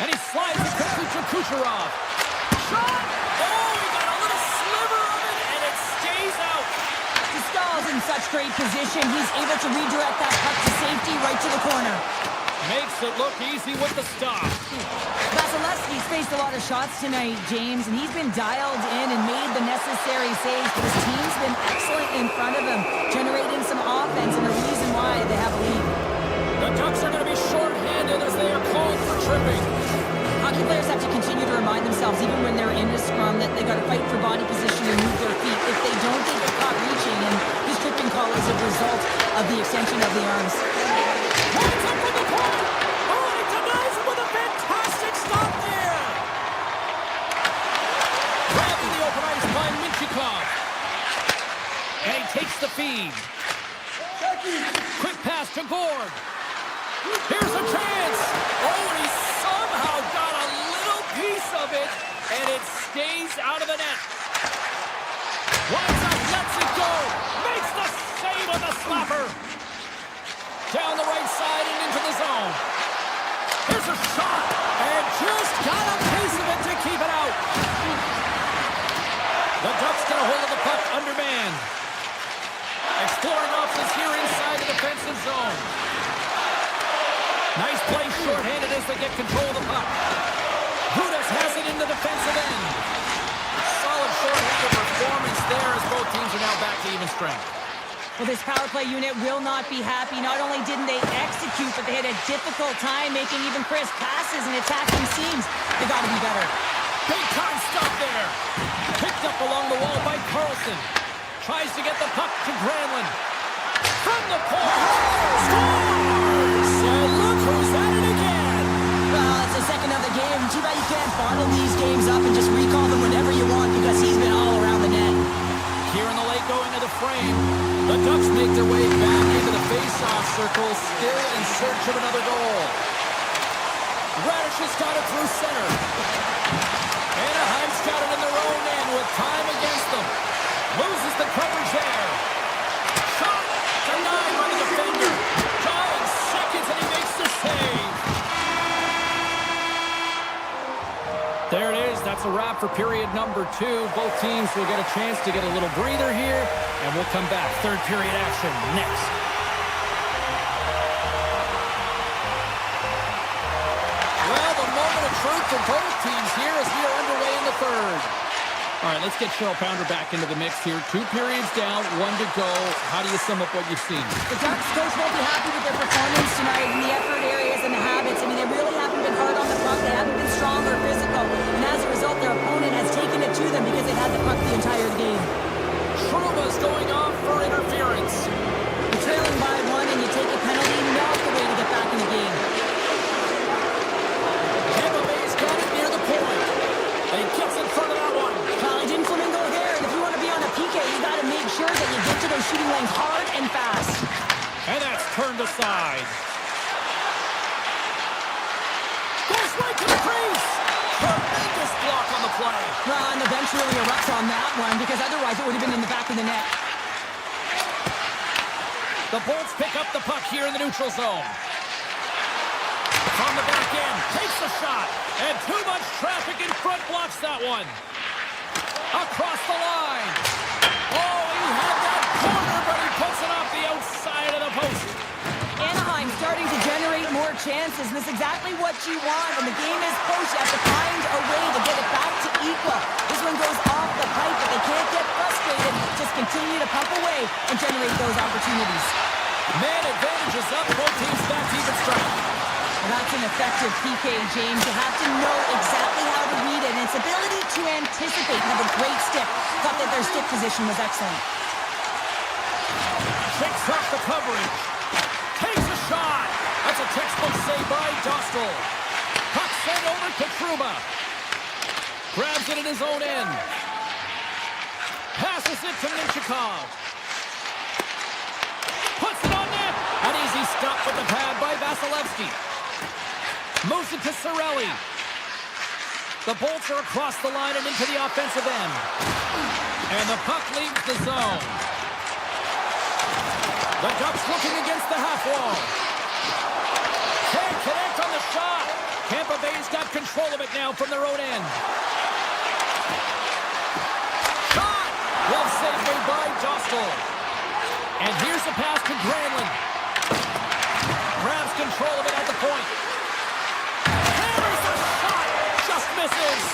Speaker 3: And he slides it quickly to Kucherov. Shot! Oh, he got a little sliver of it, and it stays out.
Speaker 5: Stahl's in such great position. He's able to redirect that puck to safety right to the corner.
Speaker 3: Makes it look easy with the stop.
Speaker 5: Vasilevsky's faced a lot of shots tonight, James, and he's been dialed in and made the necessary saves, but his team's been excellent in front of him, generating some offense and a reason why they have a lead.
Speaker 3: The Ducks are going to be short-handed as they are called for tripping.
Speaker 5: Hockey players have to continue to remind themselves, even when they're in a scrum, that they got to fight for body position and move their feet. If they don't, they get caught reaching, and this tripping call is a result of the extension of the arms.
Speaker 3: Points up from the point. Oh, he denies it with a fantastic stop there. Grabbed in the open ice by Minchikov. And he takes the feed. Quick pass to Gord. Here's a chance. Oh, and he somehow got a little piece of it, and it stays out of the net. Winds up, lets it go. Makes the save on the slapper. Down the right side and into the zone. Here's a shot, and just got a piece of it to keep it out. The Ducks get a hold of the puck undermanned. Exploring options here inside the defensive zone. Nice play shorthanded as they get control of the puck. Hudas has it in the defensive end. Solid shorthanded performance there as both teams are now back to even strength.
Speaker 5: Well, this power play unit will not be happy. Not only didn't they execute, but they had a difficult time making even crisp passes and attacking seams. They got to be better.
Speaker 3: Big time stop there. Picked up along the wall by Carlson. Tries to get the puck to Granlund. From the point. Scores! And look who's at it again.
Speaker 5: Well, it's the second of the game. Too bad you can't bottle these games up and just recall them whenever you want because he's been all around the net.
Speaker 3: Here in the late going to the frame. The Ducks make their way back into the face-off circle, still in search of another goal. Radish has got it through center. Anaheim's got it in their own end with time against them. Loses the coverage there. Shot denied by the defender. John seconds and he makes the save. There it is. That's a wrap for period number 2. Both teams will get a chance to get a little breather here, and we'll come back. Third period action next. Well, the moment of truth for both teams here as we are underway in the third. All right, let's get Cheryl Pounder back into the mix here. 2 periods down, 1 to go. How do you sum up what you've seen?
Speaker 5: The Ducks coach won't be happy with their performance tonight in the effort areas and the habits. I mean, they really haven't been hard on the Well, and the bench really erupts on that one because otherwise it would have been in the back of the net.
Speaker 3: The Bolts pick up the puck here in the neutral zone. From the back end, takes the shot, and too much traffic in front blocks that one. Across the line. Oh, he had that corner, but he puts it off the outside of the post.
Speaker 5: Anaheim starting to generate more chances, and that's exactly what you want. When the game is close, you have to find a way to get it back to equal. This one goes off the pipe, but they can't get frustrated. Just continue to pump away and generate those opportunities.
Speaker 3: Man advantages up, both teams back to even strength.
Speaker 5: Well, that's an effective PK, James. You have to know exactly how to read it, and its ability to anticipate. Have a great stick. Thought that their stick position was excellent.
Speaker 3: Shakes off the coverage. Takes a shot. That's a textbook save by Dostal. Puck sent over to Trouba. Grabs it in his own end. Passes it to Minchikov. Puts it on net. An easy stop with the pad by Vasilevsky. Moves it to Cirelli. The Bolts are across the line and into the offensive end. And the puck leaves the zone. The Ducks looking against the half wall. Can't connect on the shot. Tampa Bay's got control of it now from their own end. Shot! Well saved by Dostal. And here's the pass to Granlund. Grabs control of it at the point. There's the shot! Just misses.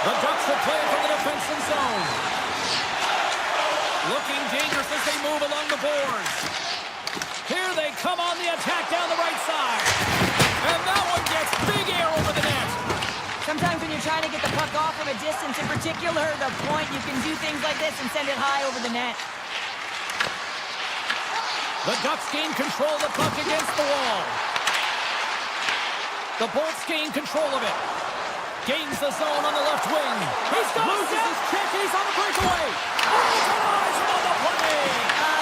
Speaker 3: The Ducks are playing from the defensive zone. Looking dangerous as they move along the boards. Here they come on the attack down the right side. And that one gets big air over the net.
Speaker 5: Sometimes when you're trying to get the puck off from a distance, in particular the point, you can do things like this and send it high over the net.
Speaker 3: The Ducks gain control of the puck against the wall. The Bolts gain control of it. Gains the zone on the left wing. He's got loses his check. He's on the breakaway. Overtime on the play.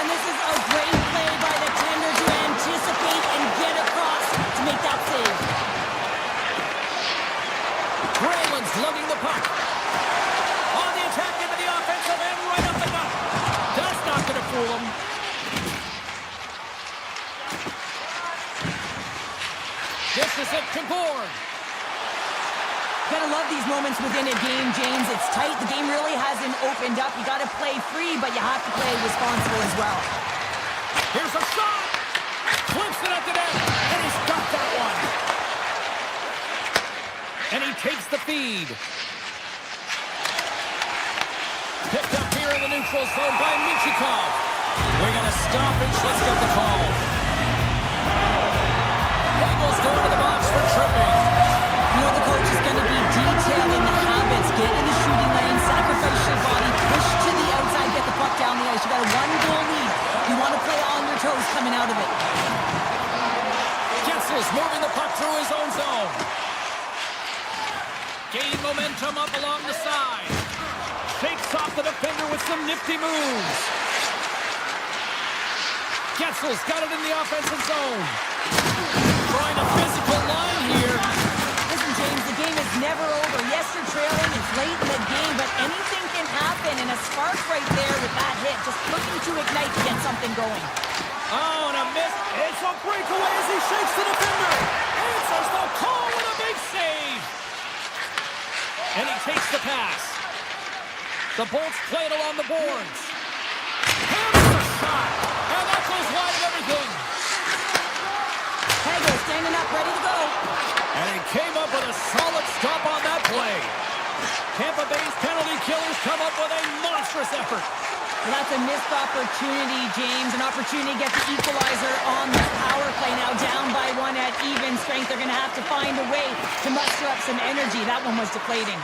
Speaker 5: And this is a great play by the tender to anticipate and get across to make that save.
Speaker 3: Granlund's lugging the puck. On the attack into the offensive end, right up the gut. That's not going to fool him. Dishes it to Bourne.
Speaker 5: Gotta love these moments within a game, James. It's tight. The game really hasn't opened up. You gotta play free, but you have to play responsible as well.
Speaker 3: Here's a shot. Clips it at the net. And he's got that one. And he takes the feed. Picked up here in the neutral zone by Minchikov. We're gonna stoppage. Let's get the call. Eagles going to the box for tripping.
Speaker 5: You know the coach is going to be detailing the habits. Get in the shooting lane, sacrifice your body, push to the outside, get the puck down the ice. You got a one-goal lead. You want to play on your toes coming out of it.
Speaker 3: Getzel's moving the puck through his own zone. Gain momentum up along the side. Shakes off the defender with some nifty moves. Getzel's got it in the offensive zone. Trying a physical line here.
Speaker 5: Listen, James, the game is never over. Yes, you're trailing. It's late in the game, but anything can happen. And a spark right there with that hit. Just looking to ignite to get something going.
Speaker 3: Oh, and a miss. It's a breakaway as he shakes the defender. Answers the call with a big save. And he takes the pass. The Bolts play it along the boards. Here's the shot. And that goes wide of everything.
Speaker 5: Hago standing up, ready to go.
Speaker 3: And he came up with a solid stop on that play. Tampa Bay's penalty killers come up with a monstrous effort.
Speaker 5: Well, that's a missed opportunity, James. An opportunity to get the equalizer on the power play. Now down by one at even strength. They're going to have to find a way to muster up some energy. That one was deflating.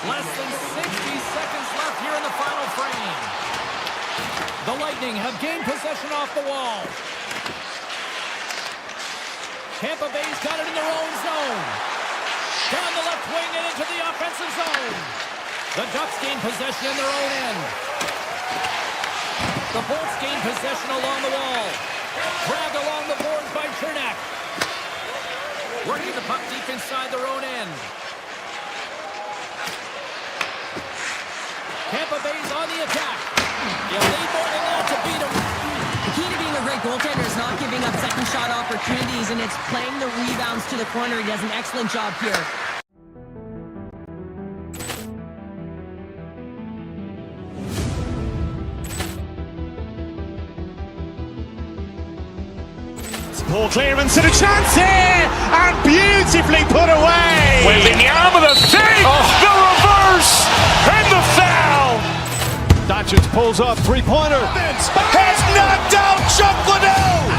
Speaker 3: Less than 60 seconds left here in the final frame. The Lightning have gained possession off the wall. Tampa Bay's got it in their own zone. Down the left wing and into the offensive zone. The Ducks gain possession in their own end. The Bolts gain possession along the wall. Grabbed along the boards by Chernak. Working the puck deep inside their own end. Tampa Bay's on the attack. You need more than that to beat them.
Speaker 5: The key to being a great goaltender is not giving up second shot opportunities, and it's playing the rebounds to the corner. He does an excellent job here.
Speaker 1: Ball clearance and a chance here, and beautifully put away.
Speaker 2: Waving the arm with a save. The reverse and the foul.
Speaker 6: Doncic pulls up, three-pointer.
Speaker 2: Has knocked out Chuck Liddell.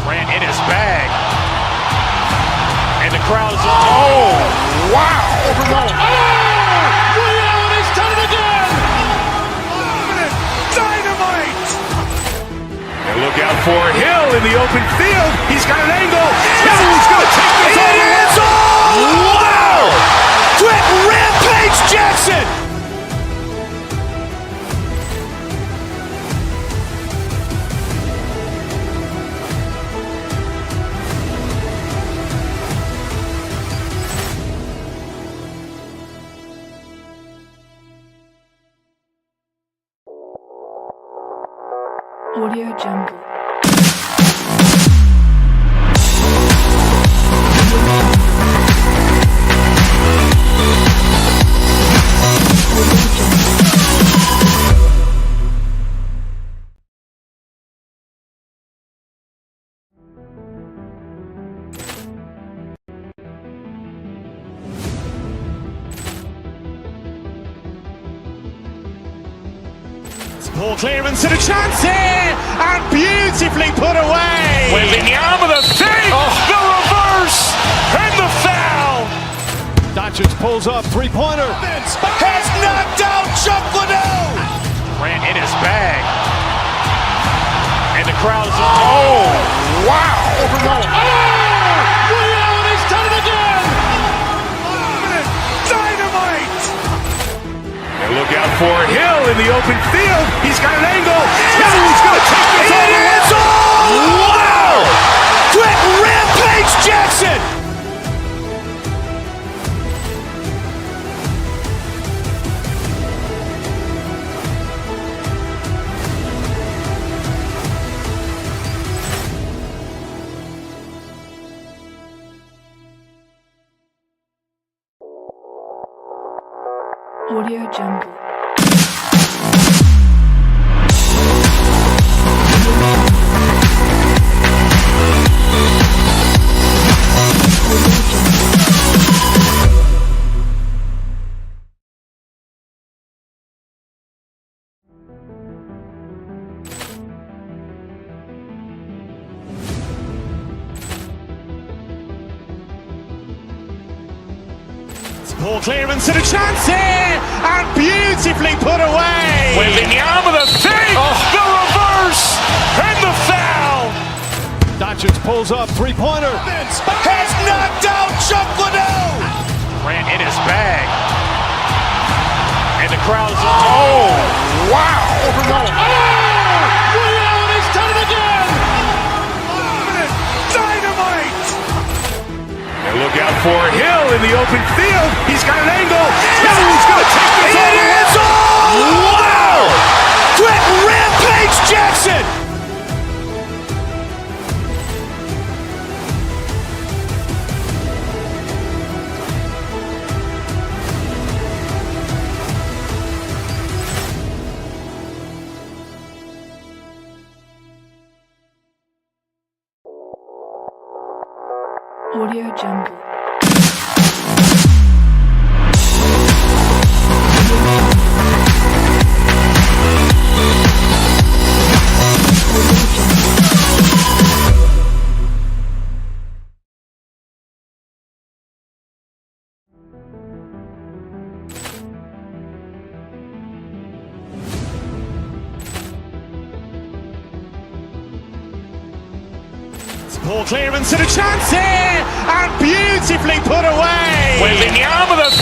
Speaker 2: Grant in his bag. And the crowd is, oh, wow.
Speaker 6: Allen has done it again.
Speaker 2: Dynamite. And look out for Hill in the open field. He's got an angle. He's going to take this all the way. Wow. Quick Rampage Jackson.
Speaker 7: Audio Jungle.
Speaker 1: Ball clearance and a chance here, and beautifully put away.
Speaker 2: Waving the arm with a save. The reverse and the foul.
Speaker 6: Doncic pulls up, three-pointer.
Speaker 2: Has knocked out Chuck Liddell. Grant in his bag. And the crowd is, oh, wow.
Speaker 6: Allen has done it again.
Speaker 2: Dynamite. And look out for Hill in the open field. He's got an angle. He's going to take this all the way. Wow. Quick Rampage Jackson.
Speaker 7: Audio Jungle.
Speaker 1: Ball clearance and a chance here, and beautifully put away.
Speaker 2: Waving the arm with a save. The reverse and the foul.
Speaker 6: Doncic pulls up, three-pointer.
Speaker 2: Has knocked out Chuck Liddell. Grant in his bag. And the crowd is, oh, wow.
Speaker 6: Allen has done it again.
Speaker 2: Dynamite. And look out for Hill in the open field. He's got an angle. He's going to take this all the way. Wow. Quick Rampage Jackson.
Speaker 7: Audio Jungle.
Speaker 1: Ball clearance and a chance here, and beautifully put away.
Speaker 2: Waving the arm with a